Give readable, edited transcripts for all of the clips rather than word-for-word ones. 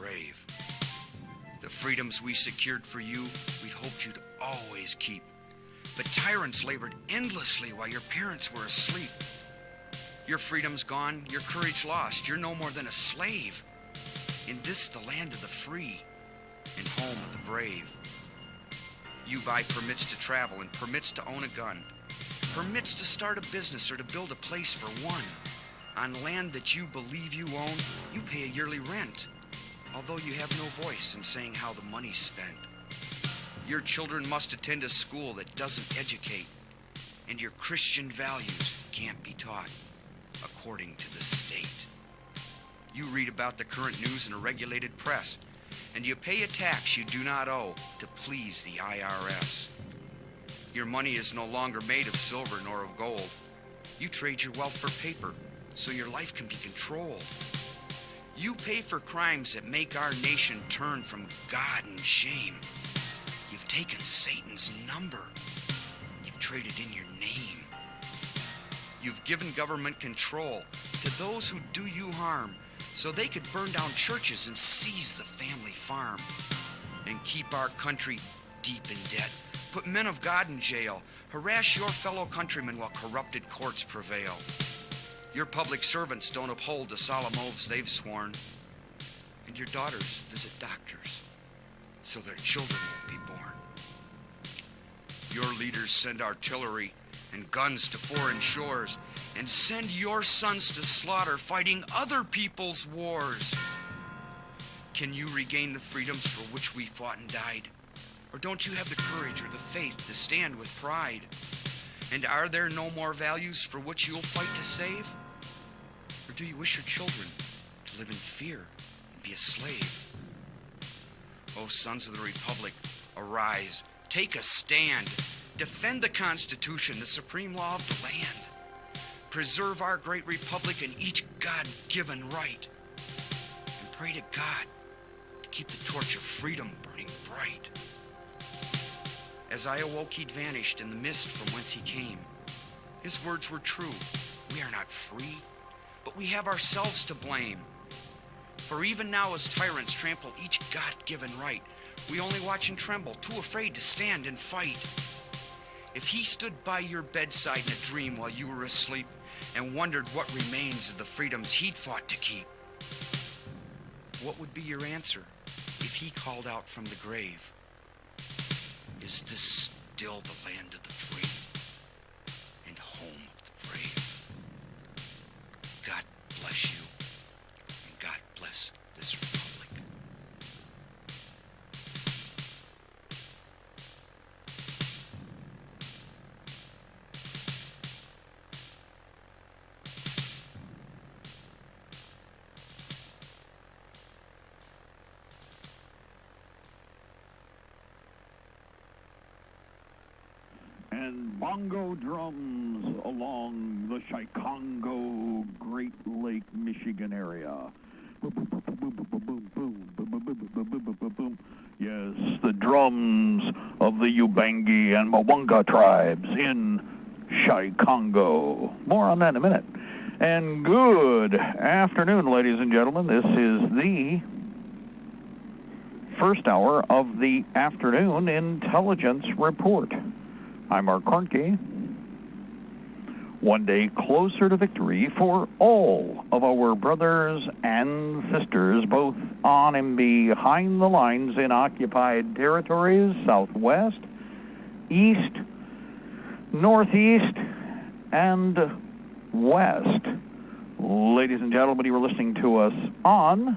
brave. The freedoms we secured for you, we'd hoped you'd always keep. But tyrants labored endlessly while your parents were asleep. Your freedom's gone, your courage lost. You're no more than a slave. In this, the land of the free and home of the brave. You buy permits to travel and permits to own a gun. Permits to start a business or to build a place for one. On land that you believe you own, you pay a yearly rent, although you have no voice in saying how the money's spent. Your children must attend a school that doesn't educate, and your Christian values can't be taught according to the state. You read about the current news in a regulated press, and you pay a tax you do not owe to please the IRS. Your money is no longer made of silver nor of gold. You trade your wealth for paper so your life can be controlled. You pay for crimes that make our nation turn from God and shame. You've taken Satan's number. You've traded in your name. You've given government control to those who do you harm so they could burn down churches and seize the family farm and keep our country deep in debt. Put men of God in jail. Harass your fellow countrymen while corrupted courts prevail. Your public servants don't uphold the solemn oaths they've sworn. And your daughters visit doctors so their children won't be born. Your leaders send artillery and guns to foreign shores and send your sons to slaughter fighting other people's wars. Can you regain the freedoms for which we fought and died? Or don't you have the courage or the faith to stand with pride? And are there no more values for which you'll fight to save? Or do you wish your children to live in fear and be a slave? O sons of the Republic, arise, take a stand, defend the Constitution, the supreme law of the land. Preserve our great republic and each God-given right. And pray to God to keep the torch of freedom burning bright. As I awoke, he'd vanished in the mist from whence he came. His words were true. We are not free, but we have ourselves to blame. For even now as tyrants trample each God-given right, we only watch and tremble, too afraid to stand and fight. If he stood by your bedside in a dream while you were asleep and wondered what remains of the freedoms he'd fought to keep, what would be your answer if he called out from the grave? Is this still the land of the free and home of the brave? God bless you, and God bless this republic. And bongo drums along the Chicago, Great Lake, Michigan area. Yes, the drums of the Ubangi and Mwanga tribes in Chicago. More on that in a minute. And good afternoon, ladies and gentlemen. This is the first hour of the afternoon intelligence report. I'm Mark Kornke. One day closer to victory for all of our brothers and sisters, both on and behind the lines in occupied territories, Southwest, East, Northeast, and West. Ladies and gentlemen, you are listening to us on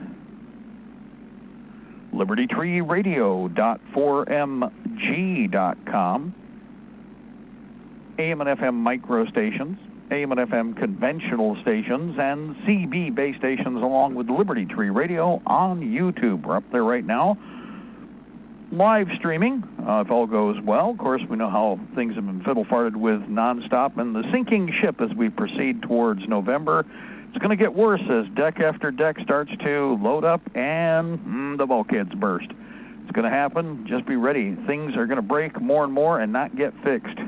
Libertytreeradio.4mg.com. AM and FM micro stations, AM and FM conventional stations, and CB base stations, along with Liberty Tree Radio on YouTube. We're up there right now, live streaming, if all goes well. Of course, we know how things have been fiddle-farted with nonstop, and the sinking ship as we proceed towards November. It's going to get worse as deck after deck starts to load up and the bulkheads burst. It's going to happen. Just be ready. Things are going to break more and more and not get fixed.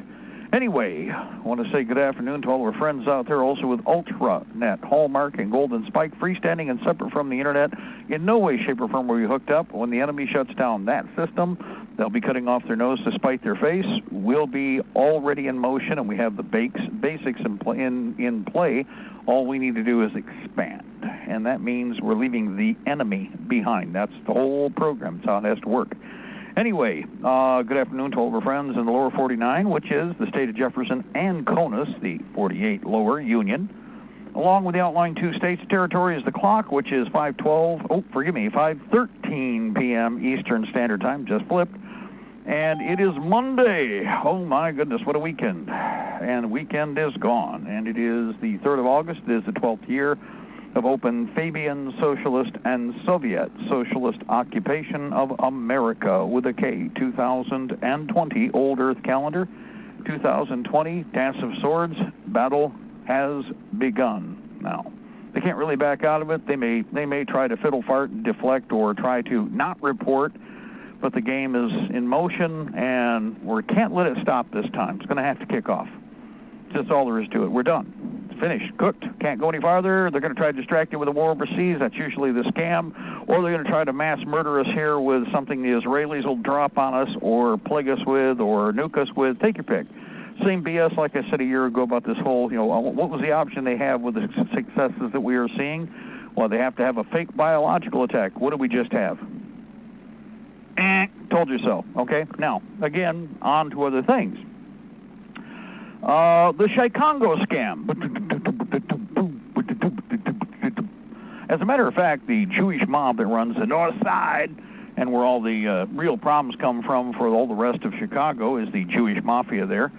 Anyway, I want to say good afternoon to all of our friends out there, also with UltraNet, Hallmark, and Golden Spike, freestanding and separate from the Internet. In no way, shape, or form were we hooked up. When the enemy shuts down that system, they'll be cutting off their nose to spite their face. We'll be already in motion, and we have the basics in play. All we need to do is expand, and that means we're leaving the enemy behind. That's the whole program. That's how it has to work. Anyway, good afternoon to all of our friends in the lower 49, which is the state of Jefferson and Conus, the 48 lower union. Along with the outlying 2 states, territory is the clock, which is 5:13 p.m. Eastern Standard Time, just flipped. And it is Monday. Oh my goodness, what a weekend. And the weekend is gone. And it is the 3rd of August. It is the 12th year of open Fabian Socialist and Soviet Socialist occupation of America with a K, 2020 Old Earth calendar, 2020 Dance of Swords, battle has begun. Now, they can't really back out of it. They may try to fiddle, fart, and deflect or try to not report, but the game is in motion, and we can't let it stop this time. It's going to have to kick off. That's all there is to it. We're done. Finished, cooked, can't go any farther. They're going to try to distract you with a war overseas. That's usually the scam. Or they're going to try to mass murder us here with something the Israelis will drop on us or plague us with or nuke us with. Take your pick. Same BS like I said a year ago about this whole, what was the option they have with the successes that we are seeing? Well, they have to have a fake biological attack. What did we just have? Told you so. Okay? Now, again, on to other things. The Chicago scam. As a matter of fact, the Jewish mob that runs the North Side, and where all the real problems come from for all the rest of Chicago, is the Jewish mafia there,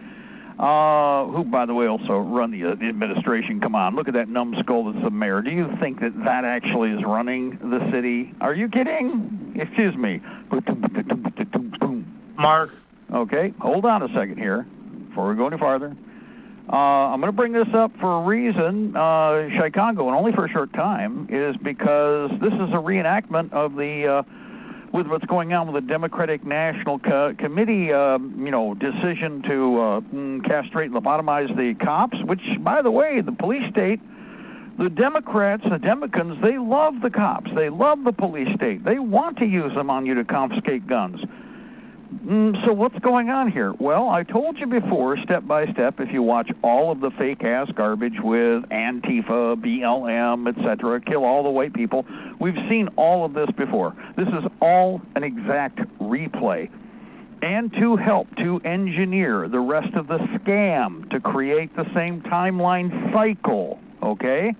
who, by the way, also run the administration. Come on, look at that numbskull that's the mayor. Do you think that actually is running the city? Are you kidding? Excuse me. Mark. Okay, hold on a second here. Before we go any farther, I'm going to bring this up for a reason. Chicago, and only for a short time, is because this is a reenactment of the with what's going on with the Democratic National Committee, decision to castrate and lobotomize the cops. Which, by the way, the police state, the Democrats, the Democrats, they love the cops. They love the police state. They want to use them on you to confiscate guns. So what's going on here? Well, I told you before, step by step, if you watch all of the fake-ass garbage with Antifa, BLM, etc., kill all the white people, we've seen all of this before. This is all an exact replay. And to help to engineer the rest of the scam to create the same timeline cycle, okay?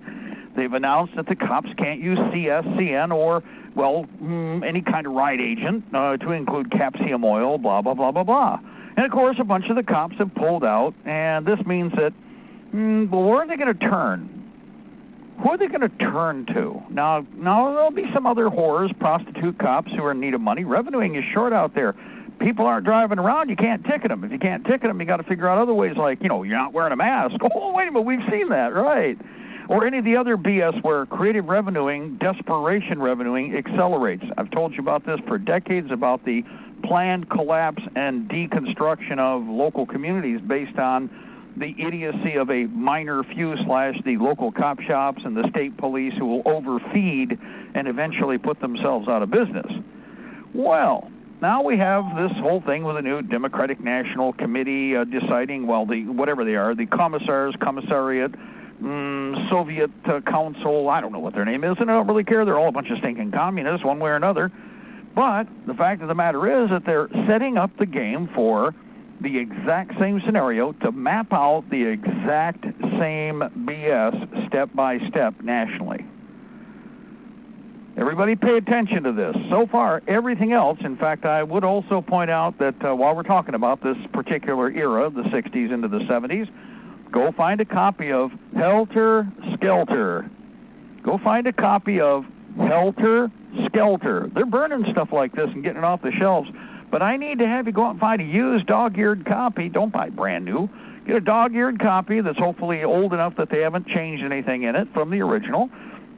They've announced that the cops can't use CSCN or any kind of ride agent to include capsium oil, blah, blah, blah, blah, blah. And, of course, a bunch of the cops have pulled out, and this means that, where are they going to turn? Who are they going to turn to? Now, there'll be some other whores, prostitute cops who are in need of money. Revenuing is short out there. People aren't driving around. You can't ticket them. If you can't ticket them, you got to figure out other ways like, you're not wearing a mask. Oh, wait a minute, we've seen that, right? Or any of the other BS where creative revenuing, desperation revenuing accelerates. I've told you about this for decades, about the planned collapse and deconstruction of local communities based on the idiocy of a minor few / the local cop shops and the state police who will overfeed and eventually put themselves out of business. Well, now we have this whole thing with a new Democratic National Committee deciding, whatever they are, the commissariat, Soviet Council, I don't know what their name is, and I don't really care. They're all a bunch of stinking communists, one way or another. But the fact of the matter is that they're setting up the game for the exact same scenario to map out the exact same BS step by step nationally. Everybody pay attention to this. So far, everything else, in fact, I would also point out that while we're talking about this particular era, the 60s into the 70s, go find a copy of Helter Skelter. Go find a copy of Helter Skelter. They're burning stuff like this and getting it off the shelves. But I need to have you go out and find a used dog-eared copy. Don't buy brand new. Get a dog-eared copy that's hopefully old enough that they haven't changed anything in it from the original.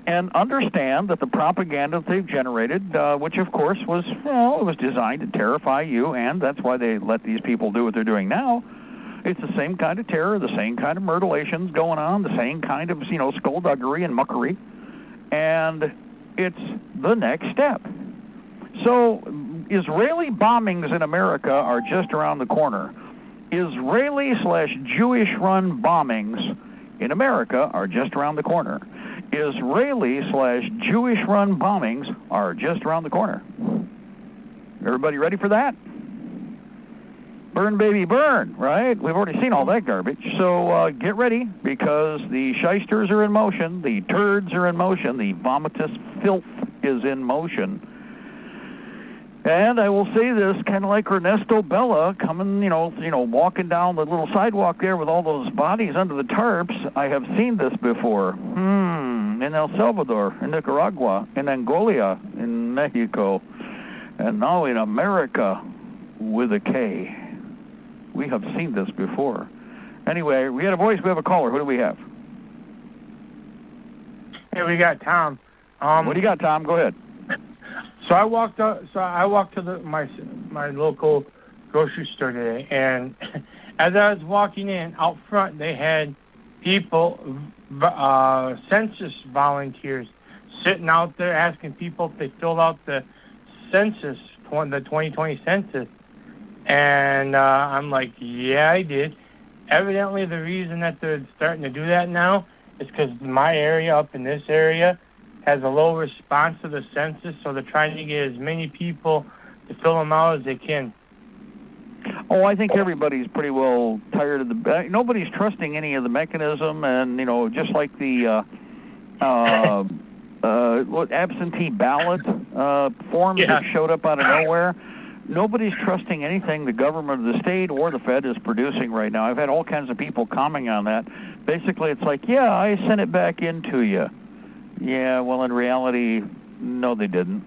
And understand that the propaganda that they've generated, which of course was, it was designed to terrify you, and that's why they let these people do what they're doing now. It's the same kind of terror, the same kind of mutilations going on, the same kind of, skullduggery and muckery. And it's the next step. So Israeli bombings in America are just around the corner. Israeli/Jewish-run bombings in America are just around the corner. Israeli/Jewish-run bombings are just around the corner. Everybody ready for that? Burn, baby, burn, right? We've already seen all that garbage. So get ready, because the shysters are in motion, the turds are in motion, the vomitous filth is in motion. And I will say this, kind of like Ernesto Bella coming, walking down the little sidewalk there with all those bodies under the tarps. I have seen this before. In El Salvador, in Nicaragua, in Angola, in Mexico, and now in America with a K. We have seen this before. Anyway, we had a voice, we have a caller. Who do we have? Hey, we got Tom. What do you got, Tom? Go ahead. So I walked to my local grocery store today, and as I was walking in, out front they had people, census volunteers, sitting out there asking people if they filled out the census, the 2020 census. And I'm like, yeah, I did. Evidently, the reason that they're starting to do that now is because my area, up in this area, has a low response to the census, so they're trying to get as many people to fill them out as they can. Oh, I think everybody's pretty well tired of the... nobody's trusting any of the mechanism, and, just like the absentee ballot forms that showed up out of nowhere, nobody's trusting anything the government of the state or the Fed is producing right now. I've had all kinds of people commenting on that. Basically, it's like, yeah, I sent it back into you. Yeah, well, in reality, no, they didn't.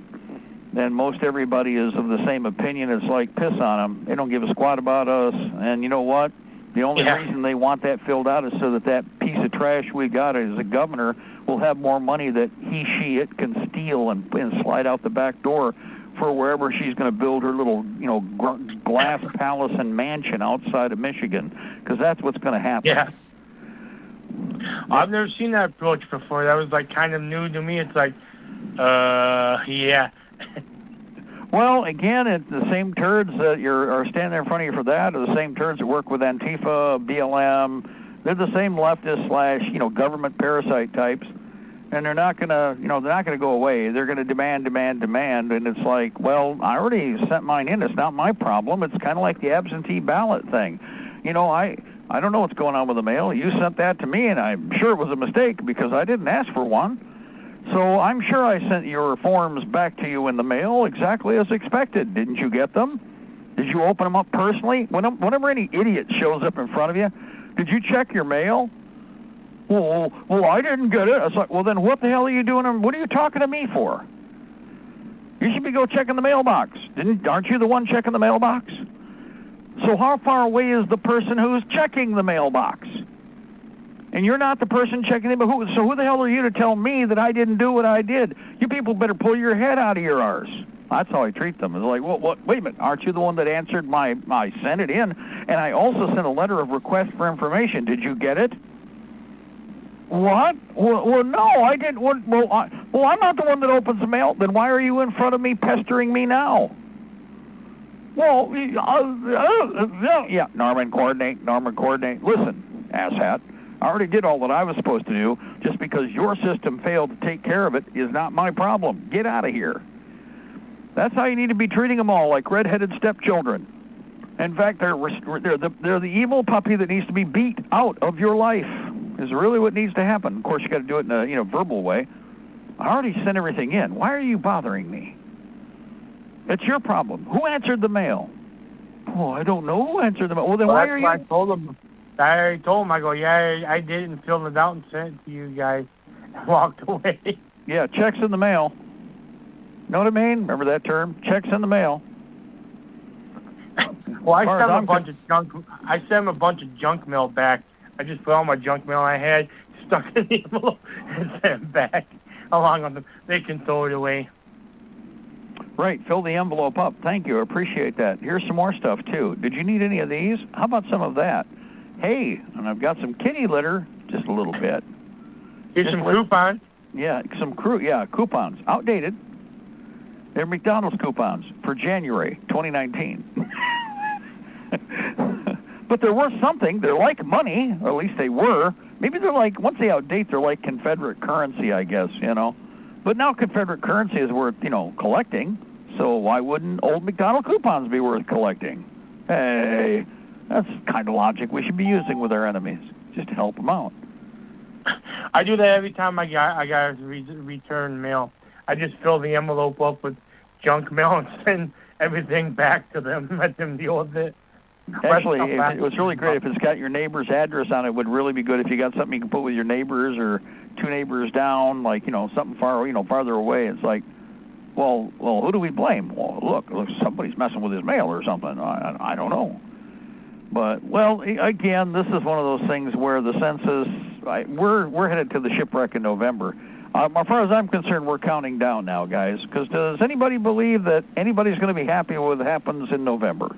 And most everybody is of the same opinion. It's like, piss on them. They don't give a squat about us. And you know what? The only reason they want that filled out is so that that piece of trash we got as a governor will have more money that it can steal and slide out the back door for wherever she's going to build her little, glass palace and mansion outside of Michigan, because that's what's going to happen. Yeah. I've never seen that approach before. That was like kind of new to me. It's like, yeah. Well, again, it's the same turds that are standing there in front of you for that, are the same turds that work with Antifa, BLM. They're the same leftist / government parasite types. And they're not gonna go away. They're gonna demand, and it's like, well, I already sent mine in. It's not my problem. It's kind of like the absentee ballot thing. I don't know what's going on with the mail. You sent that to me, and I'm sure it was a mistake because I didn't ask for one. So I'm sure I sent your forms back to you in the mail exactly as expected. Didn't you get them? Did you open them up personally? Whenever any idiot shows up in front of you, did you check your mail? Well, I didn't get it. I was like, well, then what the hell are you doing? What are you talking to me for? You should be checking the mailbox. Aren't you the one checking the mailbox? So how far away is the person who's checking the mailbox? And you're not the person checking it, but who the hell are you to tell me that I didn't do what I did? You people better pull your head out of your arse. That's how I treat them. It's like, well, wait a minute, aren't you the one that answered I sent it in, and I also sent a letter of request for information. Did you get it? What? Well, no, I didn't. I'm not the one that opens the mail. Then why are you in front of me pestering me now? Well, Norman, coordinate. Listen, asshat, I already did all that I was supposed to do. Just because your system failed to take care of it is not my problem. Get out of here. That's how you need to be treating them all, like red-headed stepchildren. In fact, they're the evil puppy that needs to be beat out of your life. Is really what needs to happen. Of course, you got to do it in a verbal way. I already sent everything in. Why are you bothering me? It's your problem. Who answered the mail? Oh, I don't know who answered the mail. Well, then why are you... I told him. I go, yeah, I did it and filled it out and sent it to you guys. And walked away. Yeah, checks in the mail. Know what I mean? Remember that term? Checks in the mail. Well, I sent him a bunch of junk mail back. I just put all my junk mail I had, stuck in the envelope, and sent it back along with them. They can throw it away. Right, fill the envelope up. Thank you, I appreciate that. Here's some more stuff, too. Did you need any of these? How about some of that? hey, and I've got some kitty litter, just a little bit. Here's some coupons. Yeah, coupons. Outdated. They're McDonald's coupons for January 2019. But they're worth something. They're like money, or at least they were. Maybe they're like, once they outdate, they're like Confederate currency, I guess, But now Confederate currency is worth, collecting. So why wouldn't old McDonald coupons be worth collecting? Hey, that's the kind of logic we should be using with our enemies, just to help them out. I do that every time I got return mail. I just fill the envelope up with junk mail and send everything back to them, let them deal with it. Actually, it was really great if it's got your neighbor's address on it. It would really be good if you got something you can put with your neighbors or two neighbors down, like, something farther away. It's like, well, who do we blame? Well, look, somebody's messing with his mail or something. I don't know. But, well, again, this is one of those things where the census, we're headed to the shipwreck in November. As far as I'm concerned, we're counting down now, guys, because does anybody believe that anybody's going to be happy with what happens in November?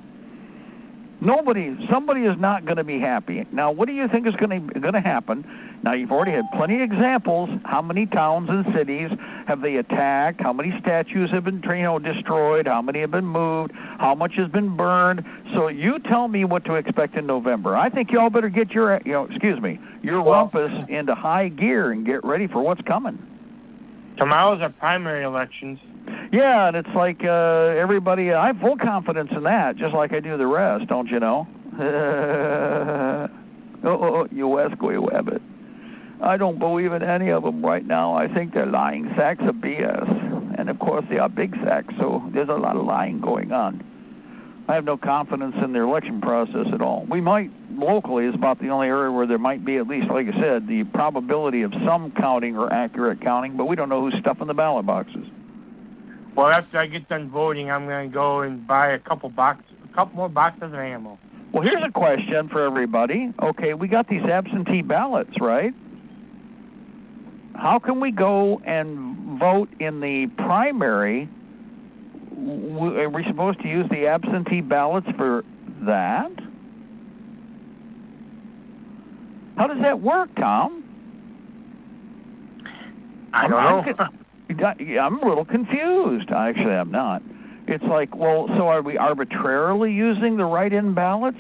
Somebody is not going to be happy. Now, what do you think is going to happen? Now, you've already had plenty of examples. How many towns and cities have they attacked? How many statues have been, destroyed? How many have been moved? How much has been burned? So you tell me what to expect in November. I think y'all better get your rumpus into high gear and get ready for what's coming. Tomorrow's our primary elections. Yeah, and it's like everybody, I have full confidence in that, just like I do the rest, don't you know? You ask we Wabbit. I don't believe in any of them right now. I think they're lying sacks of BS. And, of course, they are big sacks, so there's a lot of lying going on. I have no confidence in their election process at all. We might, locally, is about the only area where there might be, at least, like I said, the probability of some counting or accurate counting, but we don't know who's stuffing the ballot boxes. Well, after I get done voting, I'm going to go and buy a couple more boxes of ammo. Well, here's a question for everybody. Okay, we got these absentee ballots, right? How can we go and vote in the primary? Are we supposed to use the absentee ballots for that? How does that work, Tom? I don't know. I'm a little confused. Actually, I'm not. It's like, well, so are we arbitrarily using the write-in ballots?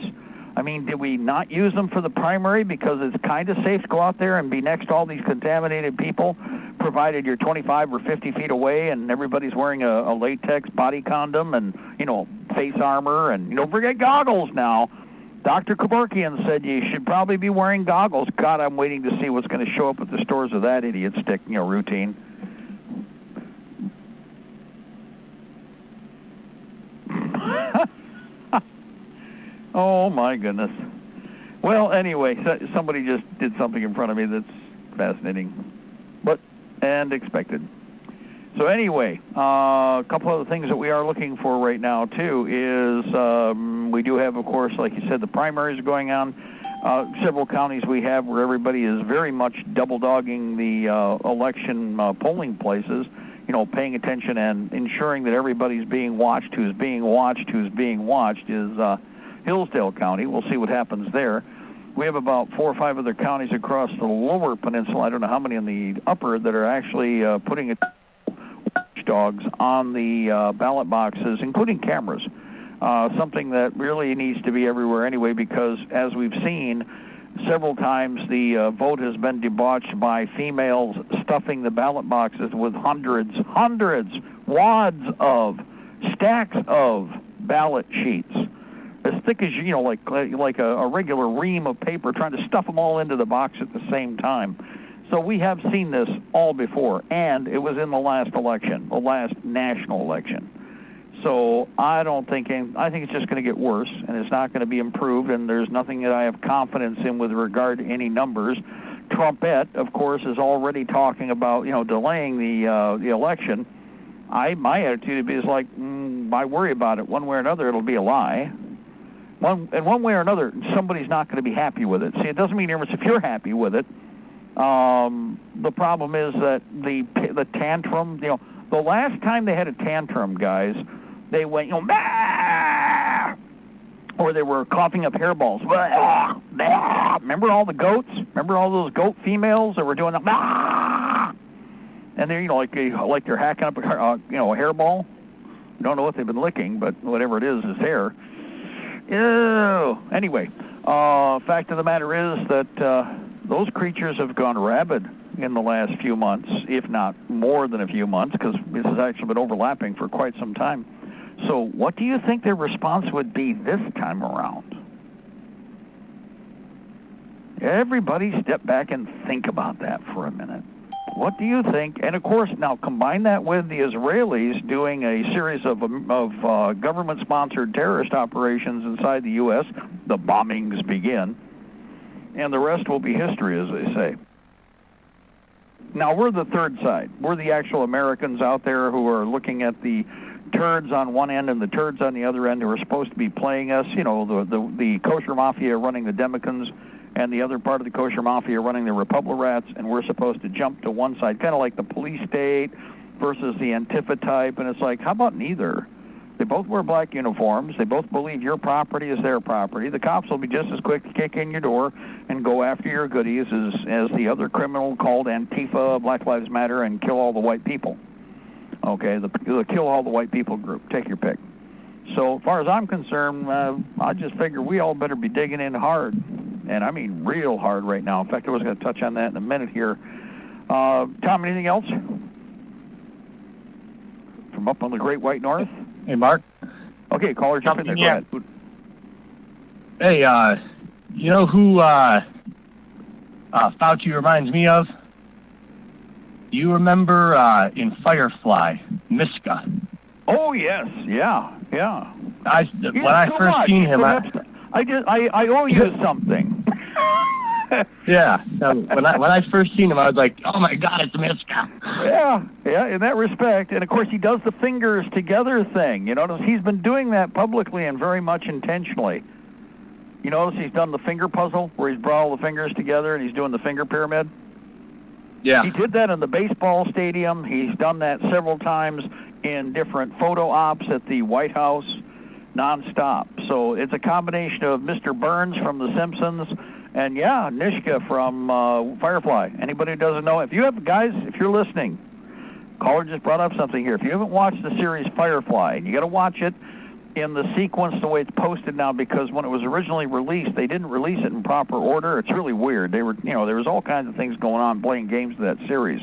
I mean, did we not use them for the primary because it's kind of safe to go out there and be next to all these contaminated people, provided you're 25 or 50 feet away and everybody's wearing a latex body condom and, face armor and, forget goggles now. Dr. Kevorkian said you should probably be wearing goggles. God, I'm waiting to see what's going to show up at the stores with that idiot stick, routine. Oh, my goodness. Well, anyway, somebody just did something in front of me that's fascinating, and expected. So anyway, a couple other things that we are looking for right now, too, is we do have, of course, like you said, the primaries going on. Several counties we have where everybody is very much double-dogging the election polling places, paying attention and ensuring that everybody's being watched. Who's being watched is Hillsdale County. We'll see what happens there. We have about 4 or 5 other counties across the lower peninsula. I don't know how many in the upper that are actually putting watchdogs on the ballot boxes, including cameras. Something that really needs to be everywhere anyway, because as we've seen several times, the vote has been debauched by females stuffing the ballot boxes with hundreds, wads of, stacks of ballot sheets, as thick as, like a regular ream of paper, trying to stuff them all into the box at the same time. So we have seen this all before, and it was in the last election, the last national election. So I think it's just going to get worse, and it's not going to be improved, and there's nothing that I have confidence in with regard to any numbers. Trumpette, of course, is already talking about, delaying the election. My attitude is like, I worry about it. One way or another, it'll be a lie. One way or another, somebody's not going to be happy with it. See, it doesn't mean if you're happy with it. The problem is that the tantrum, the last time they had a tantrum, guys, they went, bah! Or they were coughing up hairballs. Remember all the goats? Remember all those goat females that were doing the and they're like they're hacking up a hairball. You don't know what they've been licking, but whatever it is hair. Ew. Anyway, fact of the matter is that those creatures have gone rabid in the last few months, if not more than a few months, because this has actually been overlapping for quite some time. So what do you think their response would be this time around? Everybody step back and think about that for a minute. What do you think? And of course, now combine that with the Israelis doing a series of government-sponsored terrorist operations inside the U.S. The bombings begin, and the rest will be history, as they say. Now, we're the third side. We're the actual Americans out there who are looking at the turds on one end and the turds on the other end who are supposed to be playing us. You know, the kosher mafia running the Democrats, and the other part of the kosher mafia running the Republicans, and we're supposed to jump to one side, kind of like the police state versus the Antifa type, and it's like, how about neither? They both wear black uniforms. They both believe your property is their property. The cops will be just as quick to kick in your door and go after your goodies as the other criminal called Antifa, Black Lives Matter, and kill all the white people. Okay, the kill all the white people group. Take your pick. So as far as I'm concerned, I just figure we all better be digging in hard. And I mean real hard right now. In fact, I was going to touch on that in a minute here. Tom, anything else? From up on the Great White North? Hey, Mark. Okay, caller, jump in there. Go ahead. Hey, you know who Fauci reminds me of? You remember in Firefly, Miska? Oh, yes. Yeah. When I first seen him, I owe you something. Yeah. When I first seen him, I was like, oh my God, it's Miska. Yeah, in that respect. And of course, he does the fingers together thing. You notice he's been doing that publicly and very much intentionally. You notice he's done the finger puzzle where he's brought all the fingers together and he's doing the finger pyramid? Yeah. He did that in the baseball stadium. He's done that several times in different photo ops at the White House, nonstop. So it's a combination of Mr. Burns from The Simpsons and, yeah, Nishka from Firefly. Anybody who doesn't know, if you're listening, caller just brought up something here. If you haven't watched the series Firefly, you got to watch it in the sequence the way it's posted now, because when it was originally released, they didn't release it in proper order. It's really weird. There was all kinds of things going on playing games to that series.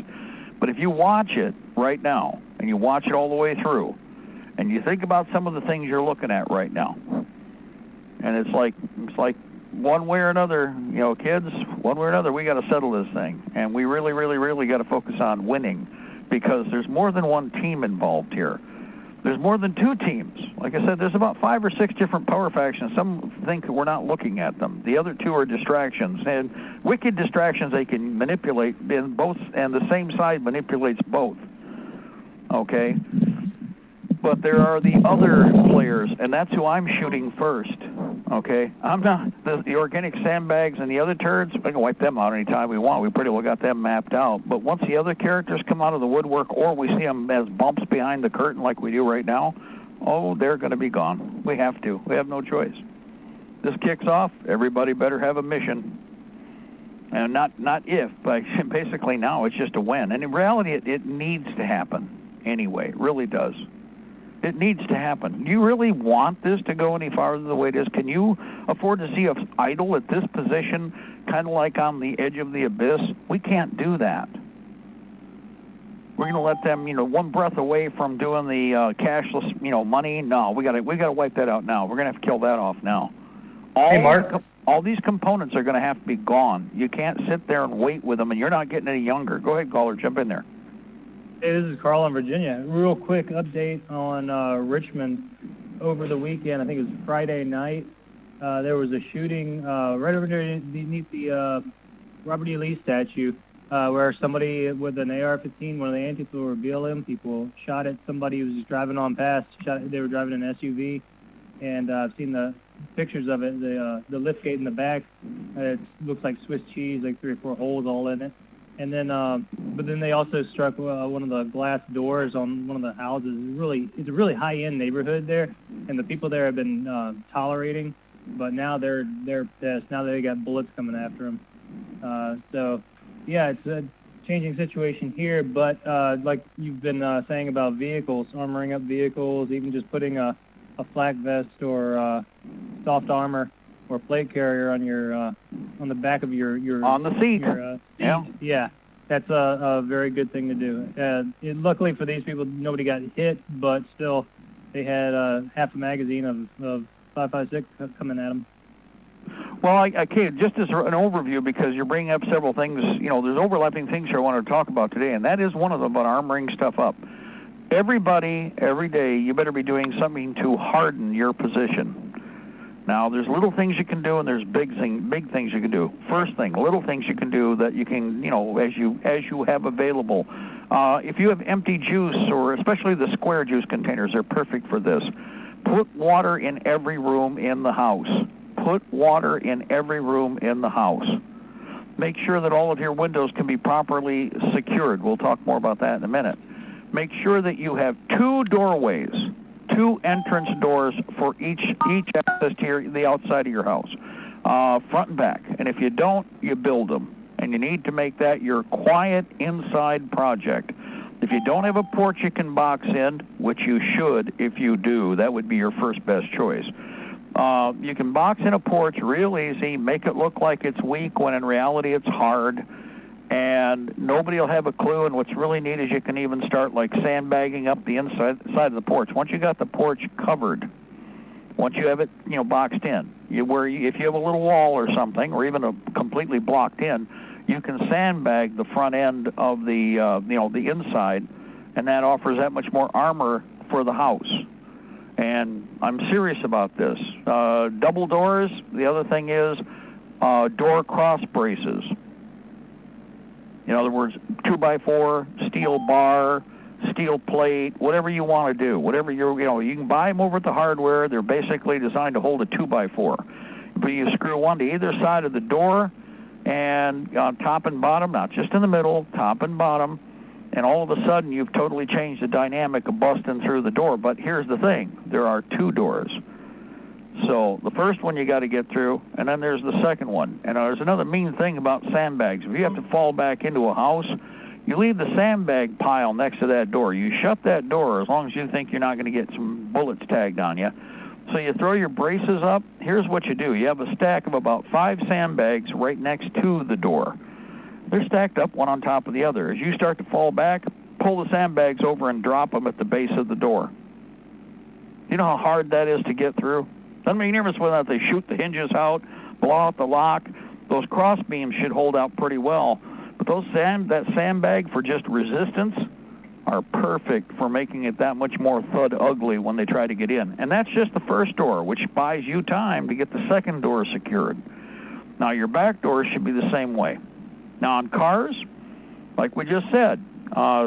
But if you watch it right now, and you watch it all the way through, and you think about some of the things you're looking at right now, and it's like one way or another, kids, one way or another, we got to settle this thing, and we really, really, really got to focus on winning, because there's more than one team involved here. There's more than two teams. Like I said, there's about 5 or 6 different power factions. Some think we're not looking at them. The other 2 are distractions, and wicked distractions they can manipulate in both, and the same side manipulates both. Okay? But there are the other players, and that's who I'm shooting first. Okay? I'm not the organic sandbags and the other turds. We can wipe them out anytime we want. We pretty well got them mapped out. But once the other characters come out of the woodwork, or we see them as bumps behind the curtain like we do right now, they're going to be gone. We have to. We have no choice. This kicks off. Everybody better have a mission. And not if, but basically now it's just a when. And in reality, it needs to happen anyway. It really does. It needs to happen. Do you really want this to go any farther the way it is? Can you afford to see us idle at this position, kind of like on the edge of the abyss? We can't do that. We're going to let them, one breath away from doing the cashless, money. No, we got to wipe that out now. We're going to have to kill that off now. Hey, Mark. All these components are going to have to be gone. You can't sit there and wait with them, and you're not getting any younger. Go ahead, caller, jump in there. Hey, this is Carl in Virginia. Real quick update on Richmond over the weekend. I think it was Friday night. There was a shooting right over there beneath the Robert E. Lee statue where somebody with an AR-15, one of the Antifa or BLM people, shot at somebody who was just driving on past. They were driving an SUV, and I've seen the pictures of it. The liftgate in the back, it looks like Swiss cheese, like 3 or 4 holes all in it. And then, but then they also struck one of the glass doors on one of the houses. It's a really high-end neighborhood there, and the people there have been tolerating but now they're pissed. Now they got bullets coming after them. So, yeah, it's a changing situation here. But like you've been saying about vehicles, armoring up vehicles, even just putting a flak vest or soft armor or plate carrier on your on the back of your on the seat. Yeah, that's a very good thing to do. Luckily for these people, nobody got hit, but still, they had half a magazine of 5.56 coming at them. Well, okay, just as an overview, because you're bringing up several things, there's overlapping things here I wanted to talk about today, and that is one of them, about armoring stuff up. Everybody, every day, you better be doing something to harden your position. Now, there's little things you can do, and there's big things you can do. First thing, little things you can do that you can, as you have available. If you have empty juice, or especially the square juice containers, they're perfect for this. Put water in every room in the house. Put water in every room in the house. Make sure that all of your windows can be properly secured. We'll talk more about that in a minute. Make sure that you have 2 doorways, 2 entrance doors for each access to the outside of your house, front and back. And if you don't, you build them. And you need to make that your quiet inside project. If you don't have a porch you can box in, which you should if you do, that would be your first best choice. You can box in a porch real easy, make it look like it's weak when in reality it's hard, and nobody will have a clue. And what's really neat is you can even start like sandbagging up the inside of the porch. Once you got the porch covered, once you have it boxed in, if you have a little wall or something, or even a completely blocked in, you can sandbag the front end of the inside, and that offers that much more armor for the house. And I'm serious about this. Double doors. The other thing is door cross braces. In other words, 2x4, steel bar, steel plate, whatever you want to do. Whatever you can buy them over at the hardware. They're basically designed to hold a 2x4. But you screw one to either side of the door, and on top and bottom, not just in the middle, top and bottom. And all of a sudden, you've totally changed the dynamic of busting through the door. But here's the thing. There are 2 doors. So the first one you got to get through, and then there's the second one. And there's another mean thing about sandbags. If you have to fall back into a house, you leave the sandbag pile next to that door. You shut that door as long as you think you're not going to get some bullets tagged on you. So you throw your braces up. Here's what you do. You have a stack of about 5 sandbags right next to the door. They're stacked up one on top of the other. As you start to fall back, pull the sandbags over and drop them at the base of the door. You know how hard that is to get through? Doesn't make you nervous whether they shoot the hinges out, blow out the lock. Those cross beams should hold out pretty well. But that sandbag for just resistance are perfect for making it that much more thud ugly when they try to get in. And that's just the first door, which buys you time to get the second door secured. Now, your back doors should be the same way. Now, on cars, like we just said,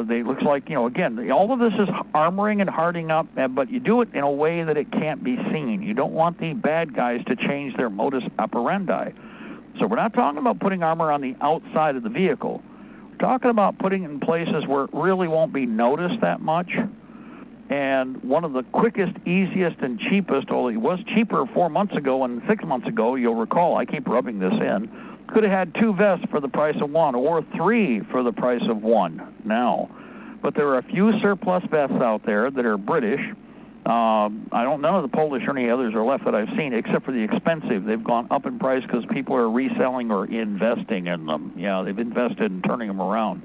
they looks like, again, all of this is armoring and hardening up, but you do it in a way that it can't be seen. You don't want the bad guys to change their modus operandi. So we're not talking about putting armor on the outside of the vehicle. We're talking about putting it in places where it really won't be noticed that much. And one of the quickest, easiest, and cheapest, although it was cheaper 4 months ago and 6 months ago, you'll recall, I keep rubbing this in, could have had 2 vests for the price of 1, or 3 for the price of 1 now. But there are a few surplus vests out there that are British. I don't know if the Polish or any others are left that I've seen, except for the expensive. They've gone up in price because people are reselling or investing in them. Yeah, they've invested in turning them around.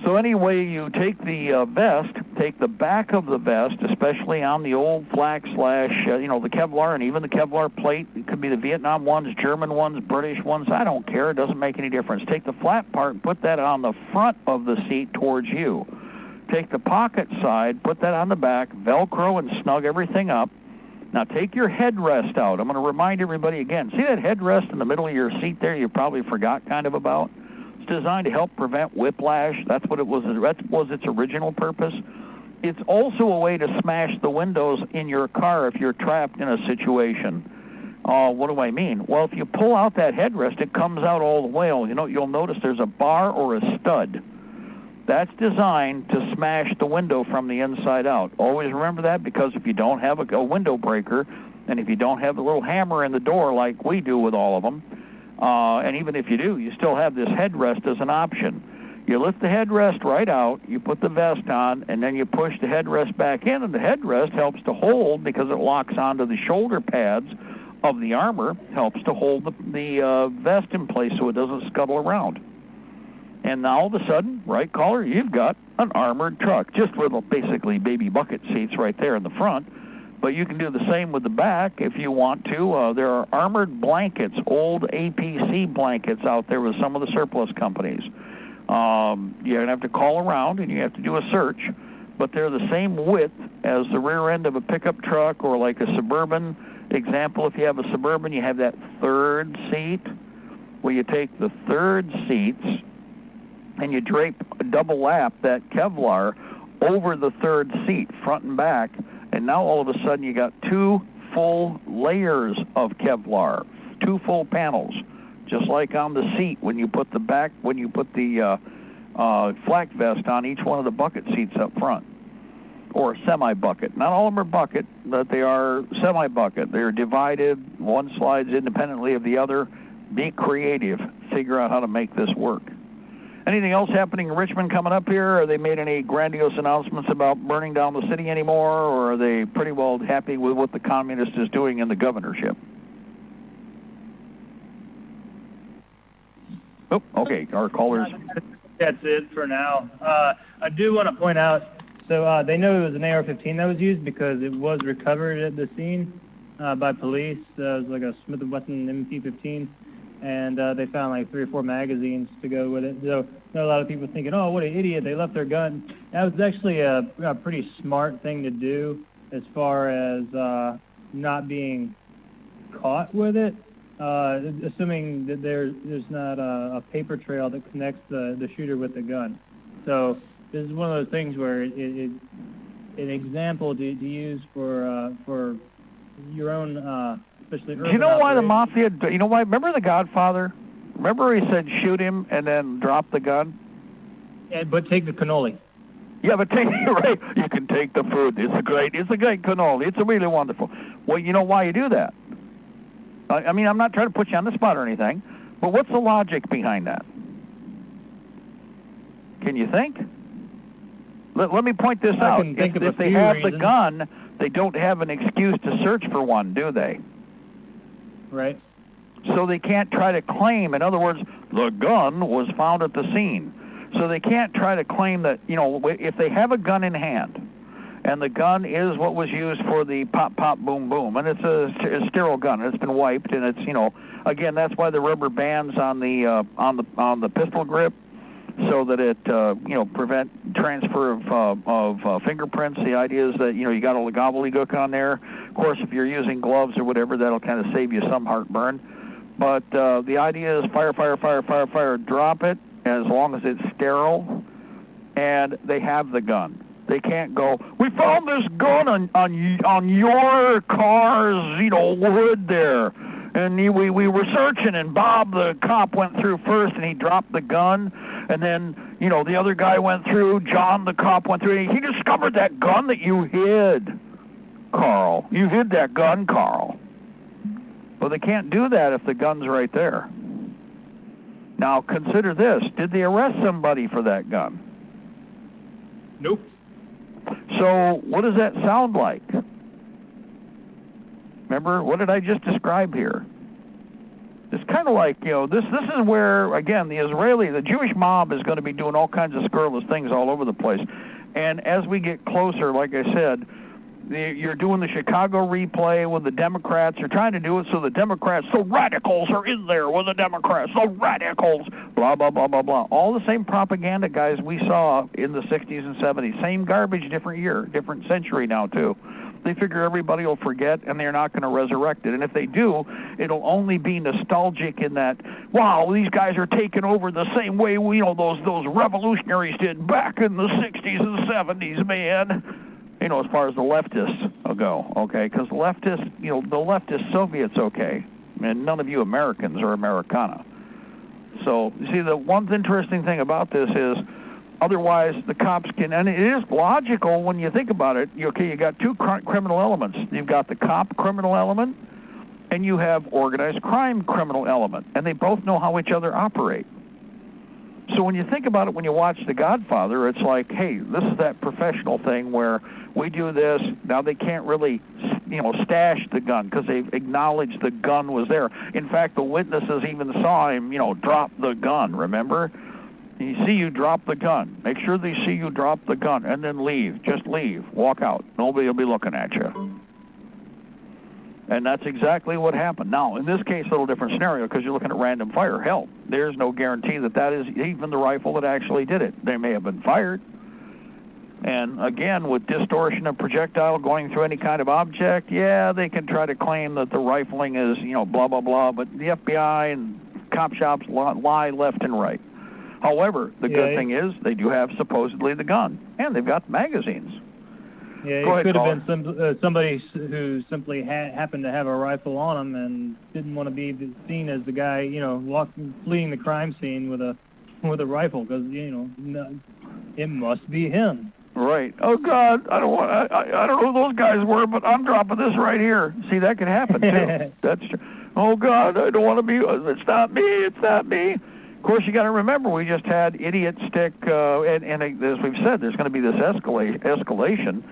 So anyway, you take the vest, take the back of the vest, especially on the old flak / the Kevlar, and even the Kevlar plate. It could be the Vietnam ones, German ones, British ones. I don't care. It doesn't make any difference. Take the flat part and put that on the front of the seat towards you. Take the pocket side, put that on the back, Velcro and snug everything up. Now take your headrest out. I'm going to remind everybody again. See that headrest in the middle of your seat there you probably forgot kind of about? Designed to help prevent whiplash. That's what it was. That was its original purpose. It's also a way to smash the windows in your car if you're trapped in a situation. What do I mean? Well, if you pull out that headrest, it comes out all the way. You'll notice there's a bar or a stud. That's designed to smash the window from the inside out. Always remember that, because if you don't have a window breaker, And if you don't have the little hammer in the door like we do with all of them, and even if you do, you still have this headrest as an option. You lift the headrest right out, you put the vest on, and then you push the headrest back in, and the headrest helps to hold because it locks onto the shoulder pads of the armor, helps to hold the vest in place so it doesn't scuttle around. And now all of a sudden, right, caller, you've got an armored truck, just with basically baby bucket seats right there in the front. But you can do the same with the back if you want to. There are armored blankets, old APC blankets out there with some of the surplus companies. You're going to have to call around and you have to do a search, but they're the same width as the rear end of a pickup truck or like a Suburban. Example, if you have a Suburban, you have that third seat where you take the third seats and you drape double lap that Kevlar over the third seat, front and back, and now all of a sudden you got 2 full layers of Kevlar, 2 full panels, just like on the seat when you put the flak vest on each one of the bucket seats up front, or semi-bucket. Not all of them are bucket, but they are semi-bucket. They're divided, one slides independently of the other. Be creative, figure out how to make this work. Anything else happening in Richmond coming up here? Are they made any grandiose announcements about burning down the city anymore, or are they pretty well happy with what the communist is doing in the governorship? Oh, okay, our callers. That's it for now. I do want to point out, so they know it was an AR-15 that was used because it was recovered at the scene by police. It was like a Smith & Wesson MP-15. And they found like 3 or 4 magazines to go with it. So there are a lot of people thinking, oh, what an idiot, they left their gun. That was actually a pretty smart thing to do as far as not being caught with it, assuming that there's not a paper trail that connects the shooter with the gun. So this is one of those things where it's an example to use for your own especially urban. You know why the operations. mafia, you know why, remember The Godfather? Remember he said shoot him and then drop the gun? Yeah, but take the cannoli. Yeah, but take, right, you can take the food. It's a great cannoli. It's a really wonderful. Well, you know why you do that? I mean, I'm not trying to put you on the spot or anything, but what's the logic behind that? Can you think? Let me point this out. If they have the gun, they don't have an excuse to search for one, do they? Right. So they can't try to claim, in other words, the gun was found at the scene. So they can't try to claim that, you know, if they have a gun in hand, and the gun is what was used for the pop, pop, boom, boom, and it's a sterile gun, and it's been wiped, and it's, you know, again, that's why the rubber bands on the pistol grip, so that it, you know, prevent transfer of fingerprints. The idea is that, you know, you got all the gobbledygook on there. Of course, if you're using gloves or whatever, that'll kind of save you some heartburn. But the idea is fire, fire, fire, fire, fire, drop it as long as it's sterile, and they have the gun. They can't go, we found this gun on your car's, you know, wood there. And we were searching, and Bob, the cop, went through first, and he dropped the gun. And then, you know, the other guy went through, John, the cop, went through, and he discovered that gun that you hid, Carl. You hid that gun, Carl. Well, they can't do that if the gun's right there. Now, consider this. Did they arrest somebody for that gun? Nope. So what does that sound like? Remember, what did I just describe here? It's kind of like, you know, this is where, again, the Jewish mob is going to be doing all kinds of scurrilous things all over the place. And as we get closer, like I said, you're doing the Chicago replay with the Democrats. You're trying to do it so the Democrats, so radicals are in there with the Democrats, so radicals, blah, blah, blah, blah, blah. All the same propaganda guys we saw in the 60s and 70s. Same garbage, different year, different century now, too. They figure everybody will forget, and they're not going to resurrect it. And if they do, it'll only be nostalgic in that, wow, these guys are taking over the same way we, you know, those revolutionaries did back in the 60s and 70s, man. You know, as far as the leftists go, okay? Because the leftist Soviets, okay, and none of you Americans are Americana. So, you see, the one interesting thing about this is, Otherwise, the cops can, and it is logical when you think about it. You got two criminal elements. You've got the cop criminal element, and you have organized crime criminal element, and they both know how each other operate. So when you think about it, when you watch The Godfather, it's like, hey, this is that professional thing where we do this. Now they can't really, stash the gun because they've acknowledged the gun was there. In fact, the witnesses even saw him, drop the gun, remember? You see you drop the gun. Make sure they see you drop the gun, and then leave. Just leave. Walk out. Nobody will be looking at you. And that's exactly what happened. Now, in this case, a little different scenario because you're looking at random fire. Hell, there's no guarantee that is even the rifle that actually did it. They may have been fired. And again, with distortion of projectile going through any kind of object, yeah, they can try to claim that the rifling is, blah, blah, blah. But the FBI and cop shops lie left and right. However, the good thing is they do have supposedly the gun, and they've got magazines. Yeah, it could have been somebody who simply happened to have a rifle on him and didn't want to be seen as the guy, fleeing the crime scene with a rifle, because it must be him. Right. Oh God, I don't know who those guys were, but I'm dropping this right here. See, that could happen too. That's true. Oh God, I don't want to be. It's not me. It's not me. Of course, you got to remember, we just had idiot stick, and as we've said, there's going to be this escalation.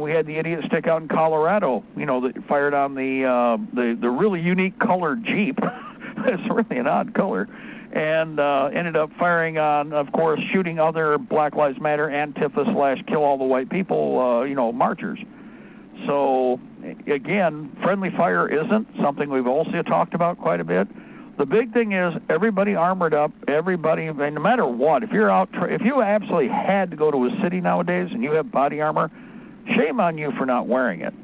We had the idiot stick out in Colorado, that fired on the really unique colored Jeep. It's really an odd color. And ended up firing on, of course, shooting other Black Lives Matter, Antifa / kill all the white people, marchers. So, again, friendly fire isn't something we've also talked about quite a bit. The big thing is everybody armored up, everybody, and no matter what, if you absolutely had to go to a city nowadays and you have body armor, shame on you for not wearing it.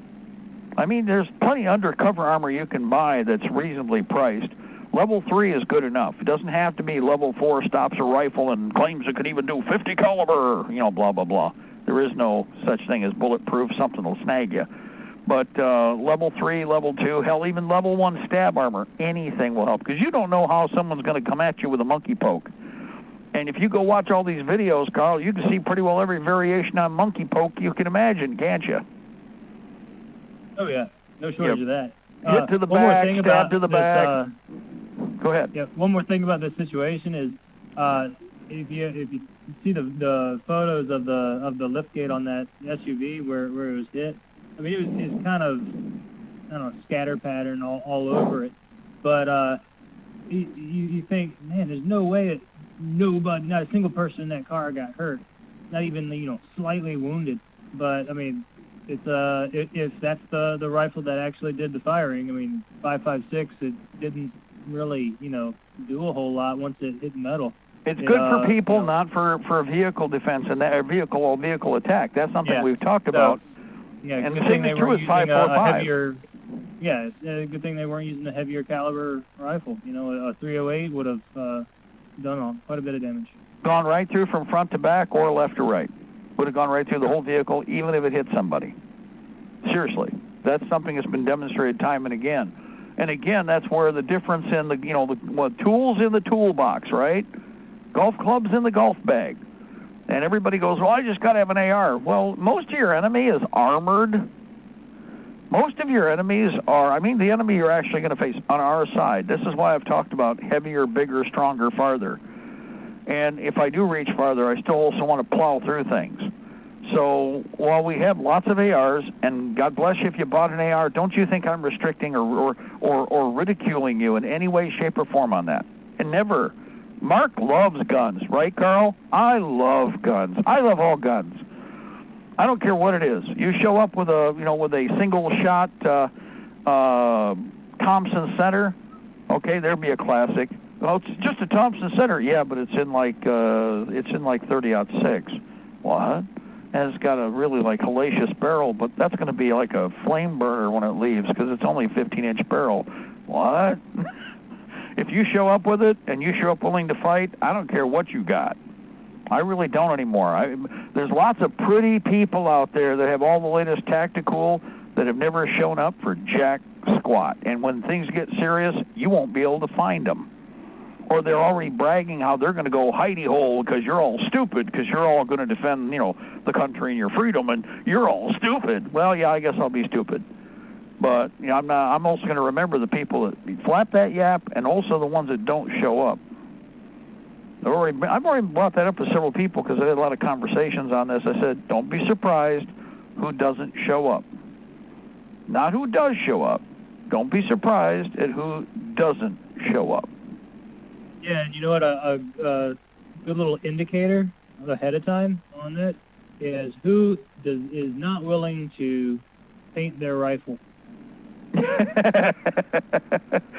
I mean, there's plenty of undercover armor you can buy that's reasonably priced. Level 3 is good enough. It doesn't have to be level 4 stops a rifle and claims it can even do 50 caliber, blah, blah, blah. There is no such thing as bulletproof. Something will snag you. But level 3, level 2, hell, even level 1 stab armor, anything will help. Because you don't know how someone's going to come at you with a monkey poke. And if you go watch all these videos, Carl, you can see pretty well every variation on monkey poke you can imagine, can't you? Oh, yeah. No shortage of that. Hit to the back, stab to the back. Go ahead. Yeah, one more thing about this situation is if you see the photos of the liftgate on that SUV where it was hit, I mean, it's kind of, I don't know, scatter pattern all over it. But you think, man, there's no way that not a single person in that car got hurt, not even, slightly wounded. But, I mean, it's if that's the rifle that actually did the firing, I mean, 5.56, it didn't really, do a whole lot once it hit metal. It's good for people, not for vehicle defense and vehicle attack. That's something we've talked about. Yeah, and good the thing they were using a heavier. Yeah, it's a good thing they weren't using a heavier caliber rifle. A 308 would have done quite a bit of damage. Gone right through from front to back or left to right. Would have gone right through the whole vehicle, even if it hit somebody. Seriously, that's something that's been demonstrated time and again. And again, that's where the difference in the tools in the toolbox, right? Golf clubs in the golf bag. And everybody goes, well, I just got to have an AR. Well, most of your enemy is armored. Most of your enemies are, the enemy you're actually going to face on our side. This is why I've talked about heavier, bigger, stronger, farther. And if I do reach farther, I still also want to plow through things. So while we have lots of ARs, and God bless you if you bought an AR, don't you think I'm restricting or ridiculing you in any way, shape, or form on that? And never. Mark loves guns, right, Carl? I love guns. I love all guns. I don't care what it is. You show up with a single shot Thompson Center, okay, there'd be a classic. Well, it's just a Thompson Center, yeah, but it's in like 30-06. What? And it's got a really hellacious barrel, but that's going to be like a flame burner when it leaves because it's only a 15-inch barrel. What? If you show up with it and you show up willing to fight, I don't care what you got. I really don't anymore. There's lots of pretty people out there that have all the latest tactical that have never shown up for jack squat. And when things get serious, you won't be able to find them. or they're already bragging how they're going to go hidey-hole because you're all stupid, because you're all going to defend, the country and your freedom, and you're all stupid. Well, yeah, I guess I'll be stupid. But I'm also going to remember the people that flap that yap, and also the ones that don't show up. I've already brought that up to several people because I had a lot of conversations on this. I said, don't be surprised who doesn't show up. Not who does show up. Don't be surprised at who doesn't show up. Yeah, and you know what? A good little indicator ahead of time on that is who is not willing to paint their rifle.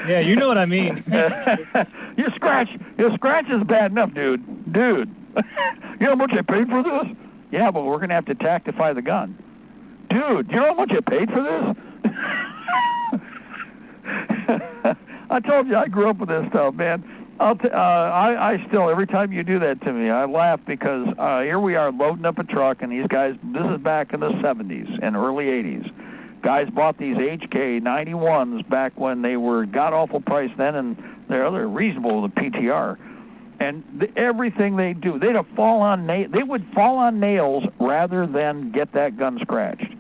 Yeah, you know what I mean. Your scratch is bad enough, dude. You know how much I paid for this? Yeah, but we're going to have to tactify the gun. Dude, you know how much I paid for this? I told you I grew up with this stuff, man. I still, every time you do that to me, I laugh because here we are loading up a truck, and these guys, this is back in the 70s and early 80s. Guys bought these HK 91s back when they were god-awful price then, and they're reasonable with the PTR. And everything they do, they would fall on nails rather than get that gun scratched.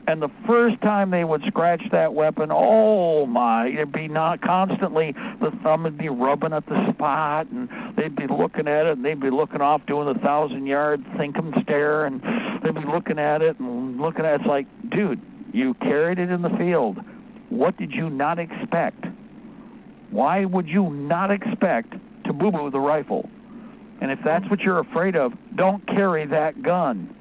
And the first time they would scratch that weapon, oh my, it'd be not constantly, the thumb would be rubbing at the spot, and they'd be looking at it, and they'd be looking off doing the 1,000-yard think-em stare, and they'd be looking at it and looking at it. It's like, dude, you carried it in the field. What did you not expect? Why would you not expect to boo-boo the rifle? And if that's what you're afraid of, don't carry that gun.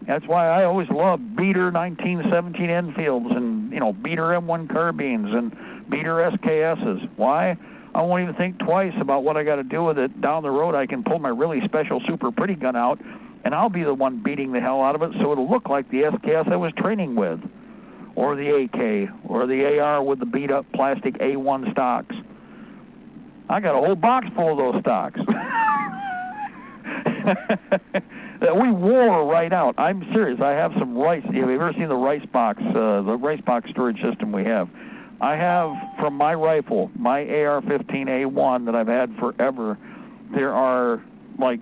That's why I always love beater 1917 Enfields and, beater M1 carbines and beater SKSs. Why? I won't even think twice about what I got to do with it. Down the road, I can pull my really special super pretty gun out, and I'll be the one beating the hell out of it, so it'll look like the SKS I was training with, or the AK, or the AR with the beat-up plastic A1 stocks. I got a whole box full of those stocks. That we wore right out. I'm serious. I have some rice. Have you ever seen the rice box storage system we have? I have, from my rifle, my AR-15A1 that I've had forever, there are like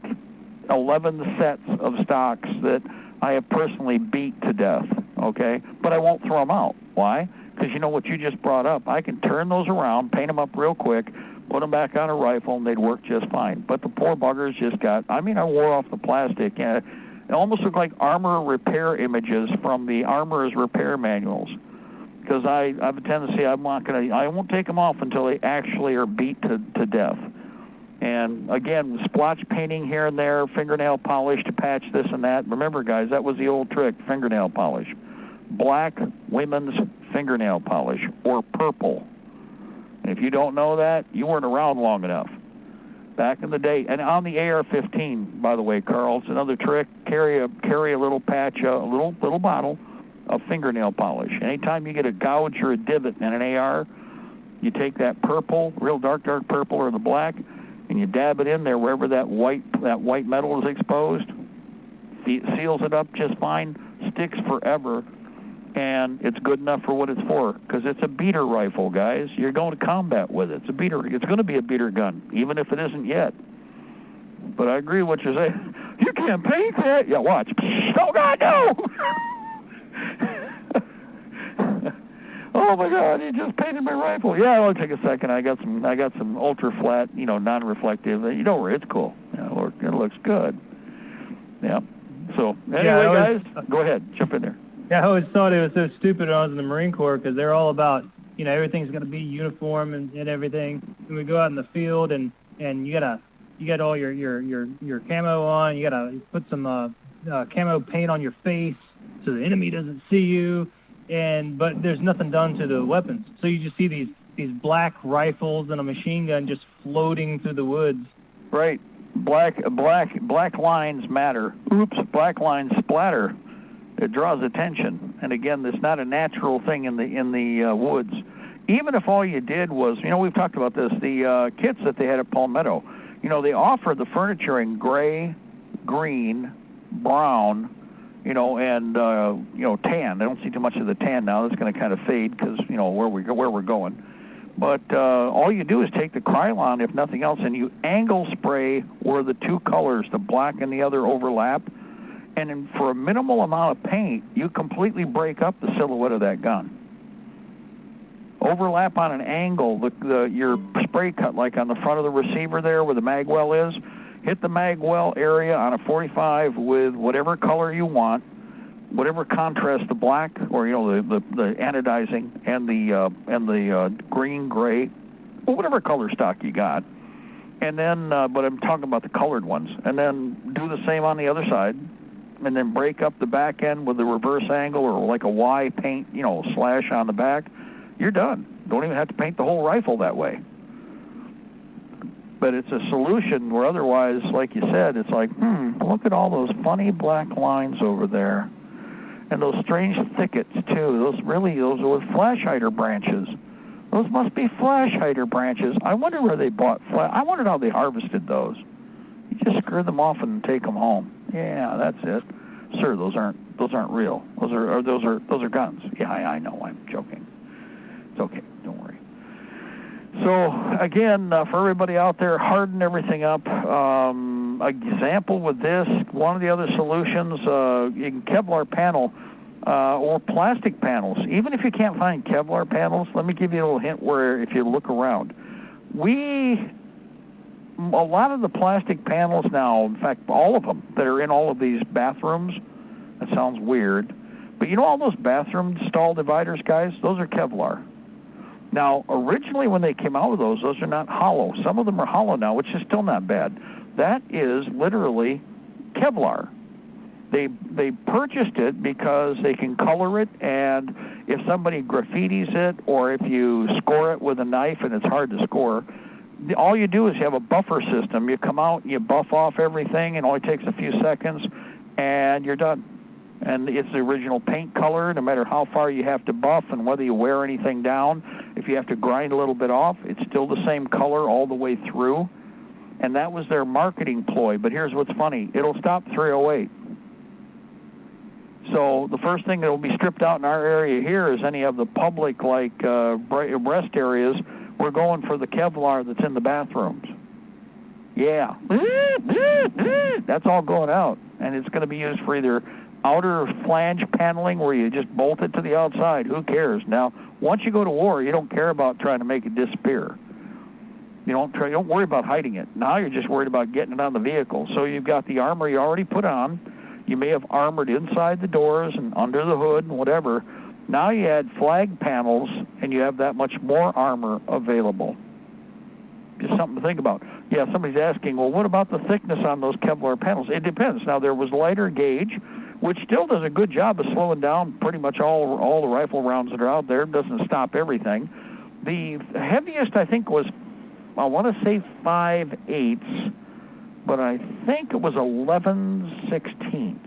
11 sets of stocks that I have personally beat to death, okay? But I won't throw them out. Why? Because you know what you just brought up. I can turn those around, paint them up real quick, put them back on a rifle, and they'd work just fine. But the poor buggers just got, I wore off the plastic. It almost looked like armor repair images from the armorer's repair manuals. Because I have a tendency, I won't take them off until they actually are beat to death. And again, splotch painting here and there, fingernail polish to patch this and that. Remember, guys, that was the old trick, fingernail polish. Black women's fingernail polish, or purple. And if you don't know that, you weren't around long enough. Back in the day, and on the AR-15, by the way, Carl, it's another trick. Carry a little patch, a little bottle of fingernail polish. Anytime you get a gouge or a divot in an AR, you take that purple, real dark purple, or the black, and you dab it in there wherever that white metal is exposed. Seals it up just fine, sticks forever, and it's good enough for what it's for, because it's a beater rifle, guys. You're going to combat with it. It's a beater. It's going to be a beater gun, even if it isn't yet. But I agree with what you're saying. You can't paint that. Yeah, watch. Oh God, no! Oh my God, you just painted my rifle. Yeah, it'll take a second. I got some ultra flat, non-reflective. It's cool. It looks good. Yeah. So anyway, guys, go ahead, jump in there. Yeah, I always thought it was so stupid when I was in the Marine Corps, because they're all about, everything's going to be uniform and everything. And we go out in the field and you got all your camo on. You got to put some camo paint on your face so the enemy doesn't see you. But there's nothing done to the weapons. So you just see these black rifles and a machine gun just floating through the woods. Right. Black lines matter. Oops, black lines splatter. It draws attention, and again, it's not a natural thing in the woods. Even if all you did was, we've talked about this, the kits that they had at Palmetto, they offer the furniture in gray, green, brown, and tan. I don't see too much of the tan now. That's going to kind of fade because where we're going. But all you do is take the Krylon, if nothing else, and you angle spray where the two colors, the black and the other, overlap. And for a minimal amount of paint, you completely break up the silhouette of that gun. Overlap on an angle, your spray cut, like on the front of the receiver there where the mag well is, hit the mag well area on a 45 with whatever color you want, whatever contrast, the black or the anodizing and the green, gray, or whatever color stock you got. And then, but I'm talking about the colored ones. And then do the same on the other side, and then break up the back end with the reverse angle or like a Y paint, slash on the back. You're done. Don't even have to paint the whole rifle that way. But it's a solution where otherwise, like you said, it's like, look at all those funny black lines over there. And those strange thickets, too. Those are flash hider branches. Those must be flash hider branches. I wonder where they bought I wondered how they harvested those. You just screw them off and take them home. Yeah, that's it. Sir, those aren't real. Those are guns. Yeah, I know. I'm joking. It's okay. Don't worry. So again, for everybody out there, harden everything up. Example with this, one of the other solutions, you can Kevlar panel or plastic panels. Even if you can't find Kevlar panels, let me give you a little hint where if you look around. A lot of the plastic panels now, in fact, all of them that are in all of these bathrooms, that sounds weird, but all those bathroom stall dividers, guys, those are Kevlar. Now, originally when they came out with those are not hollow. Some of them are hollow now, which is still not bad. That is literally Kevlar. They purchased it because they can color it, and if somebody graffitis it or if you score it with a knife and it's hard to score, all you do is you have a buffer system. You come out, you buff off everything, it only takes a few seconds, and you're done. And it's the original paint color, no matter how far you have to buff and whether you wear anything down. If you have to grind a little bit off, it's still the same color all the way through. And that was their marketing ploy. But here's what's funny. It'll stop 308. So the first thing that will be stripped out in our area here is any of the public, like rest areas. We're going for the Kevlar that's in the bathrooms. Yeah. That's all going out. And it's going to be used for either outer flange paneling where you just bolt it to the outside. Who cares? Now, once you go to war, you don't care about trying to make it disappear. You don't worry about hiding it. Now you're just worried about getting it on the vehicle. So you've got the armor you already put on. You may have armored inside the doors and under the hood and whatever. Now you add flag panels, and you have that much more armor available. Just something to think about. Yeah, somebody's asking, well, what about the thickness on those Kevlar panels? It depends. Now, there was lighter gauge, which still does a good job of slowing down pretty much all the rifle rounds that are out there. It doesn't stop everything. The heaviest, I think, was, I want to say 5/8, but I think it was 11/16.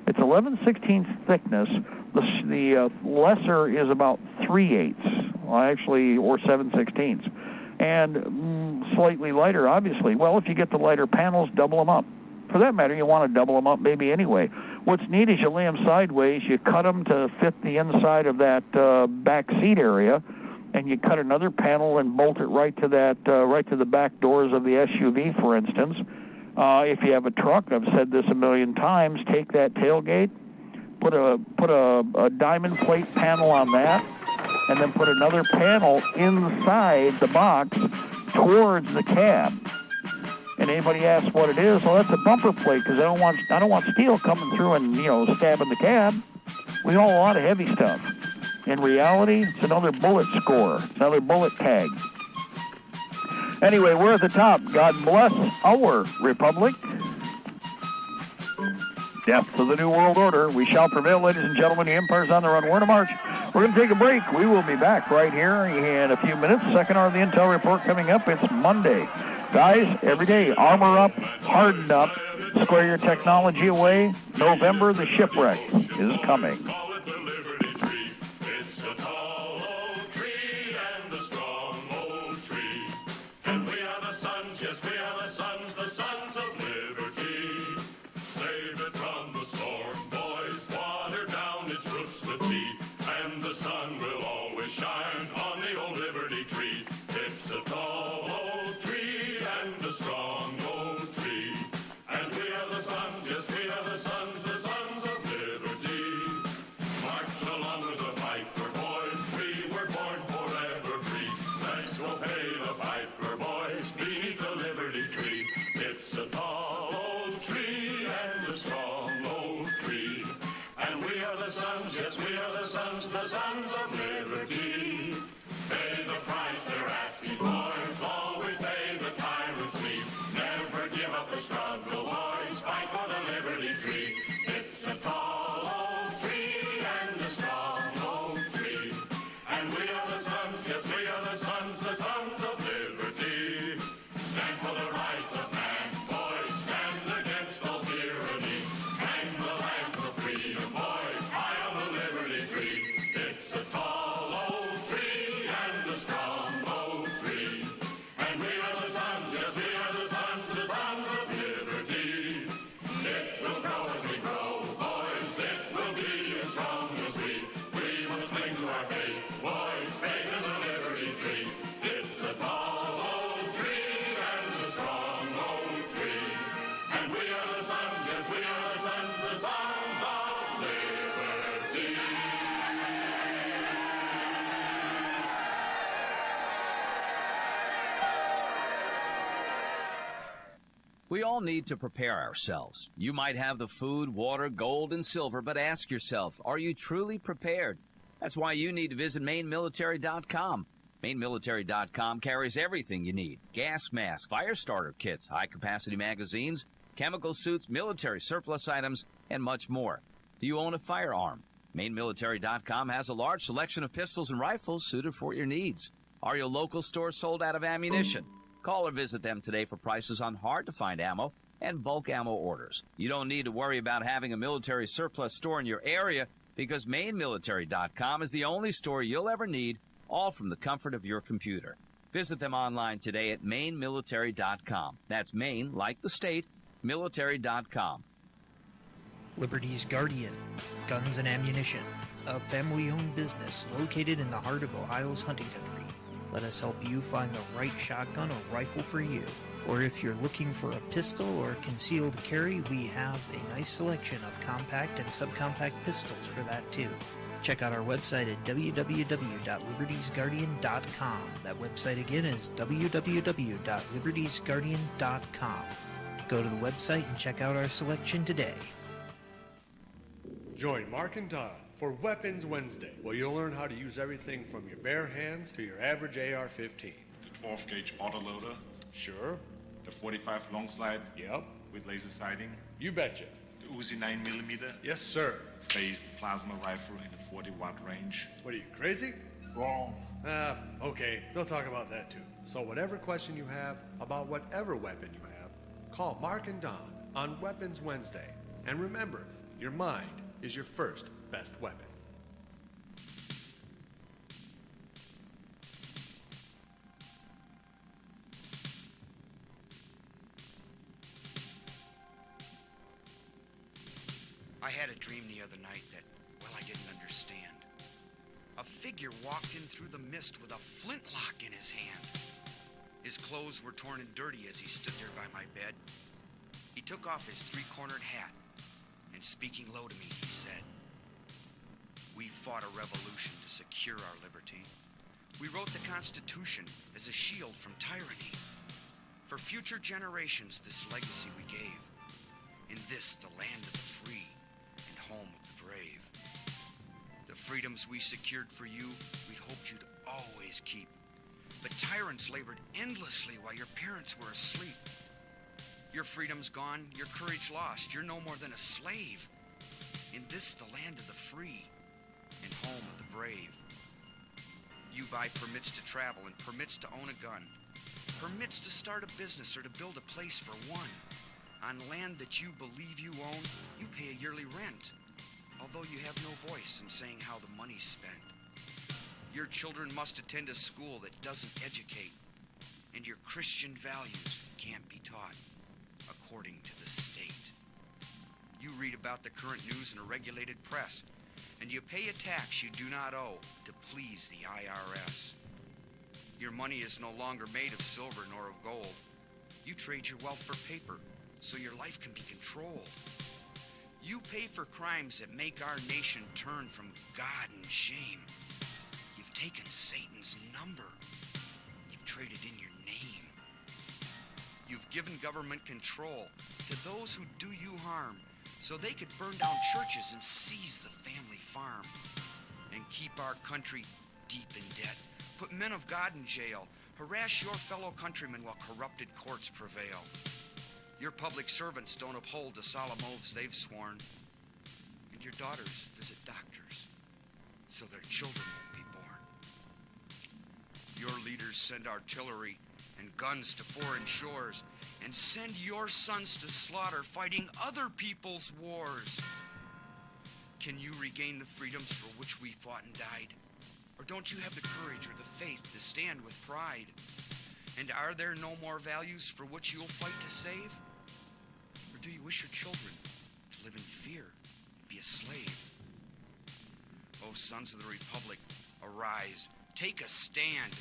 It's 11/16 thickness. The lesser is about 3/8, or 7/16, and slightly lighter, obviously. Well, if you get the lighter panels, double them up. For that matter, you want to double them up maybe anyway. What's neat is you lay them sideways, you cut them to fit the inside of that back seat area, and you cut another panel and bolt it right to the back doors of the SUV, for instance. If you have a truck, I've said this a million times, take that tailgate, put a diamond plate panel on that, and then put another panel inside the box towards the cab. And anybody asks what it is, well, that's a bumper plate, because I don't want steel coming through and stabbing the cab. We haul a lot of heavy stuff. In reality, it's another bullet score. It's another bullet tag. Anyway, we're at the top. God bless our republic. Death to the New World Order. We shall prevail, ladies and gentlemen. The empire's on the run. We're in a march. We're going to take a break. We will be back right here in a few minutes. Second hour of the Intel Report coming up. It's Monday. Guys, every day, armor up, harden up, square your technology away. November, the shipwreck is coming. And the sun will always shine on the old Liberty. are the sons of liberty. Pay the price they're asking, boys. Always pay the tyrant's fee. Never give up the struggle, boys. Fight for the Liberty Tree. It's a tall old tree and a strong old tree. And we are the sons, yes, we are the sons of liberty. Stand for the rights of man, boys. Stand against all tyranny. Hang the lance of freedom, boys. High on the Liberty Tree. It's a tall old tree and a strong old tree. And we are the sons, yes, we are the sons of liberty. It will grow as we grow, boys. It will be as strong as we. We must cling to our faith, boys. Faith in the Liberty Tree. It's a tall old tree and a strong old tree. And we are the sons, yes, we are the sons of liberty. We all need to prepare ourselves. You might have the food, water, gold, and silver, but ask yourself, are you truly prepared? That's why you need to visit MaineMilitary.com. MaineMilitary.com carries everything you need. Gas masks, fire starter kits, high-capacity magazines, chemical suits, military surplus items, and much more. Do you own a firearm? MaineMilitary.com has a large selection of pistols and rifles suited for your needs. Are your local stores sold out of ammunition? Call or visit them today for prices on hard-to-find ammo and bulk ammo orders. You don't need to worry about having a military surplus store in your area because MaineMilitary.com is the only store you'll ever need, all from the comfort of your computer. Visit them online today at MaineMilitary.com. That's Maine, like the state, military.com. Liberty's Guardian, Guns and Ammunition, a family-owned business located in the heart of Ohio's hunting country. Let us help you find the right shotgun or rifle for you. Or if you're looking for a pistol or concealed carry, we have a nice selection of compact and subcompact pistols for that too. Check out our website at www.libertiesguardian.com. That website again is www.libertiesguardian.com. Go to the website and check out our selection today. Join Mark and Don for Weapons Wednesday, where you'll learn how to use everything from your bare hands to your average AR-15. The 12-gauge autoloader. Sure. The 45 long slide. Yep. With laser sighting. You betcha. The Uzi 9mm. Yes, sir. Phased plasma rifle in the 40-watt range. What are you, crazy? Wrong. Okay, they'll talk about that too. So whatever question you have about whatever weapon you have, call Mark and Don on Weapons Wednesday. And remember, your mind is your first best weapon. I had a dream the other night that, well, I didn't understand. A figure walked in through the mist with a flintlock in his hand. His clothes were torn and dirty as he stood there by my bed. He took off his three-cornered hat, and speaking low to me, he said, "We fought a revolution to secure our liberty. We wrote the Constitution as a shield from tyranny. For future generations, this legacy we gave. In this, the land of the free and home of the brave. The freedoms we secured for you, we'd hoped you'd always keep. But tyrants labored endlessly while your parents were asleep. Your freedom's gone, your courage lost. You're no more than a slave. In this, the land of the free and home of the brave. You buy permits to travel and permits to own a gun, permits to start a business or to build a place for one. On land that you believe you own, you pay a yearly rent, although you have no voice in saying how the money's spent. Your children must attend a school that doesn't educate, and your Christian values can't be taught according to the state. You read about the current news in a regulated press, and you pay a tax you do not owe to please the IRS. Your money is no longer made of silver nor of gold. You trade your wealth for paper so your life can be controlled. You pay for crimes that make our nation turn from God and shame. You've taken Satan's number. You've traded in your name. You've given government control to those who do you harm so they could burn down churches and seize the family farm. and keep our country deep in debt. Put men of God in jail. Harass your fellow countrymen while corrupted courts prevail. Your public servants don't uphold the solemn oaths they've sworn. And your daughters visit doctors so their children won't be born. Your leaders send artillery and guns to foreign shores and send your sons to slaughter fighting other people's wars. Can you regain the freedoms for which we fought and died? Or don't you have the courage or the faith to stand with pride? And are there no more values for which you'll fight to save? Or do you wish your children to live in fear and be a slave? O sons of the Republic, arise, take a stand,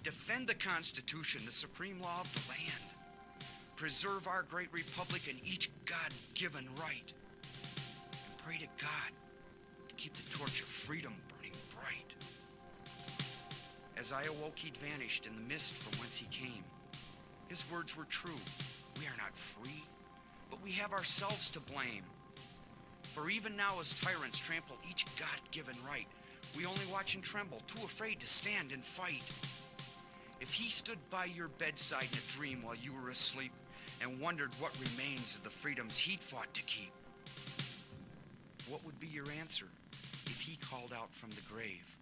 defend the Constitution, the supreme law of the land. Preserve our great republic and each God-given right. And pray to God to keep the torch of freedom burning bright. As I awoke, he'd vanished in the mist from whence he came. His words were true. We are not free, but we have ourselves to blame. For even now as tyrants trample each God-given right, we only watch and tremble, too afraid to stand and fight. If he stood by your bedside in a dream while you were asleep and wondered what remains of the freedoms he'd fought to keep, what would be your answer if he called out from the grave?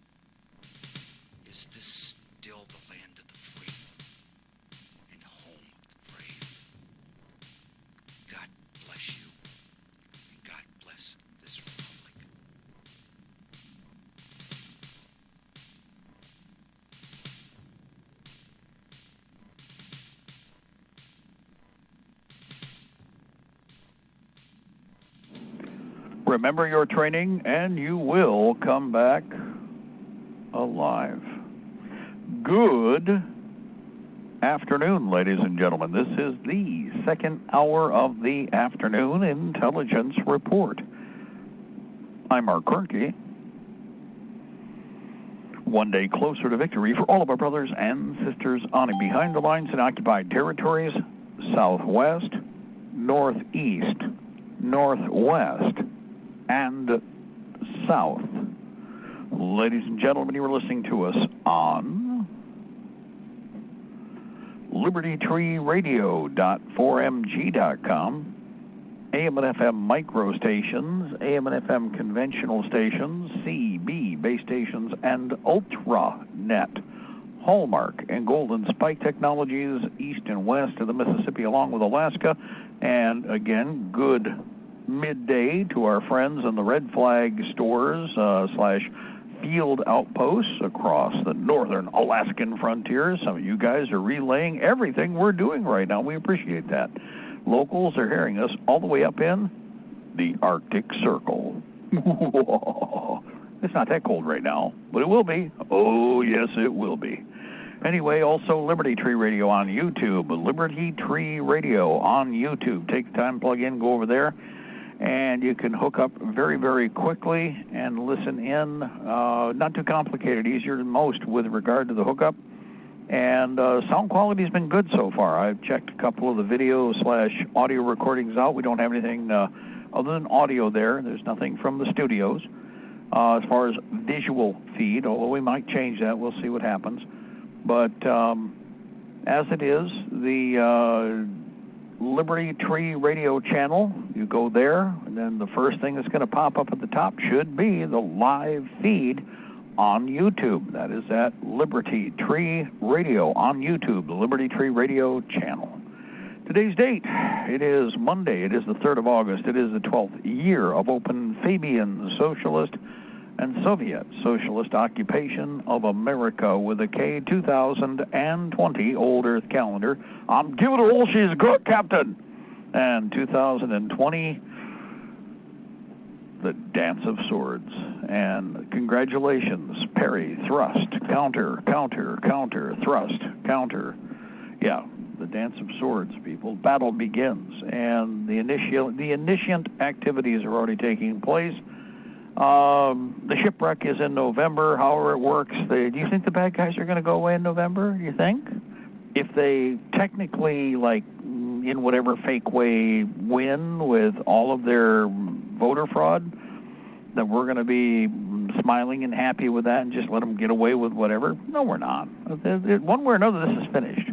Is this still the land of the free and home of the brave? God bless you, and God bless this republic. Remember your training, and you will come back alive. Good afternoon, ladies and gentlemen. This is the second hour of the afternoon intelligence report. I'm Mark Kernke. One day closer to victory for all of our brothers and sisters on and behind the lines in occupied territories, southwest, northeast, northwest, and south. Ladies and gentlemen, you are listening to us on Libertytreeradio.4mg.com, AM and FM micro stations, AM and FM conventional stations, CB base stations, and UltraNet, Hallmark and Golden Spike Technologies, east and west of the Mississippi, along with Alaska. And again, good midday to our friends in the Red Flag stores / field outposts across the northern Alaskan frontier. Some of you guys are relaying everything we're doing right now. We appreciate that. Locals are hearing us all the way up in the Arctic Circle. It's not that cold right now, but it will be. Oh, yes, it will be. Anyway, also Liberty Tree Radio on YouTube. Liberty Tree Radio on YouTube. Take the time, plug in, go over there, and you can hook up very, very quickly and listen in. Not too complicated, easier than most with regard to the hookup. And sound quality's been good so far. I've checked a couple of the video / audio recordings out. We don't have anything other than audio there. There's nothing from the studios as far as visual feed, although we might change that. We'll see what happens. But as it is, the Liberty Tree Radio channel, you go there, and then the first thing that's going to pop up at the top should be the live feed on YouTube. That is at Liberty Tree Radio on YouTube, the Liberty Tree Radio channel. Today's date, it is Monday. It is the 3rd of August. It is the 12th year of open Fabian Socialist and Soviet Socialist occupation of America with a K 2020 Old Earth calendar. I'm giving her all she's got, Captain. And 2020, the Dance of Swords. And congratulations, parry, thrust, counter, counter, counter, thrust, counter. Yeah, the Dance of Swords, people. Battle begins, and the initiant activities are already taking place. The shipwreck is in November. However it works, do you think the bad guys are going to go away in November? You think? If they technically, like, in whatever fake way, win with all of their voter fraud, then we're going to be smiling and happy with that and just let them get away with whatever? No, we're not. One way or another, this is finished.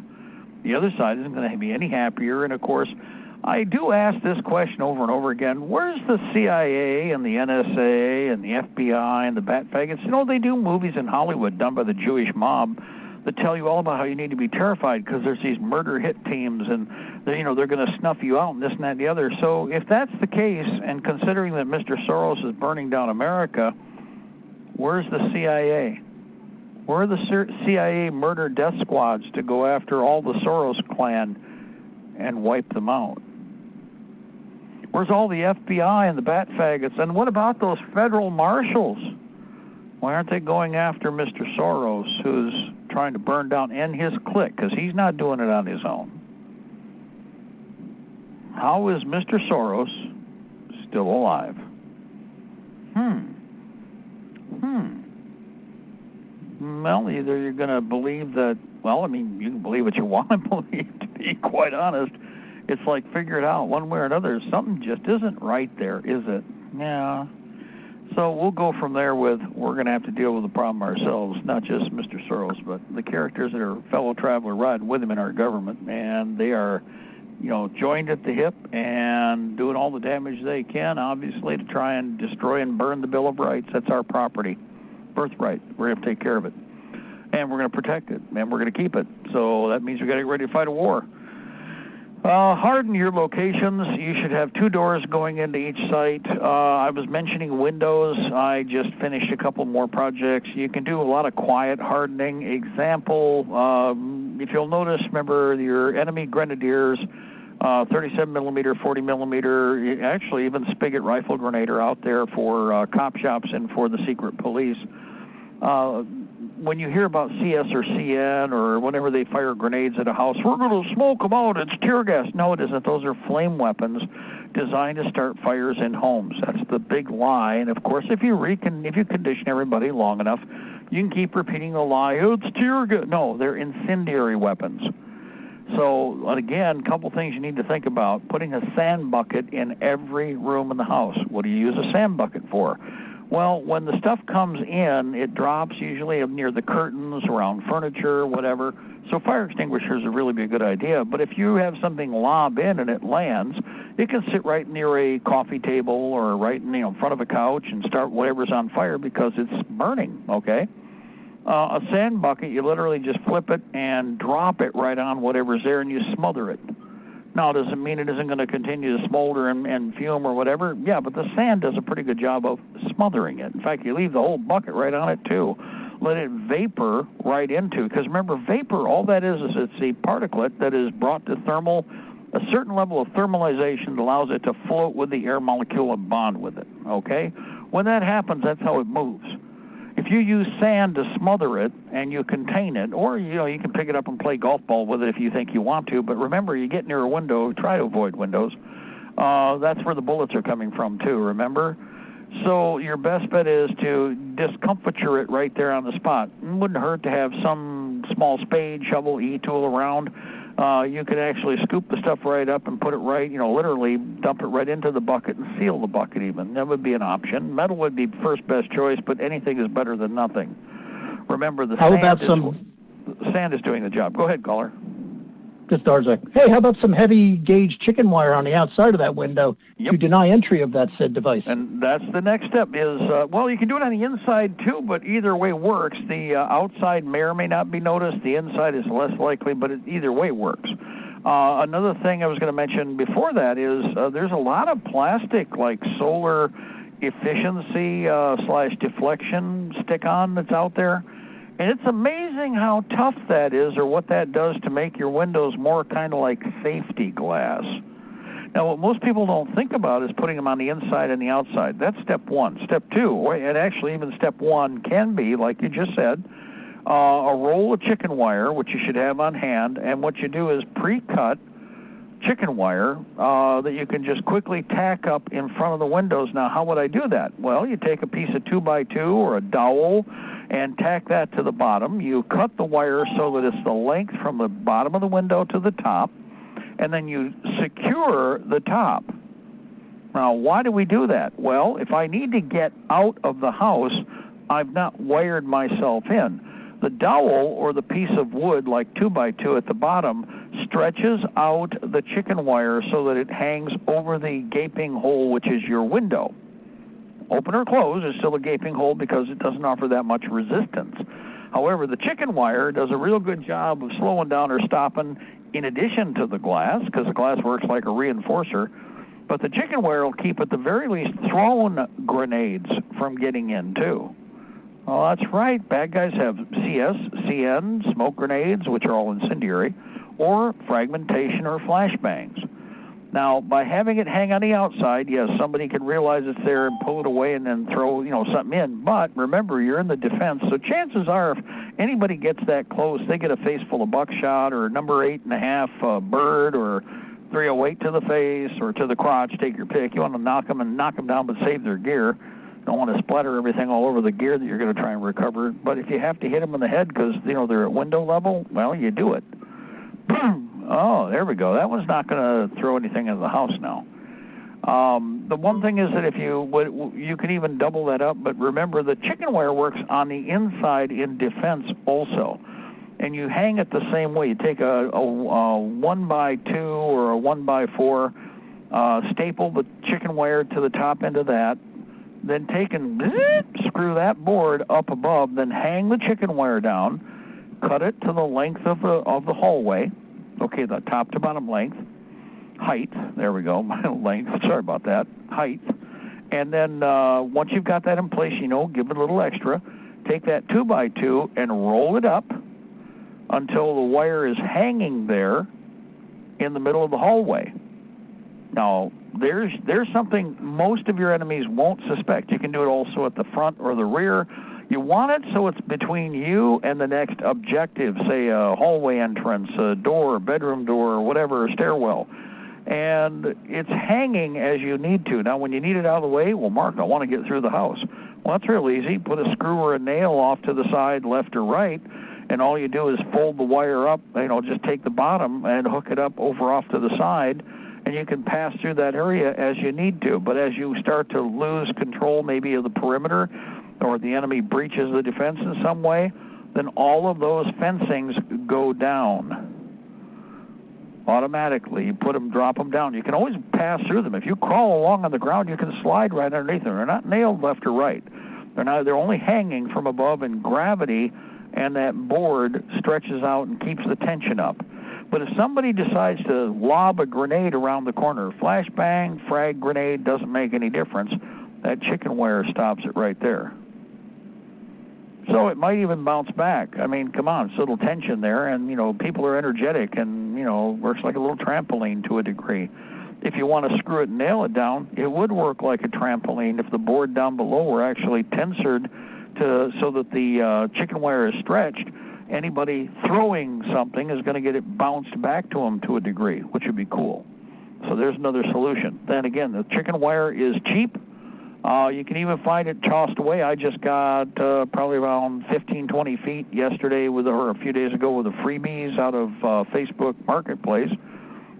The other side isn't going to be any happier. And, of course, I do ask this question over and over again. Where's the CIA and the NSA and the FBI and the bat faggots? You know, they do movies in Hollywood done by the Jewish mob that tell you all about how you need to be terrified because there's these murder hit teams and, they're going to snuff you out and this and that and the other. So if that's the case, and considering that Mr. Soros is burning down America, where's the CIA? Where are the CIA murder death squads to go after all the Soros clan and wipe them out? Where's all the FBI and the bat faggots? And what about those federal marshals? Why aren't they going after Mr. Soros, who's trying to burn down and his clique, because he's not doing it on his own? How is Mr. Soros still alive? Well, either you're going to believe that, well, I mean, you can believe what you want to believe, to be quite honest. It's like, figure it out one way or another. Something just isn't right there, is it? Yeah. So we'll go from there with, we're going to have to deal with the problem ourselves, not just Mr. Soros, but the characters that are fellow traveler riding with him in our government, and they are, joined at the hip and doing all the damage they can, obviously, to try and destroy and burn the Bill of Rights. That's our property, birthright. We're going to take care of it, and we're going to protect it, and we're going to keep it. So that means we've got to get ready to fight a war. Harden your locations. You should have 2 doors going into each site. I was mentioning windows. I just finished a couple more projects. You can do a lot of quiet hardening. Example, if you'll notice, remember your enemy grenadiers, 37 millimeter, 40 millimeter, actually even spigot rifle grenade are out there for cop shops and for the secret police. When you hear about CS or CN or whenever they fire grenades at a house, we're going to smoke them out, it's tear gas. No, it isn't. Those are flame weapons designed to start fires in homes. That's the big lie. And, of course, if you condition everybody long enough, you can keep repeating the lie, oh, it's tear gas. No, they're incendiary weapons. So, again, a couple things you need to think about. Putting a sand bucket in every room in the house. What do you use a sand bucket for? Well, when the stuff comes in, it drops usually near the curtains, around furniture, whatever. So fire extinguishers would really be a good idea. But if you have something lob in and it lands, it can sit right near a coffee table or right in front of a couch and start whatever's on fire because it's burning, okay? A sand bucket, you literally just flip it and drop it right on whatever's there and you smother it. Now, does it mean it isn't going to continue to smolder and fume or whatever? Yeah, but the sand does a pretty good job of smothering it. In fact, you leave the whole bucket right on it, too. Let it vapor right into, because remember, vapor, all that is it's a particulate that is brought to a certain level of thermalization that allows it to float with the air molecule and bond with it, okay? When that happens, that's how it moves. If you use sand to smother it and you contain it, or you can pick it up and play golf ball with it if you think you want to, but remember, you get near a window, try to avoid windows. That's where the bullets are coming from too, remember? So your best bet is to discomfiture it right there on the spot. It wouldn't hurt to have some small spade, shovel, E-tool around. You could actually scoop the stuff right up and put it right, literally dump it right into the bucket and seal the bucket even. That would be an option. Metal would be first best choice, but anything is better than nothing. Remember, the sand is doing the job. Go ahead, caller. This Darzak. Hey, how about some heavy gauge chicken wire on the outside of that window to deny entry of that said device? And that's the next step is, you can do it on the inside too, but either way works. The outside may or may not be noticed. The inside is less likely, but either way works. Another thing I was going to mention before that is there's a lot of plastic like solar efficiency / deflection stick-on that's out there. And it's amazing how tough that is or what that does to make your windows more kind of like safety glass. Now, what most people don't think about is putting them on the inside and the outside. That's step one. Step two, and actually even step one can be, like you just said, a roll of chicken wire, which you should have on hand, and what you do is pre-cut chicken wire that you can just quickly tack up in front of the windows. Now, how would I do that? Well, you take a piece of 2x2 or a dowel and tack that to the bottom. You cut the wire so that it's the length from the bottom of the window to the top, and then you secure the top. Now, why do we do that? Well, if I need to get out of the house, I've not wired myself in. The dowel, or the piece of wood like 2x2 at the bottom, stretches out the chicken wire so that it hangs over the gaping hole, which is your window. Open or close is still a gaping hole because it doesn't offer that much resistance. However, the chicken wire does a real good job of slowing down or stopping in addition to the glass, because the glass works like a reinforcer. But the chicken wire will keep, at the very least, thrown grenades from getting in, too. Well, that's right. Bad guys have CS, CN, smoke grenades, which are all incendiary, or fragmentation or flashbangs. Now, by having it hang on the outside, yes, somebody can realize it's there and pull it away and then throw, something in. But remember, you're in the defense, so chances are, if anybody gets that close, they get a face full of buckshot or number 8.5 bird or 308 to the face or to the crotch. Take your pick. You want to knock them down, but save their gear. Don't want to splatter everything all over the gear that you're going to try and recover. But if you have to hit them in the head because they're at window level, well, you do it. Boom. Oh, there we go. That one's not going to throw anything into the house now. The one thing is that if you can even double that up, but remember the chicken wire works on the inside in defense also. And you hang it the same way. You take a 1x2 or a 1x4, staple the chicken wire to the top end of that, then take and screw that board up above, then hang the chicken wire down, cut it to the length of the hallway. Okay, the top to bottom length, height, there we go, length, sorry about that, height. And then once you've got that in place, give it a little extra, take that 2x2 and roll it up until the wire is hanging there in the middle of the hallway. Now, there's something most of your enemies won't suspect. You can do it also at the front or the rear. You want it so it's between you and the next objective, say a hallway entrance, a door, bedroom door, or whatever, a stairwell. And it's hanging as you need to. Now, when you need it out of the way, well, Mark, I want to get through the house. Well, that's real easy. Put a screw or a nail off to the side, left or right, and all you do is fold the wire up, just take the bottom and hook it up over off to the side, and you can pass through that area as you need to. But as you start to lose control maybe of the perimeter, or the enemy breaches the defense in some way, then all of those fencings go down automatically. You drop them down. You can always pass through them. If you crawl along on the ground, you can slide right underneath them. They're not nailed left or right. They're only hanging from above in gravity, and that board stretches out and keeps the tension up. But if somebody decides to lob a grenade around the corner, flashbang, frag grenade, doesn't make any difference. That chicken wire stops it right there. So it might even bounce back. I mean, come on, it's a little tension there, and, people are energetic, and, works like a little trampoline to a degree. If you want to screw it and nail it down, it would work like a trampoline if the board down below were actually tensored so that the chicken wire is stretched. Anybody throwing something is going to get it bounced back to them to a degree, which would be cool. So there's another solution. Then again, the chicken wire is cheap. You can even find it tossed away. I just got probably around 15, 20 feet yesterday or a few days ago with the freebies out of Facebook Marketplace,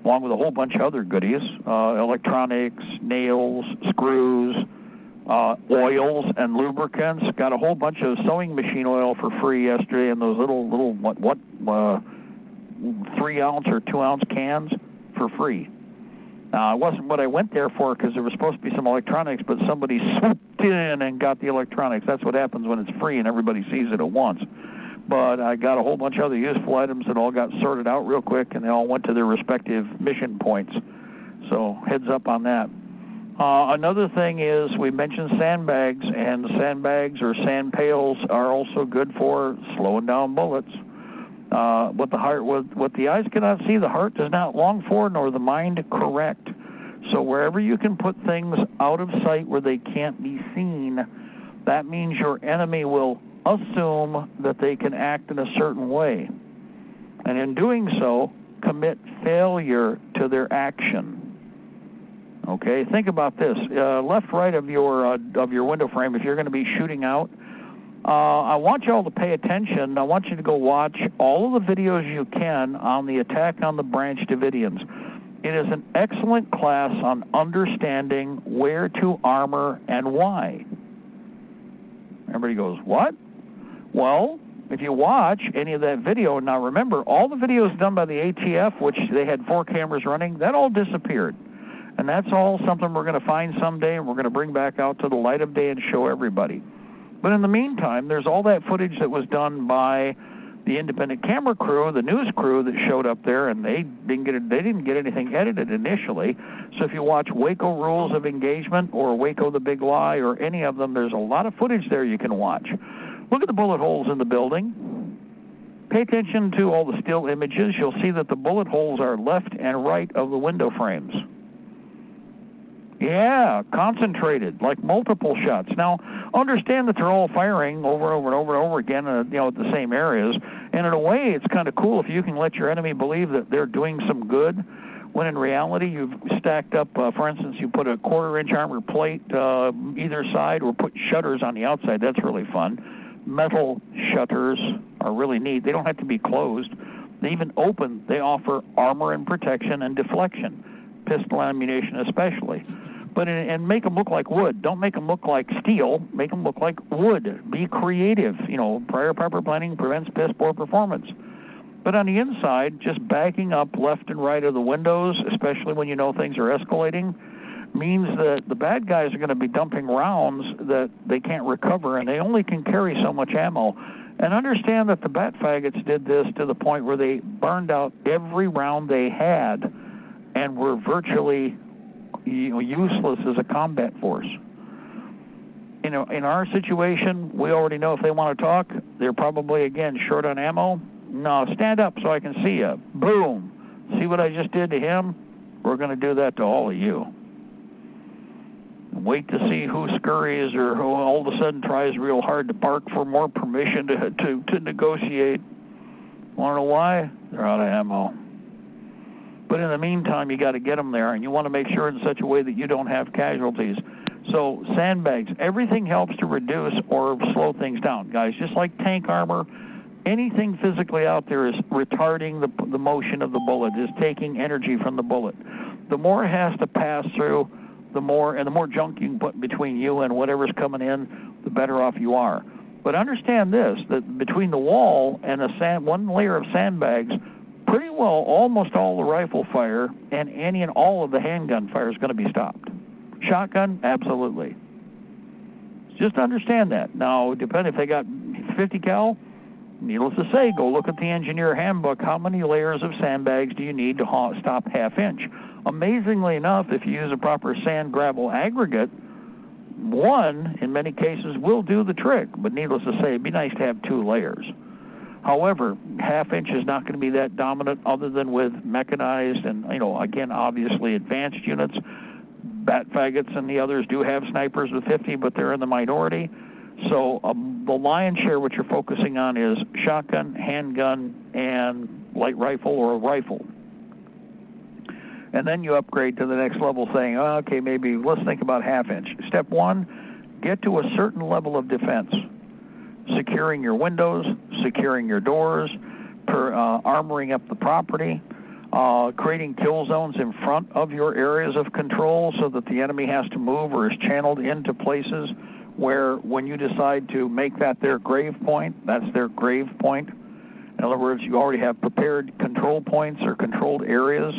along with a whole bunch of other goodies, electronics, nails, screws, oils and lubricants. Got a whole bunch of sewing machine oil for free yesterday in those little 3-ounce or 2-ounce cans for free. Now, it wasn't what I went there for because there was supposed to be some electronics, but somebody swooped in and got the electronics. That's what happens when it's free and everybody sees it at once. But I got a whole bunch of other useful items that all got sorted out real quick, and they all went to their respective mission points. So heads up on that. Another thing is we mentioned sandbags, and sandbags or sand pails are also good for slowing down bullets. What the eyes cannot see, the heart does not long for, nor the mind correct. So wherever you can put things out of sight where they can't be seen, that means your enemy will assume that they can act in a certain way. And in doing so, commit failure to their action. Okay, think about this. Left, right of your window frame, if you're going to be shooting out, I want you all to pay attention. I want you to go watch all of the videos you can on the attack on the Branch Davidians. It is an excellent class on understanding where to armor and why. Everybody goes, what? Well, if you watch any of that video, now remember, all the videos done by the ATF, which they had 4 cameras running, that all disappeared. And that's all something we're going to find someday, and we're going to bring back out to the light of day and show everybody. But in the meantime, there's all that footage that was done by the independent camera crew, the news crew that showed up there, and they didn't get anything edited initially. So if you watch Waco Rules of Engagement or Waco the Big Lie or any of them, there's a lot of footage there you can watch. Look at the bullet holes in the building. Pay attention to all the still images. You'll see that the bullet holes are left and right of the window frames. Yeah, concentrated, like multiple shots. Now, understand that they're all firing over and over again, at the same areas. And in a way, it's kind of cool if you can let your enemy believe that they're doing some good, when in reality you've stacked up, for instance, you put a 1/4-inch armor plate either side, or put shutters on the outside. That's really fun. Metal shutters are really neat. They don't have to be closed. They even open. They offer armor and protection and deflection, pistol ammunition especially. But and make them look like wood. Don't make them look like steel. Make them look like wood. Be creative. Prior proper planning prevents piss poor performance. But on the inside, just backing up left and right of the windows, especially when you know things are escalating, means that the bad guys are going to be dumping rounds that they can't recover, and they only can carry so much ammo. And understand that the bat faggots did this to the point where they burned out every round they had and were virtually useless as a combat force. In our situation, we already know if they want to talk, they're probably, again, short on ammo. No, stand up so I can see you. Boom. See what I just did to him? We're going to do that to all of you. Wait to see who scurries or who all of a sudden tries real hard to bark for more permission to negotiate. Want to know why? They're out of ammo. But in the meantime, you got to get them there, and you want to make sure in such a way that you don't have casualties. So sandbags, everything helps to reduce or slow things down, guys. Just like tank armor, anything physically out there is retarding the motion of the bullet, is taking energy from the bullet. The more it has to pass through, the more junk you can put between you and whatever's coming in, the better off you are. But understand this, that between the wall and one layer of sandbags, pretty well almost all the rifle fire and any and all of the handgun fire is going to be stopped. Shotgun, absolutely. Just understand that. Now, depending if they got 50 cal, needless to say, go look at the engineer handbook. How many layers of sandbags do you need to stop half-inch? Amazingly enough, if you use a proper sand gravel aggregate, one, in many cases, will do the trick. But needless to say, it'd be nice to have 2 layers. However, half-inch is not going to be that dominant other than with mechanized and, again, obviously advanced units. Bat faggots and the others do have snipers with 50, but they're in the minority. So the lion's share, what you're focusing on, is shotgun, handgun, and light rifle or a rifle. And then you upgrade to the next level saying, okay, maybe let's think about half-inch. Step 1, get to a certain level of defense. Securing your windows, securing your doors, armoring up the property, creating kill zones in front of your areas of control so that the enemy has to move or is channeled into places where when you decide to make that their grave point, that's their grave point. In other words, you already have prepared control points or controlled areas.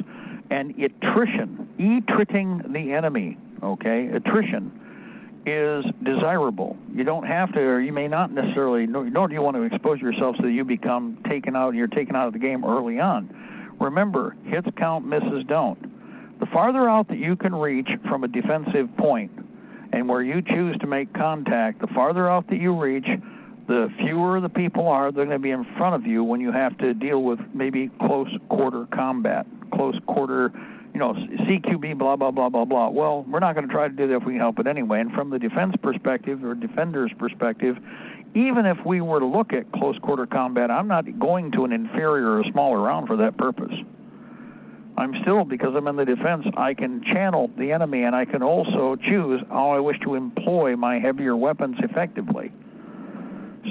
And attriting the enemy, okay? Attrition is desirable. You don't have to, or you may not necessarily, nor do you want to expose yourself so that you become taken out, you're taken out of the game early on. Remember, hits count, misses don't. The farther out that you can reach from a defensive point and where you choose to make contact, the farther out that you reach, the fewer the people are that are going to be in front of you when you have to deal with maybe close quarter combat, close quarter, CQB, blah, blah, blah, blah, blah. Well, we're not going to try to do that if we can help it anyway. And from the defense perspective or defender's perspective, even if we were to look at close quarter combat, I'm not going to an inferior or smaller round for that purpose. I'm still, because I'm in the defense, I can channel the enemy, and I can also choose how I wish to employ my heavier weapons effectively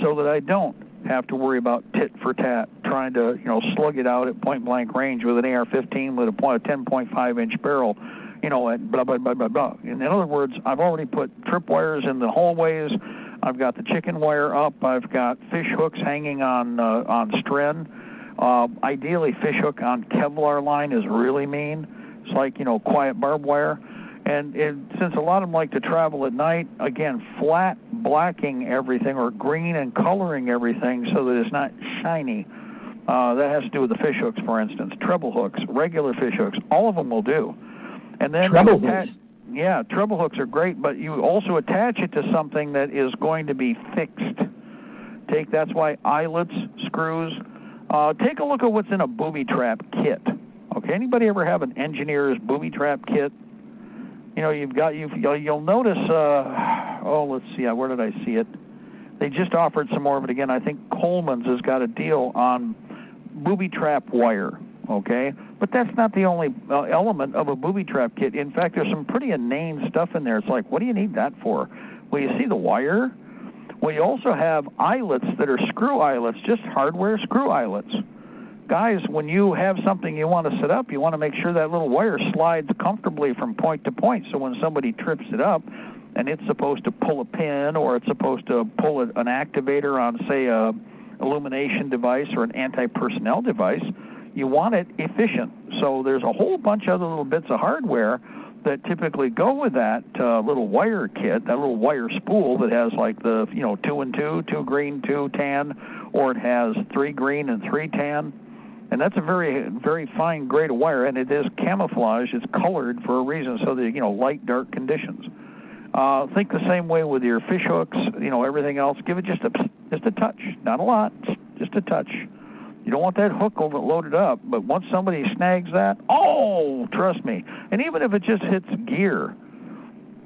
so that I don't have to worry about tit for tat, trying to, slug it out at point-blank range with an AR-15 with a 10.5-inch barrel, at blah, blah, blah, blah, blah. In other words, I've already put tripwires in the hallways. I've got the chicken wire up. I've got fish hooks hanging on string. Ideally, fish hook on Kevlar line is really mean. It's like, quiet barbed wire. And since a lot of them like to travel at night, again, flat blacking everything or green and coloring everything so that it's not shiny. That has to do with the fish hooks, for instance. Treble hooks, regular fish hooks, all of them will do. And then treble hooks. Yeah, treble hooks are great, but you also attach it to something that is going to be fixed. That's why eyelets, screws. Take a look at what's in a booby trap kit. Okay, anybody ever have an engineer's booby trap kit? You'll notice. Let's see. Where did I see it? They just offered some more of it again. I think Coleman's has got a deal on booby trap wire. Okay, but that's not the only element of a booby trap kit. In fact, there's some pretty inane stuff in there. It's like, what do you need that for? Well, you see the wire. Well, you also have eyelets that are screw eyelets, just hardware screw eyelets. Guys, when you have something you want to set up, you want to make sure that little wire slides comfortably from point to point, so when somebody trips it up and it's supposed to pull a pin or it's supposed to pull an activator on, say, a illumination device or an anti-personnel device, you want it efficient. So there's a whole bunch of other little bits of hardware that typically go with that little wire kit, that little wire spool that has like the 2 and 2, 2 green, 2 tan, or it has 3 green and 3 tan. And that's a very, very fine grade of wire, and it is camouflage. It's colored for a reason, so that light, dark conditions. Think the same way with your fish hooks, everything else. Give it just a touch, not a lot, just a touch. You don't want that hook overloaded up, but once somebody snags that, trust me. And even if it just hits gear,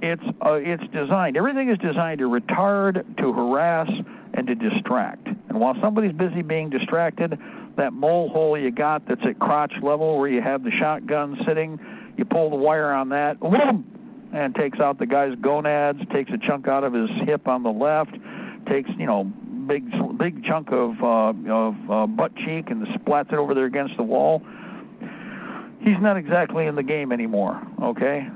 it's designed. Everything is designed to retard, to harass, and to distract. And while somebody's busy being distracted, that mole hole you got that's at crotch level where you have the shotgun sitting, you pull the wire on that, and takes out the guy's gonads, takes a chunk out of his hip on the left, takes big chunk of butt cheek and splats it over there against the wall. He's not exactly in the game anymore, okay?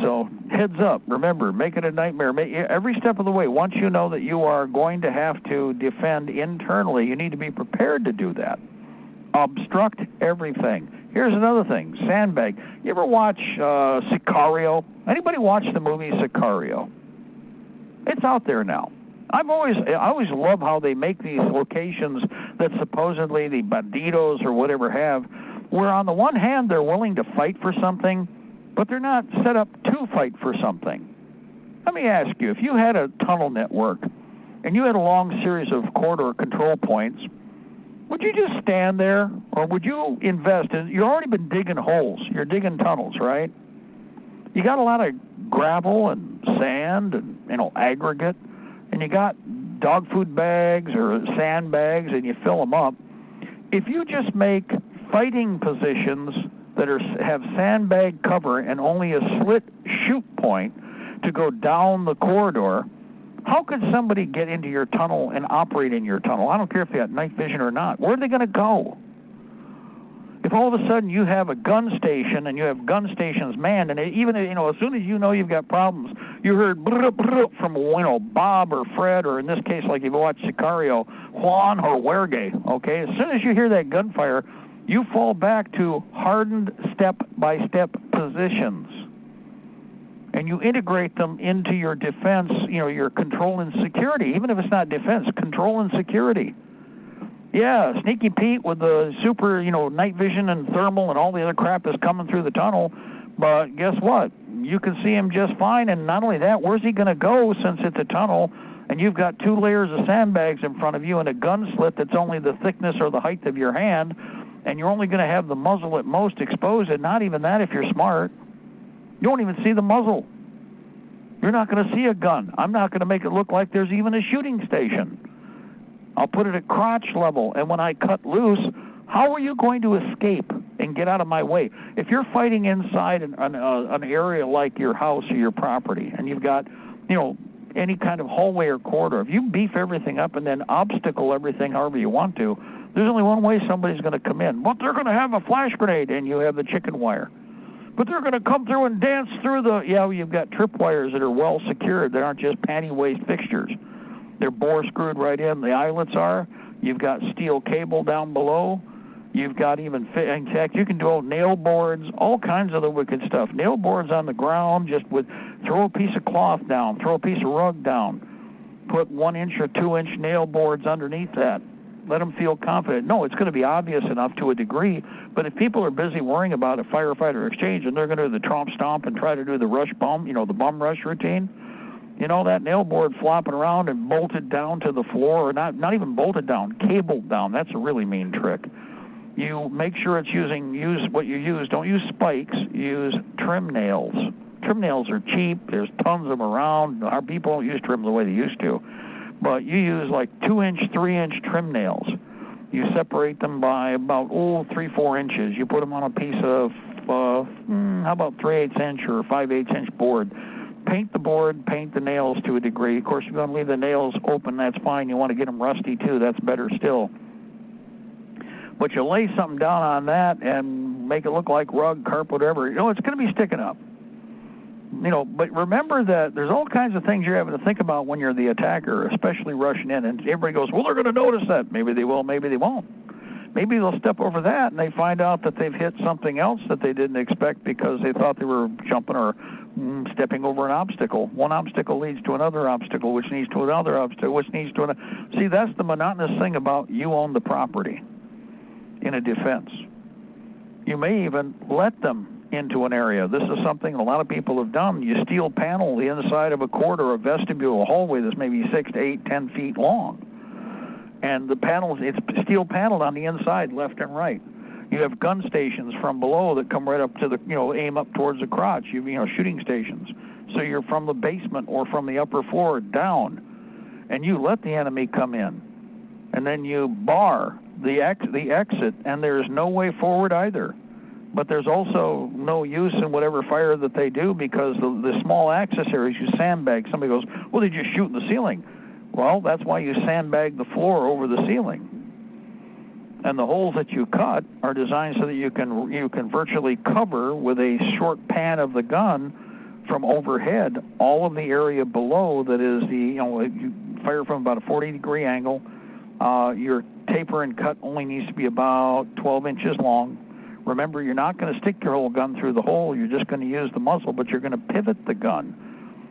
So heads up, remember, make it a nightmare. Every step of the way, once you know that you are going to have to defend internally, you need to be prepared to do that. Obstruct everything. Here's another thing, sandbag. You ever watch Sicario? Anybody watch the movie Sicario? It's out there now. I always love how they make these locations that supposedly the banditos or whatever have, where on the one hand they're willing to fight for something, but they're not set up to fight for something. Let me ask you, if you had a tunnel network and you had a long series of corridor control points, would you just stand there, or would you invest? You've already been digging holes. You're digging tunnels, right? You got a lot of gravel and sand and aggregate, and you got dog food bags or sand bags, and you fill them up. If you just make fighting positions that have sandbag cover and only a slit shoot point to go down the corridor, how could somebody get into your tunnel and operate in your tunnel? I don't care if they got night vision or not. Where are they going to go? If all of a sudden you have a gun station and you have gun stations manned, and even as soon as you know you've got problems, you heard from Bob or Fred, or in this case, like if you watch Sicario, Juan or Huergue. Okay, as soon as you hear that gunfire, you fall back to hardened step-by-step positions. And you integrate them into your defense, your control and security, even if it's not defense, control and security. Yeah, Sneaky Pete with the super, night vision and thermal and all the other crap is coming through the tunnel, but guess what? You can see him just fine, and not only that, where's he going to go since it's a tunnel, and you've got 2 layers of sandbags in front of you and a gun slit that's only the thickness or the height of your hand, and you're only going to have the muzzle at most exposed, and not even that if you're smart. You won't even see the muzzle. You're not going to see a gun. I'm not going to make it look like there's even a shooting station. I'll put it at crotch level, and when I cut loose, how are you going to escape and get out of my way? If you're fighting inside an area like your house or your property, and you've got, any kind of hallway or corridor, if you beef everything up and then obstacle everything however you want to, there's only one way somebody's going to come in. But they're going to have a flash grenade, and you have the chicken wire. But they're going to come through and dance through you've got tripwires that are well secured. They aren't just panty waist fixtures. They're bore screwed right in. The eyelets are. You've got steel cable down below. You've got even, in fact, you can do all nail boards, all kinds of the wicked stuff. Nail boards on the ground, just with, throw a piece of cloth down, throw a piece of rug down, put 1 inch or 2 inch nail boards underneath that. Let them feel confident. No, it's going to be obvious enough to a degree, but if people are busy worrying about a firefighter exchange and they're going to do the tromp stomp and try to do the rush bum, the bum rush routine, that nail board flopping around and bolted down to the floor, or not even bolted down, cabled down, that's a really mean trick. You make sure use what you use. Don't use spikes. Use trim nails. Trim nails are cheap. There's tons of them around. Our people don't use trim the way they used to. But you use like 2 inch, 3 inch trim nails. You separate them by about 3-4 inches. You put them on a piece of how about 3/8 inch or 5/8 inch board. Paint the board, paint the nails to a degree. Of course, if you're going to leave the nails open, that's fine. You want to get them rusty too. That's better still. But you lay something down on that and make it look like rug, carpet, whatever. It's going to be sticking up. But remember that there's all kinds of things you're having to think about when you're the attacker, especially rushing in. And everybody goes, well, they're going to notice that. Maybe they will, maybe they won't. Maybe they'll step over that and they find out that they've hit something else that they didn't expect because they thought they were jumping or stepping over an obstacle. One obstacle leads to another obstacle, which leads to another obstacle, which leads to another. See, that's the monotonous thing about you own the property in a defense. You may even let them into an area. This is something a lot of people have done. You steel panel the inside of a corridor, a vestibule, a hallway that's maybe 6 to 8, 10 feet long. And the panels, it's steel paneled on the inside, left and right. You have gun stations from below that come right up to the, aim up towards the crotch, shooting stations. So you're from the basement or from the upper floor down, and you let the enemy come in. And then you bar the exit, and there's no way forward either. But there's also no use in whatever fire that they do because the small access areas you sandbag. Somebody goes, well, they just shoot in the ceiling. Well, that's why you sandbag the floor over the ceiling. And the holes that you cut are designed so that you can virtually cover with a short pan of the gun from overhead all of the area below that is you fire from about a 40-degree angle. Your taper and cut only needs to be about 12 inches long. Remember, you're not going to stick your whole gun through the hole. You're just going to use the muzzle, but you're going to pivot the gun.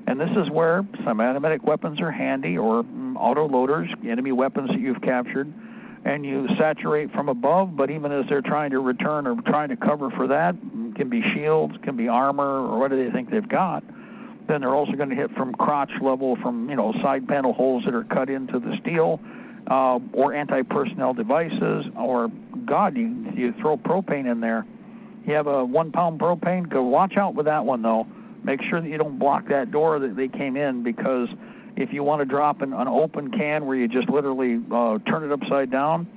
And this is where semi-automatic weapons are handy, or auto-loaders, enemy weapons that you've captured. And you saturate from above, but even as they're trying to return or trying to cover for that, can be shields, can be armor, or what do they think they've got. Then they're also going to hit from crotch level, from side panel holes that are cut into the steel, or anti-personnel devices, or, God, you throw propane in there. You have a 1 pound propane, go watch out with that one, though. Make sure that you don't block that door that they came in, because if you want to drop an open can where you just literally turn it upside down,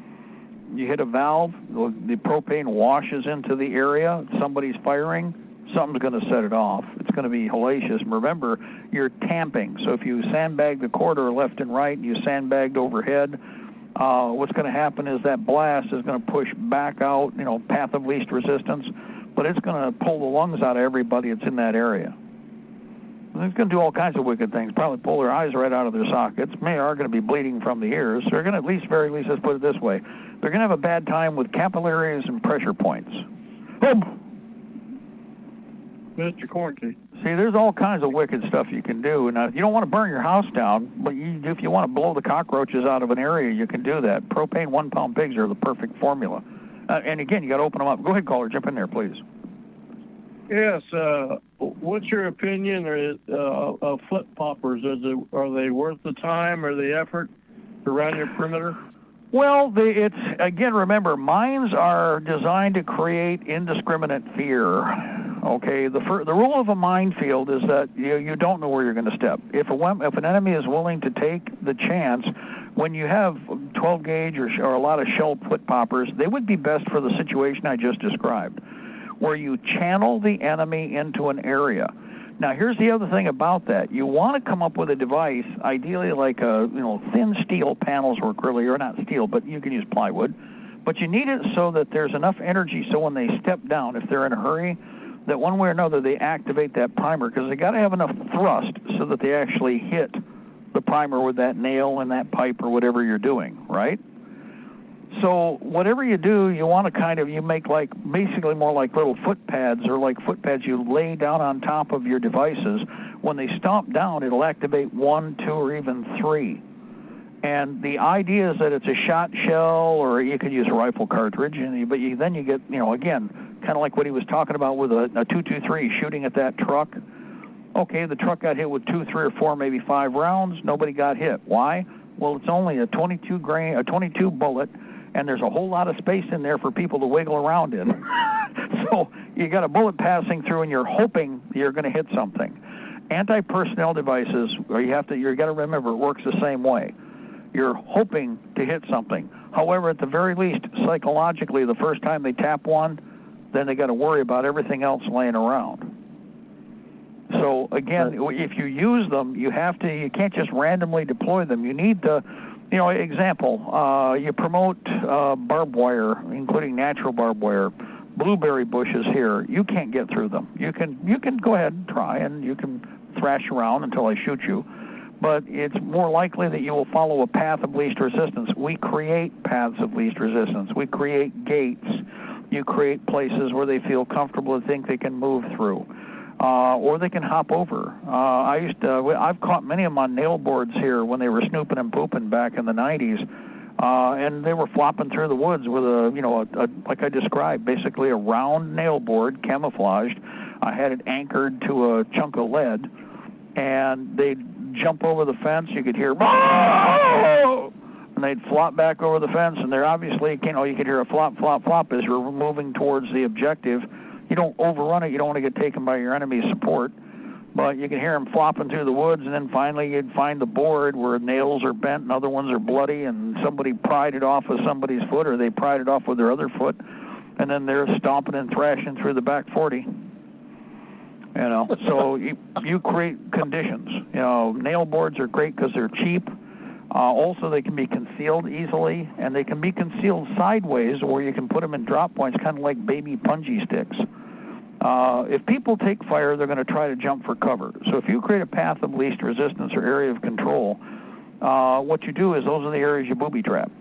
you hit a valve, the propane washes into the area, somebody's firing, something's going to set it off. It's going to be hellacious. Remember, you're tamping. So if you sandbag the corridor left and right, and you sandbagged overhead, what's going to happen is that blast is going to push back out, path of least resistance, but it's going to pull the lungs out of everybody that's in that area. It's going to do all kinds of wicked things, probably pull their eyes right out of their sockets. They are going to be bleeding from the ears. They're going to, very least, let's put it this way, they're going to have a bad time with capillaries and pressure points. Boom! Mr. Corky. See, there's all kinds of wicked stuff you can do. Now, you don't want to burn your house down, but if you want to blow the cockroaches out of an area, you can do that. Propane 1 pound pigs are the perfect formula. And again, you got to open them up. Go ahead, caller, jump in there, please. Yes. What's your opinion of flip poppers? Are they worth the time or the effort around your perimeter? Well, remember, mines are designed to create indiscriminate fear. Okay, the rule of a minefield is that you don't know where you're going to step. If an enemy is willing to take the chance, when you have 12 gauge or a lot of shell flip poppers, they would be best for the situation I just described, where you channel the enemy into an area. Now, here's the other thing about that. You want to come up with a device, ideally like thin steel panels work really, or not steel, but you can use plywood. But you need it so that there's enough energy so when they step down, if they're in a hurry, that one way or another they activate that primer, because they got to have enough thrust so that they actually hit the primer with that nail and that pipe or whatever you're doing, right? So whatever you do, you want to you make like basically more like little foot pads or like foot pads you lay down on top of your devices. When they stomp down, it'll activate 1, 2, or even 3. And the idea is that it's a shot shell, or you could use a rifle cartridge, but then you get, again, kind of like what he was talking about with a 223 shooting at that truck. Okay, the truck got hit with 2, 3, or 4, maybe 5 rounds. Nobody got hit. Why? Well, it's only a 22 bullet, and there's a whole lot of space in there for people to wiggle around in. So you got a bullet passing through, and you're hoping you're going to hit something. Anti-personnel devices, you got to remember, it works the same way. You're hoping to hit something. However, at the very least, psychologically, the first time they tap one, then they got to worry about everything else laying around. So again, if you use them, you can't just randomly deploy them. You need to, example, you promote barbed wire, including natural barbed wire. Blueberry bushes here, you can't get through them. You can go ahead and try, and you can thrash around until I shoot you. But it's more likely that you will follow a path of least resistance. We create paths of least resistance. We create gates. You create places where they feel comfortable and think they can move through, or they can hop over. I've caught many of them on nail boards here when they were snooping and pooping back in the 90s, and they were flopping through the woods with a like I described, basically a round nail board, camouflaged. I had it anchored to a chunk of lead, and they'd jump over the fence. You could hear, "Whoa!" and they'd flop back over the fence, and they're obviously, you could hear a flop, flop, flop as you're moving towards the objective. You don't overrun it. You don't want to get taken by your enemy's support, but you can hear them flopping through the woods, and then finally you'd find the board where nails are bent and other ones are bloody, and somebody pried it off with somebody's foot, or they pried it off with their other foot, and then they're stomping and thrashing through the back 40. So you create conditions. Nail boards are great because they're cheap. Also, they can be concealed easily, and they can be concealed sideways, or you can put them in drop points, kind of like baby punji sticks. If people take fire, they're going to try to jump for cover. So if you create a path of least resistance or area of control, what you do is those are the areas you booby trap.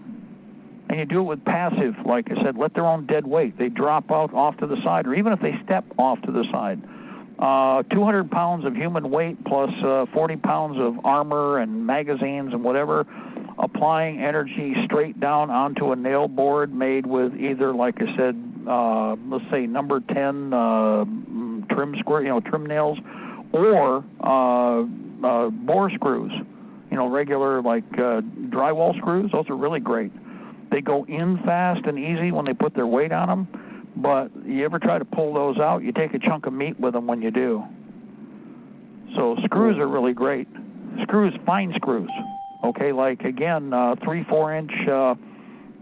And you do it with passive, like I said, let their own dead weight. They drop out off to the side, or even if they step off to the side. 200 pounds of human weight plus 40 pounds of armor and magazines and whatever, applying energy straight down onto a nail board made with either, like I said, let's say number 10 trim nails, or bore screws, regular like drywall screws. Those are really great. They go in fast and easy when they put their weight on them. But you ever try to pull those out, you take a chunk of meat with them when you do. So screws are really great. Screws, fine screws. Okay, like again, 3-4 inch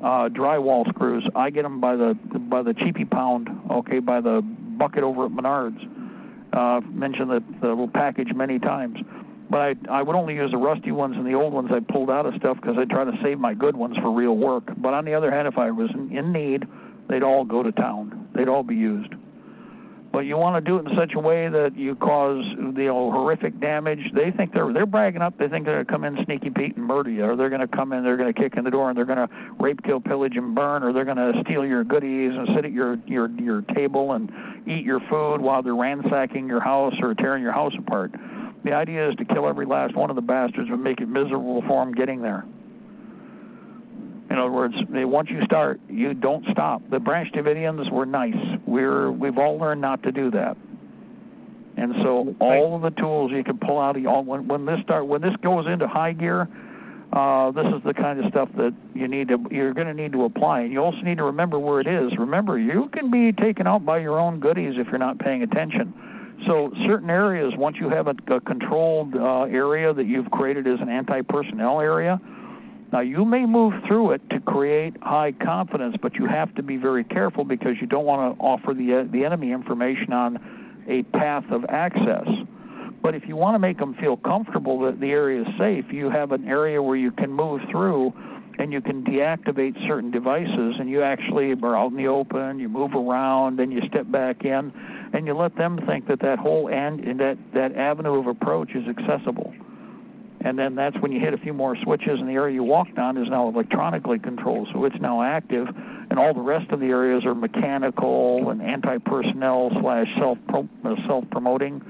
drywall screws. I get them by the cheapy pound. Okay, by the bucket over at Menards. Mentioned the little package many times. But I would only use the rusty ones, and the old ones I pulled out of stuff because I try to save my good ones for real work. But on the other hand, if I was in need, they'd all go to town. They'd all be used. But you want to do it in such a way that you cause horrific damage. They think they're bragging up. They think they're going to come in sneaky Pete and murder you, or they're going to come in, they're going to kick in the door, and they're going to rape, kill, pillage, and burn, or they're going to steal your goodies and sit at your table and eat your food while they're ransacking your house or tearing your house apart. The idea is to kill every last one of the bastards and make it miserable for them getting there. In other words, once you start, you don't stop. The Branch Davidians were nice. We've all learned not to do that. And so all of the tools you can pull out, when this goes into high gear, this is the kind of stuff that you're going to need to apply. And you also need to remember where it is. Remember, you can be taken out by your own goodies if you're not paying attention. So certain areas, once you have a controlled area that you've created as an anti-personnel area, now, you may move through it to create high confidence, but you have to be very careful because you don't want to offer the enemy information on a path of access. But if you want to make them feel comfortable that the area is safe, you have an area where you can move through and you can deactivate certain devices, and you actually are out in the open, you move around, and you step back in, and you let them think that whole that avenue of approach is accessible. And then that's when you hit a few more switches, and the area you walked on is now electronically controlled, so it's now active, and all the rest of the areas are mechanical and anti-personnel / self-promoting,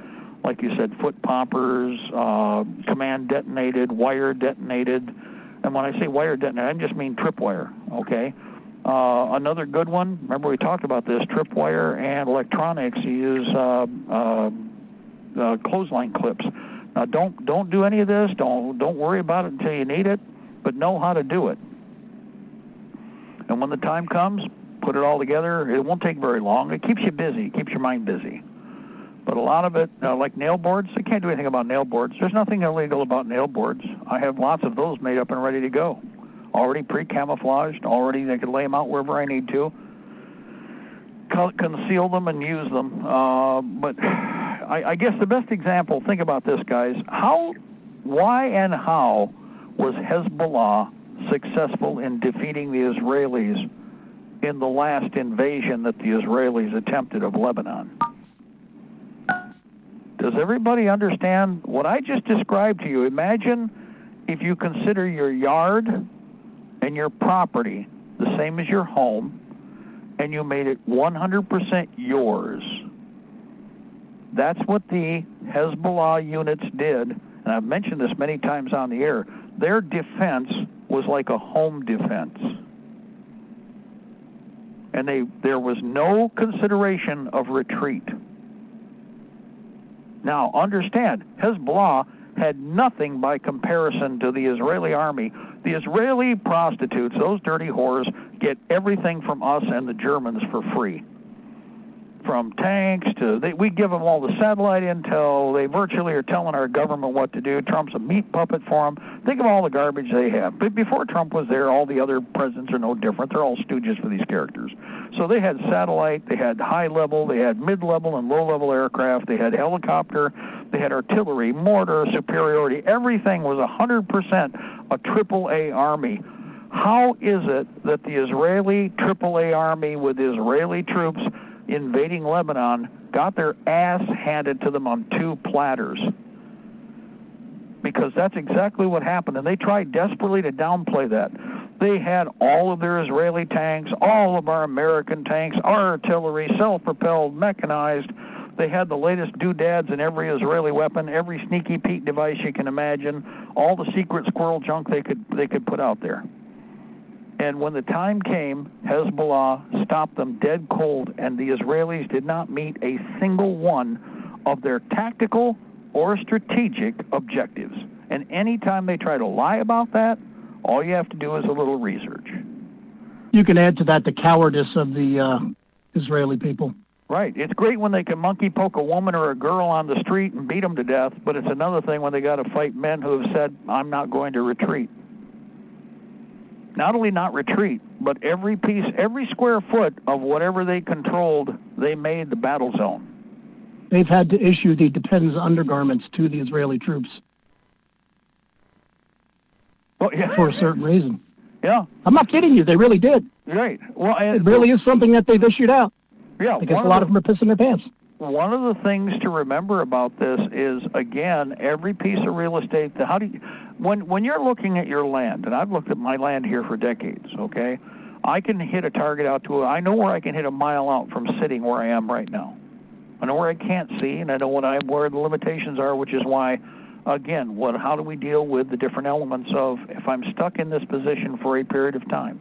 like you said, foot poppers, command detonated, wire detonated. And when I say wire detonated, I just mean tripwire, okay? Another good one, remember we talked about this, tripwire and electronics, you use clothesline clips. Now, don't do any of this. Don't worry about it until you need it, but know how to do it. And when the time comes, put it all together. It won't take very long. It keeps you busy. It keeps your mind busy. But a lot of it, like nail boards, I can't do anything about nail boards. There's nothing illegal about nail boards. I have lots of those made up and ready to go, already pre-camouflaged. Already, they could lay them out wherever I need to. Conceal them and use them. But I guess the best example, think about this, guys. Why and how was Hezbollah successful in defeating the Israelis in the last invasion that the Israelis attempted of Lebanon? Does everybody understand what I just described to you? Imagine if you consider your yard and your property the same as your home, and you made it 100% yours. That's what the Hezbollah units did, and I've mentioned this many times on the air. Their defense was like a home defense. And there was no consideration of retreat. Now, understand, Hezbollah had nothing by comparison to the Israeli army. The Israeli prostitutes, those dirty whores, get everything from us and the Germans for free. From tanks to, we give them all the satellite intel. They virtually are telling our government what to do. Trump's a meat puppet for them. Think of all the garbage they have. But before Trump was there, all the other presidents are no different. They're all stooges for these characters. So they had satellite, they had high level, they had mid-level and low-level aircraft, they had helicopter, they had artillery, mortar, superiority. Everything was 100% a AAA army. How is it that the Israeli AAA army with Israeli troops invading Lebanon got their ass handed to them on two platters? Because that's exactly what happened, and they tried desperately to downplay that. They had all of their Israeli tanks, all of our American tanks, our artillery, self-propelled, mechanized. They had the latest doodads in every Israeli weapon, every sneaky Pete device you can imagine, all the secret squirrel junk they could put out there. And when the time came, Hezbollah stopped them dead cold, and the Israelis did not meet a single one of their tactical or strategic objectives. And any time they try to lie about that, all you have to do is a little research. You can add to that the cowardice of the Israeli people. Right. It's great when they can monkey poke a woman or a girl on the street and beat them to death, but it's another thing when they got to fight men who have said, I'm not going to retreat. Not only not retreat, but every square foot of whatever they controlled, they made the battle zone. They've had to issue the Depends undergarments to the Israeli troops. Well, yeah. For a certain reason. Yeah. I'm not kidding you. They really did. Right. Well, it really is something that they've issued out. Yeah. Because a lot of them are pissing their pants. One of the things to remember about this is, again, every piece of real estate. When you're looking at your land, and I've looked at my land here for decades, okay, I can hit a target out to I know where I can hit a mile out from sitting where I am right now. I know where I can't see, and I know where the limitations are, which is why, again, how do we deal with the different elements of, if I'm stuck in this position for a period of time,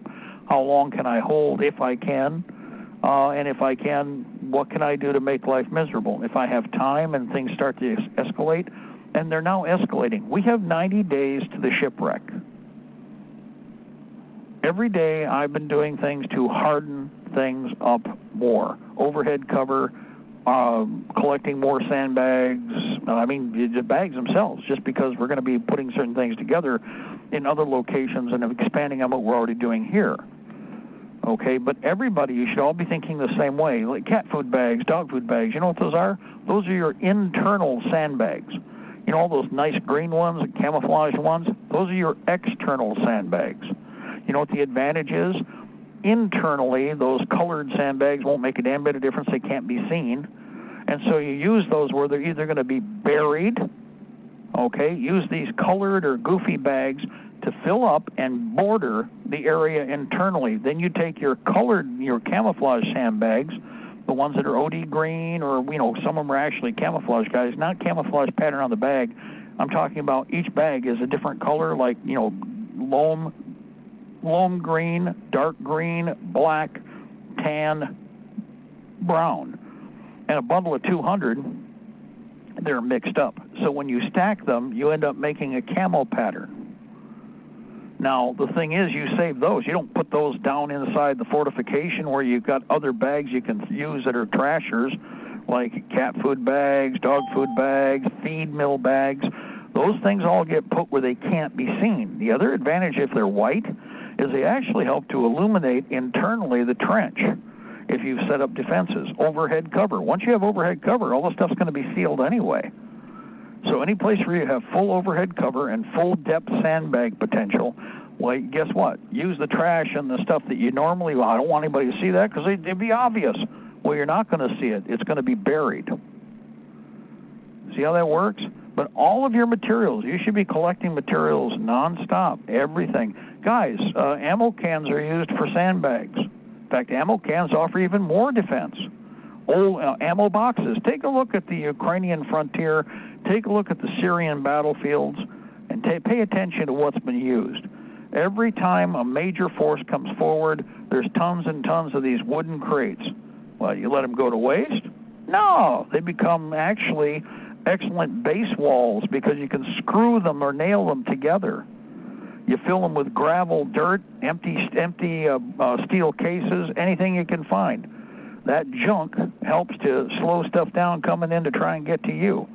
how long can I hold if I can? And if I can, what can I do to make life miserable? If I have time and things start to escalate, and they're now escalating. We have 90 days to the shipwreck. Every day I've been doing things to harden things up more. Overhead cover, collecting more sandbags, the bags themselves, just because we're going to be putting certain things together in other locations and expanding on what we're already doing here. Okay, but everybody, you should all be thinking the same way. Like cat food bags, dog food bags, you know what those are? Those are your internal sandbags. You know all those nice green ones, camouflage ones? Those are your external sandbags. You know what the advantage is? Internally, those colored sandbags won't make a damn bit of difference. They can't be seen. And so you use those where they're either going to be buried, Okay, use these colored or goofy bags to fill up and border the area internally. Then you take your camouflage sandbags, the ones that are OD green, or some of them are actually camouflage, guys, not camouflage pattern on the bag. I'm talking about each bag is a different color, like loam green, dark green, black, tan, brown, and a bundle of 200. They're mixed up. So when you stack them, you end up making a camo pattern. Now, the thing is, you save those. You don't put those down inside the fortification where you've got other bags you can use that are trashers, like cat food bags, dog food bags, feed mill bags. Those things all get put where they can't be seen. The other advantage, if they're white, is they actually help to illuminate internally the trench if you've set up defenses. Overhead cover. Once you have overhead cover, all the stuff's going to be sealed anyway. So any place where you have full overhead cover and full depth sandbag potential, well, guess what? Use the trash and the stuff that you normally, I don't want anybody to see that because it'd be obvious. Well, you're not going to see it. It's going to be buried. See how that works? But all of your materials, you should be collecting materials nonstop, everything. Guys, ammo cans are used for sandbags. In fact, ammo cans offer even more defense. Old ammo boxes. Take a look at the Ukrainian frontier. Take a look at the Syrian battlefields, and pay attention to what's been used. Every time a major force comes forward, there's tons and tons of these wooden crates. Well, you let them go to waste? No, they become actually excellent base walls because you can screw them or nail them together. You fill them with gravel, dirt, empty steel cases, anything you can find. That junk helps to slow stuff down coming in to try and get to you.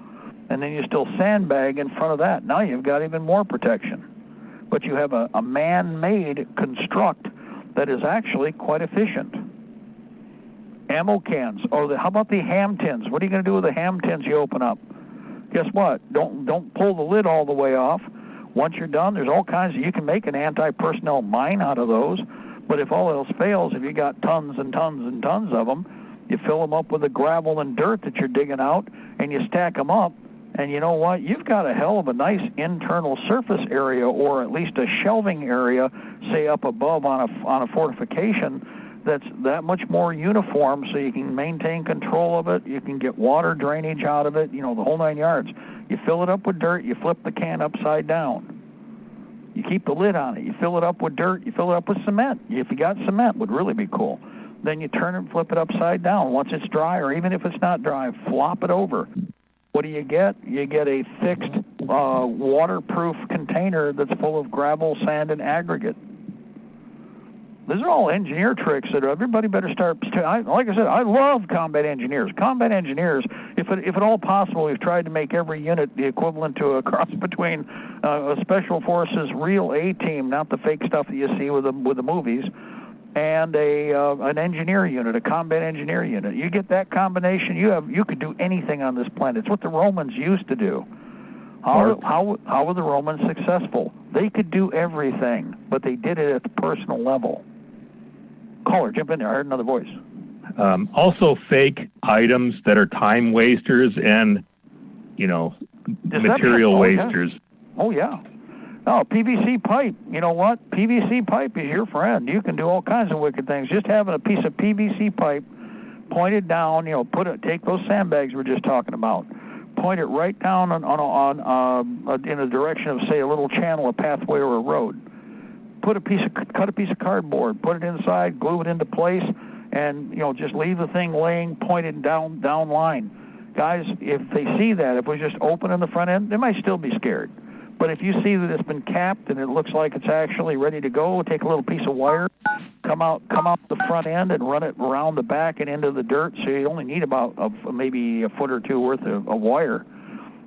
And then you still sandbag in front of that. Now you've got even more protection. But you have a man-made construct that is actually quite efficient. Ammo cans. How about the ham tins? What are you going to do with the ham tins you open up? Guess what? Don't pull the lid all the way off. Once you're done, there's all kinds you can make an anti-personnel mine out of those. But if all else fails, if you got tons and tons and tons of them, you fill them up with the gravel and dirt that you're digging out, and you stack them up. And you know what? You've got a hell of a nice internal surface area, or at least a shelving area, say up above on a fortification that's that much more uniform, so you can maintain control of it. You can get water drainage out of it. The whole 9 yards. You fill it up with dirt. You flip the can upside down. You keep the lid on it. You fill it up with dirt. You fill it up with cement. If you got cement, would really be cool. Then you turn it and flip it upside down. Once it's dry, or even if it's not dry, flop it over. What do you get? You get a fixed waterproof container that's full of gravel, sand, and aggregate. These are all engineer tricks that everybody better start. Like I said, I love combat engineers. Combat engineers, if at all possible, we've tried to make every unit the equivalent to a cross between a Special Forces real A-team, not the fake stuff that you see with the movies, and an engineer unit, a combat engineer unit. You get that combination, you could do anything on this planet. It's what the Romans used to do. How were the Romans successful? They could do everything, but they did it at the personal level. Caller, jump in there. I heard another voice. Also fake items that are time wasters and, material wasters. Oh, yeah. Oh, PVC pipe. You know what? PVC pipe is your friend. You can do all kinds of wicked things. Just having a piece of PVC pipe pointed down, take those sandbags we were just talking about, point it right down in the direction of, say, a little channel, a pathway, or a road. Cut a piece of cardboard, put it inside, glue it into place, and just leave the thing laying pointed down line. Guys, if they see that, if we just open in the front end, they might still be scared. But if you see that it's been capped and it looks like it's actually ready to go, take a little piece of wire, come out the front end and run it around the back and into the dirt, so you only need about maybe a foot or two worth of wire.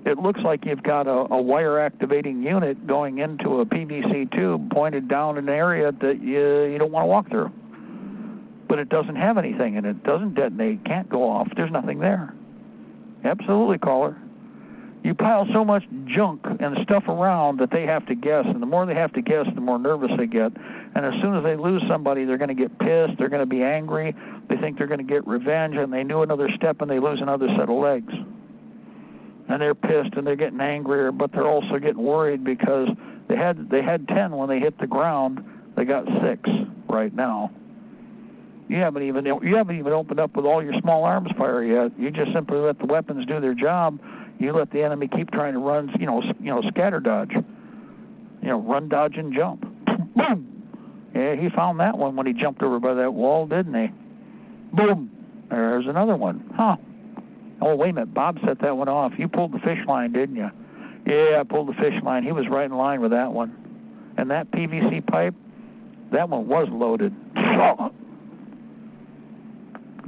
It looks like you've got a wire activating unit going into a PVC tube pointed down an area that you don't want to walk through. But it doesn't have anything, and it doesn't detonate, can't go off. There's nothing there. Absolutely, caller. You pile so much junk and stuff around that they have to guess, and the more they have to guess, the more nervous they get. And as soon as they lose somebody, they're going to get pissed, they're going to be angry, they think they're going to get revenge, and they do another step and they lose another set of legs. and they're pissed and they're getting angrier, but they're also getting worried because they had 10 when they hit the ground. They got 6 right now. You haven't even opened up with all your small arms fire yet. You just simply let the weapons do their job. You let the enemy keep trying to run, scatter dodge. Run, dodge, and jump. Boom! Yeah, he found that one when he jumped over by that wall, didn't he? Boom! There's another one. Huh. Oh, wait a minute. Bob set that one off. You pulled the fish line, didn't you? Yeah, I pulled the fish line. He was right in line with that one. And that PVC pipe, that one was loaded.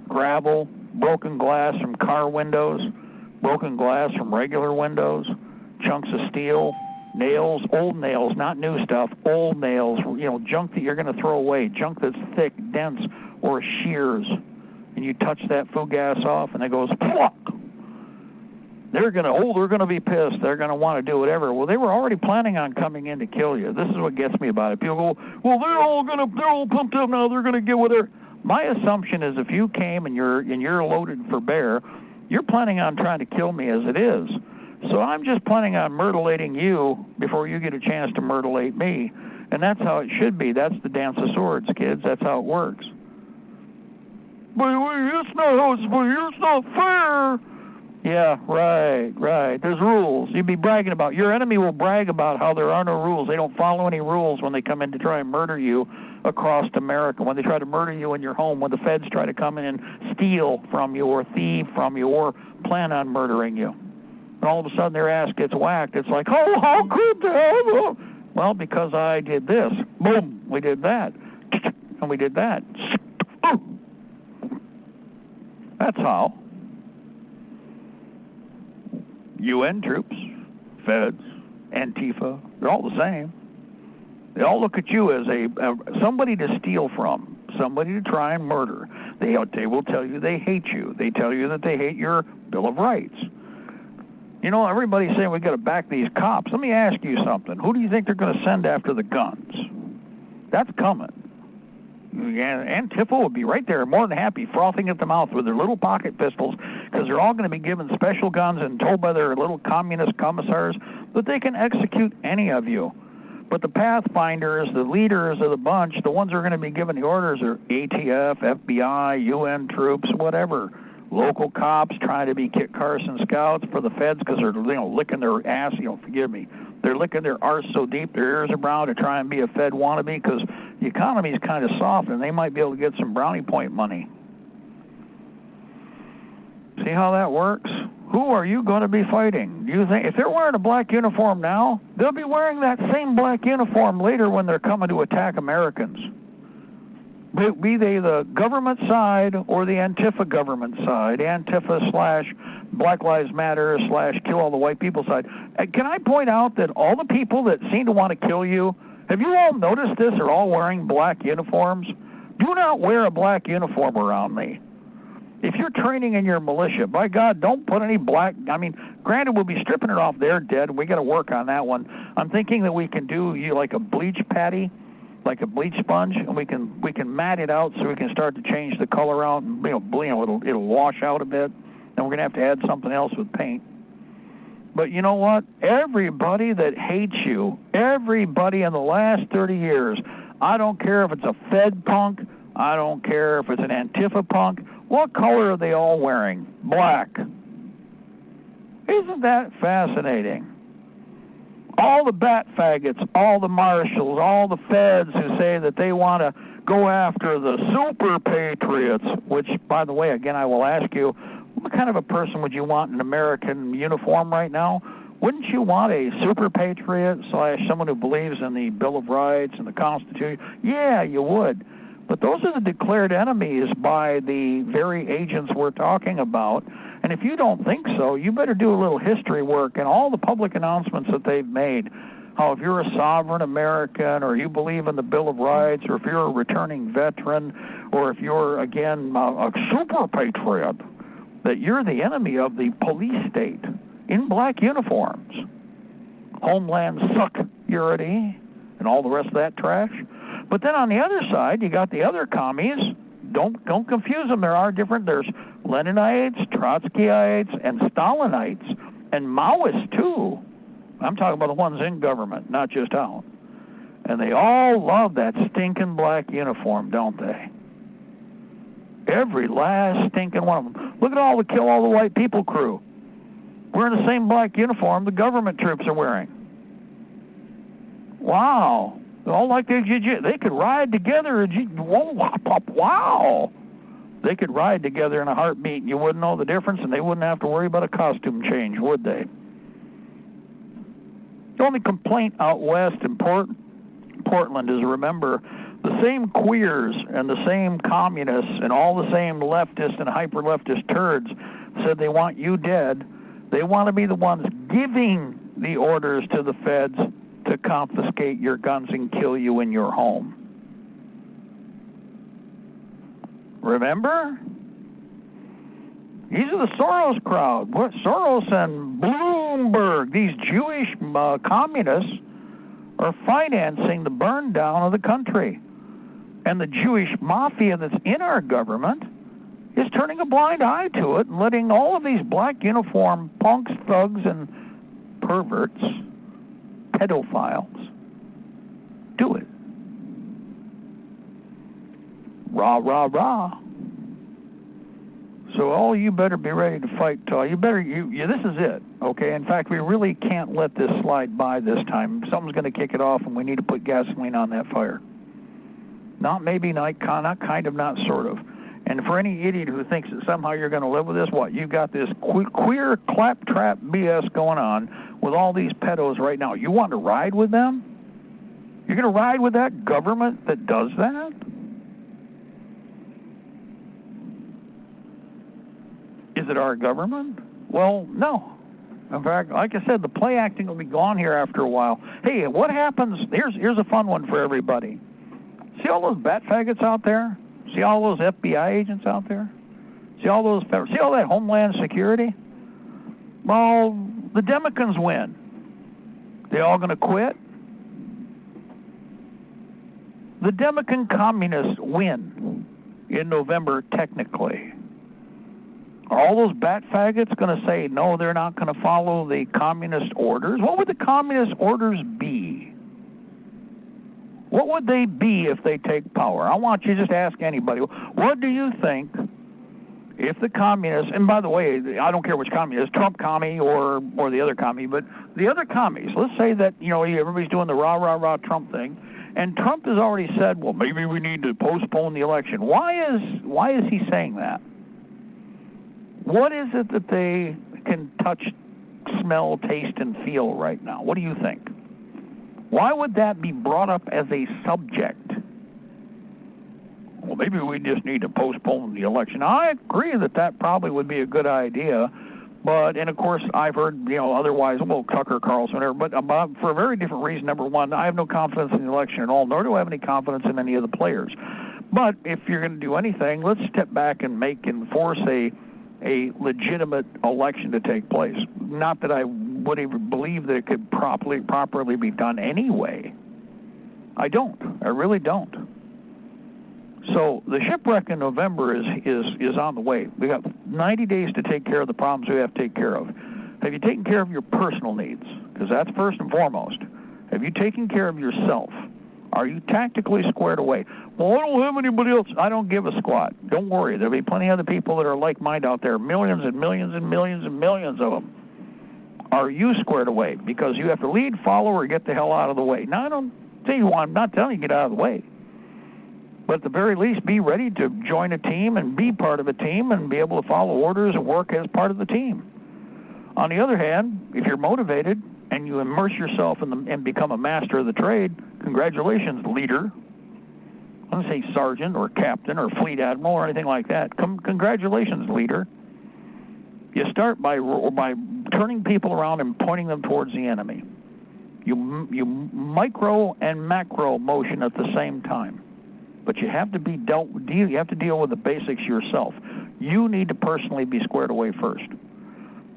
Gravel, broken glass from car windows, broken glass from regular windows, chunks of steel, nails, old nails, not new stuff, old nails, junk that you're going to throw away, junk that's thick, dense, or shears. And you touch that flue gas off, and it goes, pluck. They're going to be pissed. They're going to want to do whatever. Well, they were already planning on coming in to kill you. This is what gets me about it. People go, well, they're all pumped up now. They're going to get whatever. My assumption is if you came and you're loaded for bear, you're planning on trying to kill me as it is. So I'm just planning on myrtleating you before you get a chance to myrtlate me. And that's how it should be. That's the dance of swords, kids. That's how it works. But it's not fair. Yeah, right. There's rules. You'd be bragging about. Your enemy will brag about how there are no rules. They don't follow any rules when they come in to try and murder you across America, when they try to murder you in your home, when the feds try to come in and steal from you or thieve from you or plan on murdering you. And all of a sudden their ass gets whacked. It's like, oh, how could they? Well, because I did this. Boom, we did that. And we did that. That's how. UN troops, feds, Antifa, they're all the same. They all look at you as somebody to steal from, somebody to try and murder. They will tell you they hate you. They tell you that they hate your Bill of Rights. Everybody's saying we got to back these cops. Let me ask you something. Who do you think they're going to send after the guns? That's coming. Antifa will be right there, more than happy, frothing at the mouth with their little pocket pistols, because they're all going to be given special guns and told by their little communist commissars that they can execute any of you. But the pathfinders, the leaders of the bunch, the ones who are going to be given the orders are ATF, FBI, UN troops, whatever. Local cops trying to be Kit Carson scouts for the feds because they're licking their ass. Forgive me. They're licking their arse so deep their ears are brown to try and be a Fed wannabe because the economy is kind of soft and they might be able to get some brownie point money. See how that works? Who are you going to be fighting? Do you think if they're wearing a black uniform now, they'll be wearing that same black uniform later when they're coming to attack Americans? Be they the government side or the Antifa government side, Antifa / Black Lives Matter / kill all the white people side. Can I point out that all the people that seem to want to kill you, have you all noticed this, are all wearing black uniforms? Do not wear a black uniform around me. If you're training in your militia, by God, don't put any black. Granted, we'll be stripping it off. They're dead. We got to work on that one. I'm thinking that we can do like a bleach patty, like a bleach sponge, and we can mat it out so we can start to change the color out, and it'll wash out a bit. And we're gonna have to add something else with paint. But you know what? Everybody that hates you, everybody in the last 30 years, I don't care if it's a Fed punk, I don't care if it's an Antifa punk. What color are they all wearing? Black. Isn't that fascinating? All the bat faggots, all the marshals, all the feds who say that they want to go after the super patriots, which, by the way, again, I will ask you, what kind of a person would you want in an American uniform right now? Wouldn't you want a super patriot / someone who believes in the Bill of Rights and the Constitution? Yeah, you would. But those are the declared enemies by the very agents we're talking about. And if you don't think so, you better do a little history work and all the public announcements that they've made. How if you're a sovereign American, or you believe in the Bill of Rights, or if you're a returning veteran, or if you're, again, a super patriot, that you're the enemy of the police state in black uniforms. Homeland Security and all the rest of that trash. But then on the other side, you got the other commies. Don't confuse them. There are different. There's Leninites, Trotskyites, and Stalinites. and Maoists too. I'm talking about the ones in government, not just out. And they all love that stinking black uniform, don't they? Every last stinking one of them. Look at all the Kill All the White People crew. Wearing the same black uniform the government troops are wearing. Wow. They're all like they could ride together. Wow. They could ride together in a heartbeat, and you wouldn't know the difference, and they wouldn't have to worry about a costume change, would they? The only complaint out west in Portland is, remember, the same queers and the same communists and all the same leftists and hyper-leftist turds said they want you dead. They want to be the ones giving the orders to the feds to confiscate your guns and kill you in your home. Remember? These are the Soros crowd. Soros and Bloomberg, these Jewish communists, are financing the burn down of the country. And the Jewish mafia that's in our government is turning a blind eye to it and letting all of these black uniform punks, thugs, and perverts, pedophiles, do it. Rah, rah, rah. So all you better be ready to fight, this is it, okay? In fact, we really can't let this slide by this time. Something's going to kick it off, and we need to put gasoline on that fire. Not maybe, not kind of, not sort of. And for any idiot who thinks that somehow you're going to live with this, what? You've got this queer claptrap BS going on with all these pedos right now. You want to ride with them? You're going to ride with that government that does that? Is it our government? Well, no. In fact, like I said, the play acting will be gone here after a while. Hey, what happens? Here's a fun one for everybody. See all those bat faggots out there? See all those FBI agents out there? See all that Homeland Security? Well, the Democrats win. They all going to quit? The Democrat communists win in November, technically. Are all those bat faggots going to say, no, they're not going to follow the communist orders? What would the communist orders be? What would they be if they take power? I want you to just ask anybody. What do you think if the communists, and by the way, I don't care which communist, Trump commie or the other commie, but the other commies, let's say that, everybody's doing the rah, rah, rah Trump thing, and Trump has already said, well, maybe we need to postpone the election. Why is he saying that? What is it that they can touch, smell, taste, and feel right now? What do you think? Why would that be brought up as a subject? Well, maybe we just need to postpone the election. I agree that probably would be a good idea, and of course I've heard, otherwise, Tucker Carlson, whatever, but for a very different reason. Number one, I have no confidence in the election at all, nor do I have any confidence in any of the players. But if you're going to do anything, let's step back and enforce a legitimate election to take place. Not that I would even believe that it could properly be done anyway. I don't. I really don't. So the shipwreck in November is on the way. We got 90 days to take care of the problems we have to take care of. Have you taken care of your personal needs? Because that's first and foremost. Have you taken care of yourself? Are you tactically squared away? Well, I don't have anybody else. I don't give a squat. Don't worry. There'll be plenty of other people that are like-minded out there, millions and millions and millions and millions of them. Are you squared away? Because you have to lead, follow, or get the hell out of the way. Now, I'm not telling you to get out of the way. But at the very least, be ready to join a team and be part of a team and be able to follow orders and work as part of the team. On the other hand, if you're motivated and you immerse yourself and become a master of the trade, congratulations, leader. I don't say sergeant or captain or fleet admiral or anything like that. Congratulations, leader. You start by turning people around and pointing them towards the enemy. You micro and macro motion at the same time. But you have to deal with the basics yourself. You need to personally be squared away first.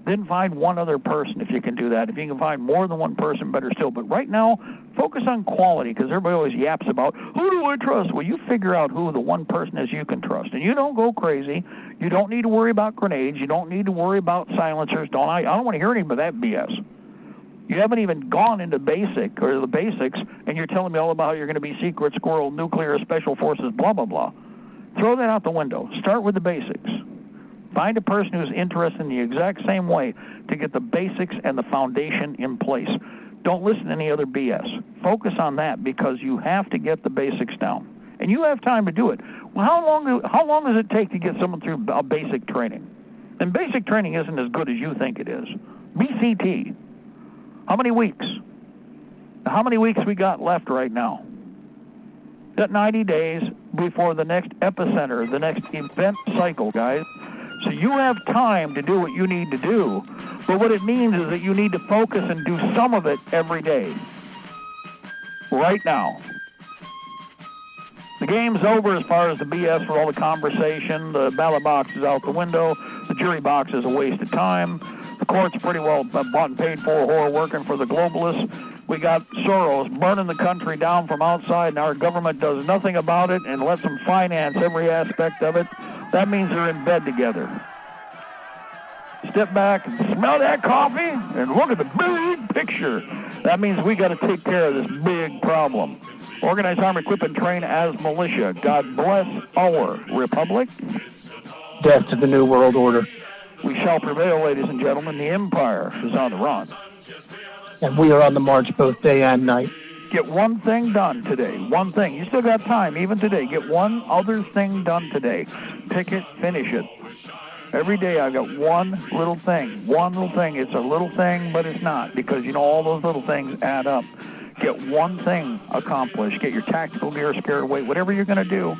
Then find one other person if you can do that. If you can find more than one person, better still. But right now, focus on quality, because everybody always yaps about, who do I trust? Well, you figure out who the one person is you can trust. And you don't go crazy. You don't need to worry about grenades. You don't need to worry about silencers. I don't want to hear any of that BS. You haven't even gone into the basics, and you're telling me all about how you're going to be secret, squirrel, nuclear, special forces, blah, blah, blah. Throw that out the window. Start with the basics. Find a person who's interested in the exact same way to get the basics and the foundation in place. Don't listen to any other BS. Focus on that, because you have to get the basics down. And you have time to do it. Well, how long does it take to get someone through a basic training? And basic training isn't as good as you think it is. BCT. How many weeks? How many weeks we got left right now? Got 90 days before the next epicenter, the next event cycle, guys. So you have time to do what you need to do. But what it means is that you need to focus and do some of it every day. Right now. The game's over as far as the BS for all the conversation. The ballot box is out the window. The jury box is a waste of time. The court's pretty well bought and paid for, whore working for the globalists. We got Soros burning the country down from outside, and our government does nothing about it and lets them finance every aspect of it. That means they're in bed together. Step back and smell that coffee and look at the big picture. That means we got to take care of this big problem. Organize, arm, equip, and train as militia. God bless our republic. Death to the New World Order. We shall prevail, ladies and gentlemen. The empire is on the run. And we are on the march both day and night. Get one thing done today. One thing. You still got time, even today. Get one other thing done today. Pick it, finish it. Every day I've got one little thing. One little thing. It's a little thing, but it's not, because, all those little things add up. Get one thing accomplished. Get your tactical gear scared away. Whatever you're going to do,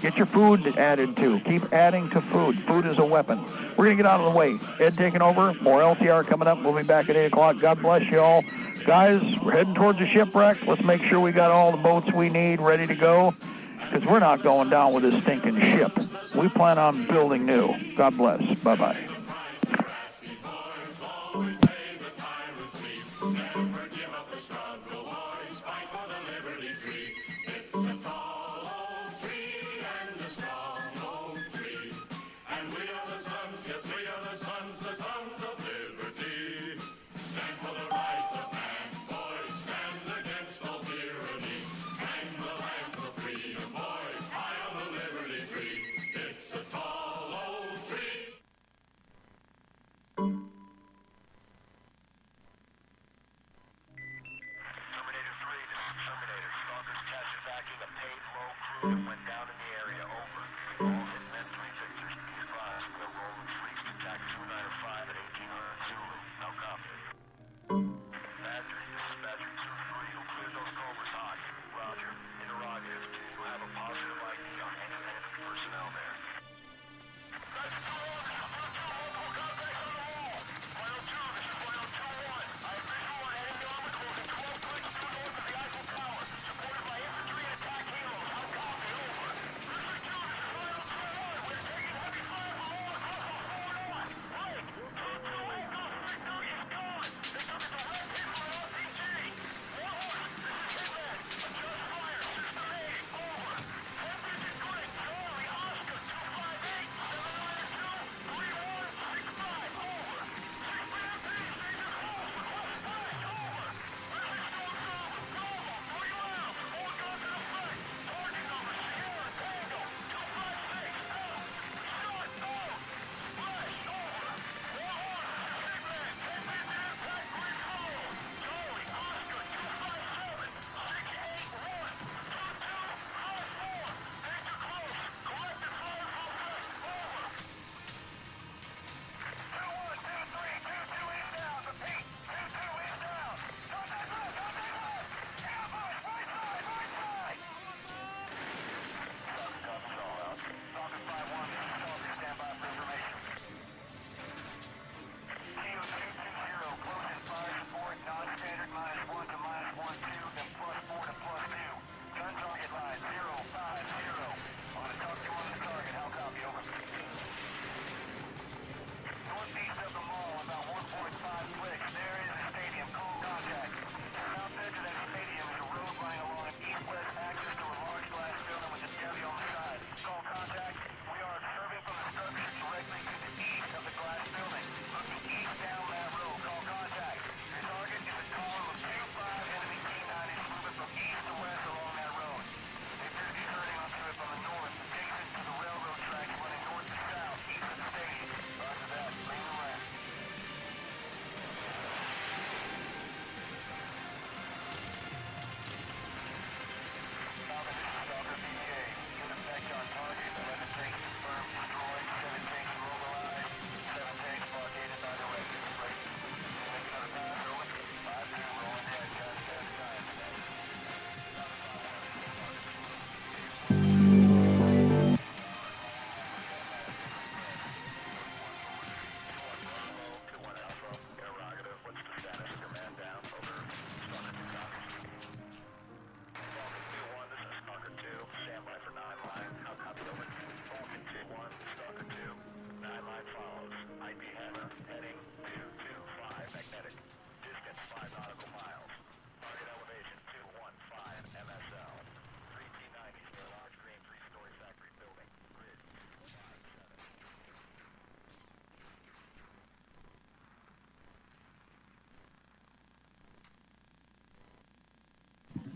get your food added to. Keep adding to food. Food is a weapon. We're going to get out of the way. Ed taking over. More LTR coming up. We'll be back at 8 o'clock. God bless you all. Guys, we're heading towards the shipwreck. Let's make sure we got all the boats we need ready to go, because we're not going down with this stinking ship. We plan on building new. God bless. Bye-bye.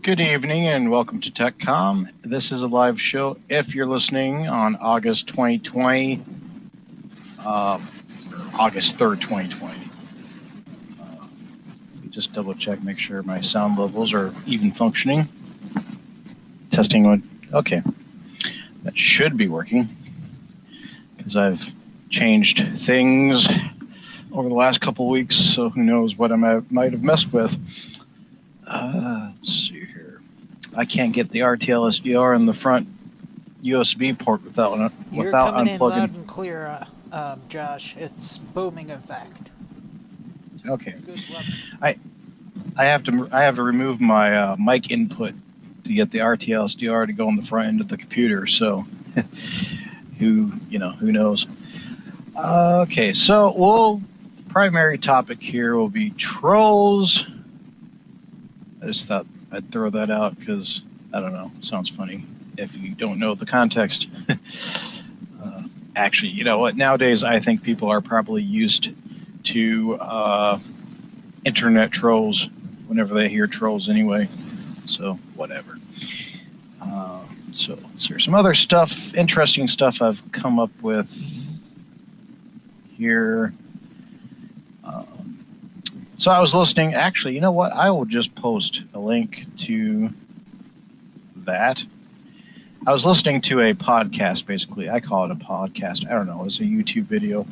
Good evening and welcome to TechCom. This is a live show. If you're listening on August 2020, August 3rd, 2020. Just double check, make sure my sound levels are even functioning. Testing one. Okay. That should be working because I've changed things over the last couple of weeks, so who knows what I might have messed with. Let's see here. I can't get the RTL SDR in the front USB port without You're coming in loud and clear, Josh. It's booming, in fact. Okay. I have to remove my mic input to get the RTL SDR to go on the front end of the computer. So, who knows? Okay, so the primary topic here will be trolls. I just thought I'd throw that out because I don't know, it sounds funny if you don't know the context. Actually, you know what? Nowadays, I think people are probably used to internet trolls whenever they hear trolls anyway. So whatever. So here's some other stuff, interesting stuff I've come up with here. So I was listening. Actually, you know what? I will just post a link to that. I was listening to a podcast, basically. I call it a podcast. I don't know. It's a YouTube video.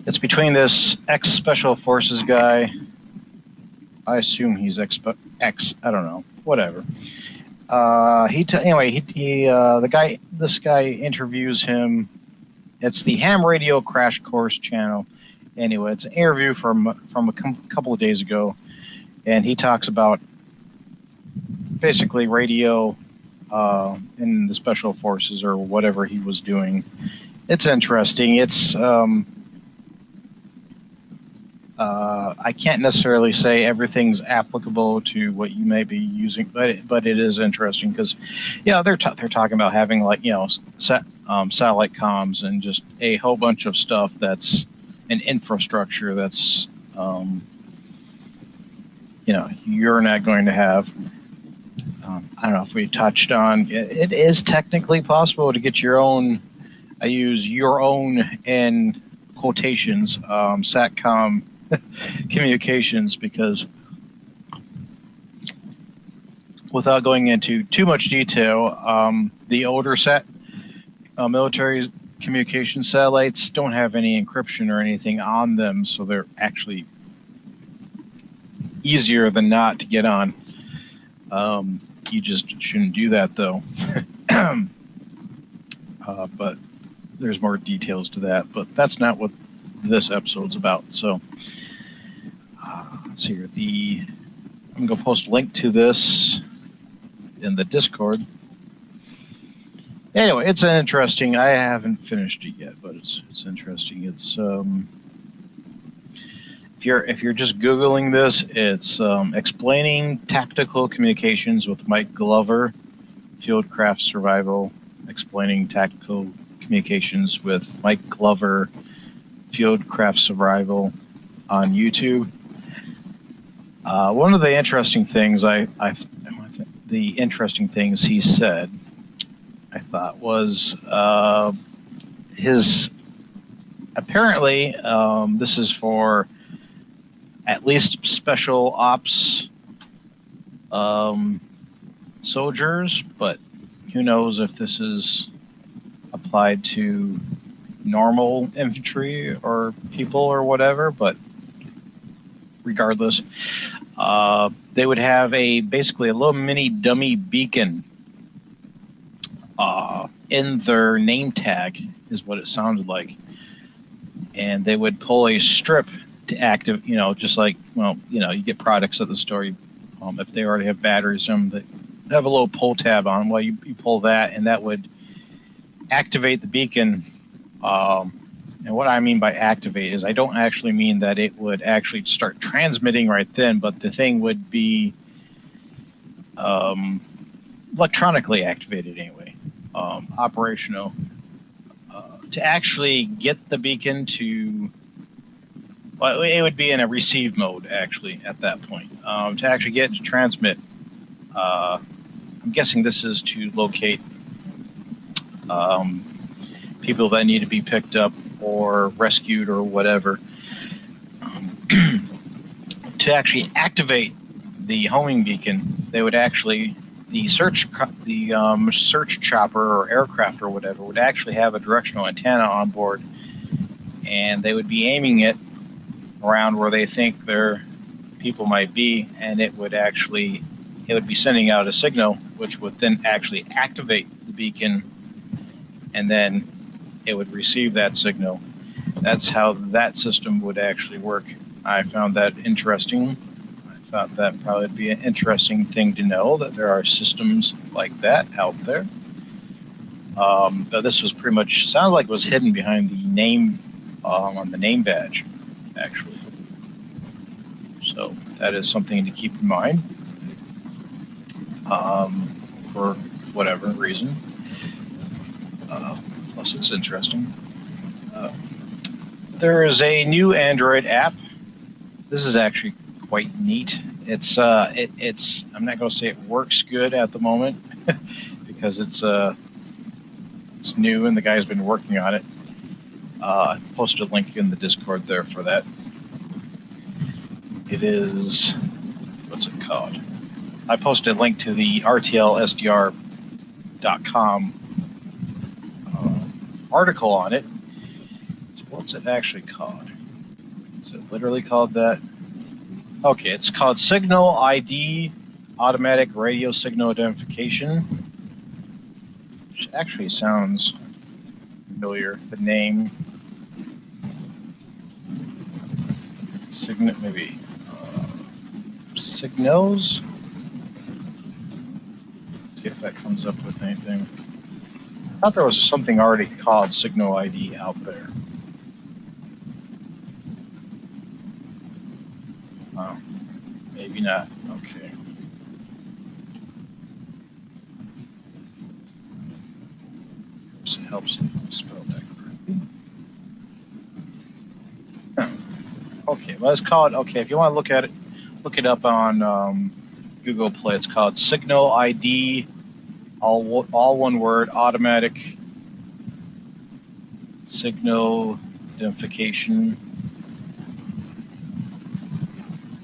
It's between this ex-Special Forces guy. I assume he's ex. I don't know. Whatever. This guy interviews him. It's the Ham Radio Crash Course channel. Anyway, it's an interview from a couple of days ago, and he talks about basically radio in the Special Forces or whatever he was doing. It's interesting. It's I can't necessarily say everything's applicable to what you may be using, but it is interesting because, they're talking about having satellite comms and just a whole bunch of stuff that's an infrastructure that's you're not going to have. I don't know if we touched on it is technically possible to get your own. I use your own in quotations satcom communications because without going into too much detail, the older military communication satellites don't have any encryption or anything on them, so they're actually easier than not to get on. You just shouldn't do that though. But there's more details to that, but that's not what this episode's about. So let's see here. I'm going to post a link to this in the Discord. Anyway, it's an interesting. I haven't finished it yet, but it's interesting. It's if you're just Googling this, it's explaining tactical communications with Mike Glover, Fieldcraft Survival, explaining tactical communications with Mike Glover, Fieldcraft Survival on YouTube. One of the interesting things he said, I thought was his. Apparently, this is for at least special ops soldiers, but who knows if this is applied to normal infantry or people or whatever, but regardless, they would have basically a little mini dummy beacon in their name tag is what it sounded like. And they would pull a strip to active, just like, you get products at the store. If they already have batteries, they have a little pull tab on. Well, you pull that, and that would activate the beacon. And what I mean by activate is I don't actually mean that it would actually start transmitting right then, but the thing would be electronically activated anyway, operational. To actually get the beacon to, Well, it would be in a receive mode, actually, at that point. To actually get to transmit, I'm guessing this is to locate people that need to be picked up or rescued or whatever. To actually activate the homing beacon, they would actually, the search chopper or aircraft or whatever would actually have a directional antenna on board, and they would be aiming it around where they think their people might be, and it would be sending out a signal, which would then actually activate the beacon, and then it would receive that signal. That's how that system would actually work. I found that interesting. I thought that probably would be an interesting thing to know, that there are systems like that out there. But this was pretty much, sounded like it was hidden behind the name, on the name badge, actually. So that is something to keep in mind, for whatever reason. Plus it's interesting. There is a new Android app. This is actually quite neat. It's I'm not going to say it works good at the moment because it's new and the guy's been working on it. I posted a link in the Discord there for that. It is, what's it called? I posted a link to the rtlsdr.com article on it. So what's it actually called? Is it literally called that? Okay, it's called Signal ID, Automatic Radio Signal Identification, which actually sounds familiar, the name. Signal, maybe. Signals? See if that comes up with anything. I thought there was something already called Signal ID out there. Oh, maybe not. Okay. It helps spell that correctly. Huh. Okay, well, it's called, okay, if you want to look at it, look it up on Google Play. It's called Signal ID, all one word, automatic signal identification.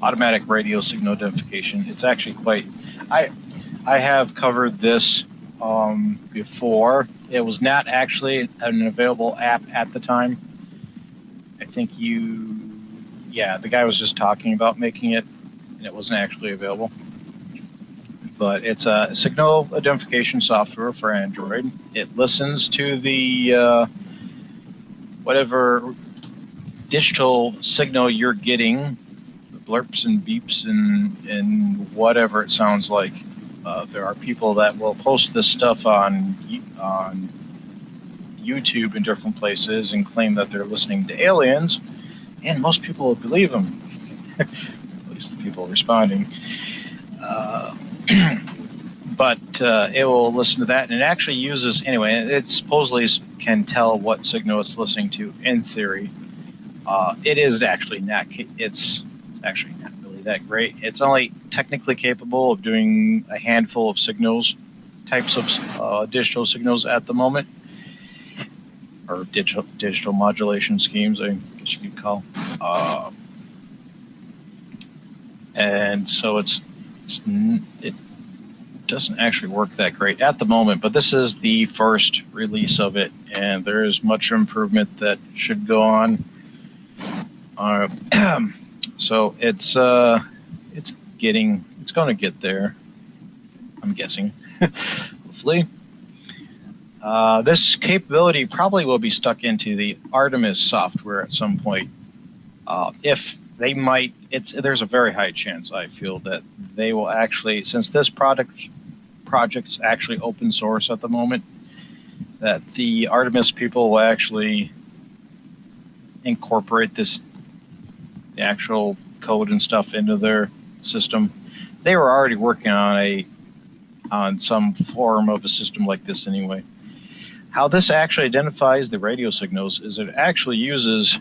Automatic radio signal identification. It's actually quite, I have covered this before. It was not actually an available app at the time. I think the guy was just talking about making it, and it wasn't actually available. But it's a signal identification software for Android. It listens to the whatever digital signal you're getting, the blurps and beeps and whatever it sounds like. There are people that will post this stuff on YouTube in different places and claim that they're listening to aliens, and most people will believe them. At least the people responding. But it will listen to that, and it actually uses, anyway, it supposedly can tell what signal it's listening to in theory. It is actually not, it's actually not really that great. It's only technically capable of doing a handful of signals, types of digital signals at the moment, or digital modulation schemes, I guess you could call. And so it doesn't actually work that great at the moment, but this is the first release of it, and there is much improvement that should go on. So it's going to get there, I'm guessing. Hopefully. This capability probably will be stuck into the Artemis software at some point. If they might, there's a very high chance, I feel, that they will actually, since this project is actually open source at the moment, that the Artemis people will actually incorporate the actual code and stuff into their system. They were already working on some form of a system like this anyway. How this actually identifies the radio signals is it actually uses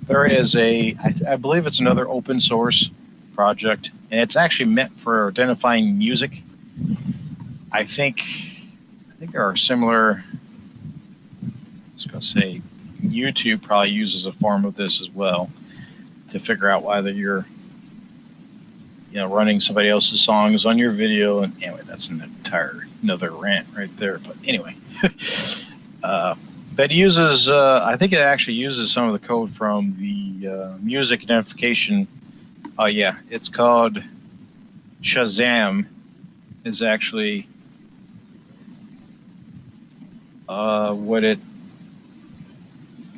There is I believe it's another open source project, and it's actually meant for identifying music. I think there are similar. I was going to say, YouTube probably uses a form of this as well to figure out whether you're, running somebody else's songs on your video. And anyway, that's another rant right there. But anyway, that uses. I think it actually uses some of the code from the music identification. Yeah, it's called Shazam. Is actually what it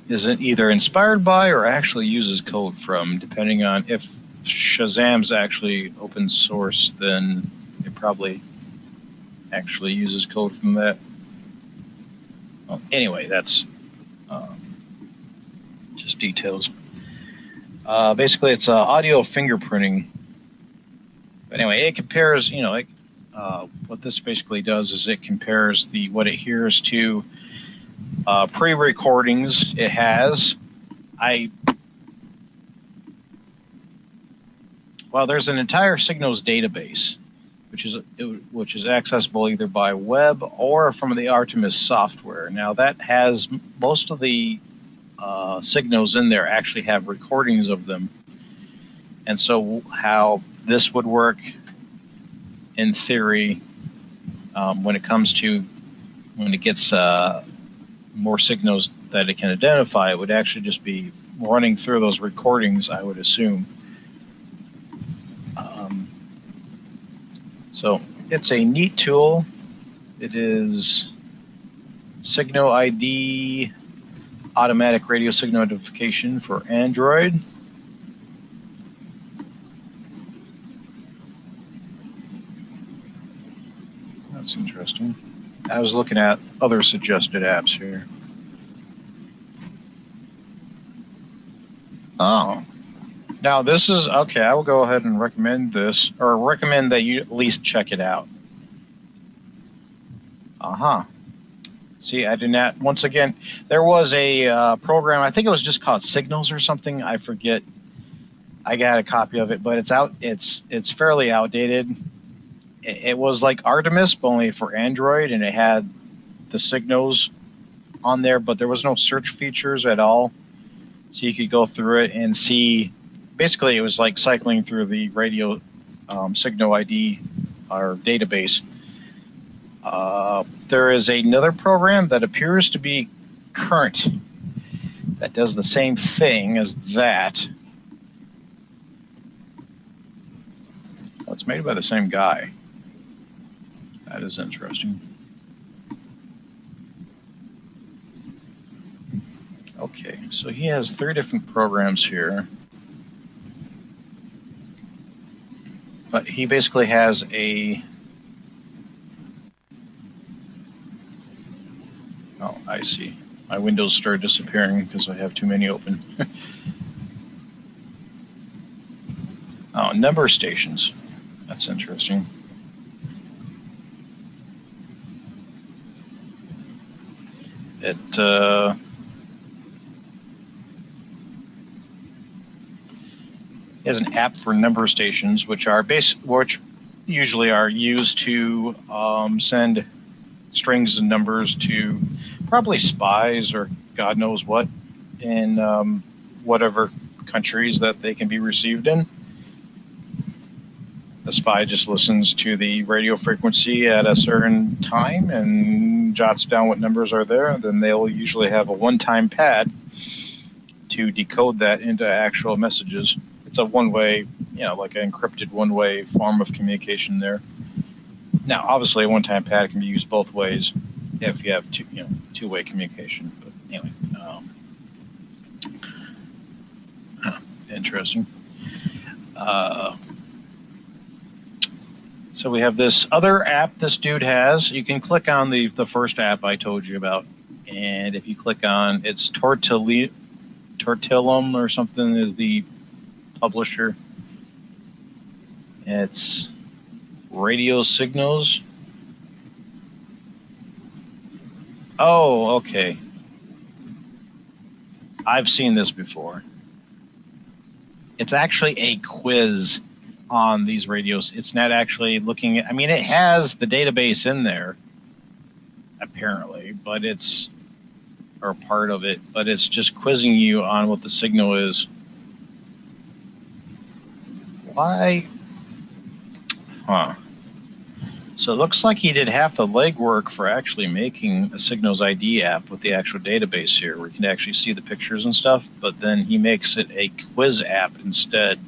isn't either inspired by or actually uses code from. Depending on if Shazam's actually open source, then it probably actually uses code from that. Well, anyway, that's just details. Basically, it's audio fingerprinting. But anyway, it compares, what this basically does is it compares what it hears to pre-recordings it has. There's an entire signals database, which is accessible either by web or from the Artemis software. Now that has most of the signals in there actually have recordings of them, and so how this would work in theory when it gets more signals that it can identify, it would actually just be running through those recordings, I would assume. So it's a neat tool. It is Signal ID automatic radio signal identification for Android. That's interesting. I was looking at other suggested apps here. Oh. Now this is, okay, I will go ahead and recommend this, or recommend that you at least check it out. See, I did not, once again, there was a program, I think it was just called Signals or something, I forget. I got a copy of it, but it's out, it's fairly outdated. It was like Artemis, but only for Android, and it had the signals on there, but there was no search features at all. So you could go through it and see, basically it was like cycling through the radio signal ID or database. There is another program that appears to be current that does the same thing as that. Well, it's made by the same guy. That is interesting. Okay, so he has 3 different programs here. But he basically has a... Oh, I see. My windows started disappearing because I have too many open. Oh, number stations. That's interesting. It has an app for number stations, which usually are used to send strings and numbers to probably spies or God knows what in whatever countries that they can be received in. The spy just listens to the radio frequency at a certain time and jots down what numbers are there. And then they'll usually have a one-time pad to decode that into actual messages. It's a one-way, like an encrypted one-way form of communication there. Now, obviously, a one-time pad can be used both ways if you have two-way communication. But anyway, interesting. So we have this other app this dude has. You can click on the first app I told you about, and if you click on, it's Tortillum or something is the publisher. It's radio signals. Oh, okay. I've seen this before. it's actually a quiz on these radios. It's not actually looking at, I mean, it has the database in there, apparently, but it's, or part of it, but it's just quizzing you on what the signal is. Why? Huh. So it looks like he did half the legwork for actually making a Signals ID app with the actual database here, where you can actually see the pictures and stuff, but then he makes it a quiz app instead.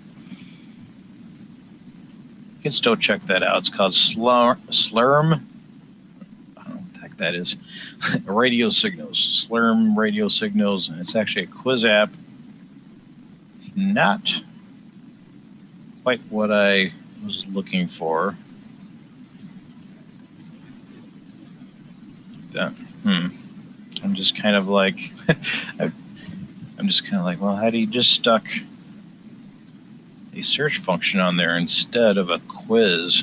You can still check that out. It's called Slurm. I don't know what the heck that is. Radio Signals. Slurm Radio Signals, and it's actually a quiz app. It's not quite what I was looking for. I'm just kind of like, well, had he just stuck a search function on there instead of a quiz,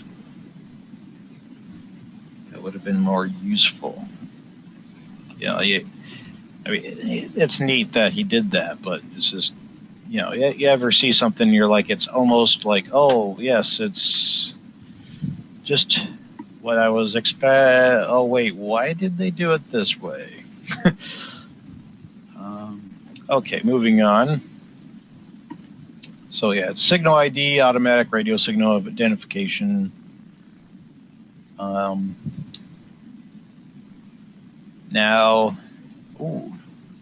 that would have been more useful. Yeah, I mean, it's neat that he did that, but it's just, you know, you ever see something, you're like, it's almost like, oh, yes, it's just what I was oh, wait, why did they do it this way? Okay, moving on. So, yeah, signal ID, automatic radio signal of identification. Now,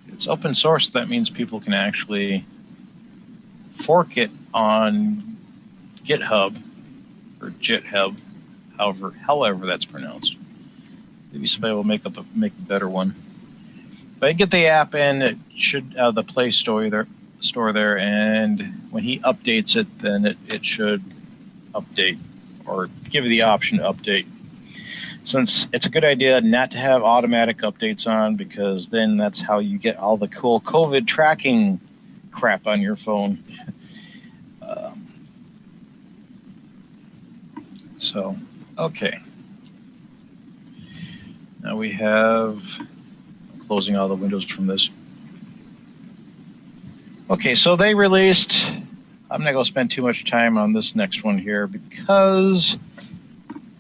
it's open source. That means people can actually fork it on GitHub or GitHub, however that's pronounced. Maybe somebody will make a better one. But I get the app, and it should have the Play Store there, and when he updates it, then it should update or give you the option to update. Since it's a good idea not to have automatic updates on, because then that's how you get all the cool COVID tracking crap on your phone. So, okay. Now we have, closing all the windows from this. Okay, so they released, I'm not going to spend too much time on this next one here because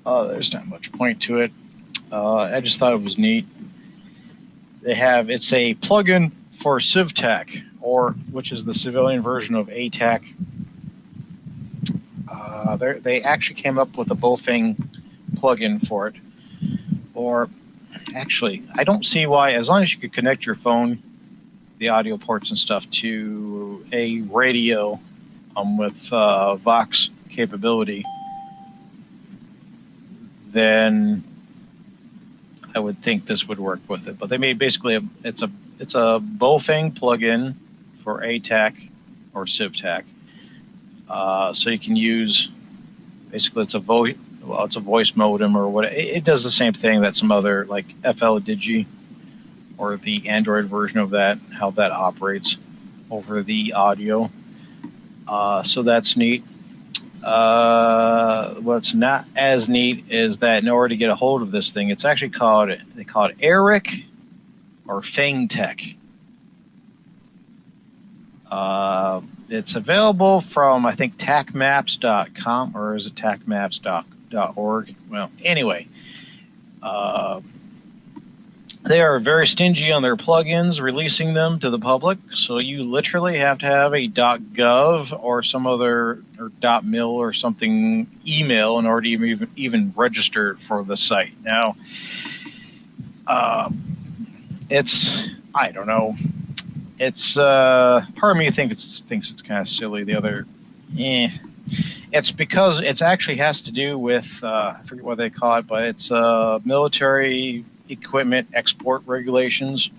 there's not much point to it. I just thought it was neat. It's a plugin for CivTac, which is the civilian version of ATAC. They actually came up with a Bofeng plugin for it. Or actually, I don't see why, as long as you could connect your phone, the audio ports and stuff, to a radio with Vox capability, then I would think this would work with it. But they made basically it's a Bofeng plugin for ATAC or CivTac. So you can use, basically it's a voice modem or what. It does the same thing that some other, like FL Digi or the Android version of that, how that operates over the audio. So that's neat. What's not as neat is that in order to get a hold of this thing, it's actually they call it ERIC or FengTech. It's available from, I think, tacmaps.com, or is it tacmaps.org? Well, anyway, they are very stingy on their plugins, releasing them to the public, so you literally have to have a .gov or some other, or .mil or something email in order to even register for the site. Now, it's, I don't know, it's, part of me thinks it's kind of silly. The other, it's because it actually has to do with, I forget what they call it, but it's military equipment export regulations,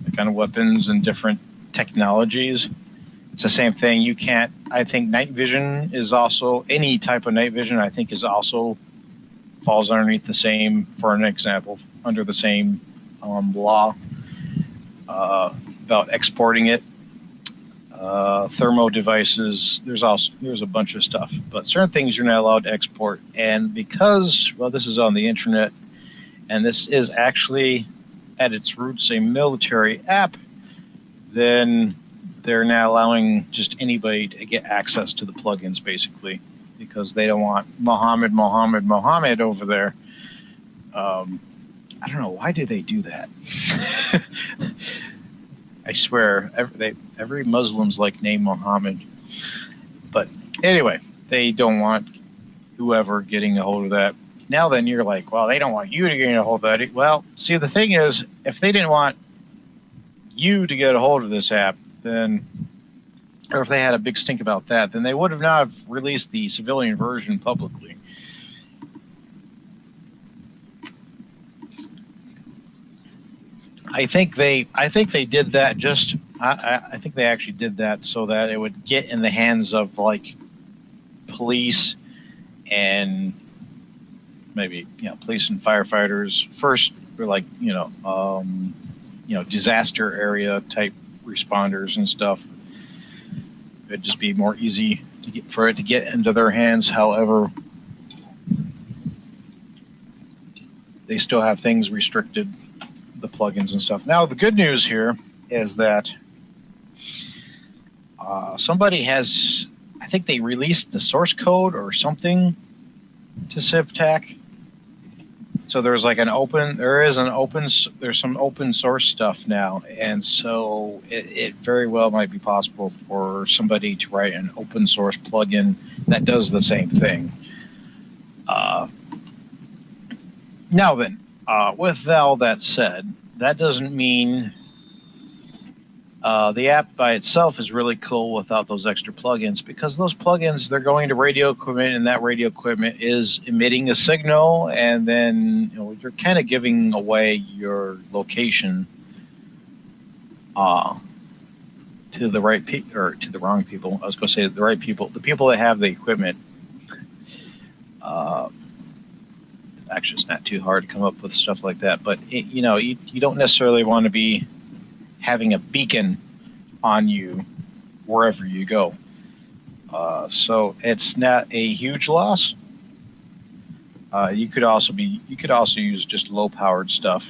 the kind of weapons and different technologies. It's the same thing. You can't, I think night vision is also, any type of night vision, I think, is also falls underneath the same, for an example, under the same law about exporting it. Thermo devices, there's a bunch of stuff, but certain things you're not allowed to export. And because, well, this is on the internet, and this is actually at its roots a military app, then they're now allowing just anybody to get access to the plugins, basically, because they don't want Mohammed over there. I don't know, why do they do that? I swear, every Muslim's like name Muhammad. But anyway, they don't want whoever getting a hold of that. Now then, you're like, well, they don't want you to get a hold of that. Well, see, the thing is, if they didn't want you to get a hold of this app, then, or if they had a big stink about that, then they would have not released the civilian version publicly. I think they did that just. I think they actually did that so that it would get in the hands of like police and maybe police and firefighters first, or like disaster area type responders and stuff. It'd just be more easy for it to get into their hands. However, they still have things restricted, the plugins and stuff. Now, the good news here is that somebody has, I think they released the source code or something to CivTac. So there's some open source stuff now, and so it very well might be possible for somebody to write an open source plugin that does the same thing. Now then, with all that said, that doesn't mean the app by itself is really cool without those extra plugins, because those plugins, they're going to radio equipment, and that radio equipment is emitting a signal, and then you're kind of giving away your location to the right people, or to the wrong people. I was going to say the right people, the people that have the equipment. Actually, it's not too hard to come up with stuff like that, but you don't necessarily want to be having a beacon on you wherever you go. So it's not a huge loss. You could also use just low powered stuff.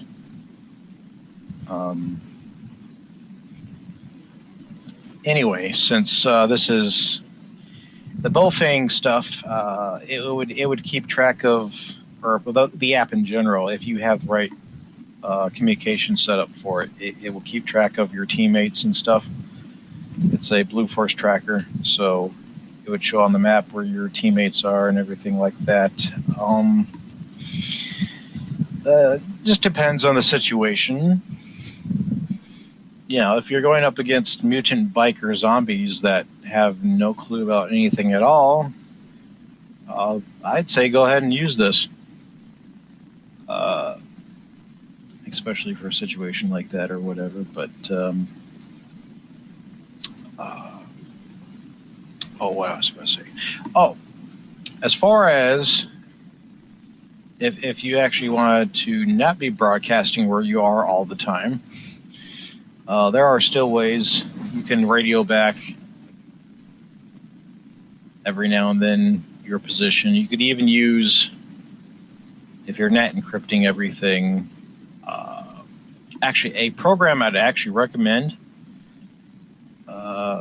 Anyway, since this is the Bullfang stuff, it would keep track of, or without the app in general, if you have the right communication set up for it, it will keep track of your teammates and stuff. It's a Blue Force tracker, so it would show on the map where your teammates are and everything like that. Just depends on the situation. If you're going up against mutant biker zombies that have no clue about anything at all, I'd say go ahead and use this. Especially for a situation like that or whatever, but what I was going to say. As far as if you actually wanted to not be broadcasting where you are all the time, there are still ways you can radio back every now and then your position. You could even use, if you're not encrypting everything, actually a program I'd actually recommend,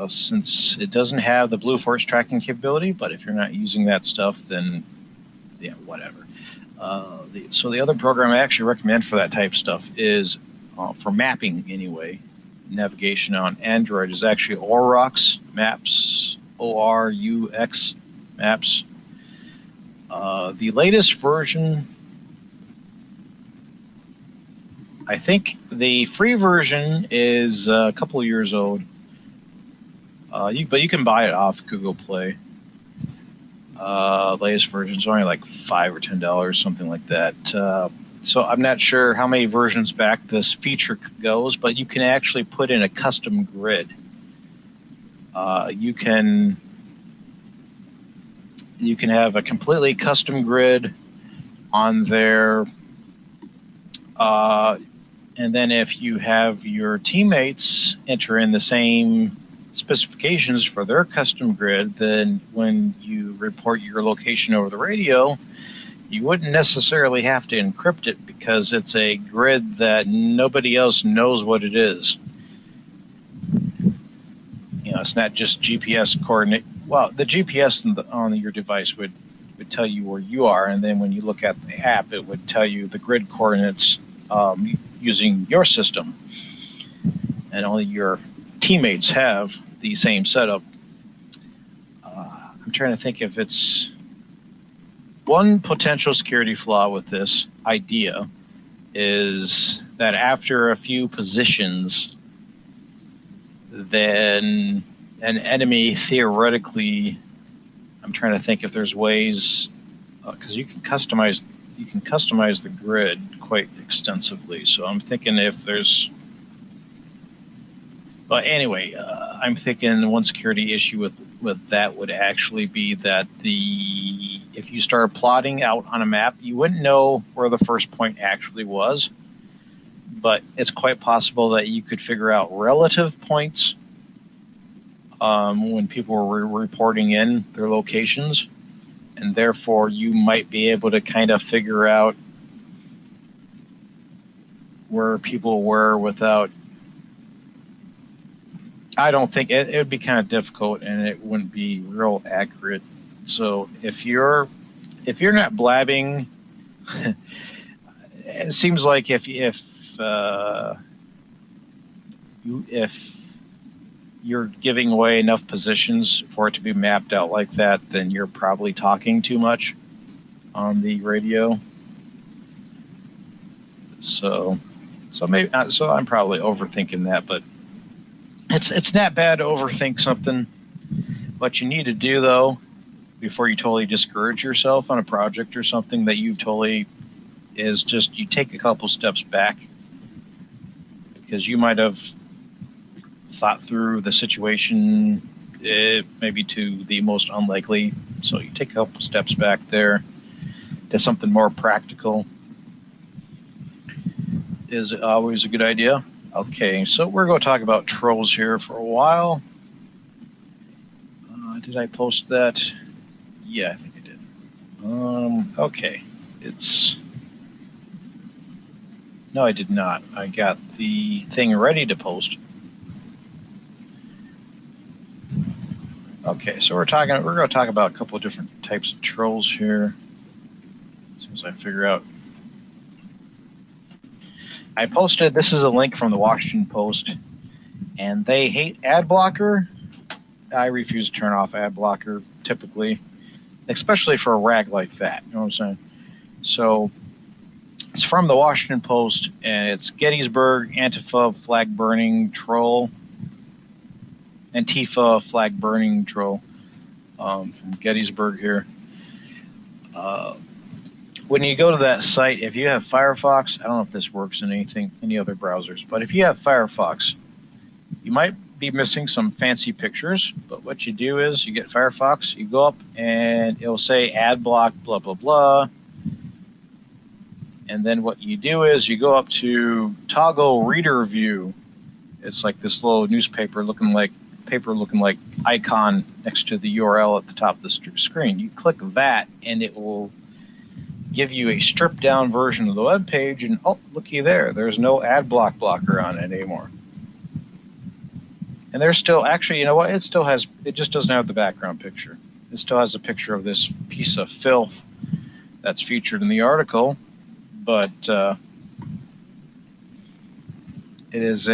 since it doesn't have the Blue Force tracking capability, but if you're not using that stuff, then whatever. So the other program I actually recommend for that type of stuff is, for mapping anyway, navigation on Android, is actually Orux Maps, ORUX Maps. The latest version, I think the free version is a couple of years old, but you can buy it off Google Play. Latest version is only like $5 or $10, something like that. So I'm not sure how many versions back this feature goes, but you can actually put in a custom grid. You can have a completely custom grid on there. And then if you have your teammates enter in the same specifications for their custom grid, then when you report your location over the radio, you wouldn't necessarily have to encrypt it, because it's a grid that nobody else knows what it is. it's not just GPS coordinate. Well, the GPS on your device would tell you where you are, and then when you look at the app, it would tell you the grid coordinates using your system. And only your teammates have the same setup. I'm trying to think if it's one potential security flaw with this idea is that after a few positions, then an enemy theoretically, I'm trying to think if there's ways, because you can customize the grid quite extensively. So I'm thinking if there's, but anyway, I'm thinking one security issue with that would actually be that if you start plotting out on a map, you wouldn't know where the first point actually was, but it's quite possible that you could figure out relative points when people were reporting in their locations, and therefore you might be able to kind of figure out where people were without. I don't think it would be kind of difficult, and it wouldn't be real accurate. So if you're not blabbing, it seems like if you're giving away enough positions for it to be mapped out like that, then you're probably talking too much on the radio. So maybe so I'm probably overthinking that, but it's not bad to overthink something. What you need to do though, before you totally discourage yourself on a project or something that you totally is just you take a couple steps back, because you might have thought through the situation maybe to the most unlikely. So you take a couple steps back there to something more practical is always a good idea. Okay, so we're going to talk about trolls here for a while. Did I post that? Yeah, I think I did. Okay, no, I did not. I got the thing ready to post. Okay, so we're going to talk about a couple of different types of trolls here. As soon as I figure out. I posted, this is a link from the Washington Post, and they hate ad blocker. I refuse to turn off ad blocker typically, especially for a rag like that. You know what I'm saying? So it's from the Washington Post, and it's Gettysburg Antifa flag burning troll. Antifa flag burning troll from Gettysburg here. When you go to that site, if you have Firefox, I don't know if this works in any other browsers, but if you have Firefox, you might be missing some fancy pictures, but what you do is you get Firefox, you go up and it'll say ad block, blah, blah, blah. And then what you do is you go up to toggle reader view. It's like this little newspaper looking like icon next to the URL at the top of the screen. You click that and it will give you a stripped down version of the web page, and oh, looky there's no ad blocker on it anymore. And there's still, actually, you know what, it just doesn't have the background picture. It still has a picture of this piece of filth that's featured in the article, but it is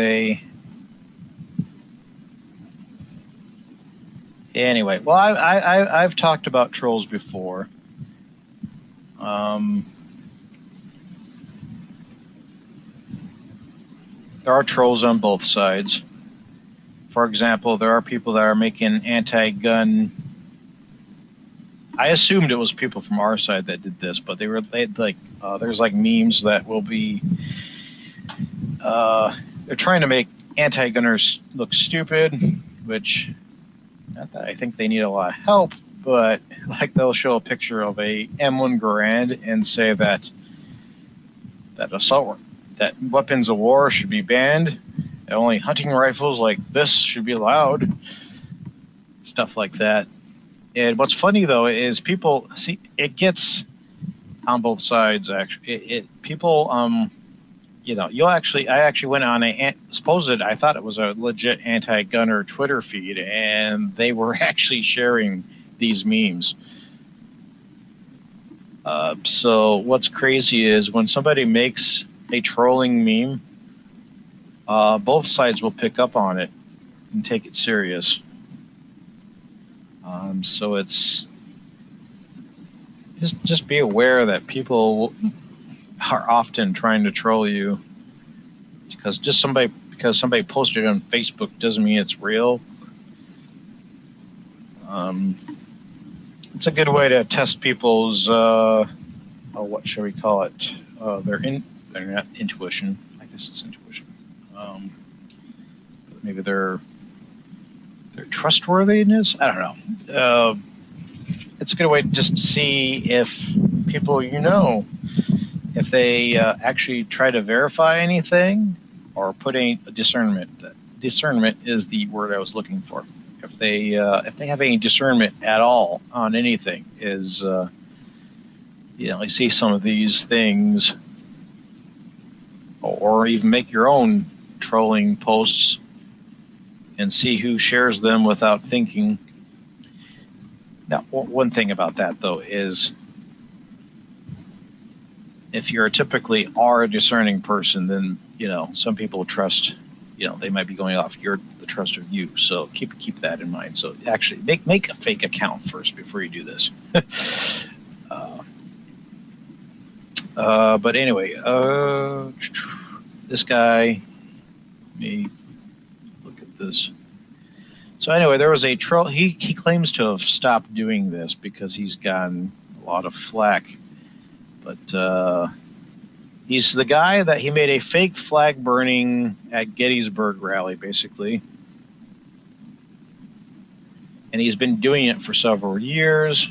anyway. Well, I've talked about trolls before. There are trolls on both sides. For example, there are people that are making anti-gun. I assumed it was people from our side that did this, but there's like memes that will be. They're trying to make anti-gunners look stupid, which not that I think they need a lot of help, but like they'll show a picture of a M1 Garand and say that weapons of war should be banned, and only hunting rifles like this should be allowed, stuff like that. And what's funny though is people see it gets on both sides. Actually, people I actually went on I thought it was a legit anti-gunner Twitter feed, and they were actually sharing these memes. So what's crazy is when somebody makes a trolling meme, both sides will pick up on it and take it serious. So it's just be aware that people are often trying to troll you, because somebody posted it on Facebook doesn't mean it's real. It's a good way to test people's what shall we call it? Their not intuition. I guess it's intuition. Maybe their trustworthiness. I don't know. It's a good way just to see if people if they actually try to verify anything or put any discernment. Discernment is the word I was looking for. If they have any discernment at all on anything, is I see some of these things, or even make your own trolling posts and see who shares them without thinking. Now, one thing about that though is, if you're typically a discerning person, then some people trust. They might be going off the trust of you. So keep that in mind. So actually, make a fake account first before you do this. But anyway, this guy. Let me look at this. So anyway, there was a troll. He claims to have stopped doing this because he's gotten a lot of flack. But he's the guy that he made a fake flag burning at Gettysburg rally, basically. And he's been doing it for several years.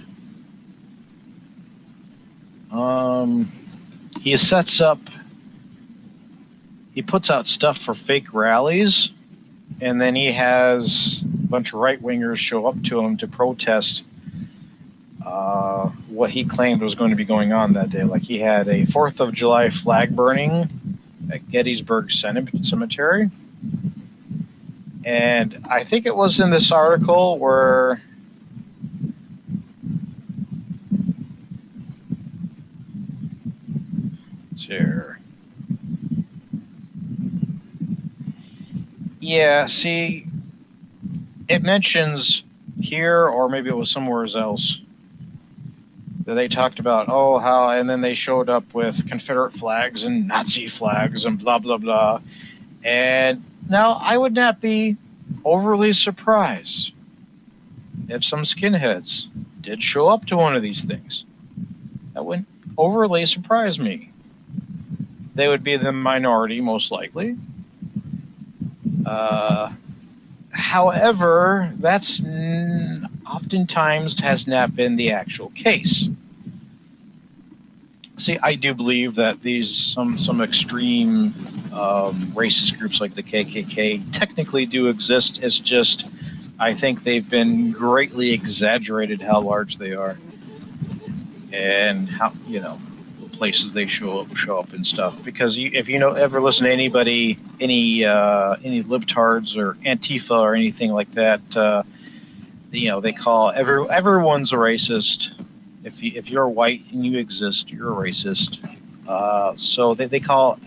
He puts out stuff for fake rallies, and then he has a bunch of right-wingers show up to him to protest what he claimed was going to be going on that day. Like, he had a 4th of July flag burning at Gettysburg Cemetery. And I think it was in this article where it's here. Yeah, see, it mentions here, or maybe it was somewhere else, that they talked about, how, and then they showed up with Confederate flags and Nazi flags and blah, blah, blah. And now I would not be overly surprised if some skinheads did show up to one of these things. That wouldn't overly surprise me. They would be the minority, most likely. However, that's oftentimes has not been the actual case. See, I do believe that some extreme racist groups like the KKK technically do exist. It's just, I think they've been greatly exaggerated how large they are, and how the places they show up and stuff. Because if ever listen to anybody, any libtards or Antifa or anything like that, they call everyone's a racist. If you're white and you exist, you're a racist. So they call,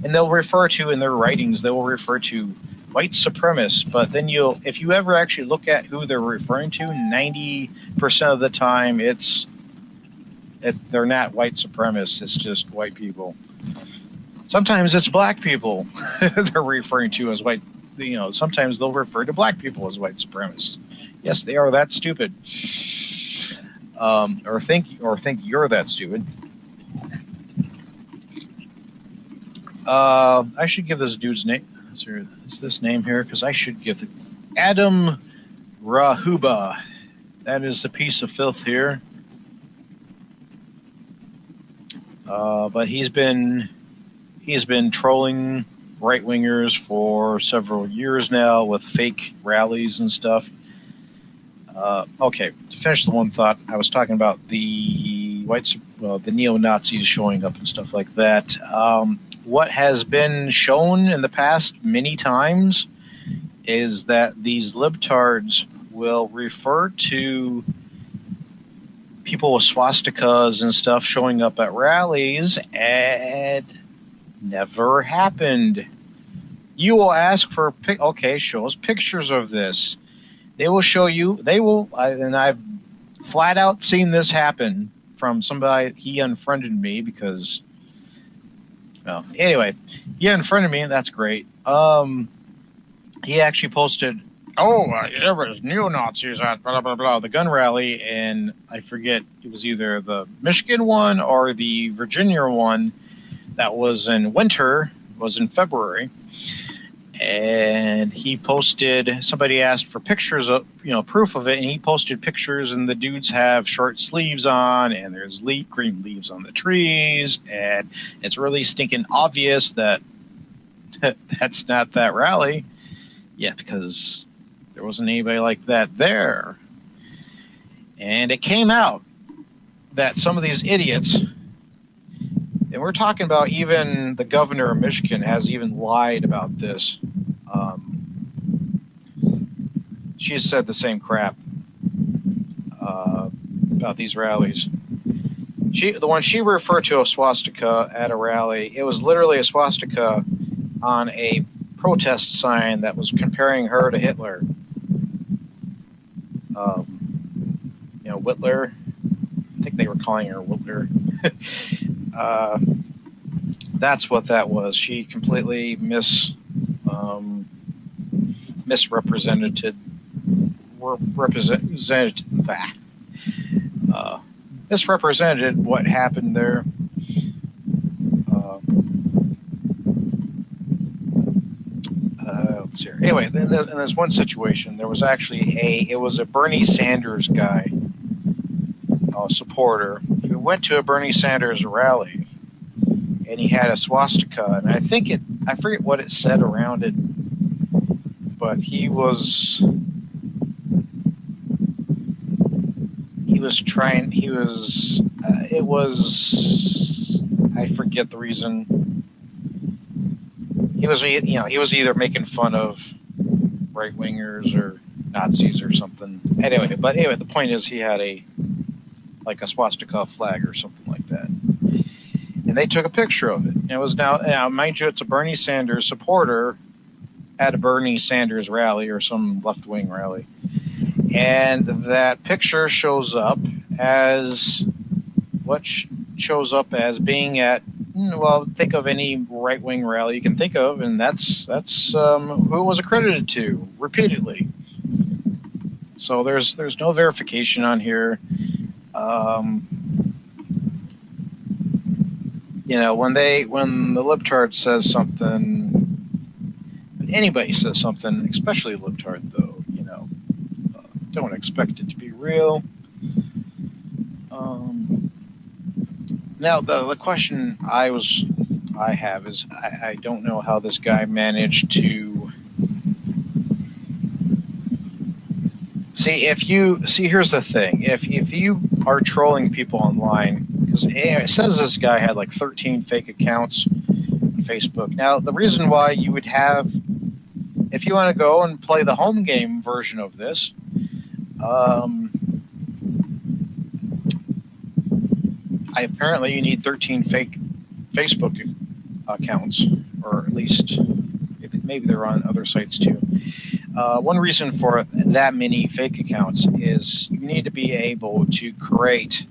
and they'll refer to in their writings, they will refer to white supremacists. But then if you ever actually look at who they're referring to, 90% of the time they're not white supremacists. It's just white people. Sometimes it's black people they're referring to as white. Sometimes they'll refer to black people as white supremacists. Yes, they are that stupid. Or think you're that stupid. I should give this dude's name. Is this name here? Because I should give Adam Rahuba. That is the piece of filth here. But he's been trolling right-wingers for several years now with fake rallies and stuff. Okay, to finish the one thought, I was talking about the the neo-Nazis showing up and stuff like that. what has been shown in the past many times is that these libtards will refer to people with swastikas and stuff showing up at rallies, and never happened. You will ask for, okay, show us pictures of this. They will show you, and I've flat out seen this happen from somebody. He unfriended me because, well, anyway, he unfriended me, and that's great. He actually posted, there was neo-Nazis at blah, blah, blah, the gun rally, and I forget, it was either the Michigan one or the Virginia one that was in winter, was in February. And he posted, somebody asked for pictures of, proof of it, and he posted pictures, and the dudes have short sleeves on, and there's green leaves on the trees, and it's really stinking obvious that that's not that rally. Yeah, because there wasn't anybody like that there. And it came out that some of these idiots, and we're talking about even the governor of Michigan has even lied about this. She has said the same crap about these rallies. The one she referred to a swastika at a rally, it was literally a swastika on a protest sign that was comparing her to Hitler. Whitler. I think they were calling her Whitler. That's what that was. She completely misrepresented what happened there. Let's see here. Anyway, in this one situation, there was actually it was a Bernie Sanders guy, supporter, who went to a Bernie Sanders rally, and he had a swastika, and I forget what it said around it, but I forget the reason. He was either making fun of right-wingers or Nazis or something. Anyway, the point is he had a swastika flag or something like that. And they took a picture of it. And it was now, mind you, it's a Bernie Sanders supporter at a Bernie Sanders rally or some left-wing rally. And that picture shows up as being at, think of any right-wing rally you can think of, and that's who it was accredited to repeatedly. So there's no verification on here. When the libtard says something, when anybody says something, especially a libtard, though, don't expect it to be real. Now the question I have is I don't know how this guy managed to see. Here's the thing: if you are trolling people online, because it says this guy had 13 fake accounts on Facebook. Now the reason why you would have, if you want to go and play the home game version of this, apparently you need 13 fake Facebook accounts, or at least maybe they're on other sites too. One reason for that many fake accounts is you need to be able to create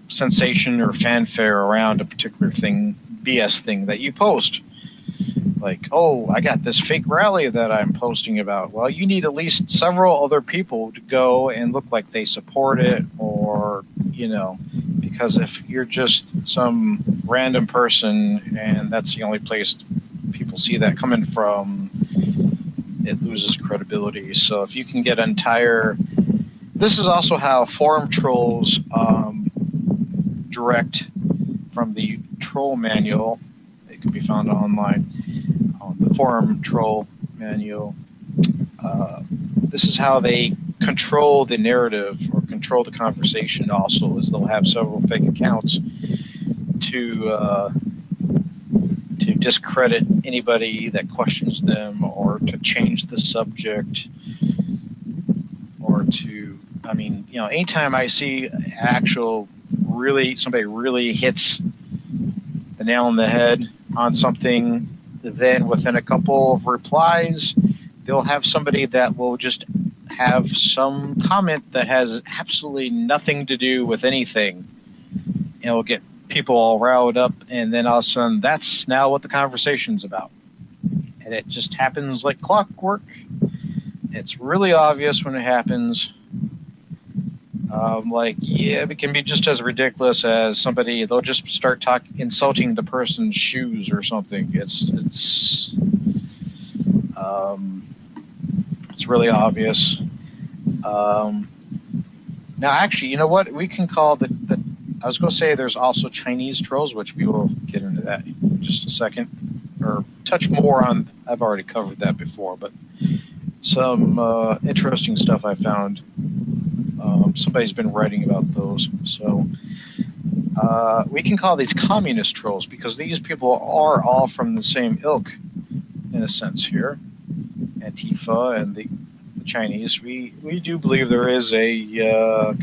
sensation or fanfare around a particular BS thing that you post. I got this fake rally that I'm posting about. Well, you need at least several other people to go and look like they support it, or, because if you're just some random person and that's the only place people see that coming from, it loses credibility. So if you can get this is also how forum trolls direct from the troll manual. It can be found online. The forum troll manual. This is how they control the narrative or control the conversation also is they'll have several fake accounts to discredit anybody that questions them, or to change the subject, or to, I mean, you know, anytime I see somebody really hits the nail on the head on something, then within a couple of replies, they'll have somebody that will just have some comment that has absolutely nothing to do with anything. It'll get people all riled up, and then all of a sudden, that's now what the conversation's about. And it just happens like clockwork. It's really obvious when it happens. It can be just as ridiculous as they'll just start insulting the person's shoes or something. It's really obvious. Now, actually, you know what? We can call I was going to say there's also Chinese trolls, which we will get into that in just a second, or touch more on. I've already covered that before, but some interesting stuff I found. Somebody's been writing about those. So we can call these communist trolls, because these people are all from the same ilk, in a sense here. Antifa and the Chinese. We do believe there is a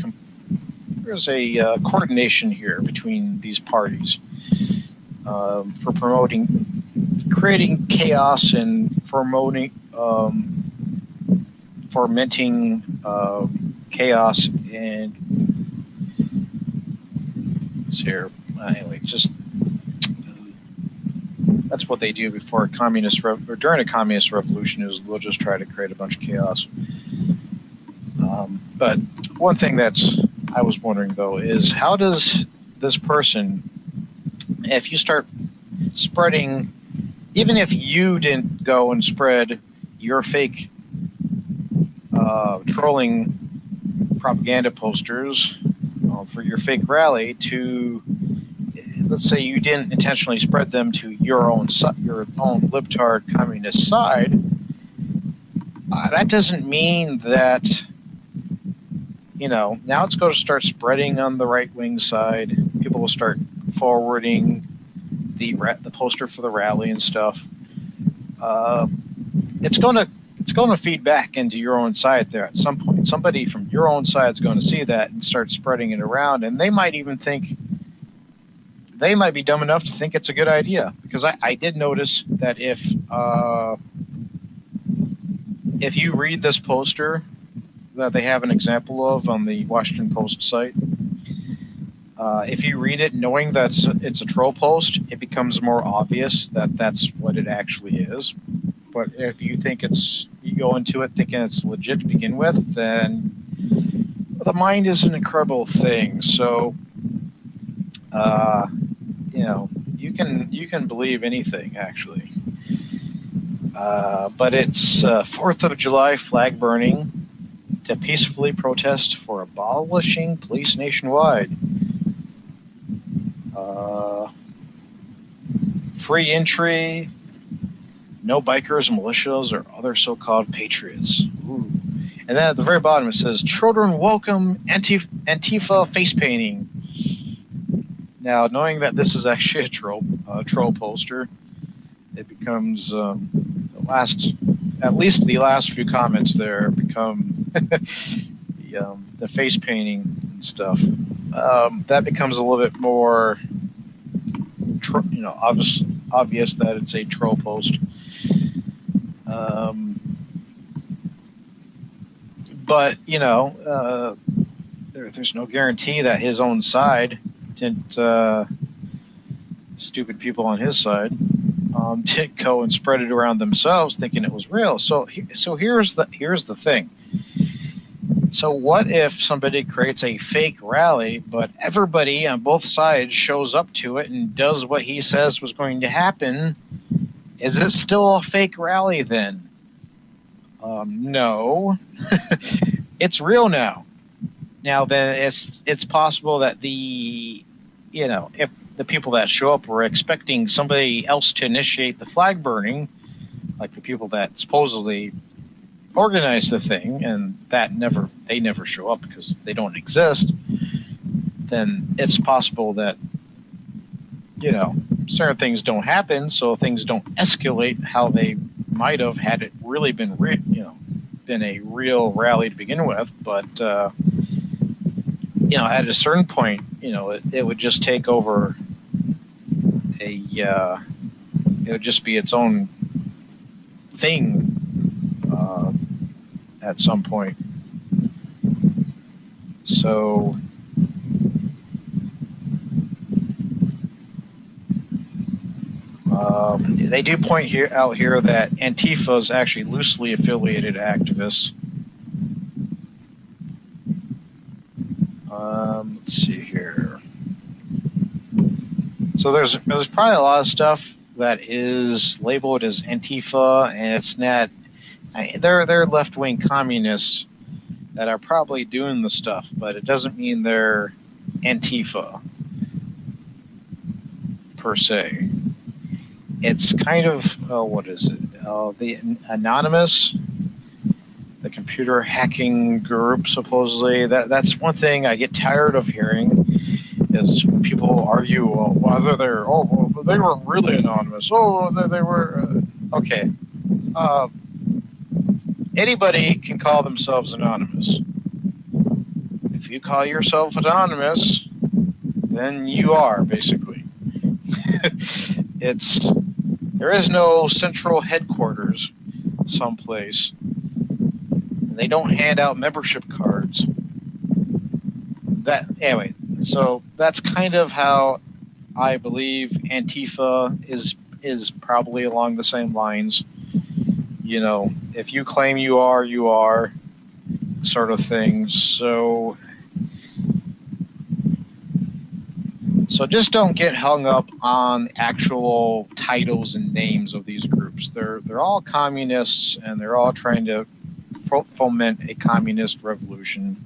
coordination here between these parties for creating chaos and fomenting chaos. And it's here. Anyway, just that's what they do before a communist or during a communist revolution, is we'll just try to create a bunch of chaos. But one thing I was wondering, though, is how does this person, if you start spreading, even if you didn't go and spread your fake trolling propaganda posters for your fake rally to, let's say you didn't intentionally spread them to your own libtard communist side, that doesn't mean that, you know, now it's going to start spreading on the right-wing side. People will start forwarding the poster for the rally and stuff. It's going to feed back into your own side there at some point. Somebody from your own side is going to see that and start spreading it around, and they might be dumb enough to think it's a good idea. Because I did notice that if you read this poster that they have an example of on the Washington Post site, if you read it knowing that it's a troll post, it becomes more obvious that that's what it actually is. But if you go into it thinking it's legit to begin with, then the mind is an incredible thing. So, you know, you can believe anything, actually. But it's 4th of July flag burning to peacefully protest for abolishing police nationwide. Free entry, no bikers, militias, or other so-called patriots. Ooh. And then at the very bottom it says, children welcome Antifa face painting. Now, knowing that this is actually a troll poster, it becomes at least the last few comments there become the face painting and stuff. That becomes a little bit more, obvious that it's a troll post. But you know, there's no guarantee that his own side didn't. Stupid people on his side did go and spread it around themselves, thinking it was real. So here's the thing. So what if somebody creates a fake rally, but everybody on both sides shows up to it and does what he says was going to happen? Is it still a fake rally then? No. It's real now. Now then, it's possible that if the people that show up were expecting somebody else to initiate the flag burning, like the people that supposedly organize the thing, and they never show up because they don't exist, then it's possible that, certain things don't happen, so things don't escalate how they might have had it really been a real rally to begin with. But at a certain point, it would just take over it would just be its own thing at some point. So they do point out here that Antifa is actually loosely affiliated activists. Let's see here. So there's probably a lot of stuff that is labeled as Antifa, and it's not. They're left-wing communists that are probably doing the stuff, but it doesn't mean they're Antifa per se. It's kind of what is it? The Anonymous, the computer hacking group, supposedly. That's one thing I get tired of hearing. Is when people argue, well, whether they weren't really anonymous. They were. Okay. Anybody can call themselves anonymous. If you call yourself anonymous, then you are, basically. There is no central headquarters someplace. They don't hand out membership cards. Anyway, so that's kind of how I believe Antifa is probably along the same lines. If you claim you are, sort of thing. So just don't get hung up on actual titles and names of these groups. They're all communists, and they're all trying to foment a communist revolution.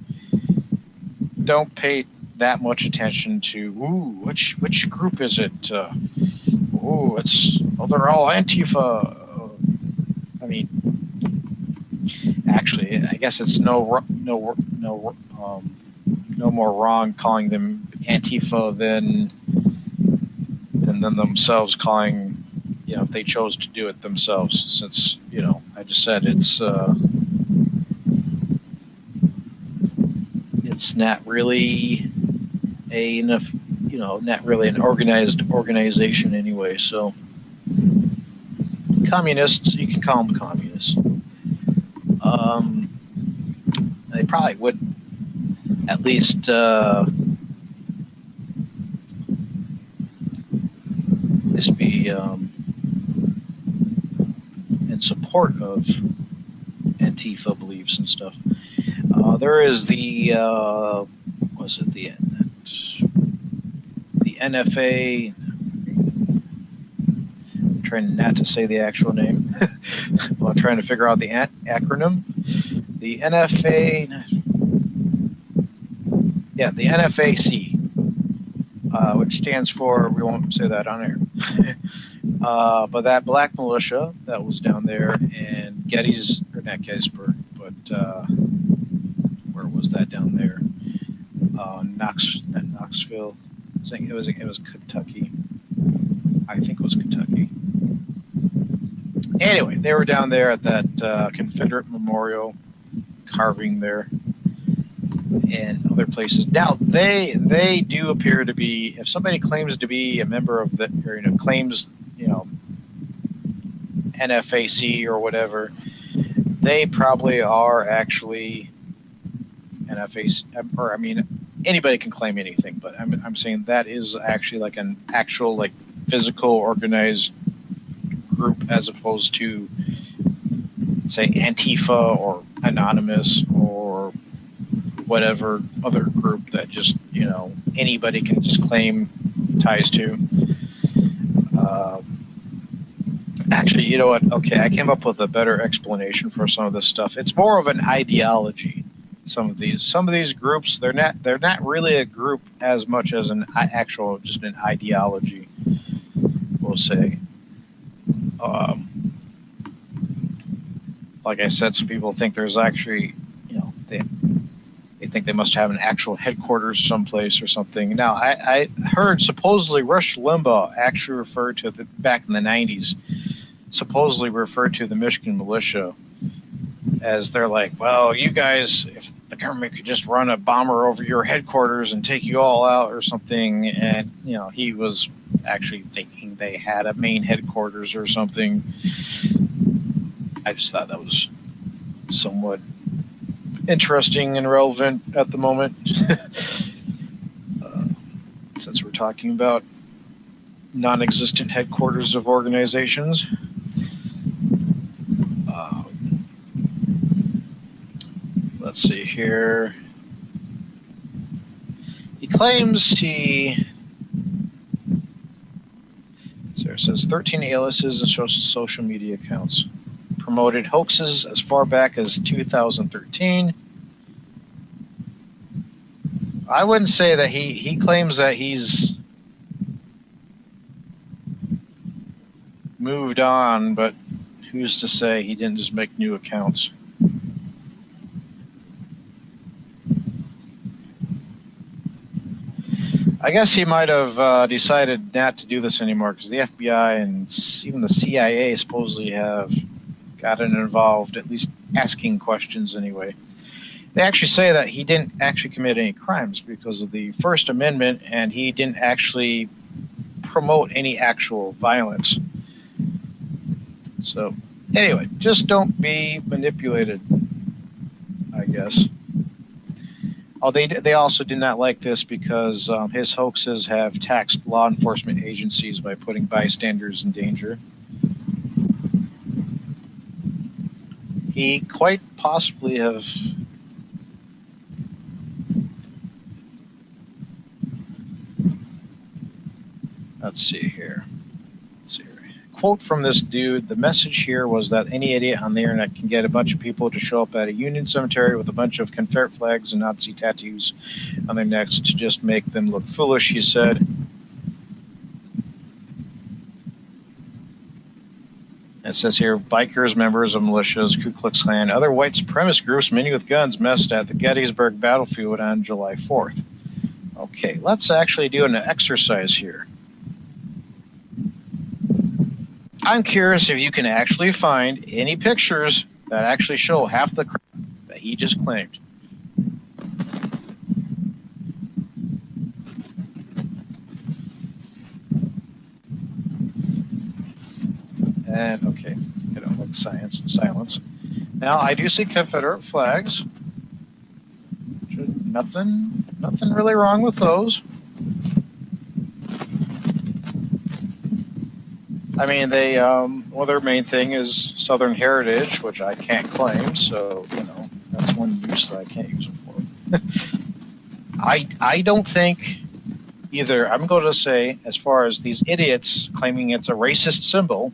Don't pay that much attention to which group is it? They're all Antifa. I mean, actually, I guess it's no more wrong calling them Antifa than them themselves calling, if they chose to do it themselves. Since I just said it's not really not really an organized organization anyway. So communists, you can call them communists. They probably would at least be in support of Antifa beliefs and stuff. There is the NFA. I'm trying not to say the actual name while trying to figure out the acronym. The NFA. Yeah, the NFAC, which stands for, we won't say that on air, but that black militia that was down there in not Gettysburg, but where was that down there? Knoxville. I think it was Kentucky. I think it was Kentucky. Anyway, they were down there at that Confederate memorial carving there and other places. Now, they do appear to be, if somebody claims to be a member of the, or claims, NFAC or whatever, they probably are actually NFAC, or I mean, anybody can claim anything, but I'm saying that is actually like an actual, like, physical organized group as opposed to, say, Antifa or Anonymous or whatever other group that just, anybody can just claim ties to. Actually, you know what? Okay, I came up with a better explanation for some of this stuff. It's more of an ideology. Some of these groups, they're not really a group as much as just an ideology, we'll say. like I said, some people think there's actually, they think they must have an actual headquarters someplace or something. Now, I heard supposedly Rush Limbaugh actually referred to, back in the 90s, supposedly referred to the Michigan militia as they're like, well, you guys, if the government could just run a bomber over your headquarters and take you all out or something, and, he was actually thinking they had a main headquarters or something. I just thought that was somewhat interesting and relevant at the moment, since we're talking about non-existent headquarters of organizations. Let's see here. He claims it says 13 aliases and social media accounts. Promoted hoaxes as far back as 2013. I wouldn't say that he claims that he's moved on, but who's to say he didn't just make new accounts? I guess he might have decided not to do this anymore because the FBI and even the CIA supposedly have gotten involved, at least asking questions anyway. They actually say that he didn't actually commit any crimes because of the First Amendment, and he didn't actually promote any actual violence. So, anyway, just don't be manipulated, I guess. Oh, they also did not like this because his hoaxes have taxed law enforcement agencies by putting bystanders in danger. He quite possibly have let's see here. Quote from this dude, the message here was that any idiot on the internet can get a bunch of people to show up at a Union cemetery with a bunch of Confederate flags and Nazi tattoos on their necks to just make them look foolish, he said. It says here, bikers, members of militias, Ku Klux Klan, other white supremacist groups, many with guns, messed at the Gettysburg battlefield on July 4th. Okay, let's actually do an exercise here. I'm curious if you can actually find any pictures that actually show half the crap that he just claimed. And okay, I don't like silence. Now I do see Confederate flags. Nothing really wrong with those. I mean, they their main thing is Southern heritage, which I can't claim, so that's one use that I can't use them for. I don't think either. I'm going to say, as far as these idiots claiming it's a racist symbol,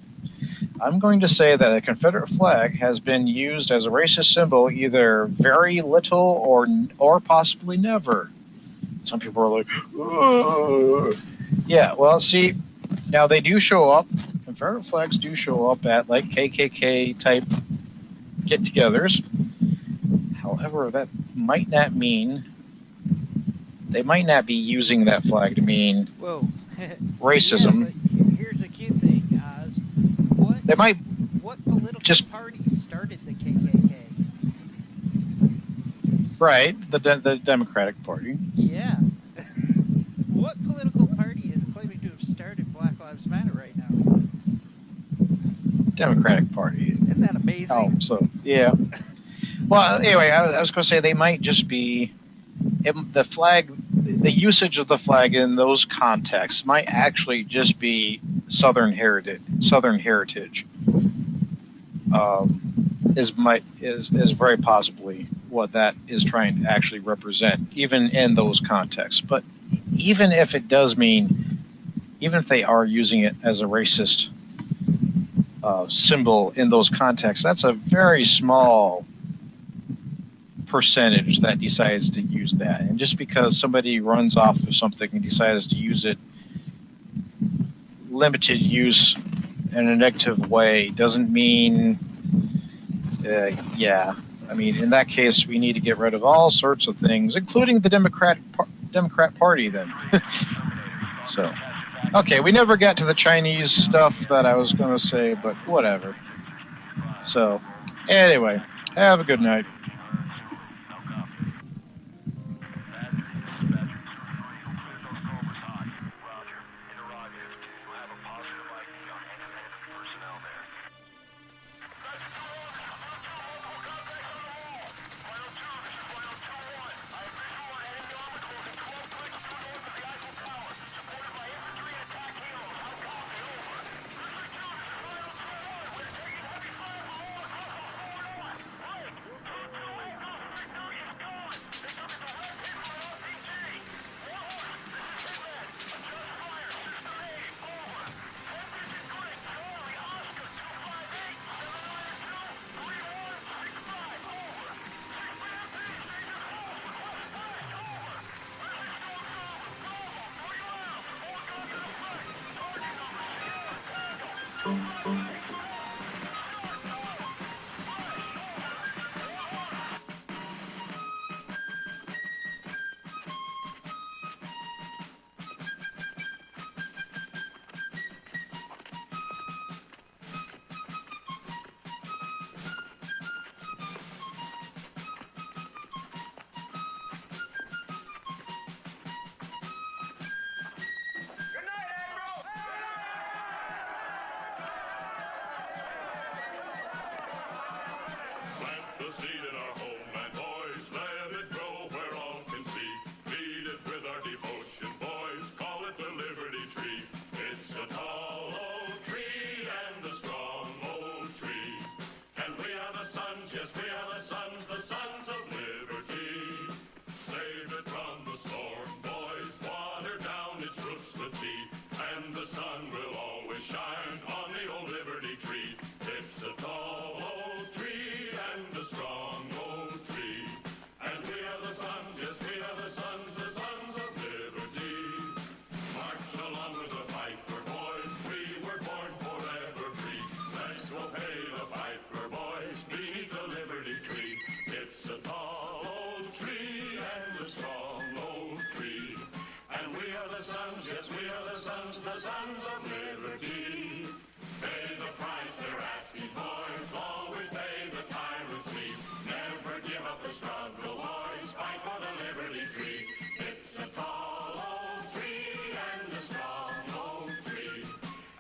I'm going to say that the Confederate flag has been used as a racist symbol either very little or possibly never. Some people are like, ugh. Yeah, well, see, now they do show up. Confederate flags do show up at like KKK type get-togethers. However, that might not mean they might not be using that flag to mean racism. Yeah, but here's a cute thing, Oz. What political party started the KKK? Right, the Democratic Party. Yeah. What political party is claiming to have started Black Lives Matter right now? Democratic Party. Isn't that amazing? Oh, so, yeah. Well, anyway, I was going to say they might just be, the flag, the usage of the flag in those contexts might actually just be Southern heritage. Is very possibly what that is trying to actually represent, even in those contexts. But even if it does mean, even if they are using it as a racist symbol in those contexts, that's a very small percentage that decides to use that. And just because somebody runs off of something and decides to use it, limited use in a negative way, doesn't mean yeah. I mean, in that case, we need to get rid of all sorts of things, including the Democrat Party. Then, so okay, we never got to the Chinese stuff that I was going to say, but whatever. So, anyway, have a good night. The seed in our homeland, boys, let it grow where all can see. Feed it with our devotion, boys, call it the Liberty Tree. It's a tall old tree and a strong old tree. And we are the sons, yes, we are the sons of liberty. Save it from the storm, boys, water down its roots with tea. And the sun will always shine on the old Liberty Tree. It's a tall old tree and a strong old tree. And we are the sons, yes, we are the sons of liberty. March along with the piper, boys, we were born forever free. Let's go pay the piper, boys, beneath the Liberty Tree. It's a tall old tree and a strong old tree. And we are the sons, yes, we are the sons of liberty. Pay the price they're asking, boys, always pay the tyrant's fee. Never give up the struggle, boys, fight for the Liberty Tree. It's a tall old tree and a strong old tree.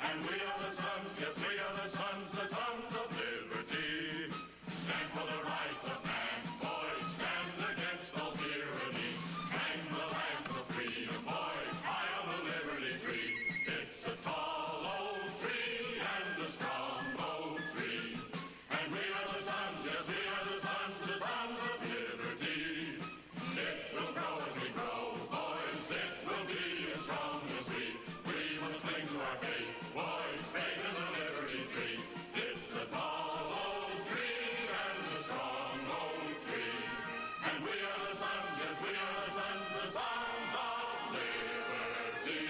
And we are the sons, yes, we are the sons of liberty. Stand for the rights of man, boys, stand against all tyranny. Hang the lance of freedom, boys, high on the Liberty Tree. It's a tall old tree and a strong old tree. And we are the sons, yes, we are the sons of liberty. It will grow as we grow, boys, it will be as strong as we. We must cling to our faith, boys, faith in the Liberty Tree. It's a tall old tree and a strong old tree. And we are the sons, yes, we are the sons of liberty.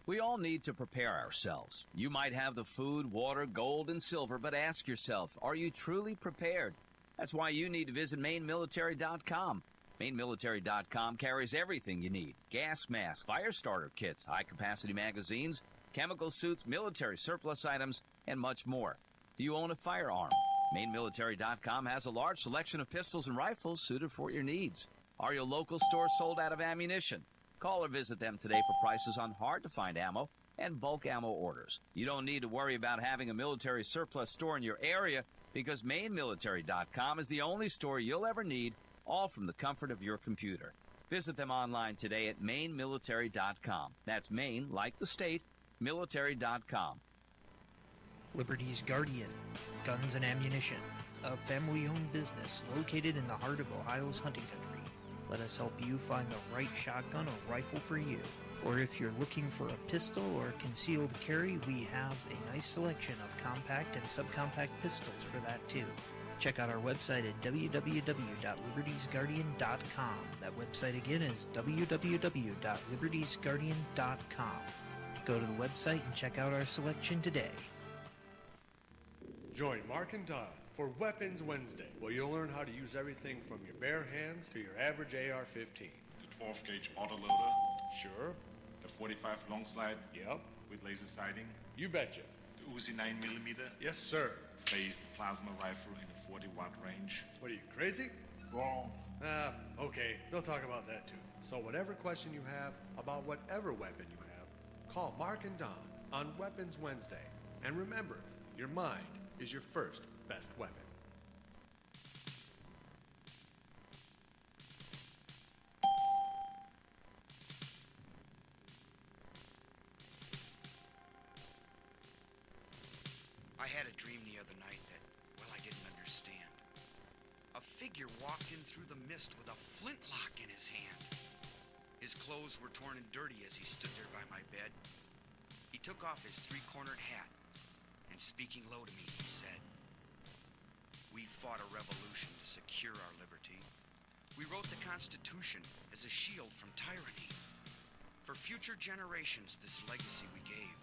We all need to prepare ourselves. You might have the food, water, gold, and silver, but ask yourself, are you truly prepared? That's why you need to visit MaineMilitary.com. MaineMilitary.com carries everything you need. Gas masks, fire starter kits, high-capacity magazines, chemical suits, military surplus items, and much more. Do you own a firearm? MaineMilitary.com has a large selection of pistols and rifles suited for your needs. Are your local stores sold out of ammunition? Call or visit them today for prices on hard-to-find ammo and bulk ammo orders. You don't need to worry about having a military surplus store in your area because MaineMilitary.com is the only store you'll ever need, all from the comfort of your computer. Visit them online today at MaineMilitary.com. That's Maine, like the state, military.com. Liberty's Guardian, Guns and Ammunition, a family-owned business located in the heart of Ohio's hunting country. Let us help you find the right shotgun or rifle for you. Or if you're looking for a pistol or concealed carry, we have a nice selection of compact and subcompact pistols for that too. Check out our website at www.libertiesguardian.com. That website again is www.libertiesguardian.com. Go to the website and check out our selection today. Join Mark and Don for Weapons Wednesday, where you'll learn how to use everything from your bare hands to your average AR-15. The 12 gauge autoloader. Sure. The 45 long slide. Yep. With laser sighting. You betcha. The Uzi 9mm. Yes, sir. Phased plasma rifle in a 40-watt range. What are you, crazy? Wrong. Okay, they'll talk about that too. So whatever question you have about whatever weapon you have, call Mark and Don on Weapons Wednesday. And remember, your mind is your first best weapon. I had a dream the other night that, well, I didn't understand. A figure walked in through the mist with a flintlock in his hand. His clothes were torn and dirty as he stood there by my bed. He took off his three-cornered hat, and speaking low to me, he said, "We fought a revolution to secure our liberty. We wrote the Constitution as a shield from tyranny. For future generations, this legacy we gave.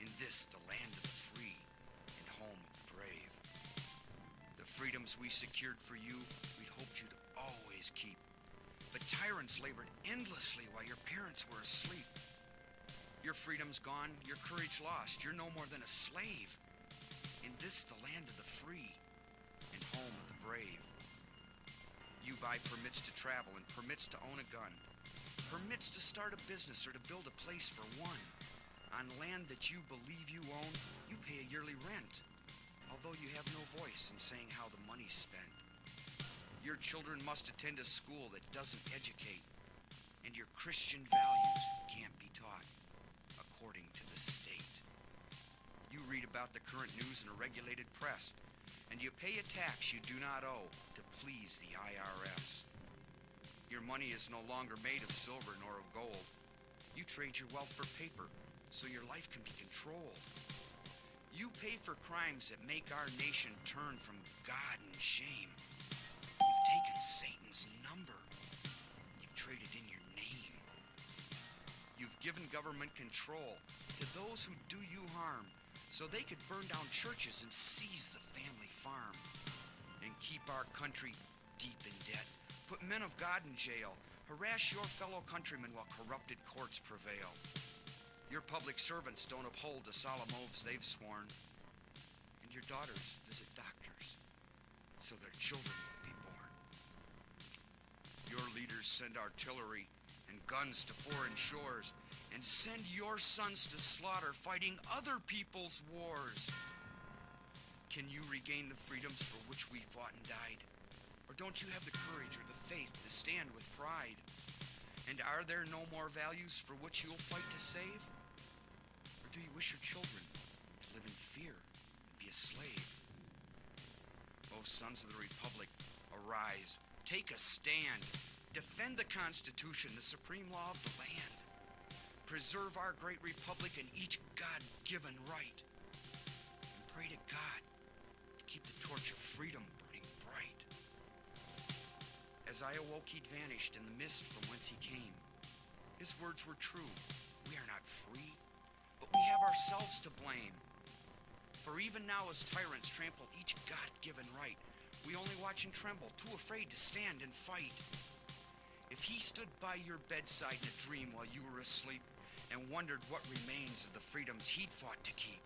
In this, the land of the free and home of the brave. The freedoms we secured for you, we'd hoped you'd always keep. But tyrants labored endlessly while your parents were asleep. Your freedom's gone, your courage lost. You're no more than a slave. In this, the land of the free and home of the brave. You buy permits to travel and permits to own a gun, permits to start a business or to build a place for one. On land that you believe you own, you pay a yearly rent, although you have no voice in saying how the money's spent. Your children must attend a school that doesn't educate, and your Christian values can't be taught according to the state. You read about the current news in a regulated press, and you pay a tax you do not owe to please the IRS. Your money is no longer made of silver nor of gold. You trade your wealth for paper so your life can be controlled. You pay for crimes that make our nation turn from God and shame. You've taken Satan's number. You've traded in your name. You've given government control to those who do you harm so they could burn down churches and seize the family farm and keep our country deep in debt, put men of God in jail, harass your fellow countrymen while corrupted courts prevail. Your public servants don't uphold the solemn oaths they've sworn, and your daughters visit doctors so their children won't be born. Your leaders send artillery and guns to foreign shores and send your sons to slaughter fighting other people's wars. Can you regain the freedoms for which we fought and died? Or don't you have the courage or the faith to stand with pride? And are there no more values for which you'll fight to save? Or do you wish your children to live in fear and be a slave? O sons of the Republic, arise, take a stand, defend the Constitution, the supreme law of the land. Preserve our great republic and each God-given right. And pray to God to keep the torch of freedom burning bright. As I awoke, he'd vanished in the mist from whence he came. His words were true. We are not free, but we have ourselves to blame. For even now as tyrants trample each God-given right, we only watch and tremble, too afraid to stand and fight. If he stood by your bedside in a dream while you were asleep and wondered what remains of the freedoms he'd fought to keep,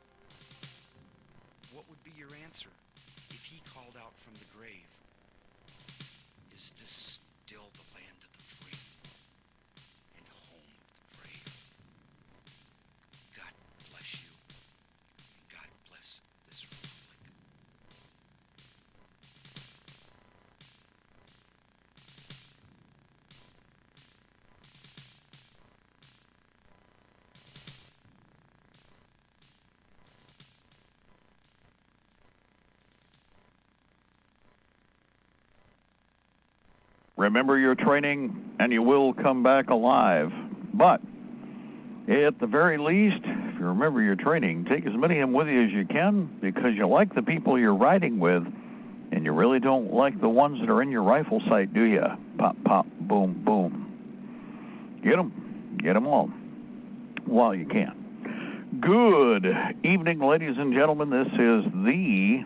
what would be your answer if he called out from the grave? Is this still the land of the free and home of the brave? God bless you, and God bless this republic. Remember your training, and you will come back alive. But at the very least, if you remember your training, take as many of them with you as you can, because you like the people you're riding with, And you really don't like the ones that are in your rifle sight, do you? Pop, pop, boom, boom. Get them all while you can. Good evening, ladies and gentlemen. This is the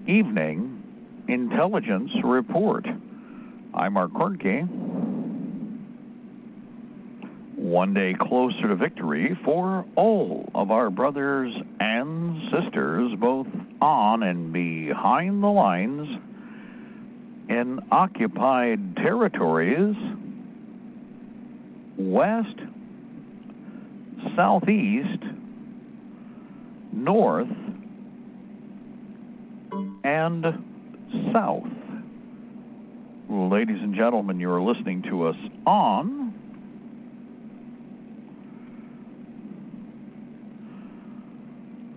Evening Intelligence Report. I'm Mark Kornke. One day closer to victory for all of our brothers and sisters, both on and behind the lines in occupied territories, west, southeast, north, and south. Ladies and gentlemen, you're listening to us on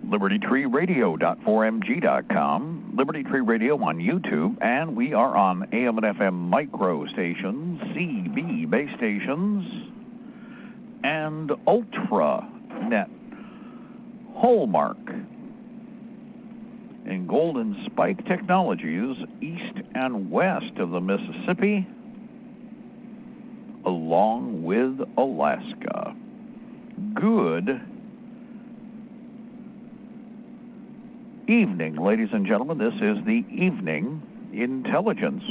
Libertytreeradio.4mg.com, Liberty Tree Radio on YouTube, and we are on AM and FM micro stations, CB base stations, and UltraNet, Hallmark, and Golden Spike Technologies east and west of the Mississippi, along with Alaska. Good evening, ladies and gentlemen. This is the Evening Intelligence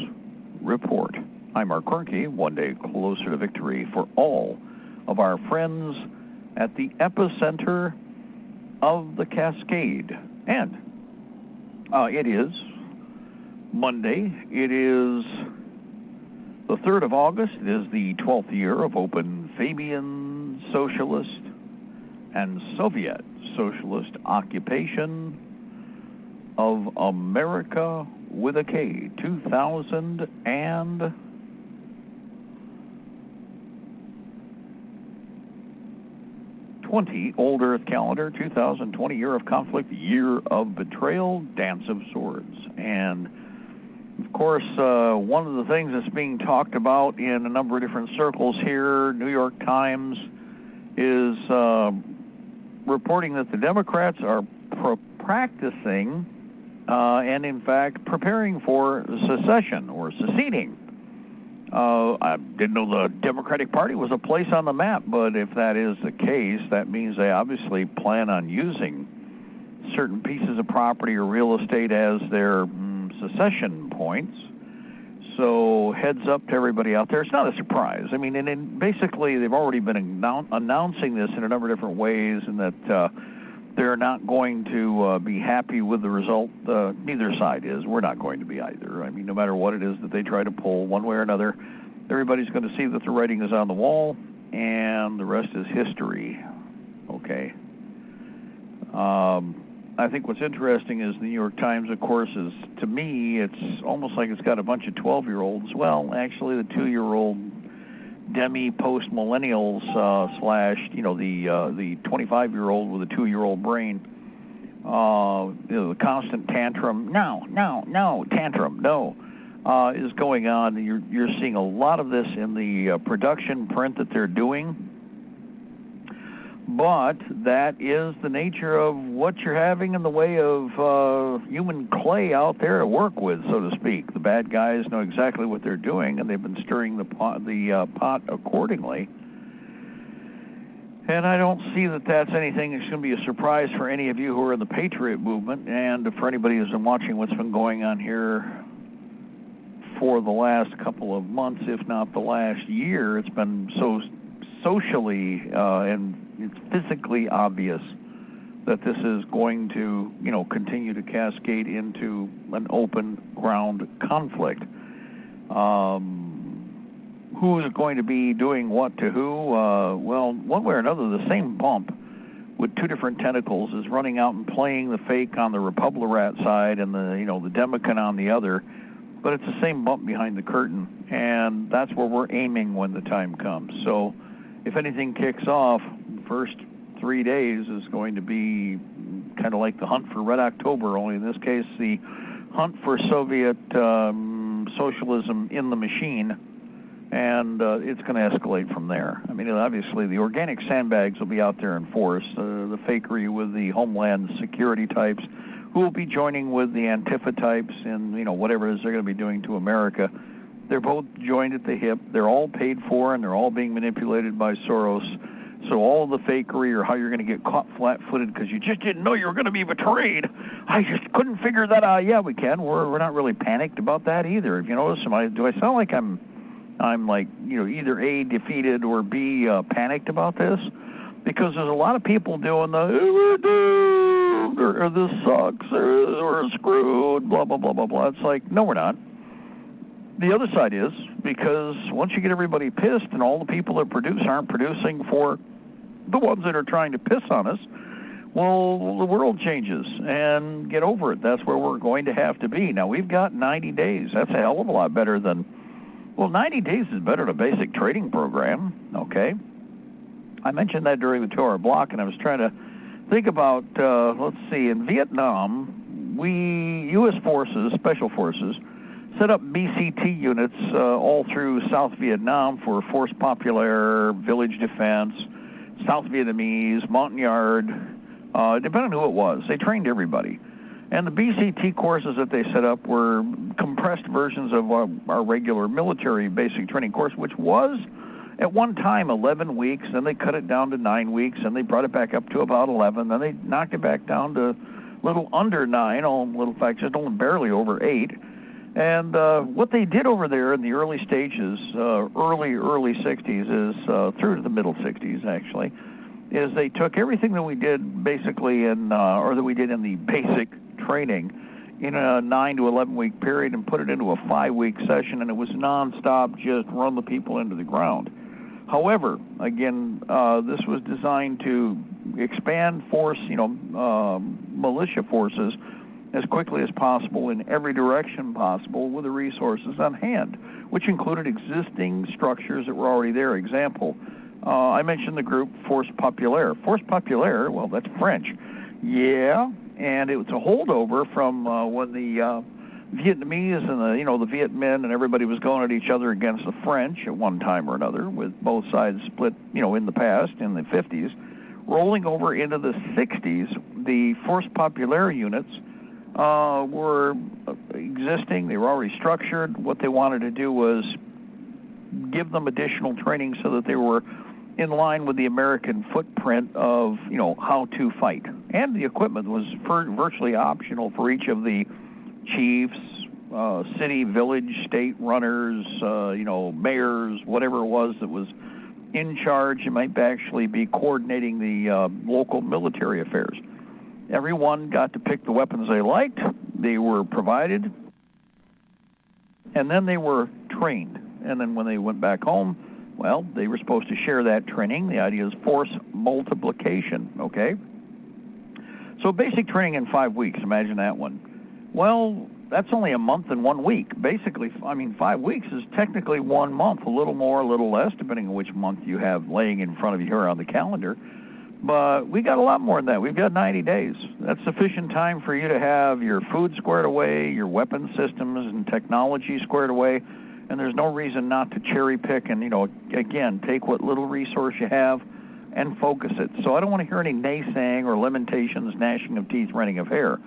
Report. I'm Mark Kornke, one day closer to victory for all of our friends at the epicenter of the Cascade. And it is Monday. It is the 3rd of August. It is the 12th year of open Fabian socialist and Soviet socialist occupation of America with a K, 2020 Old Earth calendar, 2020 year of conflict, year of betrayal, dance of swords. And of course, one of the things that's being talked about in a number of different circles here, New York Times is reporting that the Democrats are practicing and in fact preparing for secession or seceding. I didn't know the Democratic Party was a place on the map, but if that is the case, that means they obviously plan on using certain pieces of property or real estate as their secession points. So heads up to everybody out there. It's not a surprise. I mean, and basically they've already been announcing this in a number of different ways, and that they're not going to be happy with the result. Neither side is. We're not going to be either. I mean, no matter what it is that they try to pull one way or another, everybody's going to see that the writing is on the wall, and the rest is history. Okay. I think what's interesting is the New York Times, of course, is, to me, it's almost like it's got a bunch of 12-year-olds. Well, actually, the 2-year-old post-millennials the 25-year-old with a 2-year-old brain, the constant tantrum, tantrum, is going on. You're seeing a lot of this in the production print that they're doing. But that is the nature of what you're having in the way of human clay out there to work with, so to speak. The bad guys know exactly what they're doing, and they've been stirring the pot accordingly. And I don't see that that's anything that's going to be a surprise for any of you who are in the Patriot movement, and for anybody who's been watching what's been going on here for the last couple of months, if not the last year. It's been so socially and it's physically obvious that this is going to, continue to cascade into an open ground conflict. Who is going to be doing what to who? Well, one way or another, the same bump with two different tentacles is running out and playing the fake on the Republican side and the Democrat on the other. But it's the same bump behind the curtain, and that's where we're aiming when the time comes. So if anything kicks off, the first 3 days is going to be kind of like the hunt for Red October, only in this case the hunt for Soviet socialism in the machine, and it's going to escalate from there. I mean, obviously the organic sandbags will be out there in force. The fakery with the Homeland Security types who will be joining with the Antifa types and, whatever it is they're going to be doing to America. They're both joined at the hip. They're all paid for, and they're all being manipulated by Soros. So all the fakery or how you're going to get caught flat-footed because you just didn't know you were going to be betrayed. I just couldn't figure that out. Yeah, we can. We're not really panicked about that either. If you notice, do I sound like I'm like, either A, defeated, or B, panicked about this? Because there's a lot of people doing the, we're doomed, or this sucks, or we're screwed, blah, blah, blah, blah, blah. It's like, no, we're not. The other side is, because once you get everybody pissed and all the people that produce aren't producing for the ones that are trying to piss on us, well, the world changes, and get over it. That's where we're going to have to be. Now, we've got 90 days. That's a hell of a lot better than, 90 days is better than a basic trading program, okay? I mentioned that during the 2-hour block, and I was trying to think about, let's see, in Vietnam, U.S. forces, special forces, set up BCT units all through South Vietnam for Force Populaire, Village Defense, South Vietnamese, Montagnard, depending on who it was. They trained everybody. And the BCT courses that they set up were compressed versions of our regular military basic training course, which was at one time 11 weeks, then they cut it down to 9 weeks, and they brought it back up to about 11, then they knocked it back down to a little under 9, just only barely over 8. And what they did over there in the early stages, early 60s, is through to the middle 60s, actually, is they took everything that we did basically or that we did in the basic training in a 9 to 11 week period and put it into a 5-week session, and it was nonstop, just run the people into the ground. However, again, this was designed to expand force, militia forces as quickly as possible in every direction possible with the resources on hand, which included existing structures that were already there. Example, I mentioned the group Force Populaire. Force Populaire, well, that's French. Yeah, and it was a holdover from when the Vietnamese and the Viet Minh and everybody was going at each other against the French at one time or another, with both sides split, in the past, in the 50s. Rolling over into the 60s, the Force Populaire units were existing. They were already structured. What they wanted to do was give them additional training so that they were in line with the American footprint of, how to fight. And the equipment was virtually optional for each of the chiefs, city, village, state runners, mayors, whatever it was that was in charge. You might actually be coordinating the local military affairs. Everyone got to pick the weapons they liked. They were provided, and then they were trained. And then when they went back home, well, they were supposed to share that training. The idea is force multiplication, okay? So basic training in 5 weeks, imagine that one. Well, that's only a month and 1 week. Basically, 5 weeks is technically 1 month, a little more, a little less, depending on which month you have laying in front of you here on the calendar. But we got a lot more than that. We've got 90 days. That's sufficient time for you to have your food squared away, your weapon systems and technology squared away, and there's no reason not to cherry pick and, again, take what little resource you have and focus it. So I don't want to hear any naysaying or lamentations, gnashing of teeth, rending of hair.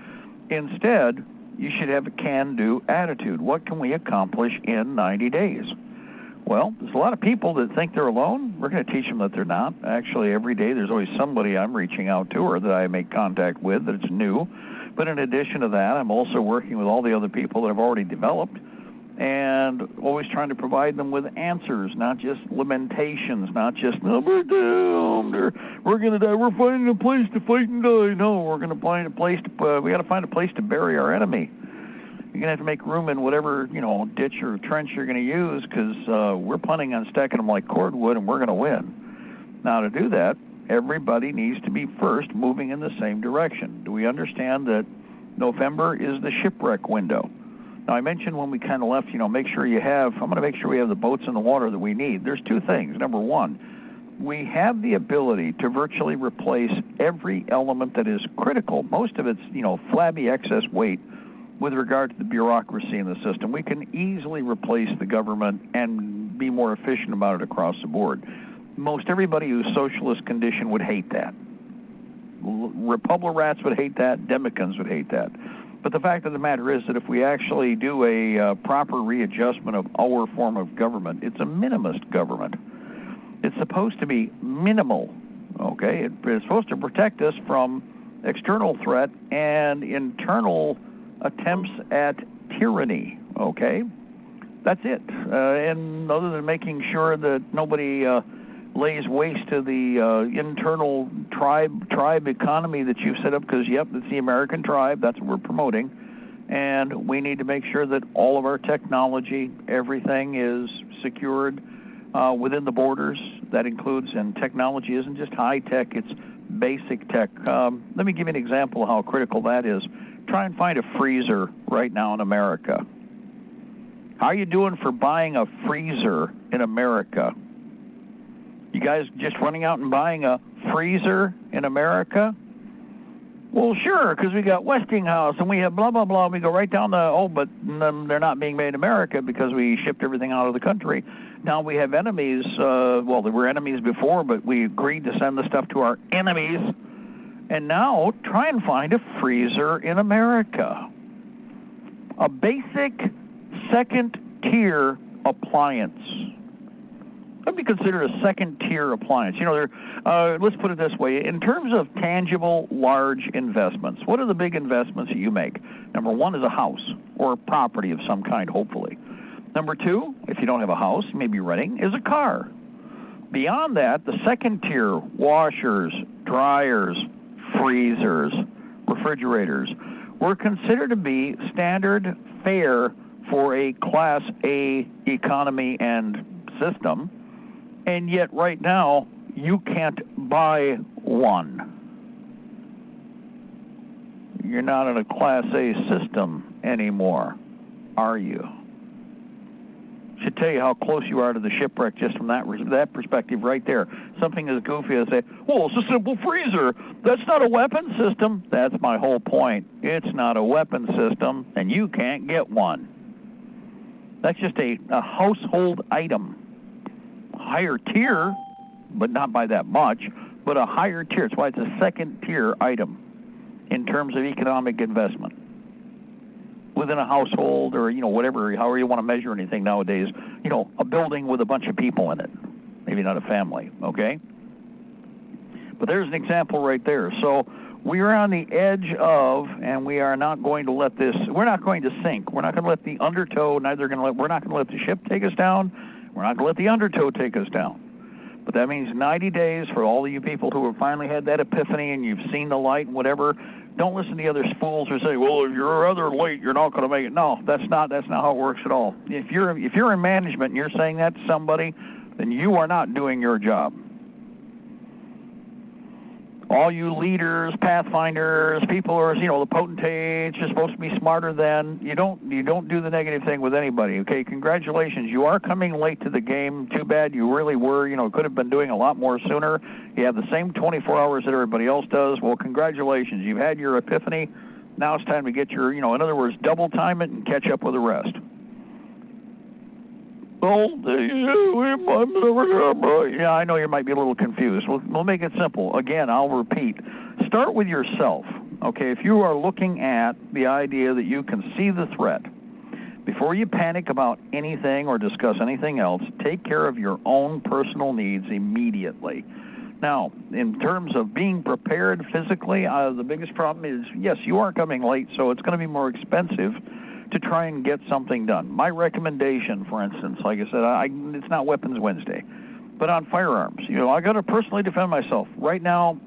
Instead, you should have a can-do attitude. What can we accomplish in 90 days? Well, there's a lot of people that think they're alone. We're going to teach them that they're not. Actually, every day there's always somebody I'm reaching out to or that I make contact with that's new. But in addition to that, I'm also working with all the other people that I've already developed and always trying to provide them with answers, not just lamentations, not just, no, we're doomed, or we're going to die, we're finding a place to fight and die. No, we're going to find a place to, we got to find a place to bury our enemy. You're going to have to make room in whatever, ditch or trench you're going to use, because we're planning on stacking them like cordwood, and we're going to win. Now, to do that, everybody needs to be first moving in the same direction. Do we understand that November is the shipwreck window? Now, I mentioned when we kind of left, make sure you have, I'm going to make sure we have the boats in the water that we need. There's two things. Number one, we have the ability to virtually replace every element that is critical. Most of it's, flabby excess weight with regard to the bureaucracy in the system. We can easily replace the government and be more efficient about it across the board. Most everybody who's socialist conditioned would hate that. Republicans would hate that. Democrats would hate that. But the fact of the matter is that if we actually do a proper readjustment of our form of government, it's a minimalist government. It's supposed to be minimal, okay? It's supposed to protect us from external threat and internal attempts at tyranny, okay? That's it. And other than making sure that nobody lays waste to the internal tribe economy that you've set up, because, yep, it's the American tribe. That's what we're promoting. And we need to make sure that all of our technology, everything is secured within the borders. That includes, and technology isn't just high-tech, it's basic tech. Let me give you an example of how critical that is. Try and find a freezer right now in America. How are you doing for buying a freezer in America? You guys just running out and buying a freezer in America? Well, sure, because we got Westinghouse and we have blah, blah, blah. We go right down the, but they're not being made in America because we shipped everything out of the country. Now we have enemies. Well, there were enemies before, but we agreed to send the stuff to our enemies. And now try and find a freezer in America. A basic second-tier appliance. Let me consider a second-tier appliance. You know, let's put it this way. In terms of tangible, large investments, what are the big investments that you make? Number one is a house or property of some kind, hopefully. Number two, if you don't have a house, you may be renting, is a car. Beyond that, the second-tier washers, dryers, freezers, refrigerators were considered to be standard fare for a Class A economy and system. And yet, right now, you can't buy one. You're not in a Class A system anymore, are you? Should tell you how close you are to the shipwreck just from that perspective right there. Something as goofy as say, well, it's a simple freezer. That's not a weapon system. That's my whole point. It's not a weapon system, and you can't get one. That's just a household item. Higher tier, but not by that much, but a higher tier. That's why it's a second-tier item in terms of economic investment within a household, or, you know, whatever, however you want to measure anything nowadays. You know, a building with a bunch of people in it, maybe not a family, okay? But there's an example right there. So we are on the edge of, and we are not going to let this, we're not going to sink. We're not going to let the undertow, we're not going to let the ship take us down. We're not going to let the undertow take us down. But that means 90 days for all of you people who have finally had that epiphany and you've seen the light and whatever. Don't listen to the other fools who say, well, if you're rather late, you're not going to make it. No, that's not how it works at all. If you're in management and you're saying that to somebody, then you are not doing your job. All you leaders, pathfinders, people who are, you know, the potentates, you're supposed to be smarter than. You don't do the negative thing with anybody, okay? Congratulations. You are coming late to the game. Too bad you really were. You know, could have been doing a lot more sooner. You have the same 24 hours that everybody else does. Well, congratulations. You've had your epiphany. Now it's time to get your, you know, in other words, double time it and catch up with the rest. Well, yeah, I know you might be a little confused. We'll make it simple. Again, I'll repeat. Start with yourself, okay? If you are looking at the idea that you can see the threat, before you panic about anything or discuss anything else, take care of your own personal needs immediately. Now, in terms of being prepared physically, the biggest problem is, yes, you are coming late, so it's going to be more expensive to try and get something done. My recommendation, for instance, like I said, it's not Weapons Wednesday, but on firearms, you know, I got to personally defend myself. Right now,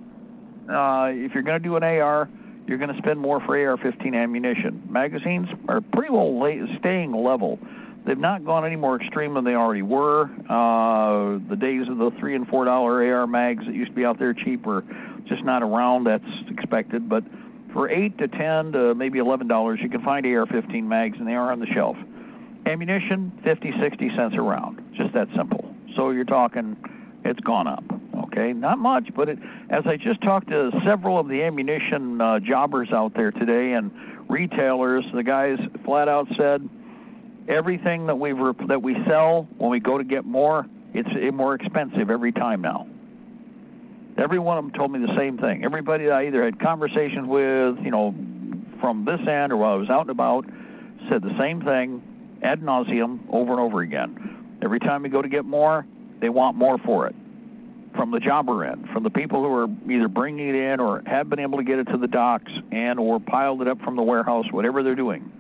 if you're going to do an AR, you're going to spend more for AR-15 ammunition. Magazines are pretty well staying level. They've not gone any more extreme than they already were. The days of the $3 and $4 AR mags that used to be out there cheap are just not around. That's expected, but for $8 to $10 to maybe $11, you can find AR-15 mags, and they are on the shelf. Ammunition, 50, 60 cents a round. Just that simple. So you're talking, it's gone up. Okay, not much, but as I just talked to several of the ammunition jobbers out there today and retailers, the guys flat out said, everything that we sell when we go to get more, it's more expensive every time now. Every one of them told me the same thing. Everybody that I either had conversations with, from this end or while I was out and about, said the same thing ad nauseum over and over again. Every time we go to get more, they want more for it. From the jobber end, from the people who are either bringing it in or have been able to get it to the docks and or piled it up from the warehouse, whatever they're doing.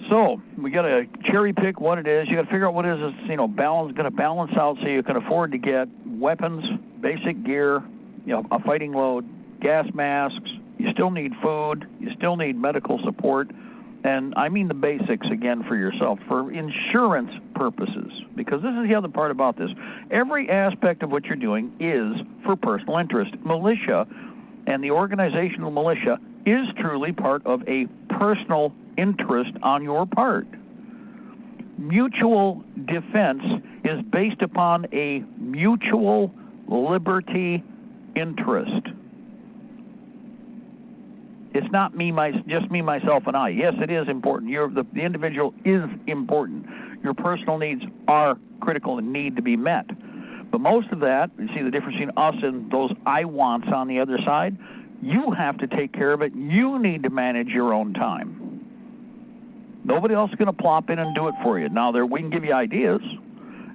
So we got to cherry pick what it is. You got to figure out what it is that's going to balance out so you can afford to get weapons, basic gear, a fighting load, gas masks. You still need food. You still need medical support. And I mean the basics, again, for yourself, for insurance purposes, because this is the other part about this. Every aspect of what you're doing is for personal interest. Militia and the organizational militia is truly part of a personal interest on your part. Mutual defense is based upon a mutual liberty interest. It's not just me, myself, and I. Yes, it is important. The individual is important. Your personal needs are critical and need to be met. But most of that, you see the difference between us and those I wants on the other side, you have to take care of it. You need to manage your own time. Nobody else is going to plop in and do it for you. Now, we can give you ideas,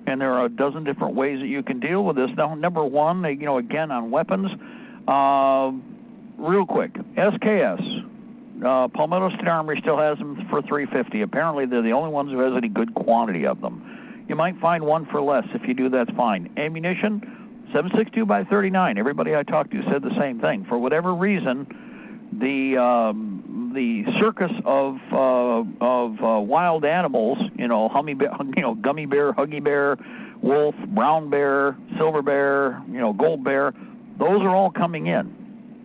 and there are a dozen different ways that you can deal with this. Now, number one, again, on weapons, real quick, SKS, Palmetto State Armory still has them for $350. Apparently, they're the only ones who has any good quantity of them. You might find one for less. If you do, that's fine. Ammunition, 7.62 by 39. Everybody I talked to said the same thing. For whatever reason, the circus of wild animals, gummy bear, huggy bear, wolf, brown bear, silver bear, gold bear, those are all coming in.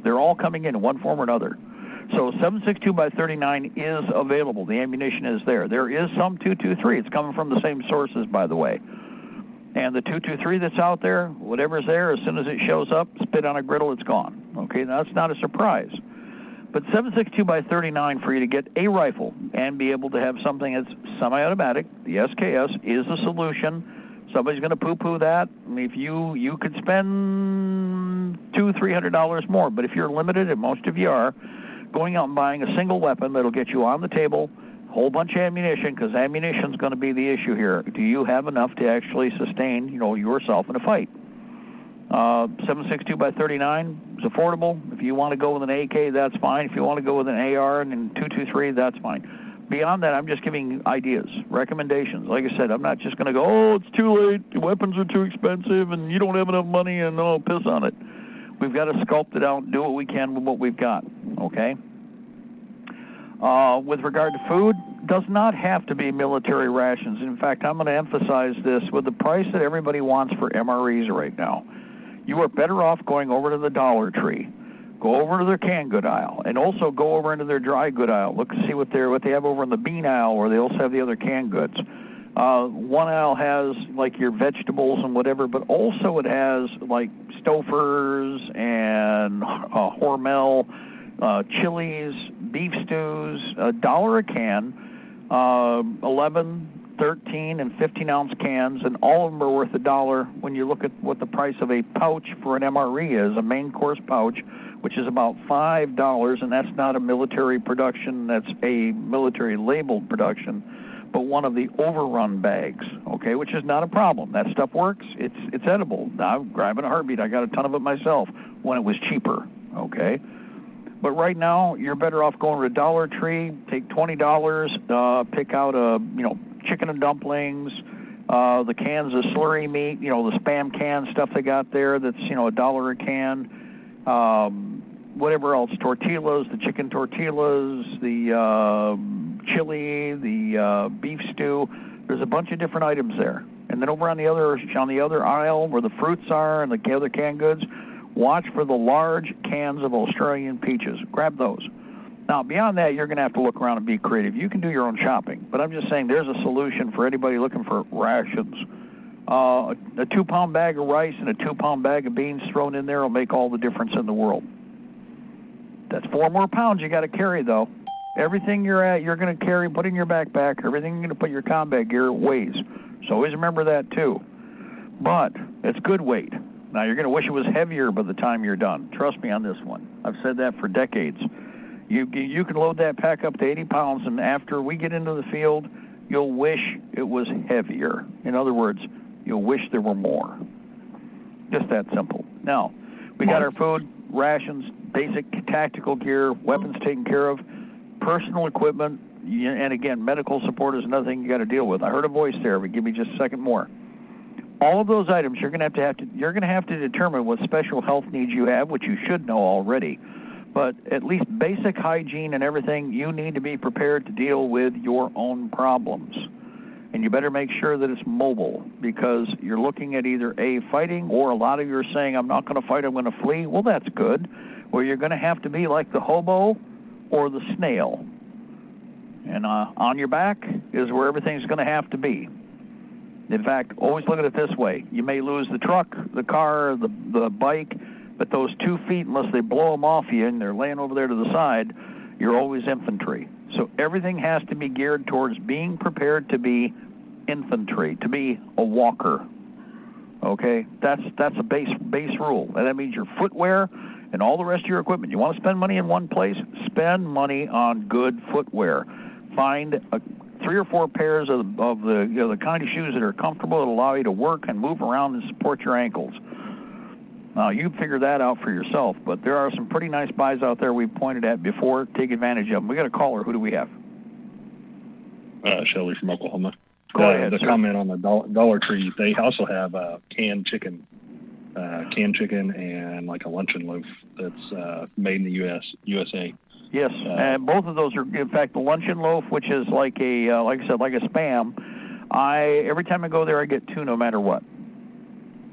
They're all coming in one form or another. So 7.62 by 39 is available. The ammunition is there. There is some 223. It's coming from the same sources, by the way. And the 223 that's out there, whatever's there, as soon as it shows up, spit on a griddle, it's gone. Okay, now that's not a surprise. But 7.62 by 39 for you to get a rifle and be able to have something that's semi-automatic, the SKS is a solution. Somebody's going to poo-poo that. I mean, if you could spend $200-300 more, but if you're limited, and most of you are, going out and buying a single weapon that'll get you on the table, a whole bunch of ammunition, because ammunition's going to be the issue here. Do you have enough to actually sustain, yourself in a fight? 7.62 by 39 is affordable. If you want to go with an AK, that's fine. If you want to go with an AR and 223, that's fine. Beyond that, I'm just giving ideas, recommendations. Like I said, I'm not just going to go, oh, it's too late, the weapons are too expensive, and you don't have enough money, and piss on it. We've got to sculpt it out and do what we can with what we've got, okay? With regard to food, does not have to be military rations. In fact, I'm going to emphasize this with the price that everybody wants for MREs right now. You are better off going over to the Dollar Tree. Go over to their canned good aisle, and also go over into their dry good aisle. Look and see what they have over in the bean aisle, where they also have the other canned goods. One aisle has like your vegetables and whatever, but also it has like Stouffer's and Hormel, chilies, beef stews, $1 a can, 11, 13, and 15-ounce cans, and all of them are worth $1 when you look at what the price of a pouch for an MRE is, a main course pouch, which is about $5, and that's not a military production, that's a military labeled production, but one of the overrun bags, okay, which is not a problem. That stuff works. It's edible. Now, I'm grabbing a heartbeat. I got a ton of it myself when it was cheaper, okay? But right now, you're better off going to a Dollar Tree, take $20, pick out chicken and dumplings, the cans of slurry meat, the Spam can stuff they got there that's, $1 a can, whatever else, tortillas, the chicken tortillas, the chili, the beef stew. There's a bunch of different items there. And then over on the other aisle where the fruits are and the other canned goods, watch for the large cans of Australian peaches. Grab those. Now, beyond that, you're going to have to look around and be creative. You can do your own shopping, but I'm just saying there's a solution for anybody looking for rations. A 2-pound bag of rice and a 2-pound bag of beans thrown in there will make all the difference in the world. That's 4 more pounds you got to carry, though. Everything you're going to carry, put in your backpack, everything you're going to put in your combat gear weighs. So always remember that, too. But it's good weight. Now, you're going to wish it was heavier by the time you're done. Trust me on this one. I've said that for decades. You can load that pack up to 80 pounds, and after we get into the field, you'll wish it was heavier. In other words, you'll wish there were more. Just that simple. Now, we got our food, rations, basic tactical gear, weapons taken care of, personal equipment, and again, medical support is another thing you got to deal with. I heard a voice there, but give me just a second more. All of those items, you're going to have to determine what special health needs you have, which you should know already. But at least basic hygiene and everything, you need to be prepared to deal with your own problems. And you better make sure that it's mobile, because you're looking at either A, fighting, or a lot of you are saying, I'm not going to fight, I'm going to flee. Well, that's good. Or you're going to have to be like the hobo or the snail. And on your back is where everything's going to have to be. In fact, always look at it this way. You may lose the truck, the car, the bike, but those 2 feet, unless they blow them off you and they're laying over there to the side, you're always infantry. So everything has to be geared towards being prepared to be infantry, to be a walker. Okay? That's a base rule. And that means your footwear and all the rest of your equipment. You want to spend money in one place? Spend money on good footwear. Find 3 or 4 pairs of the kind of shoes that are comfortable, that allow you to work and move around and support your ankles. You figure that out for yourself, but there are some pretty nice buys out there we've pointed at before. Take advantage of them. We got a caller. Who do we have? Shelly from Oklahoma. Go ahead, the sir. comment on the Dollar Tree, they also have canned chicken and like a luncheon loaf that's made in the USA. Yes, and both of those are, in fact, the luncheon loaf, which is like like I said, like a Spam. Every time I go there, I get 2, no matter what.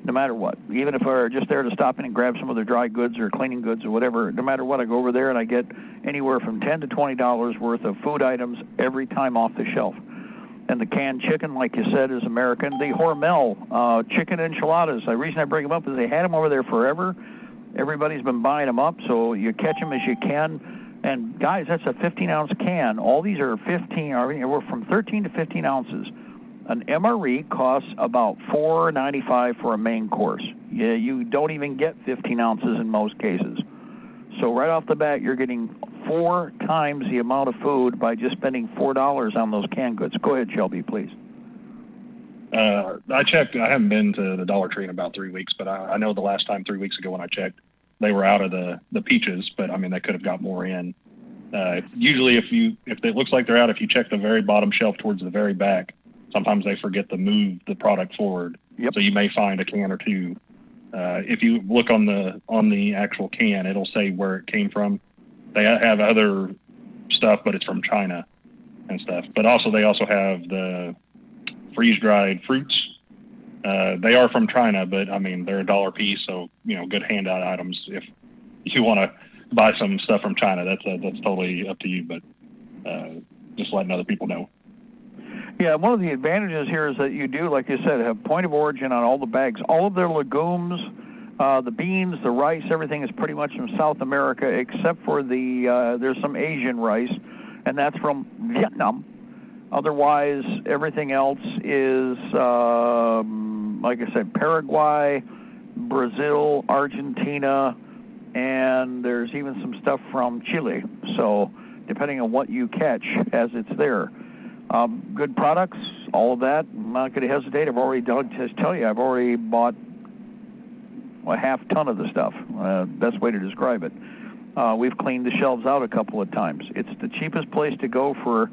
No matter what, even if we're just there to stop in and grab some of their dry goods or cleaning goods or whatever, no matter what, I go over there and I get anywhere from $10 to $20 worth of food items every time off the shelf. And the canned chicken, like you said, is American. The Hormel chicken enchiladas, the reason I bring them up is they had them over there forever. Everybody's been buying them up, so you catch them as you can. And guys, that's a 15-ounce can. All these are 15, we're from 13 to 15 ounces. An MRE costs about $4.95 for a main course. You don't even get 15 ounces in most cases. So right off the bat, you're getting 4 times the amount of food by just spending $4 on those canned goods. Go ahead, Shelby, please. I checked. I haven't been to the Dollar Tree in about 3 weeks, but I know the last time 3 weeks ago when I checked, they were out of the peaches, but I mean they could have got more in. Usually, if it looks like they're out, if you check the very bottom shelf towards the very back, sometimes they forget to move the product forward. Yep. So you may find a can or 2. If you look on the actual can, it'll say where it came from. They have other stuff, but it's from China and stuff. But they also have the freeze-dried fruits. They are from China, but I mean they're $1 a piece, so good handout items. If you want to buy some stuff from China, that's totally up to you. But just letting other people know. Yeah, one of the advantages here is that you do, like you said, have point of origin on all the bags. All of their legumes, the beans, the rice, everything is pretty much from South America, except for there's some Asian rice, and that's from Vietnam. Otherwise, everything else is, like I said, Paraguay, Brazil, Argentina, and there's even some stuff from Chile. So depending on what you catch as it's there. Good products, all of that. I'm not going to hesitate. I've already bought a half ton of the stuff. Best way to describe it. We've cleaned the shelves out a couple of times. It's the cheapest place to go for,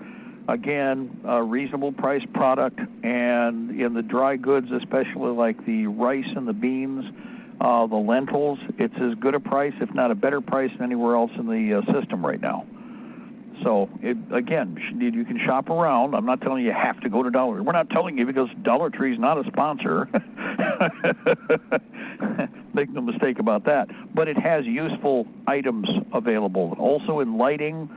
again, a reasonable price product. And in the dry goods, especially like the rice and the beans, the lentils, it's as good a price, if not a better price, than anywhere else in the system right now. So, again, you can shop around. I'm not telling you have to go to Dollar Tree. We're not telling you because Dollar Tree is not a sponsor. Make no mistake about that. But it has useful items available. Also in lighting,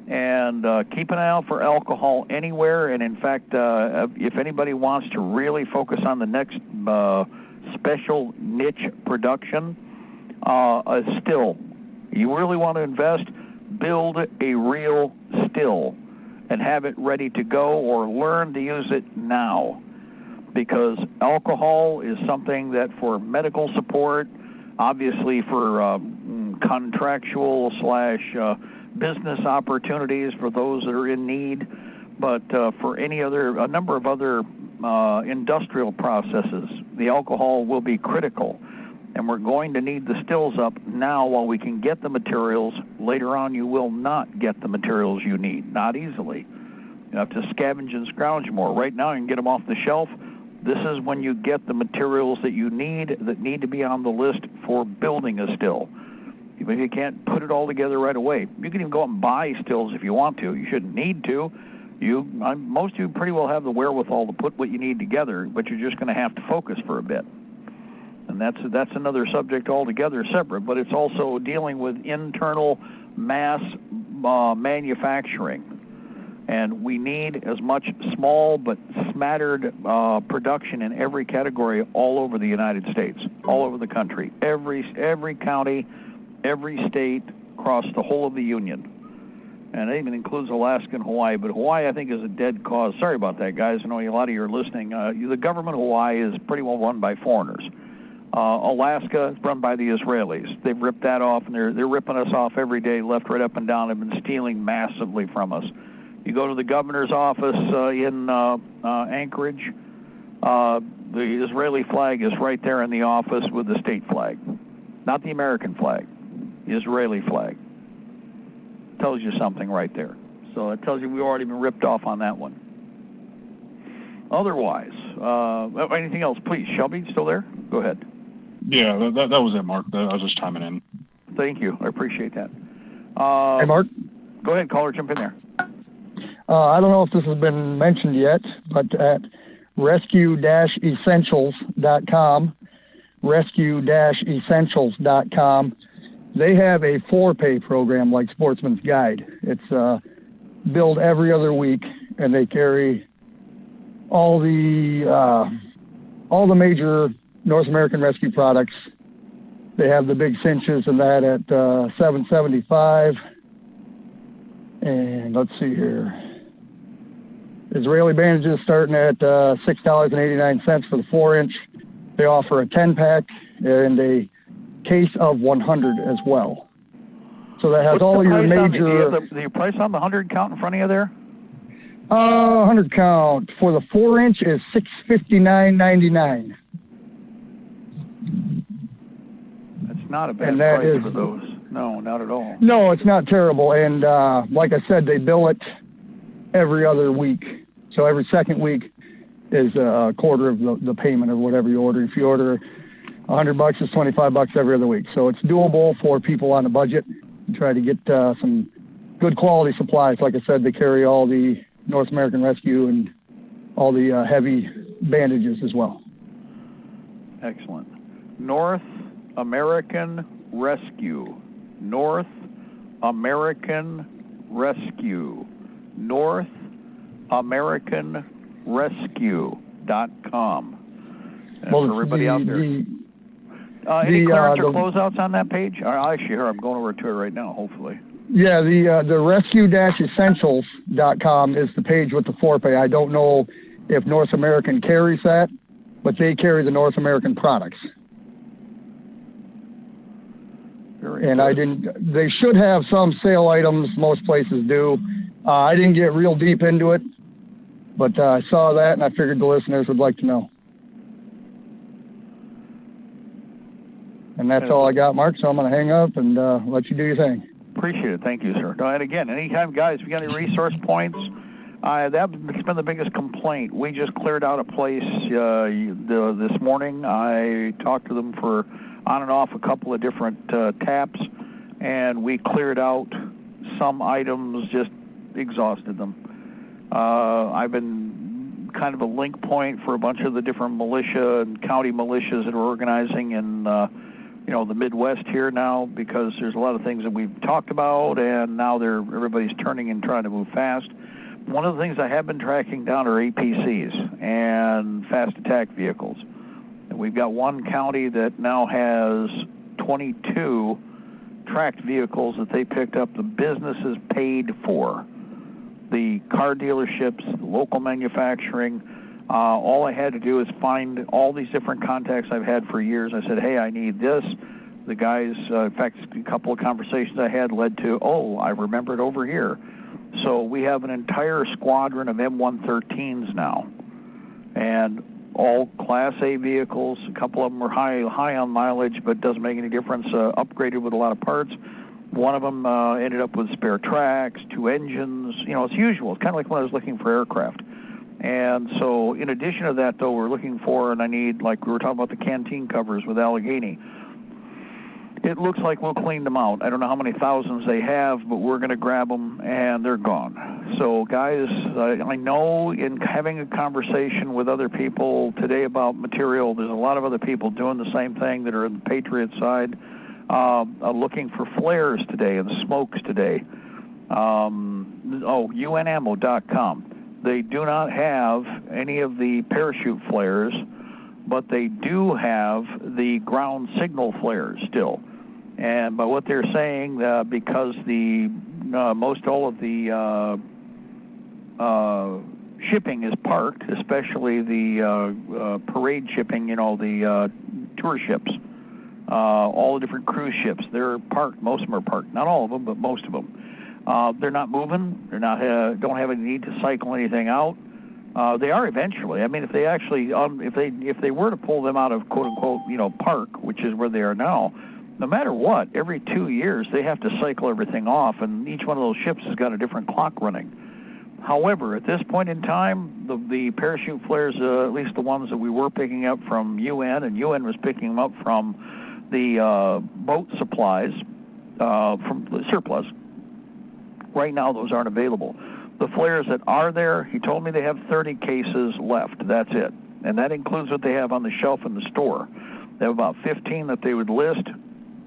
and keep an eye out for alcohol anywhere. And, in fact, if anybody wants to really focus on the next special niche production, a still. You really want to invest? Build a real still and have it ready to go, or learn to use it now. because alcohol is something that for medical support, obviously for contractual / business opportunities for those that are in need, but for a number of other industrial processes, the alcohol will be critical. And we're going to need the stills up now while we can get the materials. Later on, you will not get the materials you need, not easily. You have to scavenge and scrounge more. Right now, you can get them off the shelf. This is when you get the materials that you need that need to be on the list for building a still. But you can't put it all together right away. You can even go out and buy stills if you want to. You shouldn't need to. Most of you pretty well have the wherewithal to put what you need together, but you're just going to have to focus for a bit. And that's another subject altogether separate, but it's also dealing with internal mass manufacturing. And we need as much small but smattered production in every category all over the United States, all over the country, every county, every state, across the whole of the Union. And it even includes Alaska and Hawaii, but Hawaii, I think, is a dead cause. Sorry about that, guys. I know a lot of you are listening. The government of Hawaii is pretty well run by foreigners. Alaska is run by the Israelis. They've ripped that off, and they're ripping us off every day, left, right, up, and down. They've been stealing massively from us. You go to the governor's office in Anchorage, the Israeli flag is right there in the office with the state flag. Not the American flag, the Israeli flag. Tells you something right there. So it tells you we've already been ripped off on that one. Otherwise, anything else? Please, Shelby, still there? Go ahead. Yeah, that was it, Mark. I was just chiming in. Thank you. I appreciate that. Hey, Mark. Go ahead, caller. Jump in there. I don't know if this has been mentioned yet, but at rescue-essentials.com, rescue-essentials.com, they have a 4-pay program like Sportsman's Guide. It's billed every other week, and they carry all the major North American rescue products. They have the big cinches and that at $7.75. And let's see here. Israeli bandages starting at $6.89 for the 4-inch. They offer a 10-pack and a case of 100 as well. So that has all your major... The price on the 100 count in front of you there? 100 count for the 4-inch is $659.99. That's not a bad price for those. No, not at all. No, it's not terrible. And like I said, they bill it every other week. So every second week is a quarter of the payment of whatever you order. If you order $100, it's $25 every other week. So it's doable for people on a budget. Try to get some good quality supplies. Like I said, they carry all the North American Rescue and all the heavy bandages as well. Excellent. North American Rescue. North American Rescue. North American Rescue.com. Well, for everybody out there. Any clearance or closeouts on that page? Actually, here, I'm going over to it right now, hopefully. Yeah, the rescue-essentials.com is the page with the 4-pay. I don't know if North American carries that, but they carry the North American products. And they should have some sale items. Most places do. I didn't get real deep into it, but I saw that and I figured the listeners would like to know. And that's all I got, Mark, so I'm going to hang up and let you do your thing. Appreciate it. Thank you, sir. And again, anytime, guys, if you got any resource points, that's been the biggest complaint. We just cleared out a place this morning. I talked to them for on and off a couple of different taps, and we cleared out some items, just exhausted them. I've been kind of a link point for a bunch of the different militia and county militias that are organizing in the Midwest here now, because there's a lot of things that we've talked about, and now everybody's turning and trying to move fast. One of the things I have been tracking down are APCs and fast attack vehicles. And we've got one county that now has 22 tracked vehicles that they picked up. The businesses paid for. The car dealerships, the local manufacturing, All I had to do is find all these different contacts I've had for years. I said, hey, I need this. The guys, in fact, a couple of conversations I had led to, oh, I remember it over here. So we have an entire squadron of M113s now, and all Class A vehicles. A couple of them are high on mileage, but doesn't make any difference. Upgraded with a lot of parts. One of them ended up with spare tracks, 2 engines. You know, it's usual. It's kind of like when I was looking for aircraft. And so in addition to that, though, we're looking for, and I need, like we were talking about the canteen covers with Allegheny. It looks like we'll clean them out. I don't know how many thousands they have, but we're going to grab them, and they're gone. So, guys, I know in having a conversation with other people today about material, there's a lot of other people doing the same thing that are in the Patriot side, looking for flares today and smokes today. unammo.com. They do not have any of the parachute flares, but they do have the ground signal flares still. And by what they're saying, because the most all of the shipping is parked, especially the parade shipping, you know, the tour ships, all the different cruise ships, they're parked. Most of them are parked. Not all of them, but most of them. They're not moving. They're not don't have any need to cycle anything out. They are eventually. I mean, if they actually, if they were to pull them out of quote unquote, you know, park, which is where they are now, no matter what, every 2 years they have to cycle everything off, and each one of those ships has got a different clock running. However, at this point in time, the parachute flares, at least the ones that we were picking up from UN, and UN was picking them up from the boat supplies from the surplus. Right now, those aren't available. The flares that are there, he told me they have 30 cases left. That's it. And that includes what they have on the shelf in the store. They have about 15 that they would list.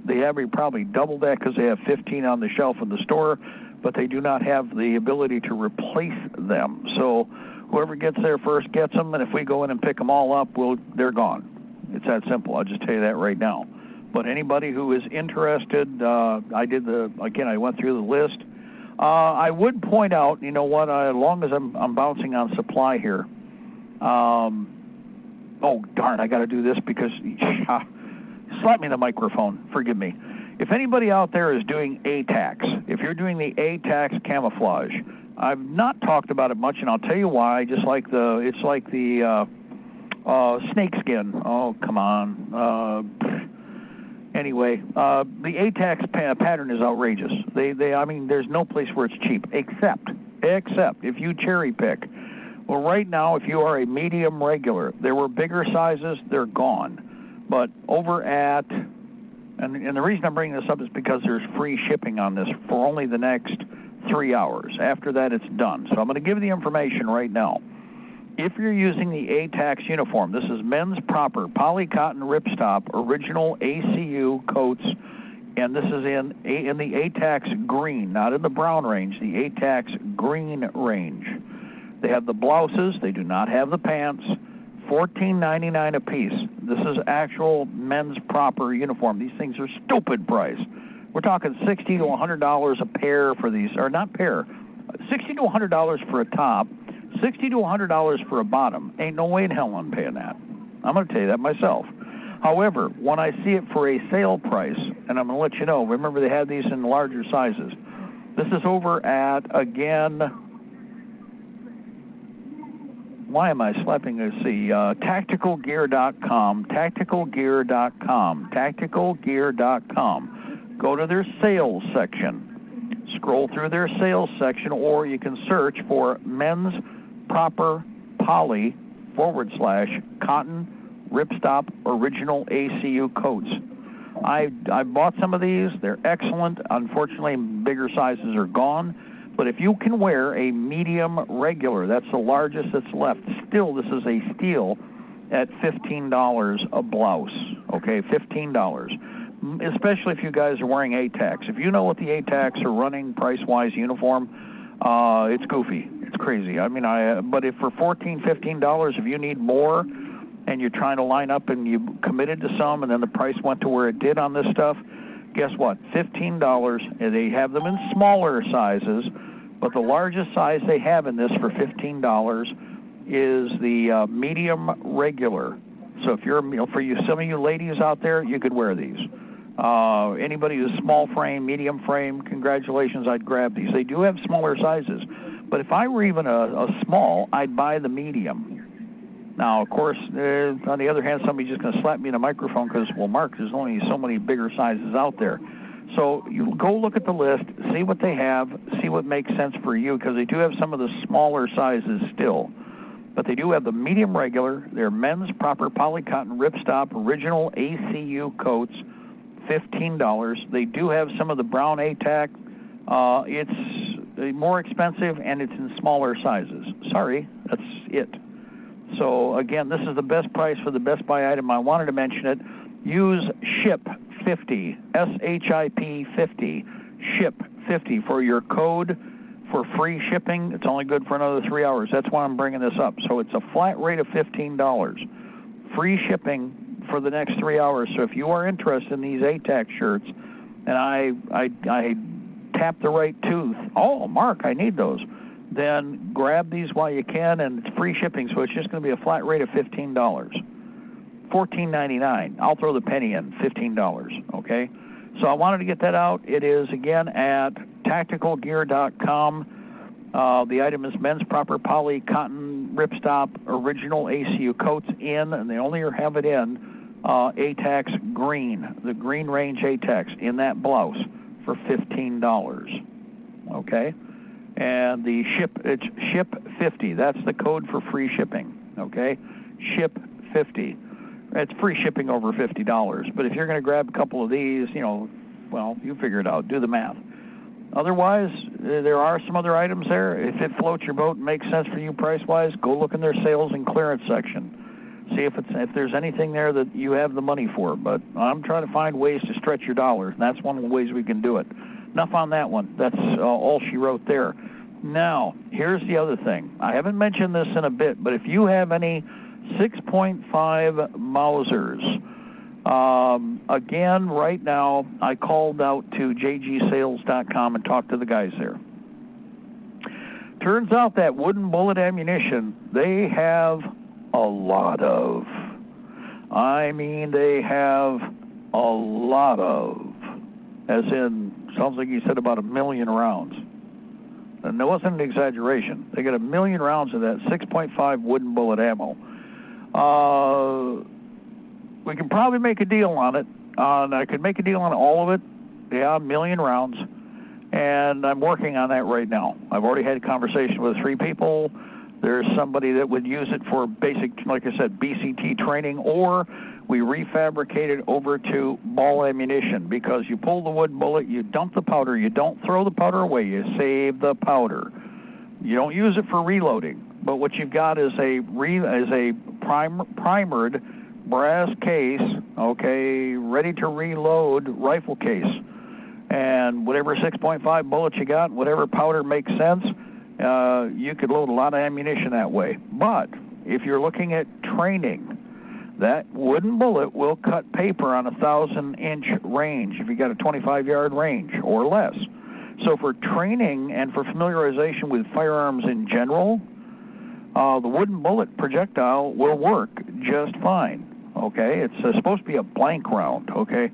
They have probably double that because they have 15 on the shelf in the store, but they do not have the ability to replace them. So whoever gets there first gets them, and if we go in and pick them all up, they're gone. It's that simple. I'll just tell you that right now. But anybody who is interested, I went through the list. I would point out, you know what, as long as I'm bouncing on supply here, oh, darn, I got to do this because, slap me in the microphone, forgive me. If anybody out there is doing ATAX, if you're doing the ATAX camouflage, I've not talked about it much, and I'll tell you why, it's like the snakeskin. Oh, come on. Anyway, the ATAX pattern is outrageous. I mean, there's no place where it's cheap, except if you cherry pick. Well, right now, if you are a medium regular, there were bigger sizes, they're gone. But over at, and the reason I'm bringing this up is because there's free shipping on this for only the next 3 hours. After that, it's done. So I'm going to give you the information right now. If you're using the ATAX uniform, this is men's proper polycotton ripstop original ACU coats, and this is in the ATAX green, not in the brown range, the ATAX green range. They have the blouses. They do not have the pants. $14.99 a piece. This is actual men's proper uniform. These things are stupid price. We're talking $60 to $100 a pair for these, or not pair, $60 to $100 for a top. $60 to $100 for a bottom. Ain't no way in hell I'm paying that. I'm going to tell you that myself. However, when I see it for a sale price, and I'm going to let you know, remember they had these in larger sizes. This is over at, again, why am I slapping this? See, tacticalgear.com, tacticalgear.com. Go to their sales section. Scroll through their sales section, or you can search for men's proper poly /cotton ripstop original ACU coats. I bought some of these. They're excellent. Unfortunately, bigger sizes are gone. But if you can wear a medium regular, that's the largest that's left. Still, this is a steal at $15 a blouse. Okay, $15. Especially if you guys are wearing ATAX. If you know what the ATAX are running price-wise uniform, it's goofy. It's crazy. I mean, but if for $14, $15, if you need more and you're trying to line up and you committed to some and then the price went to where it did on this stuff, guess what? $15. And they have them in smaller sizes, but the largest size they have in this for $15 is the medium regular. So if you're, for you, some of you ladies out there, you could wear these. Anybody who's small frame, medium frame, congratulations, I'd grab these. They do have smaller sizes. But if I were even a small, I'd buy the medium. Now, of course, on the other hand, somebody's just going to slap me in a microphone because, well, Mark, there's only so many bigger sizes out there. So you go look at the list, see what they have, see what makes sense for you, because they do have some of the smaller sizes still. But they do have the medium regular. They're men's proper polycotton ripstop original ACU coats, $15. They do have some of the brown ATAC. It's more expensive, and it's in smaller sizes. Sorry, that's it. So, again, this is the best price for the Best Buy item. I wanted to mention it. Use SHIP50, SHIP 50, SHIP50 for your code for free shipping. It's only good for another 3 hours. That's why I'm bringing this up. So it's a flat rate of $15. Free shipping for the next 3 hours. So if you are interested in these ATAC shirts, and I tap the right tooth, oh, Mark, I need those, then grab these while you can, and it's free shipping, so it's just going to be a flat rate of $15. $14.99. I'll throw the penny in, $15, okay? So I wanted to get that out. It is, again, at tacticalgear.com. The item is men's proper poly cotton ripstop original ACU coats in, and they only have it in ATAX green, the green range ATAX in that blouse for $15, okay? And the it's SHIP50. That's the code for free shipping, okay? SHIP50. It's free shipping over $50. But if you're going to grab a couple of these, well, you figure it out. Do the math. Otherwise, there are some other items there. If it floats your boat and makes sense for you price-wise, go look in their sales and clearance section. See if there's anything there that you have the money for. But I'm trying to find ways to stretch your dollars, and that's one of the ways we can do it. Enough on that one. That's all she wrote there. Now, here's the other thing. I haven't mentioned this in a bit, but if you have any 6.5 Mausers, again, right now, I called out to jgsales.com and talked to the guys there. Turns out that wooden bullet ammunition, they have a lot of. I mean, they have a lot of. As in, sounds like you said about 1 million rounds. And that wasn't an exaggeration. They got 1 million rounds of that 6.5 wooden bullet ammo. We can probably make a deal on it. I could make a deal on all of it. Yeah, 1 million rounds. And I'm working on that right now. I've already had a conversation with 3 people. There's somebody that would use it for basic, like I said, BCT training, or we refabricate it over to ball ammunition, because you pull the wood bullet, you dump the powder, you don't throw the powder away, you save the powder. You don't use it for reloading, but what you've got is a primered brass case, okay, ready to reload rifle case. And whatever 6.5 bullets you got, whatever powder makes sense, you could load a lot of ammunition that way. But if you're looking at training, that wooden bullet will cut paper on a 1,000-inch range if you got a 25-yard range or less. So for training and for familiarization with firearms in general, the wooden bullet projectile will work just fine, okay? It's supposed to be a blank round, okay?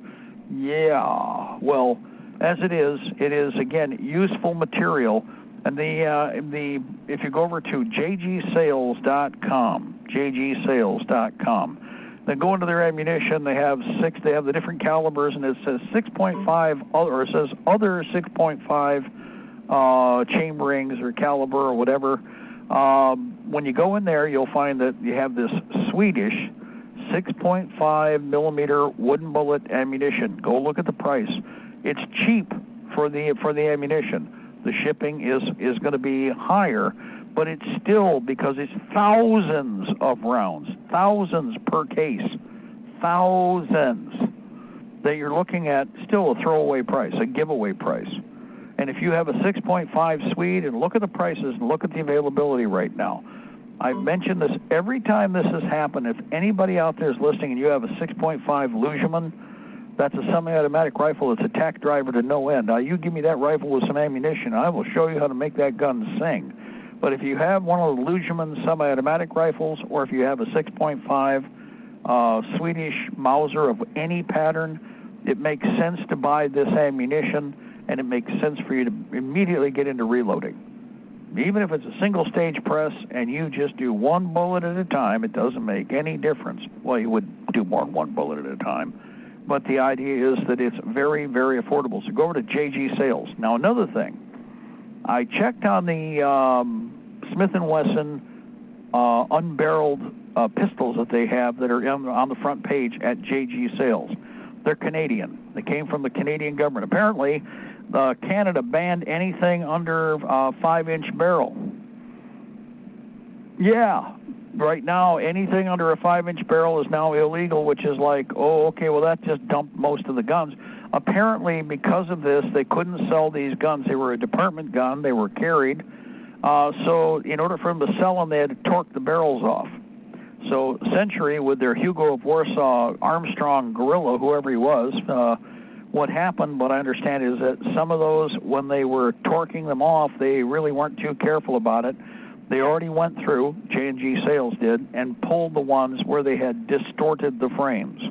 Yeah, well, as it is, again, useful material. And if you go over to jgsales.com, then go into their ammunition. They have the different calibers, and it says 6.5, or it says other 6.5 chamberings or caliber or whatever. When you go in there, you'll find that you have this Swedish 6.5 millimeter wooden bullet ammunition. Go look at the price. It's cheap for the ammunition. The shipping is going to be higher, but it's still, because it's thousands of rounds, thousands per case, thousands, that you're looking at, still a throwaway price, a giveaway price. And if you have a 6.5 Swede, and look at the prices and look at the availability right now. I've mentioned this every time this has happened. If anybody out there is listening and you have a 6.5 Lugeman, that's a semi-automatic rifle. It's a tack driver to no end. Now, you give me that rifle with some ammunition, I will show you how to make that gun sing. But if you have one of the Lugeman semi-automatic rifles, or if you have a 6.5 Swedish Mauser of any pattern, it makes sense to buy this ammunition, and it makes sense for you to immediately get into reloading. Even if it's a single-stage press and you just do one bullet at a time, it doesn't make any difference. Well, you would do more than one bullet at a time. But the idea is that it's very, very affordable. So go over to JG Sales. Now, another thing. I checked on the Smith & Wesson unbarreled pistols that they have that are on the front page at JG Sales. They're Canadian. They came from the Canadian government. Apparently, Canada banned anything under a 5-inch barrel. Yeah, right now, anything under a 5-inch barrel is now illegal, which is like, oh, okay, well, that just dumped most of the guns. Apparently, because of this, they couldn't sell these guns. They were a department gun. They were carried. So in order for them to sell them, they had to torque the barrels off. So Century, with their Hugo of Warsaw, Armstrong, Gorilla, whoever he was, what happened, what I understand, is that some of those, when they were torquing them off, they really weren't too careful about it. They already went through, J&G Sales did, and pulled the ones where they had distorted the frames.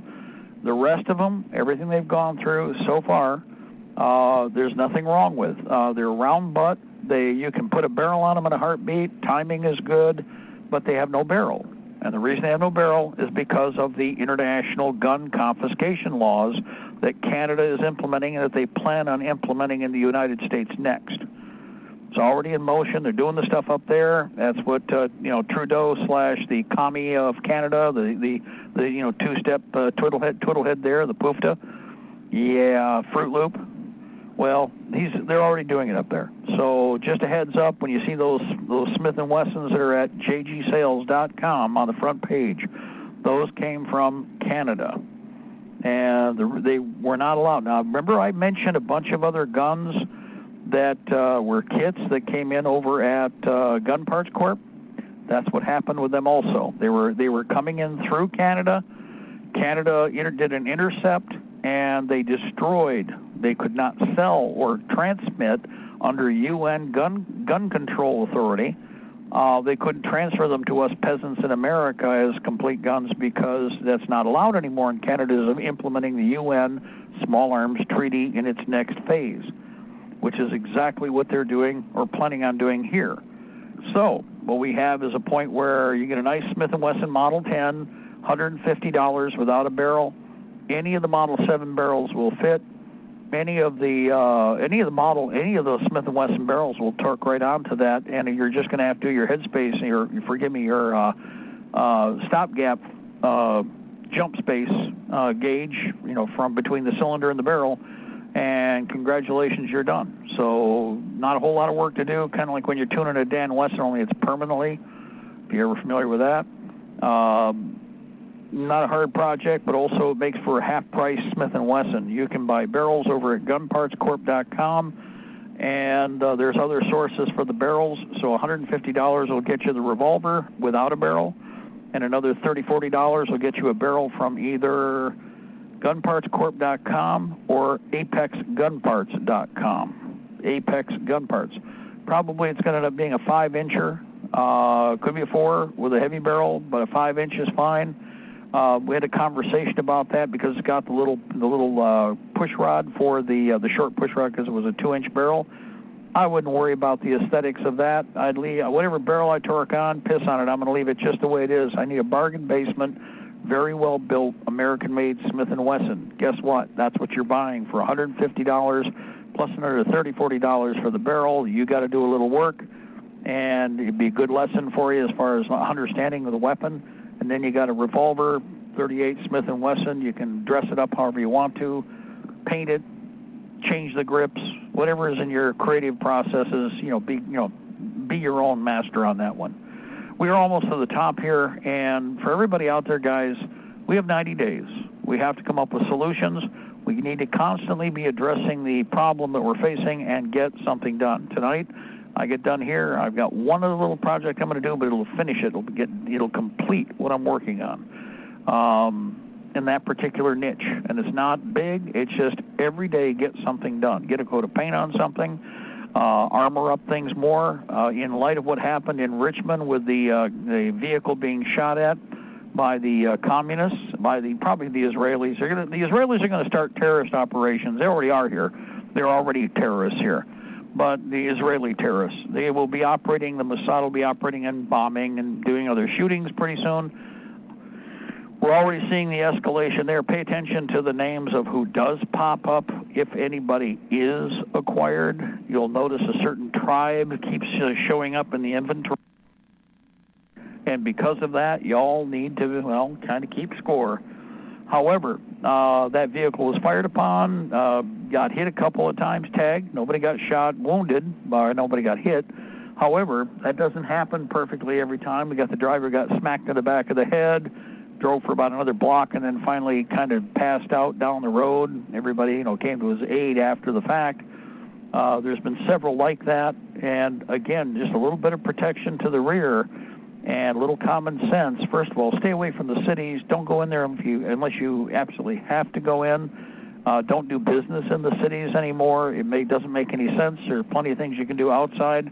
The rest of them, everything they've gone through so far, there's nothing wrong with. They're round butt. You can put a barrel on them in a heartbeat. Timing is good, but they have no barrel. And the reason they have no barrel is because of the international gun confiscation laws that Canada is implementing and that they plan on implementing in the United States next. It's already in motion. They're doing the stuff up there. That's what Trudeau / the commie of Canada, the two-step twiddlehead there, the PUFTA. Yeah, Fruit Loop. Well, they're already doing it up there. So just a heads up, when you see those Smith & Wessons that are at jgsales.com on the front page, those came from Canada. And they were not allowed. Now, remember I mentioned a bunch of other guns that were kits that came in over at Gun Parts Corp? That's what happened with them also. They were coming in through Canada. Canada did an intercept, and they destroyed. They could not sell or transmit under UN gun control authority. They couldn't transfer them to us peasants in America as complete guns because that's not allowed anymore, and Canada is implementing the UN Small Arms Treaty in its next phase, which is exactly what they're doing or planning on doing here. So what we have is a point where you get a nice Smith & Wesson Model 10, $150 without a barrel. Any of the Model 7 barrels will fit. Any of the Smith & Wesson barrels will torque right onto that, and you're just going to have to do your headspace, your stopgap jump space gauge, from between the cylinder and the barrel, and congratulations, you're done. So not a whole lot of work to do, kind of like when you're tuning a Dan Wesson, only it's permanently, if you're ever familiar with that. Not a hard project, but also it makes for a half-price Smith & Wesson. You can buy barrels over at gunpartscorp.com, and there's other sources for the barrels. So $150 will get you the revolver without a barrel, and another $30, $40 will get you a barrel from either gunpartscorp.com or apexgunparts.com. Apex Gun Parts. Probably it's going to end up being a 5-incher. Could be a 4 with a heavy barrel, but a 5-inch is fine. We had a conversation about that because it's got the little push rod for the short push rod because it was a 2-inch barrel. I wouldn't worry about the aesthetics of that. I'd leave whatever barrel I torque on, piss on it. I'm going to leave it just the way it is. I need a bargain basement, very well built, American-made Smith & Wesson. Guess what? That's what you're buying for $150 plus another $30, $40 for the barrel. You got to do a little work, and it'd be a good lesson for you as far as understanding of the weapon. And then you got a revolver, 38 Smith & Wesson. You can dress it up however you want to, paint it, change the grips, whatever is in your creative processes. Be your own master on that one. We are almost to the top here, and for everybody out there, guys, we have 90 days. We have to come up with solutions. We need to constantly be addressing the problem that we're facing and get something done. Tonight, I get done here. I've got one other little project I'm going to do, but it'll finish it. It'll complete what I'm working on in that particular niche. And it's not big. It's just every day get something done. Get a coat of paint on something. armor up things more in light of what happened in Richmond with the vehicle being shot at by the communists, by probably the Israelis. The Israelis are going to start terrorist operations. They already are here. They're already terrorists here. But the Israeli terrorists, they will be operating, the Mossad will be operating and bombing and doing other shootings pretty soon. We're already seeing the escalation there. Pay attention to the names of who does pop up. If anybody is acquired, you'll notice a certain tribe keeps showing up in the inventory. And because of that, y'all need to, well, kind of keep score. However, that vehicle was fired upon, got hit a couple of times, tagged. Nobody got shot, wounded, or nobody got hit. However, that doesn't happen perfectly every time. We got the driver got smacked in the back of the head, drove for about another block, and then finally kind of passed out down the road. Everybody, came to his aid after the fact. There's been several like that, and again, just a little bit of protection to the rear and a little common sense. First of all, stay away from the cities. Don't go in there unless you absolutely have to go in. Don't do business in the cities anymore. It doesn't make any sense. There are plenty of things you can do outside.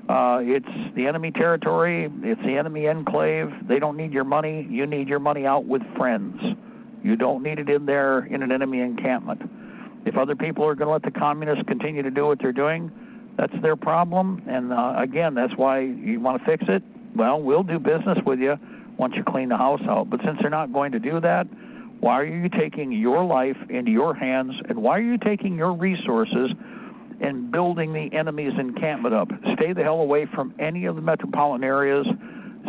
It's the enemy territory. It's the enemy enclave. They don't need your money. You need your money out with friends. You don't need it in there in an enemy encampment. If other people are going to let the communists continue to do what they're doing, that's their problem. And again, that's why you want to fix it. Well, we'll do business with you once you clean the house out. But since they're not going to do that, why are you taking your life into your hands, and why are you taking your resources and building the enemy's encampment up? Stay the hell away from any of the metropolitan areas.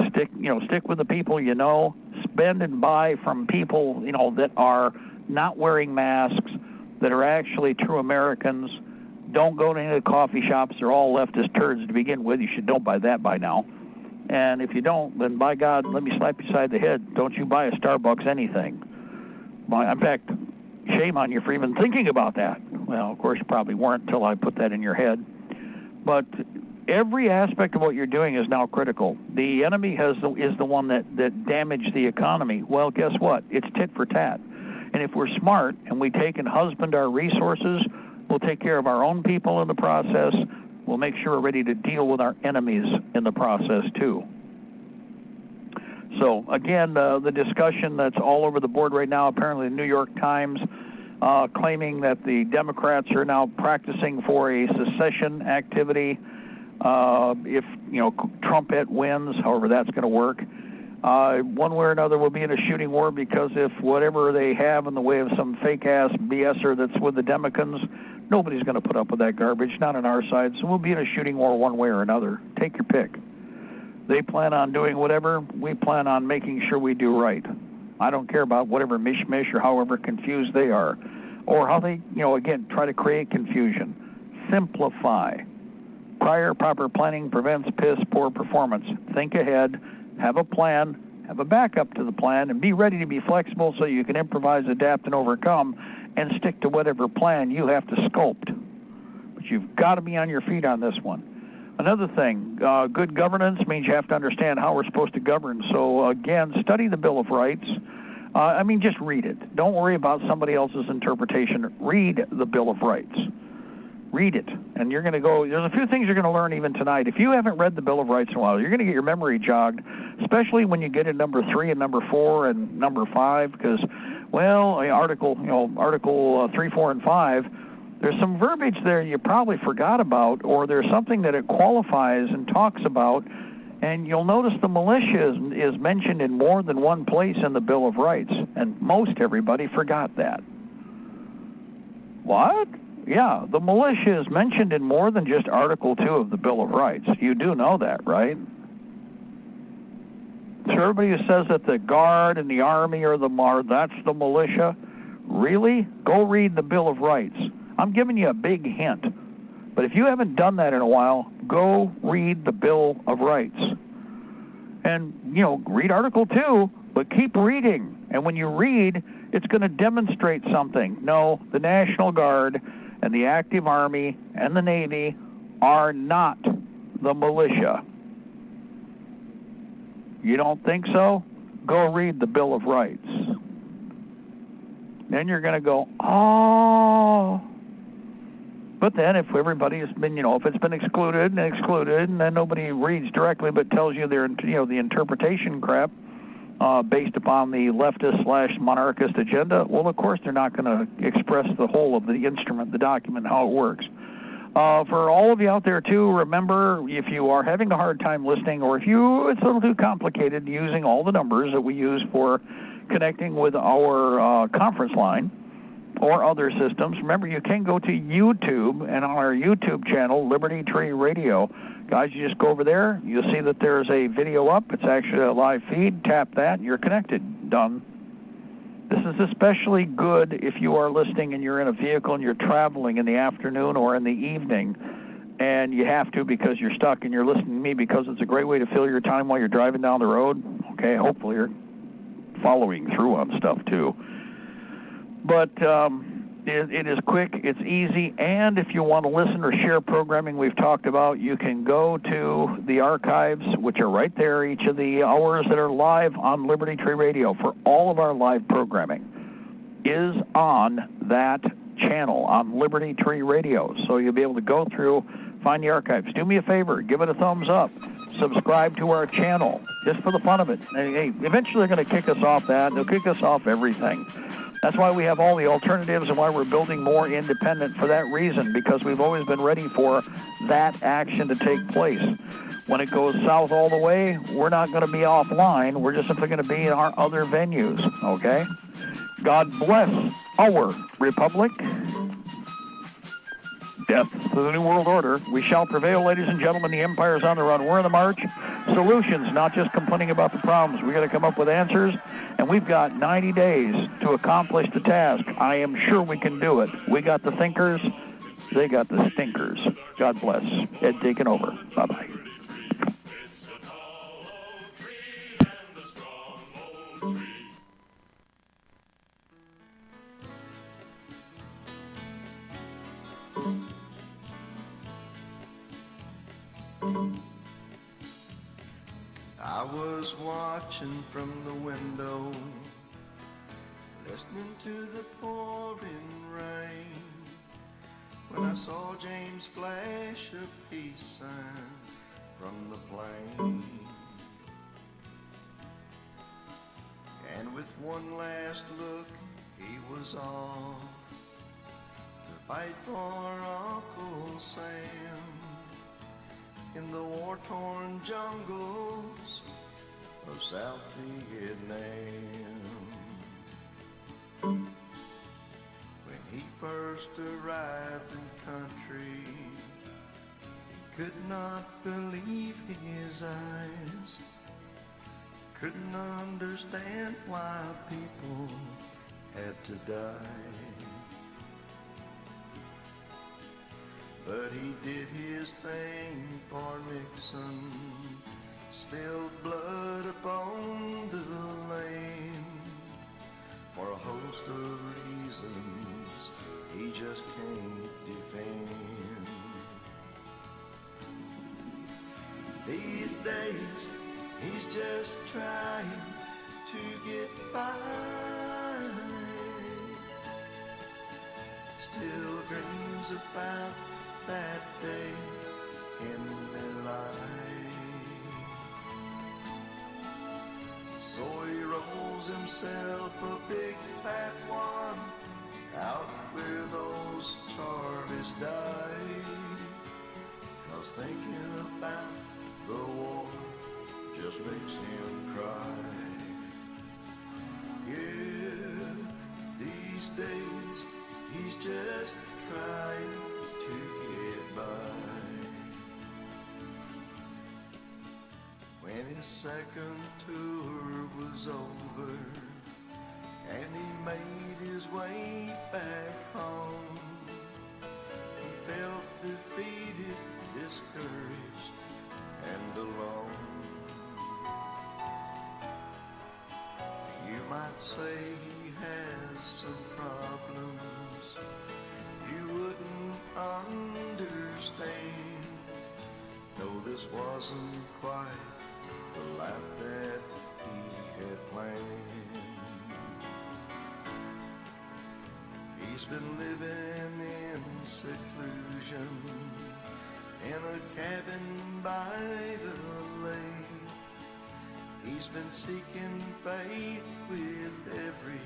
Stick with the people you know. Spend and buy from people, that are not wearing masks, that are actually true Americans. Don't go to any of the coffee shops. They're all leftist turds to begin with. You should know by that by now. And if you don't, then by God, let me slap you side the head. Don't you buy a Starbucks anything. In fact, shame on you for even thinking about that. Well, of course, you probably weren't until I put that in your head. But every aspect of what you're doing is now critical. The enemy is the one that damaged the economy. Well, guess what? It's tit for tat. And if we're smart and we take and husband our resources, we'll take care of our own people in the process. We'll make sure we're ready to deal with our enemies in the process, too. So, again, the discussion that's all over the board right now, apparently the New York Times claiming that the Democrats are now practicing for a secession activity if, Trumpette wins, however that's going to work. One way or another we'll be in a shooting war, because if whatever they have in the way of some fake-ass BSer that's with the Democrats, nobody's going to put up with that garbage, not on our side. So we'll be in a shooting war one way or another. Take your pick. They plan on doing whatever. We plan on making sure we do right. I don't care about whatever mishmash or however confused they are, or how they, again, try to create confusion. Simplify. Prior proper planning prevents poor performance. Think ahead. Have a plan. Have a backup to the plan, and be ready to be flexible so you can improvise, adapt, and overcome, and stick to whatever plan you have to sculpt. But you've got to be on your feet on this one. Another thing, good governance means you have to understand how we're supposed to govern. So, again, study the Bill of Rights. Just read it. Don't worry about somebody else's interpretation. Read the Bill of Rights. Read it. And you're going to go, there's a few things you're going to learn even tonight. If you haven't read the Bill of Rights in a while, you're going to get your memory jogged, especially when you get in number 3 and number 4 and number 5, because, Article 3, 4, and 5, there's some verbiage there you probably forgot about, or there's something that it qualifies and talks about, and you'll notice the militia is mentioned in more than one place in the Bill of Rights, and most everybody forgot that. What? Yeah, the militia is mentioned in more than just Article 2 of the Bill of Rights. You do know that, right? So everybody who says that the Guard and the Army are that's the militia, really? Go read the Bill of Rights. I'm giving you a big hint. But if you haven't done that in a while, go read the Bill of Rights. And, read Article 2, but keep reading. And when you read, it's going to demonstrate something. No, the National Guard and the active Army and the Navy are not the militia. You don't think so? Go read the Bill of Rights. Then you're going to go, oh, But then if everybody's been, if it's been excluded, and then nobody reads directly but tells you their, the interpretation crap based upon the leftist/monarchist agenda, well, of course they're not going to express the whole of the instrument, the document, how it works. For all of you out there, too, remember, if you are having a hard time listening, or if it's a little too complicated using all the numbers that we use for connecting with our conference line or other systems, remember, you can go to YouTube, and on our YouTube channel, Liberty Tree Radio, guys, you just go over there, you'll see that there's a video up. It's actually a live feed. Tap that, you're connected. Done. This is especially good if you are listening and you're in a vehicle and you're traveling in the afternoon or in the evening, and you have to because you're stuck and you're listening to me, because it's a great way to fill your time while you're driving down the road. Okay, hopefully you're following through on stuff too. But it is quick, it's easy, and if you want to listen or share programming we've talked about, you can go to the archives, which are right there, each of the hours that are live on Liberty Tree Radio for all of our live programming is on that channel on Liberty Tree Radio. So you'll be able to go through, find the archives. Do me a favor, give it a thumbs up. Subscribe to our channel, just for the fun of it. Hey, eventually they're going to kick us off that. They'll kick us off everything. That's why we have all the alternatives and why we're building more independent for that reason, because we've always been ready for that action to take place. When it goes south all the way, we're not going to be offline. We're just simply going to be in our other venues, okay? God bless our republic. Death to the New World Order. We shall prevail, ladies and gentlemen. The empire's on the run. We're on the march. Solutions, not just complaining about the problems. We got to come up with answers, and we've got 90 days to accomplish the task. I am sure we can do it. We got the thinkers. They got the stinkers. God bless. Ed taking over. Bye-bye. I was watching from the window, listening to the pouring rain, when I saw James flash a peace sign from the plane. And with one last look, he was off to fight for Uncle Sam in the war-torn jungles of South Vietnam. When he first arrived in country, he could not believe his eyes, couldn't understand why people had to die. But he did his thing for Nixon, spilled blood upon the land. For a host of reasons he just can't defend. These days he's just trying to get by, still dreams about that day in their life. So he rolls himself a big fat one out where those Charlies died, 'cause thinking about the war just makes him cry. Yeah, these days he's just trying to get by. When his second tour was over and he made his way back home, he felt defeated, discouraged, and alone. You might say he has some problems you wouldn't understand. No, this wasn't quite the life that he had planned. He He's been living in seclusion in a cabin by the lake. He's been seeking faith with every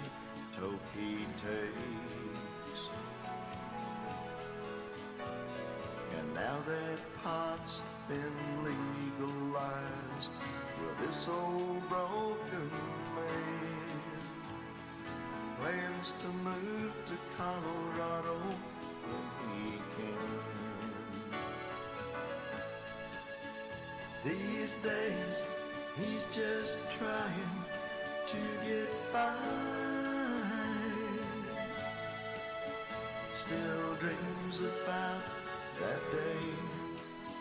toke he takes. And now that pot's been legalized, well, this old broken man plans to move to Colorado when he can. These days, he's just trying to get by. Still dreams about that day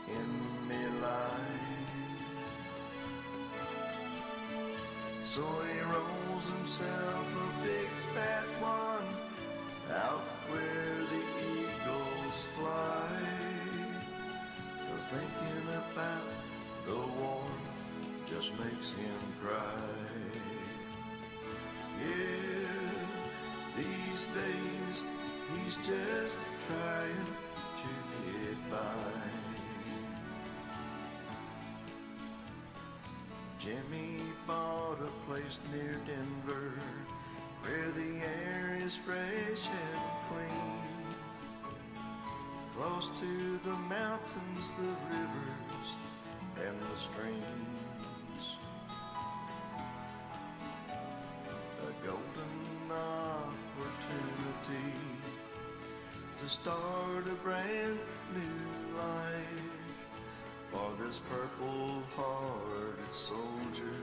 in my life. So he rolls himself a big fat one out where the eagles fly. 'Cause thinking about the war just makes him cry. Yeah, these days he's just trying to get by. Jimmy bought a place near Denver where the air is fresh and clean, close to the mountains, the rivers, and the streams. A golden opportunity to start a brand new life for this purple-hearted soldier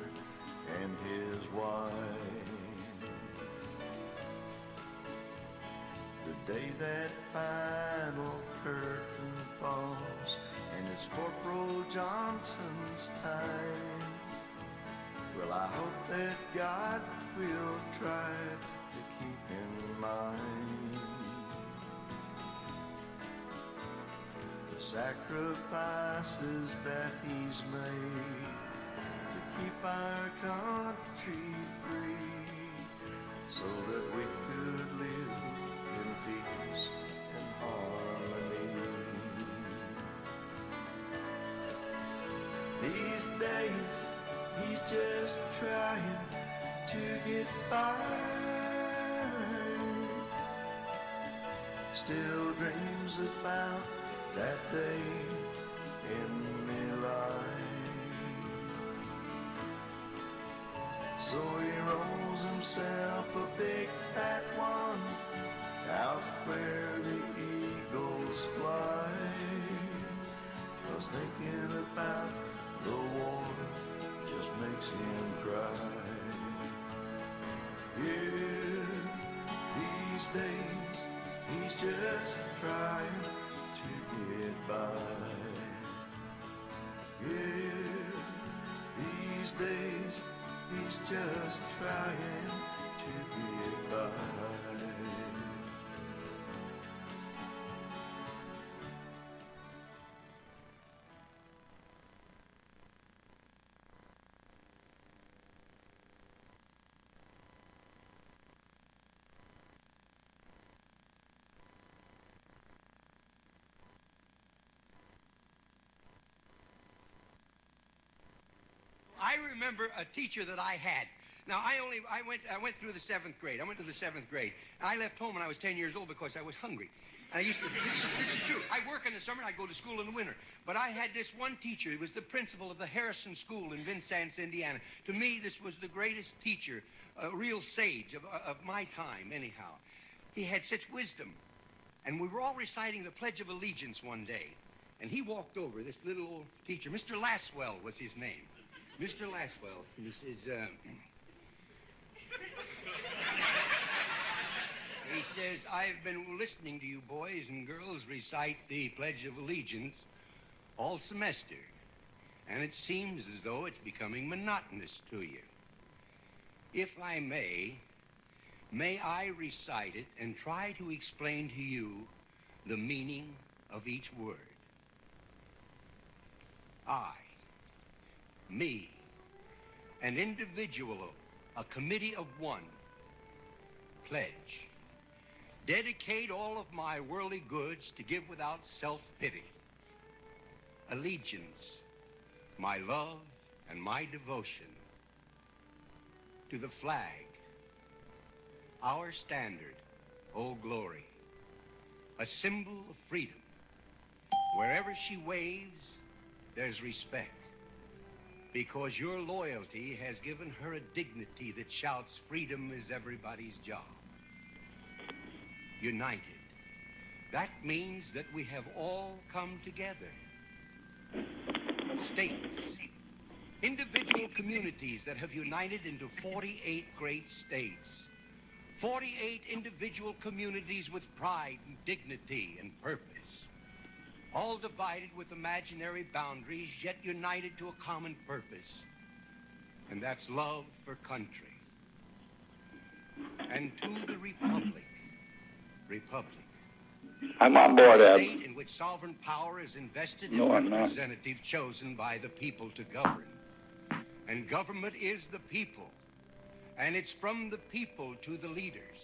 and his wife. The day that final curtain falls and it's Corporal Johnson's time, well, I hope that God will try to keep in mind the sacrifices that he's made to keep our country free, so that we could live in peace and harmony. These days, he's just trying to get by. Still dreams about that day in my life. So he rolls himself a big fat one out where the eagles fly. 'Cause thinking about the war just makes him cry. Yeah, these days he's just trying to get by. Yeah, these days he's just trying to get by. I remember a teacher that I had. Now, I went through the 7th grade. I went to the 7th grade. I left home when I was 10 years old because I was hungry. And I used to, this is true. I work in the summer and I go to school in the winter. But I had this one teacher. He was the principal of the Harrison School in Vincennes, Indiana. To me, this was the greatest teacher, a real sage of my time, anyhow. He had such wisdom. And we were all reciting the Pledge of Allegiance one day. And he walked over, this little old teacher. Mr. Laswell was his name. Mr. Laswell, he says, he says, I've been listening to you boys and girls recite the Pledge of Allegiance all semester, and it seems as though it's becoming monotonous to you. If I may I recite it and try to explain to you the meaning of each word. I, me, an individual, a committee of one, pledge dedicate all of my worldly goods to give without self-pity. Allegiance, my love and my devotion to the flag, our standard, Old Glory, a symbol of freedom. Wherever she waves, there's respect, because your loyalty has given her a dignity that shouts freedom is everybody's job. United. That means that we have all come together. States, individual communities that have united into 48 great states. 48 individual communities with pride and dignity and purpose. All divided with imaginary boundaries, yet united to a common purpose. And that's love for country. And to the Republic. I'm on board, A Ed. state in which sovereign power is invested No, in I'm not. representatives chosen by the people to govern. And government is the people. And it's from the people to the leaders,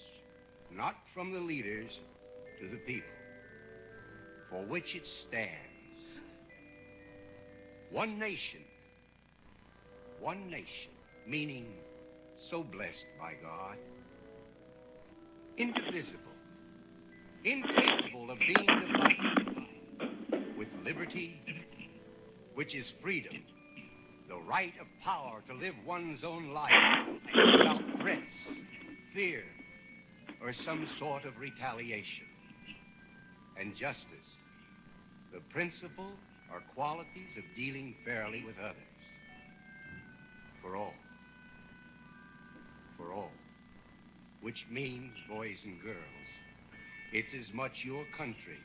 not from the leaders to the people, for which it stands. One nation, meaning so blessed by God, indivisible, incapable of being divided, with liberty, which is freedom, the right of power to live one's own life without threats, fear, or some sort of retaliation. And justice, the principle or qualities of dealing fairly with others. For all, which means, boys and girls, it's as much your country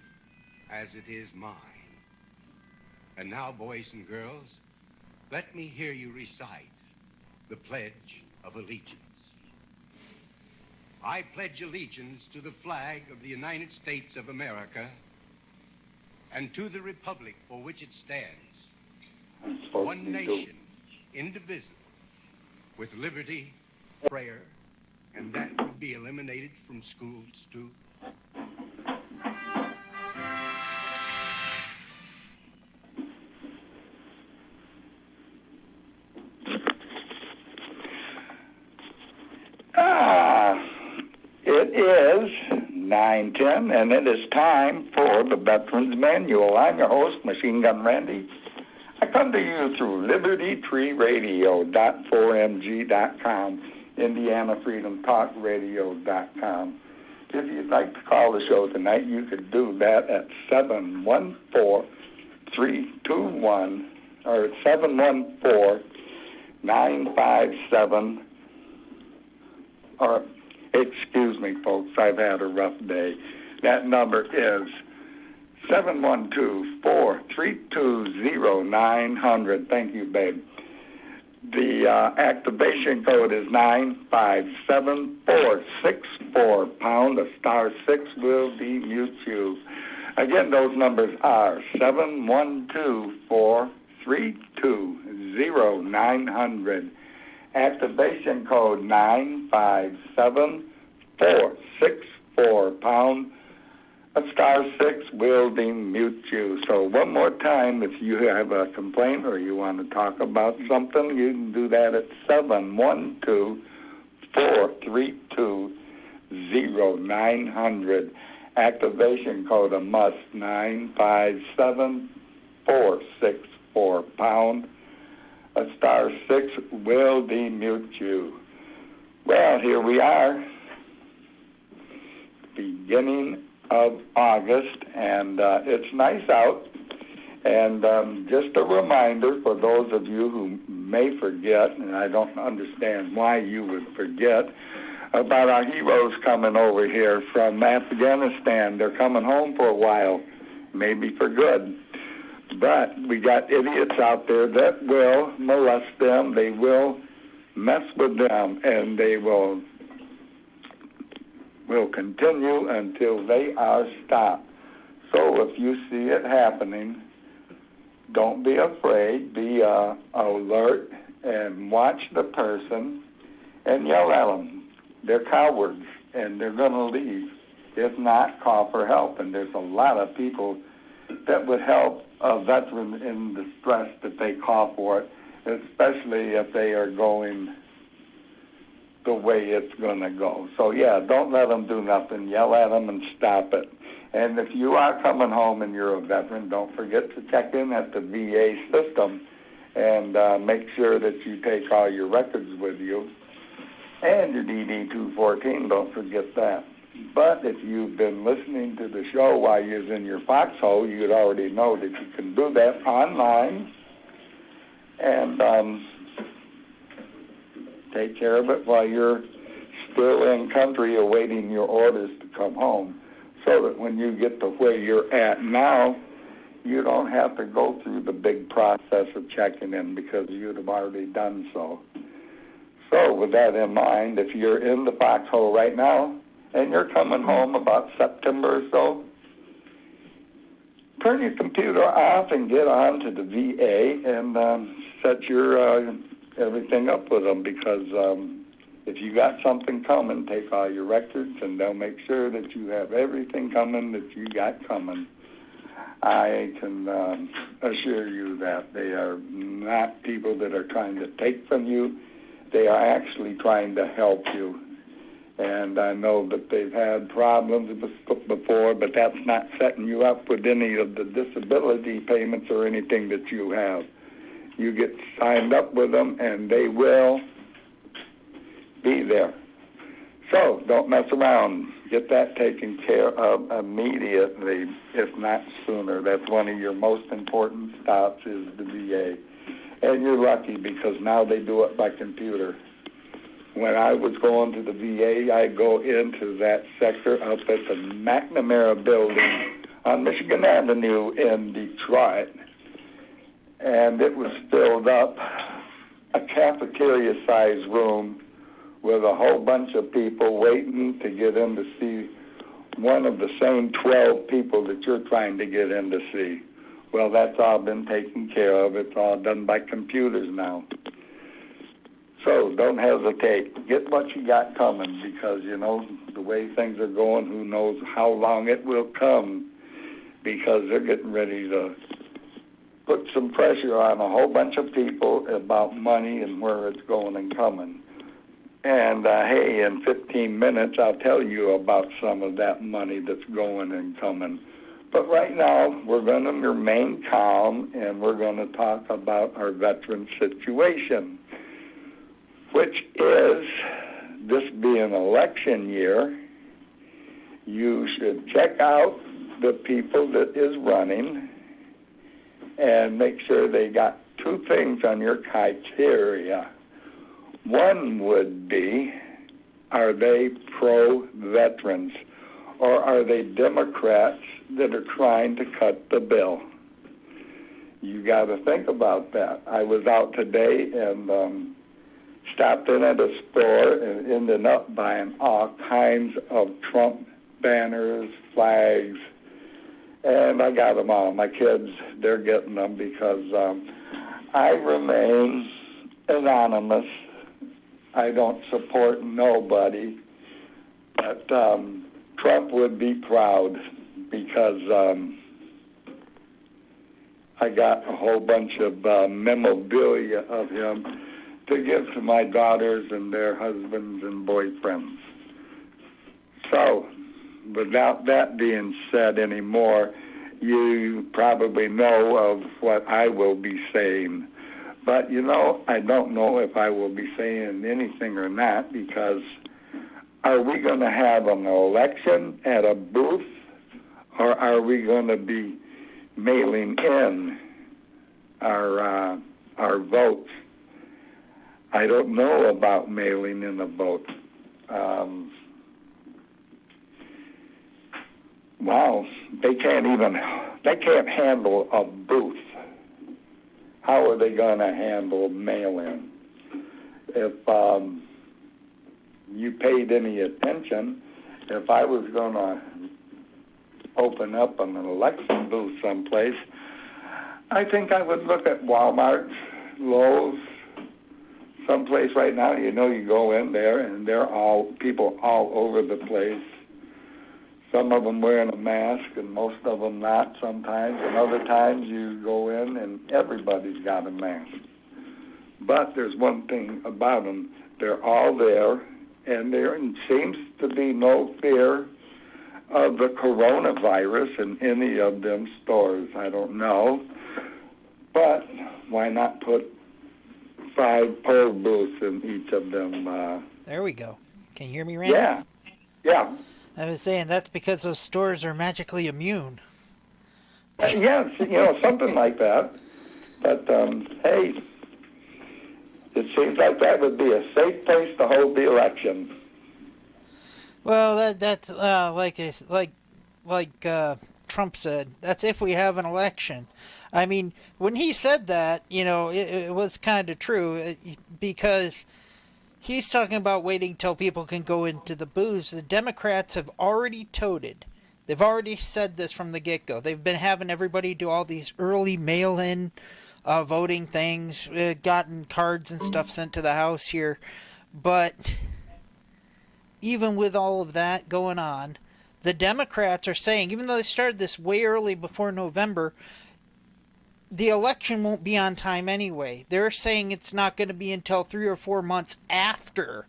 as it is mine. And now, boys and girls, let me hear you recite the Pledge of Allegiance. I pledge allegiance to the flag of the United States of America and to the republic for which it stands, one nation, indivisible, with liberty, prayer, and that would be eliminated from schools, too. It is 9:10, and it is time for the Veterans Manual. I'm your host, Machine Gun Randy. I come to you through Libertytreeradio.4mg.com, IndianaFreedomTalkRadio.com. If you'd like to call the show tonight, you could do that at 714-321, or 714-957, or excuse me, folks, I've had a rough day. That number is 712-432-0900. Thank you, babe. The activation code is 957464 pound. A star 6 will demute you. Again, those numbers are 712-432-0900. Activation code 957464 pound. A star 6 will demute you. So one more time, if you have a complaint or you want to talk about something, you can do that at 712-432-0900. Activation code a must 957464 pound. A star 6 will demute you. Well, here we are, beginning of August, and it's nice out. And just a reminder for those of you who may forget, and I don't understand why you would forget, about our heroes coming over here from Afghanistan. They're coming home for a while, maybe for good. But we got idiots out there that will molest them, they will mess with them, and they will continue until they are stopped. So if you see it happening, don't be afraid, be alert, and watch the person and yell at them. They're cowards, and they're going to leave If not, call for help. And there's a lot of people that would help a veteran in distress that they call for it, especially if they are going the way it's going to go. So, yeah, don't let them do nothing. Yell at them and stop it. And if you are coming home and you're a veteran, don't forget to check in at the VA system and make sure that you take all your records with you. And your DD-214, don't forget that. But if you've been listening to the show while you're in your foxhole, you'd already know that you can do that online and take care of it while you're still in country awaiting your orders to come home, so that when you get to where you're at now, you don't have to go through the big process of checking in because you'd have already done so. So with that in mind, if you're in the foxhole right now and you're coming home about September or so, turn your computer off and get on to the VA and set your everything up with them, because if you got something coming, take all your records and they'll make sure that you have everything coming that you got coming. I can assure you that they are not people that are trying to take from you. They are actually trying to help you. And I know that they've had problems before, but that's not setting you up with any of the disability payments or anything that you have. You get signed up with them, and they will be there. So don't mess around. Get that taken care of immediately, if not sooner. That's one of your most important stops is the VA. And you're lucky because now they do it by computer. When I was going to the VA, I'd go into that sector up at the McNamara building on Michigan Avenue in Detroit. And it was filled up, a cafeteria-sized room with a whole bunch of people waiting to get in to see one of the same 12 people that you're trying to get in to see. Well, that's all been taken care of. It's all done by computers now. So don't hesitate. Get what you got coming because, you know, the way things are going, who knows how long it will come, because they're getting ready to put some pressure on a whole bunch of people about money and where it's going and coming. And, hey, in 15 minutes, I'll tell you about some of that money that's going and coming. But right now, we're going to remain calm, and we're going to talk about our veteran situation, which is, this being election year, you should check out the people that is running and make sure they got two things on your criteria. One would be, are they pro-veterans, or are they Democrats that are trying to cut the bill? You got to think about that. I was out today and stopped in at a store and ended up buying all kinds of Trump banners, flags, and I got them all. My kids, they're getting them because I remain anonymous. I don't support nobody, but Trump would be proud because I got a whole bunch of memorabilia of him to give to my daughters and their husbands and boyfriends. So, without that being said anymore, you probably know of what I will be saying. But, you know, I don't know if I will be saying anything or not, because are we going to have an election at a booth, or are we going to be mailing in our votes? I don't know about mailing in a vote. Wow, they can't handle a booth. How are they going to handle mail-in? If you paid any attention, if I was going to open up an election booth someplace, I think I would look at Walmart, Lowe's, someplace right now. You know, you go in there and they're all people all over the place. some of them wearing a mask and most of them not sometimes, and other times you go in and everybody's got a mask. But there's one thing about them. They're all there, and there seems to be no fear of the coronavirus in any of them stores. I don't know. But why not put 5 poll booths in each of them? There we go. Can you hear me, Randy? Yeah. I was saying that's because those stores are magically immune. Yes, something like that. But, hey, it seems like that would be a safe place to hold the election. Well, that's like Trump said. That's if we have an election. I mean, when he said that, it was kind of true because he's talking about waiting till people can go into the booths. The Democrats have already toted. They've already said this from the get-go. They've been having everybody do all these early mail-in voting things, gotten cards and stuff sent to the house here. But even with all of that going on, the Democrats are saying, even though they started this way early before November, the election won't be on time anyway. They're saying it's not going to be until 3 or 4 months after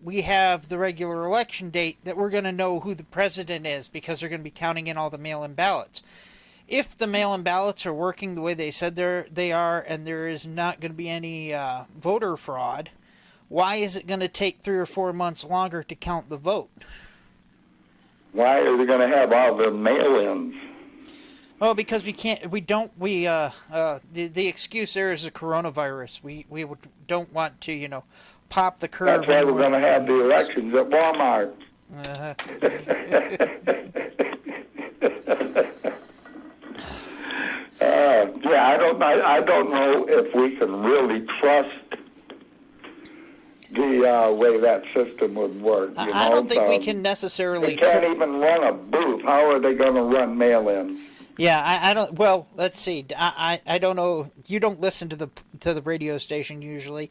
we have the regular election date that we're going to know who the president is, because they're going to be counting in all the mail-in ballots. If the mail-in ballots are working the way they said they are, and there is not going to be any voter fraud, why is it going to take 3 or 4 months longer to count the vote? Why are we going to have all the mail-ins? Oh, because the excuse there is the coronavirus. We don't want to, pop the curve. That's why we're going to have the elections at Walmart. I don't know if we can really trust the way that system would work. I don't think we can necessarily. They can't even run a booth. How are they going to run mail-ins? Yeah, I don't. Well, let's see. I don't know. You don't listen to the radio station usually.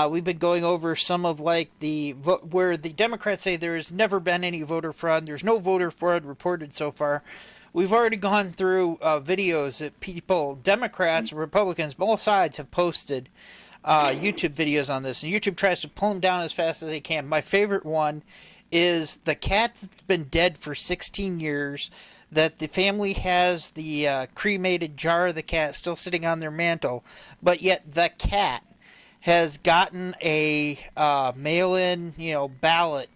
We've been going over some of where the Democrats say there has never been any voter fraud. There's no voter fraud reported so far. We've already gone through videos that people, Democrats, Republicans, both sides have posted YouTube videos on this, and YouTube tries to pull them down as fast as they can. My favorite one is the cat that's been dead for 16 years, that the family has the cremated jar of the cat still sitting on their mantle, but yet the cat has gotten a mail-in, ballot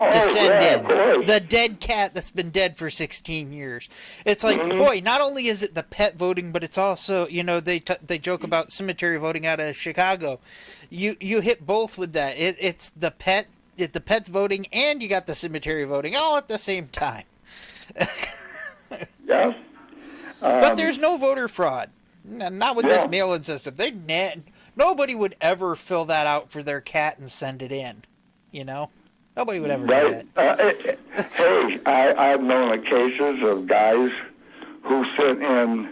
to send in. The dead cat that's been dead for 16 years. It's like, boy, not only is it the pet voting, but it's also, they joke about cemetery voting out of Chicago. You hit both with that. It's the pet's voting, and you got the cemetery voting all at the same time. Yeah. But there's no voter fraud. Not with this mail-in system. Nobody would ever fill that out for their cat and send it in. Nobody would ever do that. Hey, I've known of cases of guys who sent in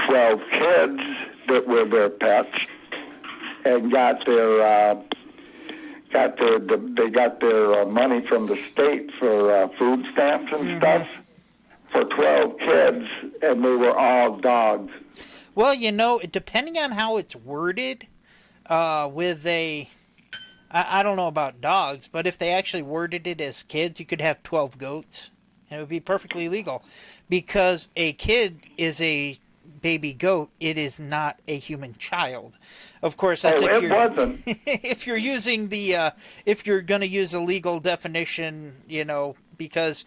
12 kids that were their pets and got their money from the state for food stamps and stuff for 12 kids, and they were all dogs. Well, depending on how it's worded, I don't know about dogs, but if they actually worded it as kids, you could have 12 goats, and it would be perfectly legal, because a kid is a baby goat. It is not a human child. Of course, that's if you're using if you're going to use a legal definition, because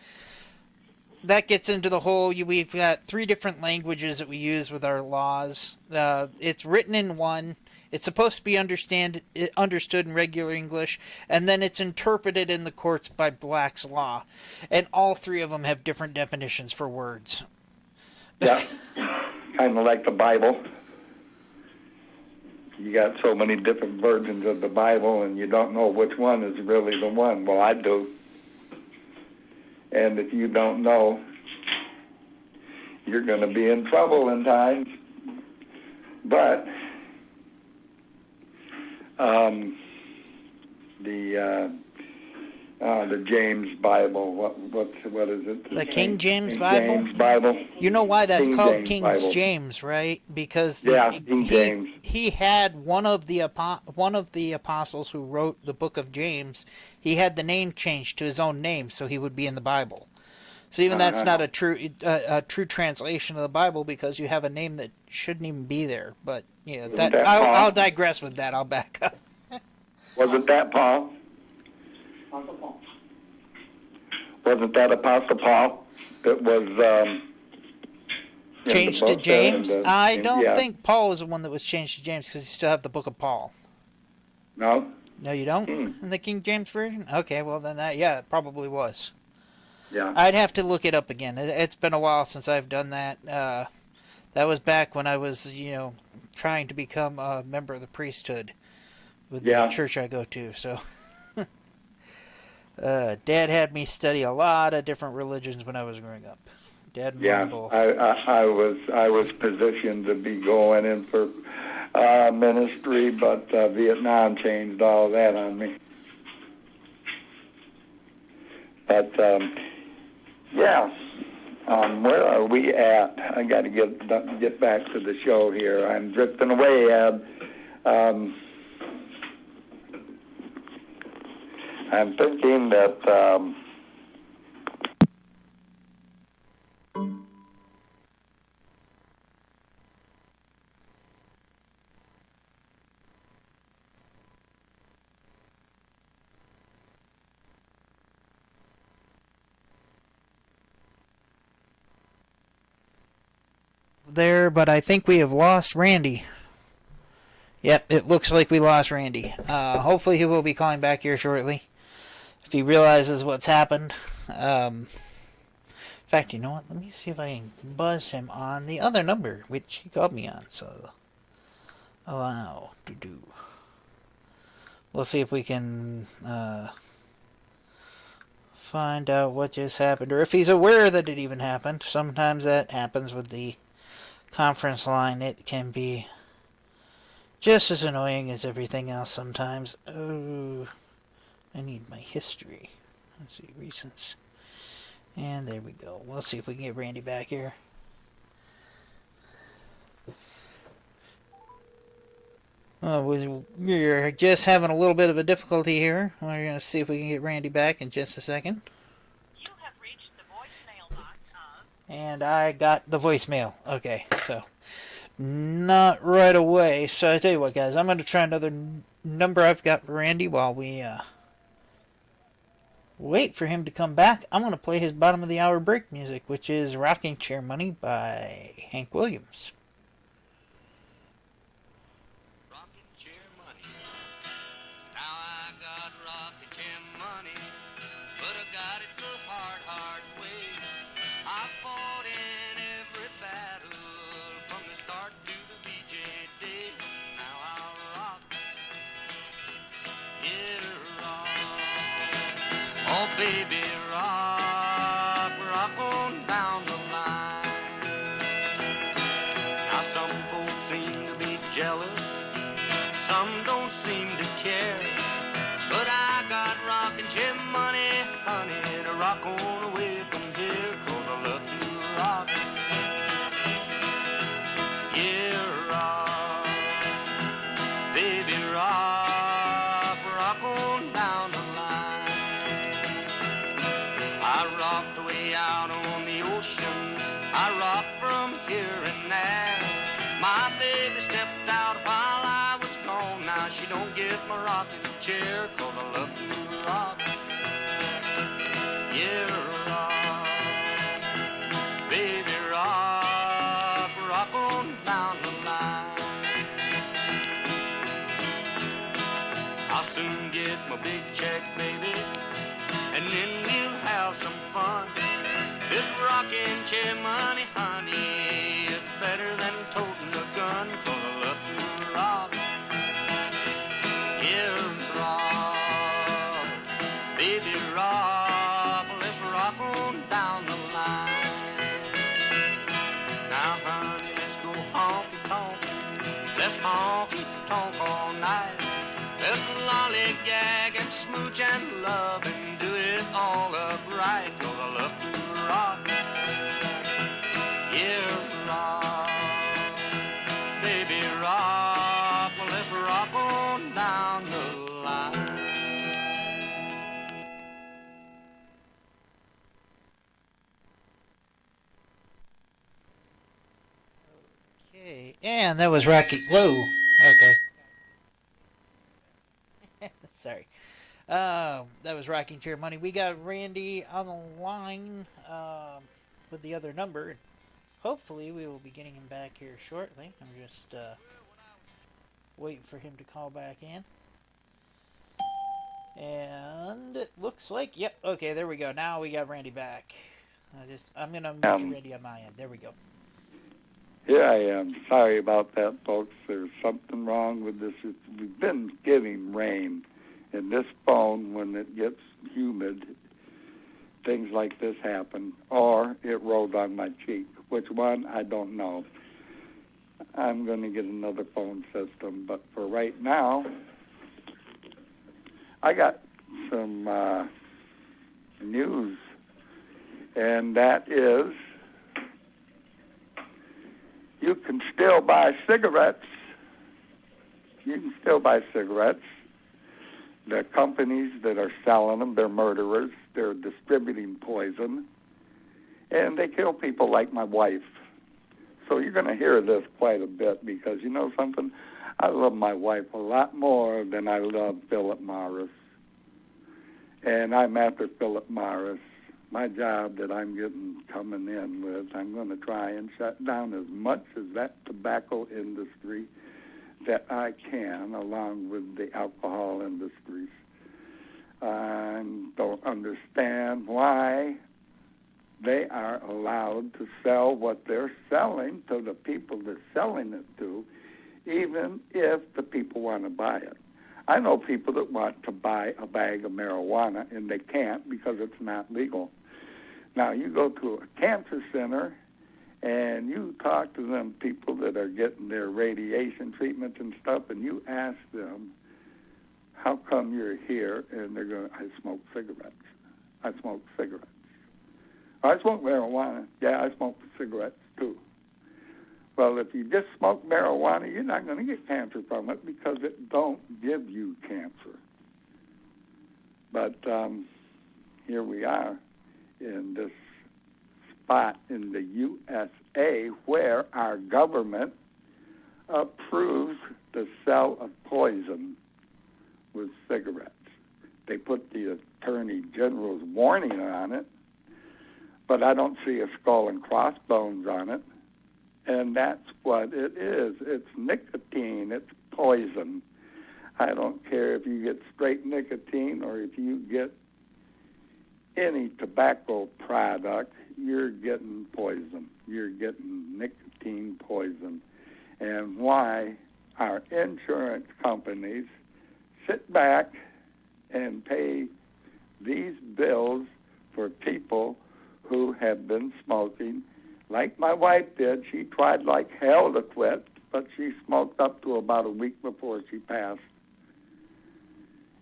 that gets into the whole, we've got 3 different languages that we use with our laws. It's written in one. It's supposed to be understood in regular English, and then it's interpreted in the courts by Black's Law. And all 3 of them have different definitions for words. Yeah, kind of like the Bible. You got so many different versions of the Bible, and you don't know which one is really the one. Well, I do. And if you don't know, you're going to be in trouble in times. But the James Bible. What is it? The King James Bible? James Bible. You know why that's called James King Bible. James, right? Because King James. he had one of the apostles who wrote the book of James. He had the name changed to his own name, so he would be in the Bible. So even that's not a true translation of the Bible, because you have a name that shouldn't even be there. But yeah, I'll digress with that. I'll back up. Wasn't that Paul? Apostle Paul. Wasn't that Apostle Paul that was changed to James? I don't think Paul is the one that was changed to James, because you still have the book of Paul. No? No, you don't? In the King James Version? Okay, well then it probably was. Yeah. I'd have to look it up again. It's been a while since I've done that. That was back when I was, trying to become a member of the priesthood with the church I go to. So, Dad had me study a lot of different religions when I was growing up. Dad and Mom both. I was positioned to be going in for ministry, but Vietnam changed all that on me. But where are we at? I got to get back to the show here. I'm drifting away, Ed. I'm thinking that there, but I think we have lost Randy. Yep, it looks like we lost Randy. Hopefully he will be calling back here shortly, if he realizes what's happened. In fact, you know what? Let me see if I can buzz him on the other number, which he called me on. So, allow to do. We'll see if we can find out what just happened, or if he's aware that it even happened. Sometimes that happens with the conference line. It can be just as annoying as everything else sometimes. Oh, I need my history. Let's see, recents. And there we go. We'll see if we can get Randy back here. We're just having a little bit of a difficulty here. We're going to see if we can get Randy back in just a second. You have reached the voicemail box of... And I got the voicemail. Okay, so not right away. So I tell you what, guys, I'm going to try another number I've got for Randy while we wait for him to come back. I'm going to play his bottom of the hour break music, which is Rocking Chair Money by Hank Williams. Baby, rock on down the line. Now some folks seem to be jealous, some don't seem to care, but I got rockin' chair money, honey, to rock on away from here, 'cause I love to rock. Yeah, rock, baby, rock on down the line. I rocked way out on the ocean, I rocked from here and there. My baby stepped out while I was gone, now she don't get my rocking chair, 'cause I love to rock. Yeah, rock, baby, rock on down the line. I'll soon get my big check, baby, and then we'll have some fun. This rocking chair money, honey, is better than toting a gun, 'cause I love to rock. Yeah, rock, baby, rock, let's rock on down the line. Now, honey, let's go honky-tonk, let's honky-tonk all night. Let's lollygag and smooch and love and do And that was Rocking... Whoa. Okay. Sorry. That was Rocking Chair Money. We got Randy on the line with the other number. Hopefully we will be getting him back here shortly. I'm just waiting for him to call back in. And it looks like, yep, okay, there we go. Now we got Randy back. I'm going to mute you, Randy, on my end. There we go. Here I am. Sorry about that, folks. There's something wrong with this. We've been getting rain. And this phone, when it gets humid, things like this happen. Or it rolled on my cheek. Which one, I don't know. I'm going to get another phone system. But for right now, I got some news. And that is, you can still buy cigarettes. You can still buy cigarettes. The companies that are selling them, they're murderers. They're distributing poison. And they kill people like my wife. So you're going to hear this quite a bit because, you know something? I love my wife a lot more than I love Philip Morris. And I'm after Philip Morris. My job that I'm coming in with, I'm going to try and shut down as much as that tobacco industry that I can, along with the alcohol industries. I don't understand why they are allowed to sell what they're selling to the people they're selling it to, even if the people want to buy it. I know people that want to buy a bag of marijuana, and they can't because it's not legal. Now, you go to a cancer center, and you talk to them people that are getting their radiation treatment and stuff, and you ask them, how come you're here? And they're going, I smoke cigarettes. I smoke cigarettes. I smoke marijuana. Yeah, I smoke cigarettes, too. Well, if you just smoke marijuana, you're not going to get cancer from it because it don't give you cancer. But here we are in this spot in the USA where our government approves the sale of poison with cigarettes. They put the Attorney General's warning on it, but I don't see a skull and crossbones on it. And that's what it is. It's nicotine. It's poison. I don't care if you get straight nicotine or if you get any tobacco product, you're getting poison. You're getting nicotine poison. And why our insurance companies sit back and pay these bills for people who have been smoking, like my wife did. She tried like hell to quit, but she smoked up to about a week before she passed.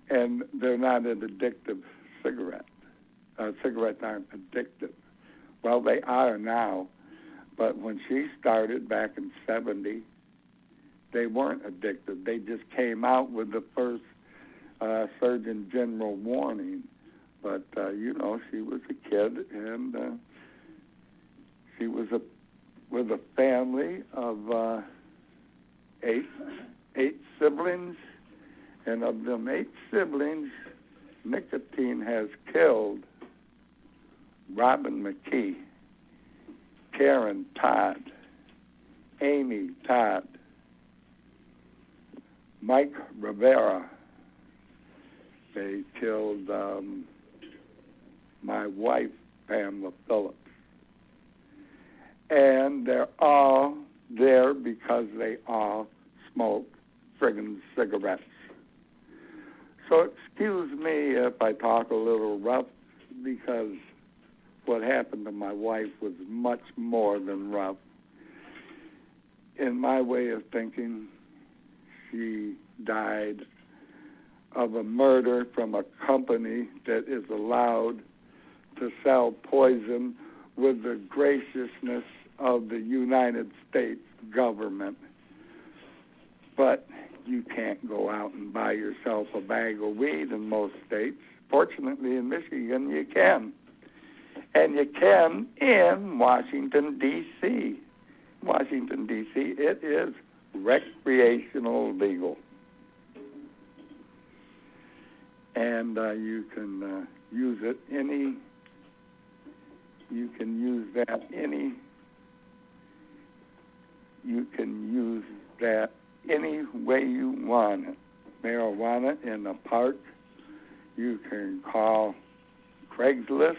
And they're not an addictive cigarette. Cigarettes aren't addictive. Well, they are now, but when she started back in 70, they weren't addictive. They just came out with the first Surgeon General warning. But, you know, she was a kid, and she was with a family of eight siblings, and of them 8 siblings, nicotine has killed Robin McKee, Karen Todd, Amy Todd, Mike Rivera. They killed my wife, Pamela Phillips. And they're all there because they all smoke friggin' cigarettes. So excuse me if I talk a little rough, because what happened to my wife was much more than rough. In my way of thinking, she died of a murder from a company that is allowed to sell poison with the graciousness of the United States government. But you can't go out and buy yourself a bag of weed in most states. Fortunately, in Michigan, you can. And you can in Washington, D.C. Washington, D.C., it is recreational legal. And you can use it you can use that any way you want it. Marijuana in a park, you can call Craigslist,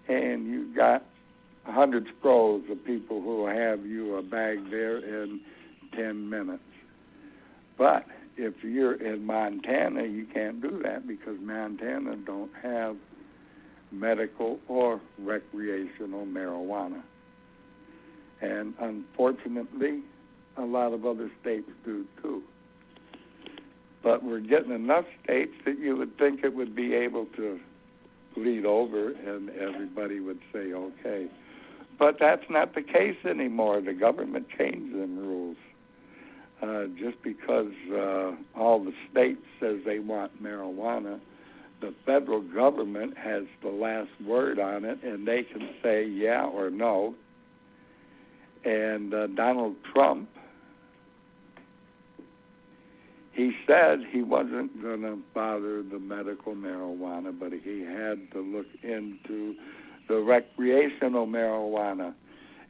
and you got 100 scrolls of people who will have you a bag there in 10 minutes. But if you're in Montana, you can't do that because Montana don't have medical or recreational marijuana. And unfortunately, a lot of other states do too. But we're getting enough states that you would think it would be able to lead over and everybody would say, okay. But that's not the case anymore. The government changed them rules. Just because all the states says they want marijuana, the federal government has the last word on it, and they can say yeah or no. And Donald Trump, he said he wasn't going to bother the medical marijuana, but he had to look into the recreational marijuana.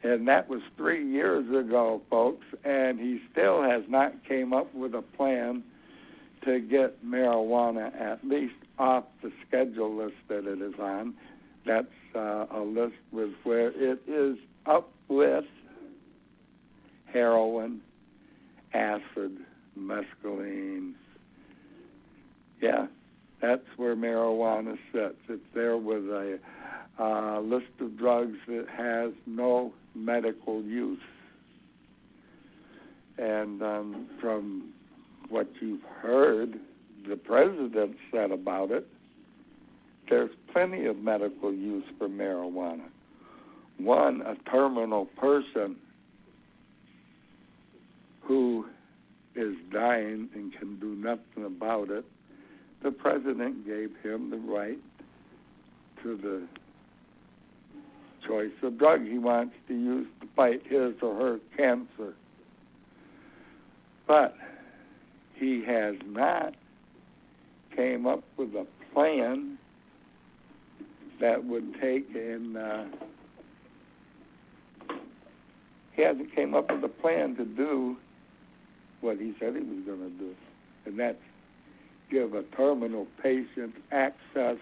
And that was 3 years ago, folks, and he still has not came up with a plan to get marijuana at least off the schedule list that it is on. That's a list with where it is up with heroin, acid, mescaline. Yeah, that's where marijuana sits. It's there with a list of drugs that has no medical use. And from what you've heard the president said about it, there's plenty of medical use for marijuana. One, a terminal person who is dying and can do nothing about it, the president gave him the right to the choice of drug he wants to use to fight his or her cancer. But he has not came up with a plan that would take in he hasn't came up with a plan to do what he said he was going to do, and that's give a terminal patient access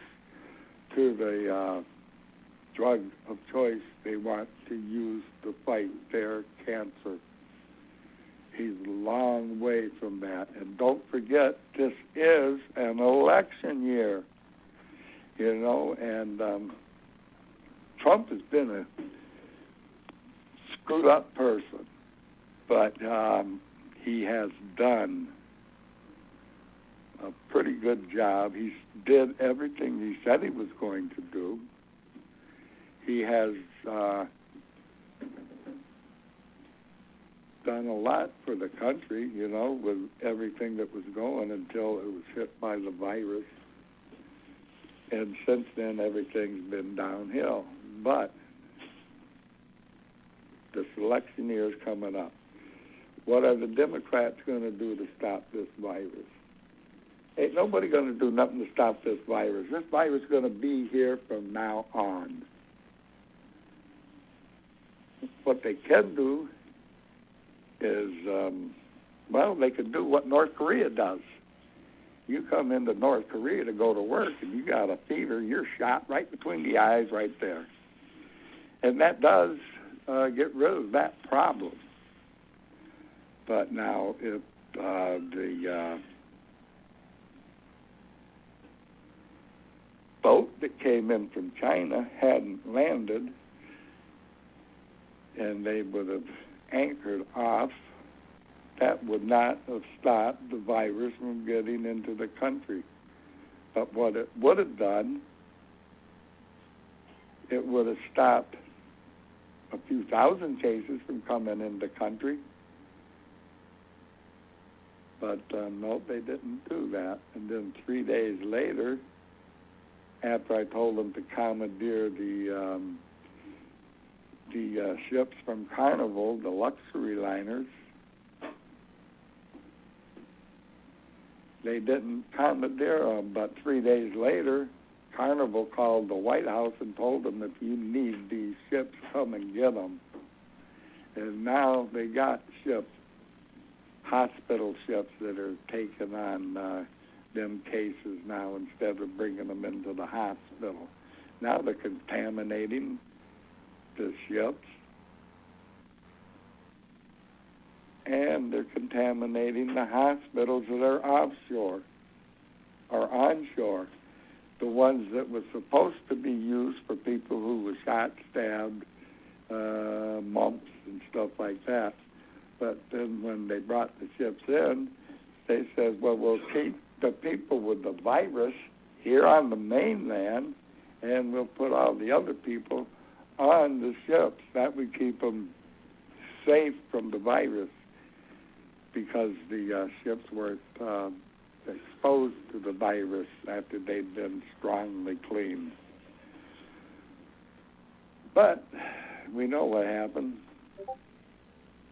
to the drug of choice they want to use to fight their cancer. He's a long way from that. And don't forget, this is an election year, you know, and Trump has been a screwed up person, but he has done a pretty good job. He did everything he said he was going to do. He has done a lot for the country, you know, with everything that was going until it was hit by the virus. And since then, everything's been downhill. But this election year is coming up. What are the Democrats going to do to stop this virus? Ain't nobody going to do nothing to stop this virus. This virus is going to be here from now on. What they can do is, well, they could do what North Korea does. You come into North Korea to go to work and you got a fever, you're shot right between the eyes right there. And that does get rid of that problem. But now if the boat that came in from China hadn't landed and they would have anchored off, that would not have stopped the virus from getting into the country. But what it would have done, it would have stopped a few thousand cases from coming into the country. But no, they didn't do that. And then 3 days later, after I told them to commandeer the ships from Carnival, the luxury liners, they didn't commandeer them, but 3 days later, Carnival called the White House and told them, if you need these ships, come and get them. And now they got ships, hospital ships that are taking on them cases now instead of bringing them into the hospital. Now they're contaminating the ships, and they're contaminating the hospitals that are offshore or onshore, the ones that were supposed to be used for people who were shot, stabbed, mumps, and stuff like that. But then when they brought the ships in, they said, well, we'll keep the people with the virus here on the mainland, and we'll put all the other people on the ships. That would keep them safe from the virus, because the ships were exposed to the virus after they'd been strongly cleaned. But we know what happened.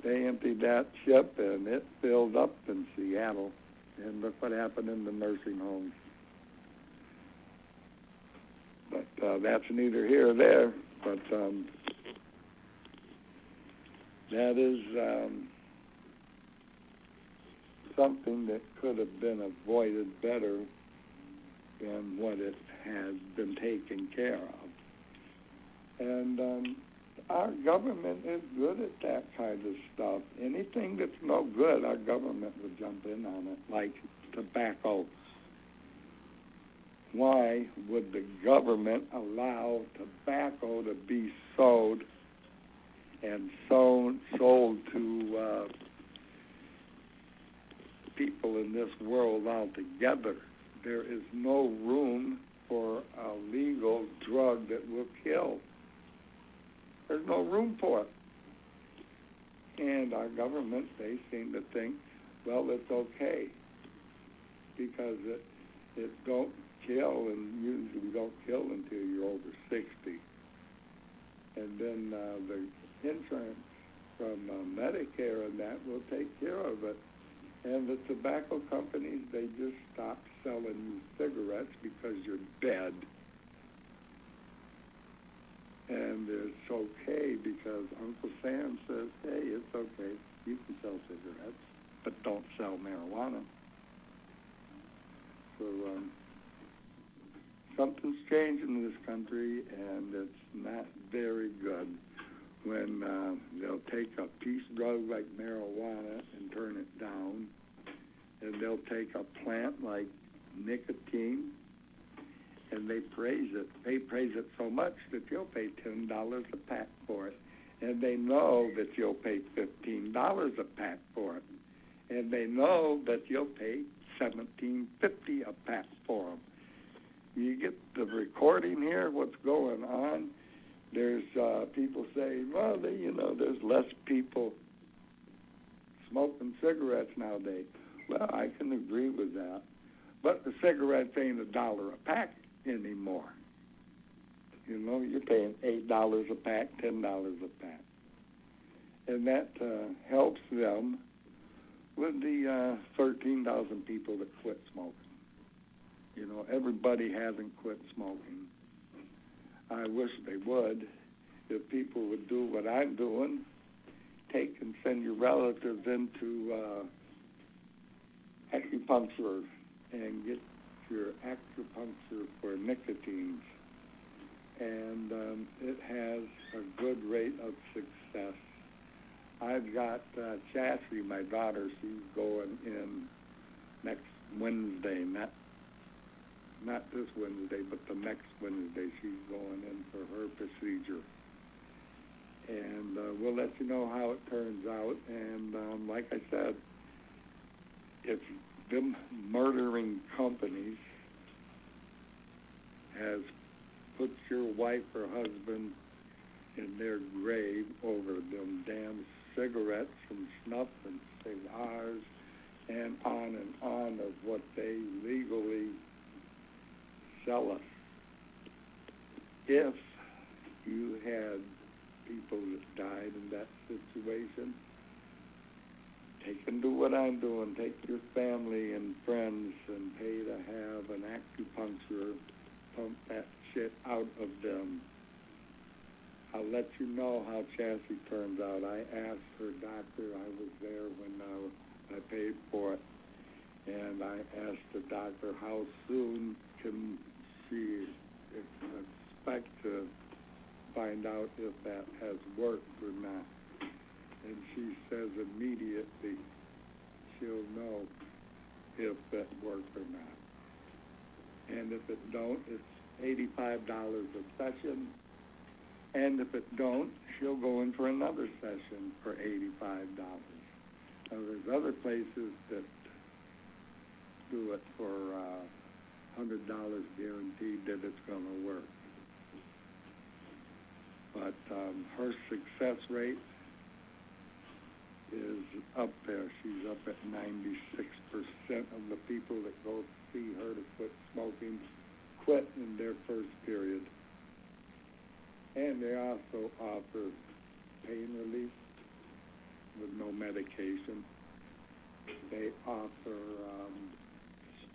They emptied that ship, and it filled up in Seattle. And look what happened in the nursing homes. But that's neither here or there. But that is something that could have been avoided better than what it has been taken care of. And our government is good at that kind of stuff. Anything that's no good, our government would jump in on it, like tobacco. Why would the government allow tobacco to be sold and sold to people in this world altogether? There is no room for a legal drug that will kill. There's no room for it. And our government, they seem to think, well, it's okay, because it don't kill, and usually don't kill until you're over 60. And then the insurance from Medicare and that will take care of it. And the tobacco companies, they just stop selling you cigarettes because you're dead. And it's okay because Uncle Sam says, hey, it's okay, you can sell cigarettes, but don't sell marijuana. So something's changing in this country, and it's not very good when they'll take a peace drug like marijuana and turn it down, and they'll take a plant like nicotine, and they praise it. They praise it so much that you'll pay $10 a pack for it. And they know that you'll pay $15 a pack for it. And they know that you'll pay $17.50 a pack for them. You get the recording here, what's going on. There's people saying, well, there's less people smoking cigarettes nowadays. Well, I can agree with that. But the cigarettes ain't $1 a pack anymore. You're paying $8 a pack, $10 a pack. And that helps them with the 13,000 people that quit smoking. Everybody hasn't quit smoking. I wish they would. If people would do what I'm doing, take and send your relatives into acupuncture and get your acupuncture for nicotines. And it has a good rate of success. I've got Chastity, my daughter, she's going in next Wednesday, not this Wednesday, but the next Wednesday. She's going in for her procedure. And we'll let you know how it turns out. And like I said, if them murdering companies has put your wife or husband in their grave over them damn cigarettes and snuff and cigars and on of what they legally sell us. If you had people that died in that situation, take and do what I'm doing. Take your family and friends know how Chassie turns out. I asked her doctor, I was there when I paid for it, and I asked the doctor how soon can she expect to find out if that has worked or not. And she says immediately she'll know if that worked or not. And if it don't, it's $85 a session. And if it don't, she'll go in for another session for $85. Now, there's other places that do it for $100 guaranteed that it's going to work. But her success rate is up there. She's up at 96% of the people that go see her to quit smoking quit in their first period. And they also offer pain relief with no medication. They offer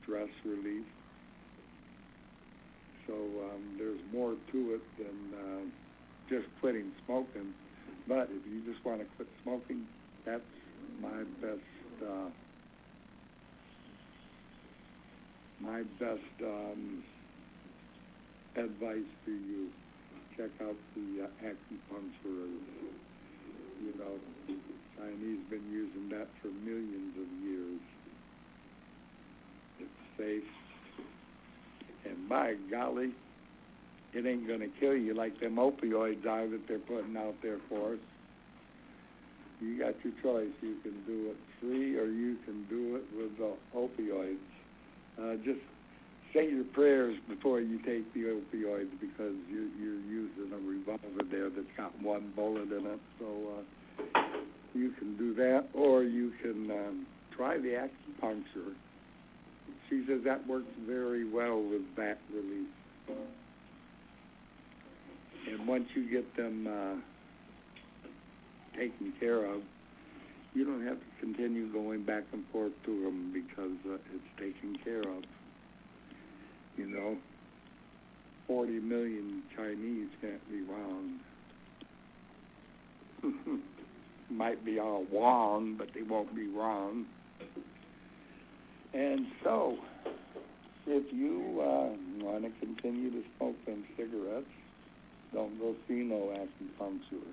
stress relief. So there's more to it than just quitting smoking. But if you just want to quit smoking, that's my best advice to you. Check out the acupuncture. You know, Chinese been using that for millions of years. It's safe. And by golly, it ain't going to kill you like them opioids are that they're putting out there for us. You got your choice. You can do it free or you can do it with the opioids. Just say your prayers before you take the opioids because you're using a revolver there that's got one bullet in it. So you can do that, or you can try the acupuncture. She says that works very well with back relief. And once you get them taken care of, you don't have to continue going back and forth to them because it's taken care of. You know, 40 million Chinese can't be wrong. Might be all wrong, but they won't be wrong. And so, if you want to continue to smoke them cigarettes, don't go see no acupuncture.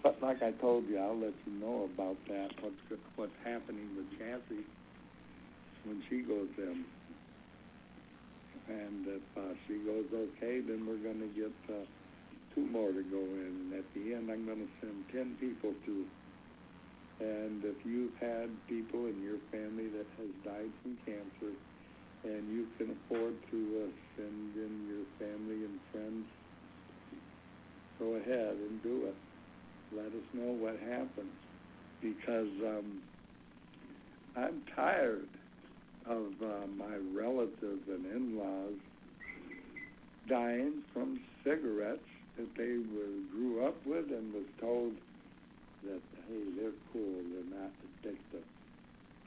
But like I told you, I'll let you know about that, what's happening with Chassie when she goes in. And if she goes okay, then we're going to get 2 more to go in. And at the end, I'm going to send 10 people through. And if you've had people in your family that has died from cancer, and you can afford to send in your family and friends, go ahead and do it. Let us know what happens. Because I'm tired of my relatives and in-laws dying from cigarettes that they grew up with and was told that, hey, they're cool, they're not addictive.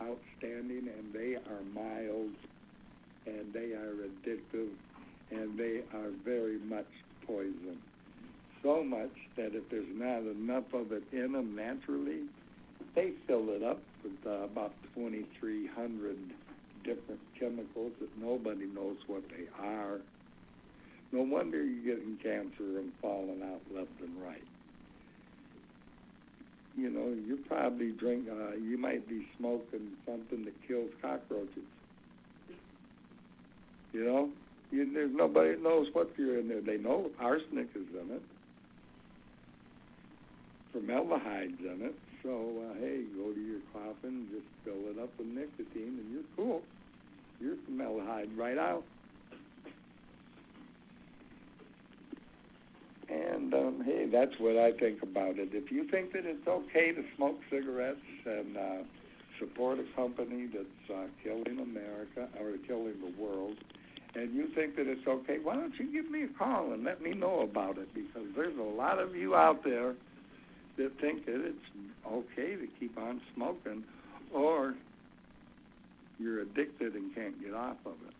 Outstanding, and they are mild, and they are addictive, and they are very much poison. So much that if there's not enough of it in them naturally, they fill it up with about 2,300 different chemicals that nobody knows what they are. No wonder you're getting cancer and falling out left and right. You know, you probably you might be smoking something that kills cockroaches. You know, there's nobody that knows what's in there. They know arsenic is in it, formaldehyde's in it. So, hey, go to your coffin, just fill it up with nicotine, and you're cool. You're formaldehyde right out. And, hey, that's what I think about it. If you think that it's okay to smoke cigarettes and support a company that's killing America or killing the world, and you think that it's okay, why don't you give me a call and let me know about it? Because there's a lot of you out there that think that it's okay to keep on smoking, or you're addicted and can't get off of it.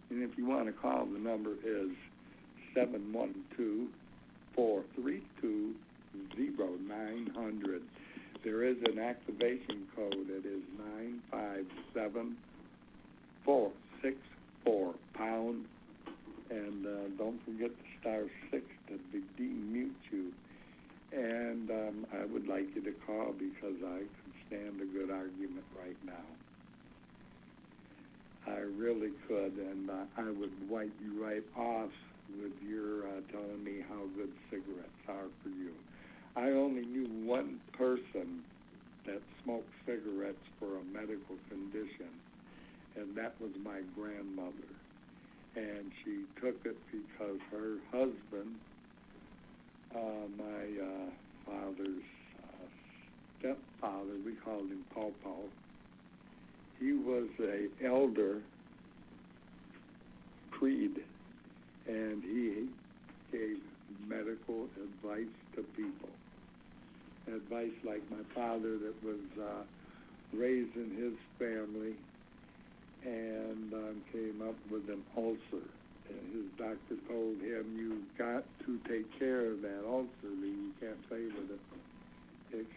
And if you want to call, the number is 712 646-432-0900. There is an activation code. It is 957464 # and don't forget the *6 to demute you. And I would like you to call because I could stand a good argument right now. I really could, and I would wipe you right off with your telling me how good cigarettes are for you. I only knew one person that smoked cigarettes for a medical condition, and that was my grandmother. And she took it because her husband, my father's stepfather, we called him Paw, he was a elder Creed, and he gave medical advice to people. Advice like my father that was raising his family and came up with an ulcer. And his doctor told him, you've got to take care of that ulcer. You can't play with it. It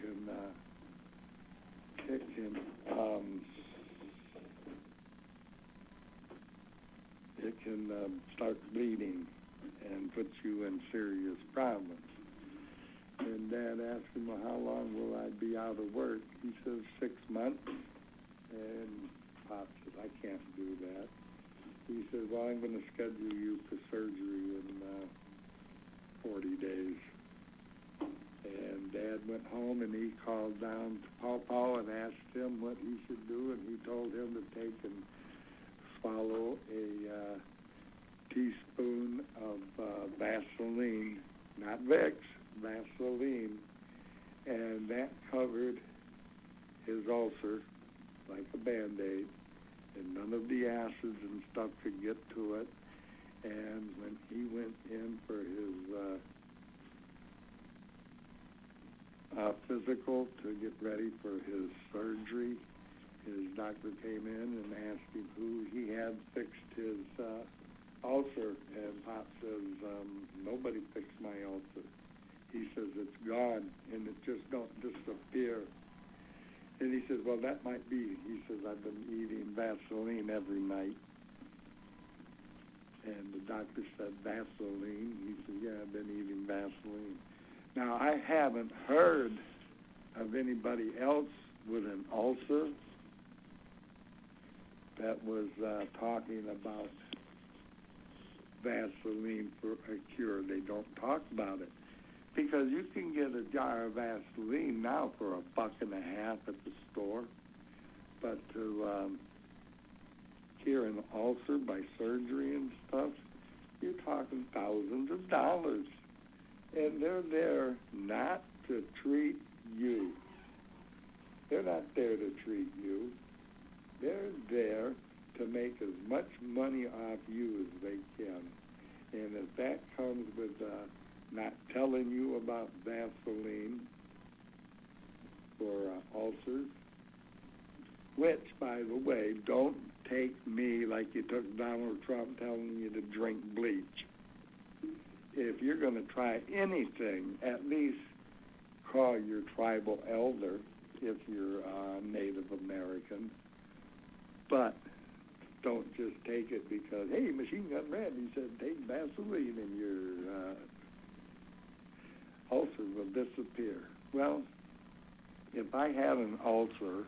can start bleeding and put you in serious problems. And Dad asked him, well, how long will I be out of work? He says 6 months. And Pop said, I can't do that. He said, well, I'm going to schedule you for surgery in 40 days. And Dad went home and he called down to Paw and asked him what he should do, and he told him to take and swallow a teaspoon of Vaseline, not Vicks, Vaseline, and that covered his ulcer like a Band-Aid, and none of the acids and stuff could get to it. And when he went in for his physical to get ready for his surgery, his doctor came in and asked him who he had fixed his ulcer, and Pop says, nobody fixed my ulcer. He says, it's gone, and it just don't disappear. And he says, well, that might be. He says, I've been eating Vaseline every night. And the doctor said, Vaseline? He said, yeah, I've been eating Vaseline. Now, I haven't heard of anybody else with an ulcer that was talking about Vaseline for a cure. They don't talk about it. Because you can get a jar of Vaseline now for $1.50 at the store. But to cure an ulcer by surgery and stuff, you're talking thousands of dollars. And they're there not to treat you. They're not there to treat you. They're there to make as much money off you as they can. And if that comes with not telling you about Vaseline for ulcers, which, by the way, don't take me like you took Donald Trump telling you to drink bleach. If you're going to try anything, at least call your tribal elder if you're Native American. But don't just take it because, hey, Machine Gun Red, he said, take Vaseline and your ulcer will disappear. Well, if I had an ulcer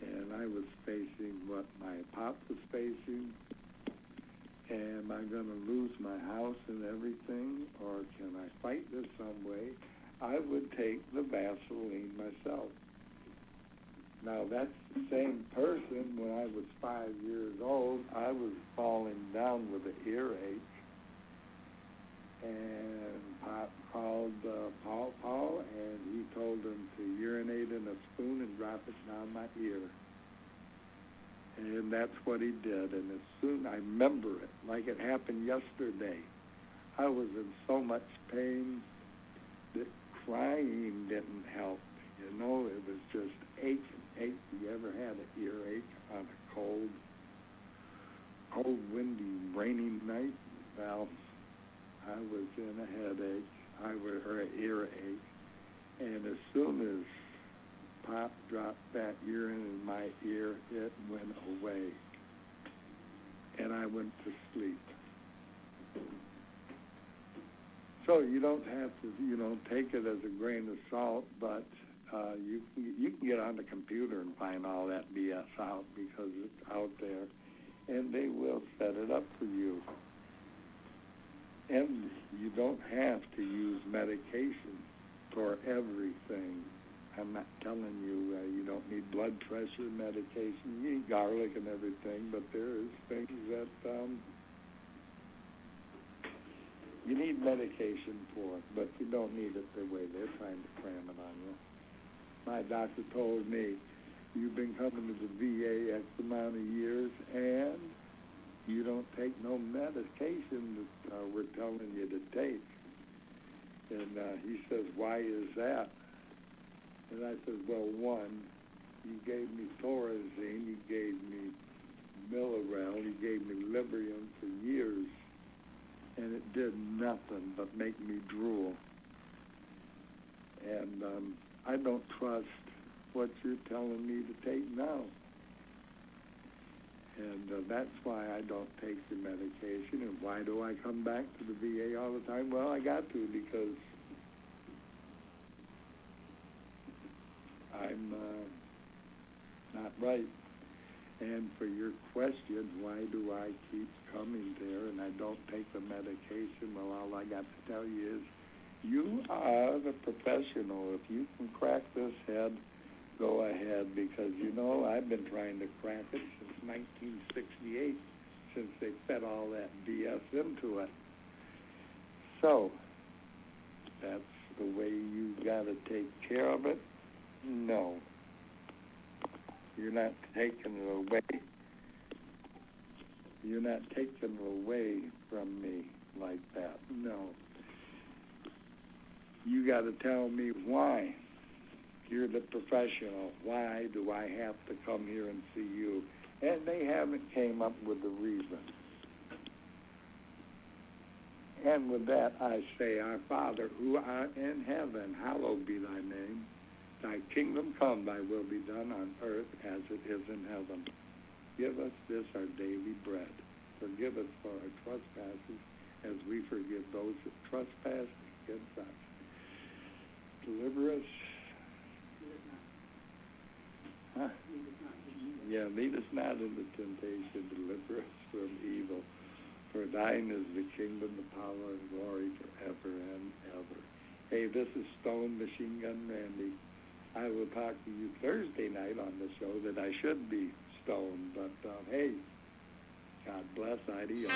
and I was facing what my pop was facing, am I going to lose my house and everything, or can I fight this some way? I would take the Vaseline myself. Now, that's the same person. When I was 5 years old, I was falling down with an earache, and Pop called Paw, and he told him to urinate in a spoon and drop it down my ear. And that's what he did. And as soon, I remember it like it happened yesterday. I was in so much pain that crying didn't help. You know, it was just ache and ache. You ever had an earache on a cold, windy, rainy night? Well, I was in a headache, or an earache, and as soon as Pop dropped that urine in my ear, it went away, and I went to sleep. So you don't have to, take it as a grain of salt, but you can get on the computer and find all that BS out because it's out there, and they will set it up for you. And you don't have to use medication for everything. I'm not telling you you don't need blood pressure medication. You eat garlic and everything, but there is things that you need medication for, but you don't need it the way they're trying to cram it on you. My doctor told me, you've been coming to the VA X amount of years, and you don't take no medication that we're telling you to take. And he says, why is that? And I said, well, one, you gave me Thorazine, you gave me Millerel, you gave me Librium for years, and it did nothing but make me drool. And I don't trust what you're telling me to take now. And that's why I don't take the medication. And why do I come back to the VA all the time? Well, I got to because I'm not right. And for your question, why do I keep coming there and I don't take the medication? Well, all I got to tell you is you are the professional. If you can crack this head, go ahead, because, I've been trying to crack it since 1968, since they fed all that BS into it. So, that's the way you got to take care of it? No. You're not taking it away. You're not taking it away from me like that. No. You got to tell me why. You're the professional. Why do I have to come here and see you? And they haven't came up with a reason. And with that I say, Our Father, who art in heaven, hallowed be thy name. Thy kingdom come, thy will be done on earth as it is in heaven. Give us this our daily bread. Forgive us for our trespasses as we forgive those that trespass against us. Deliver us. Huh? Yeah, lead us not into temptation, deliver us from evil. For thine is the kingdom, the power, and glory forever and ever. Hey, this is Stone Machine Gun Randy. I will talk to you Thursday night on the show that I should be stoned, but hey, God bless, adios.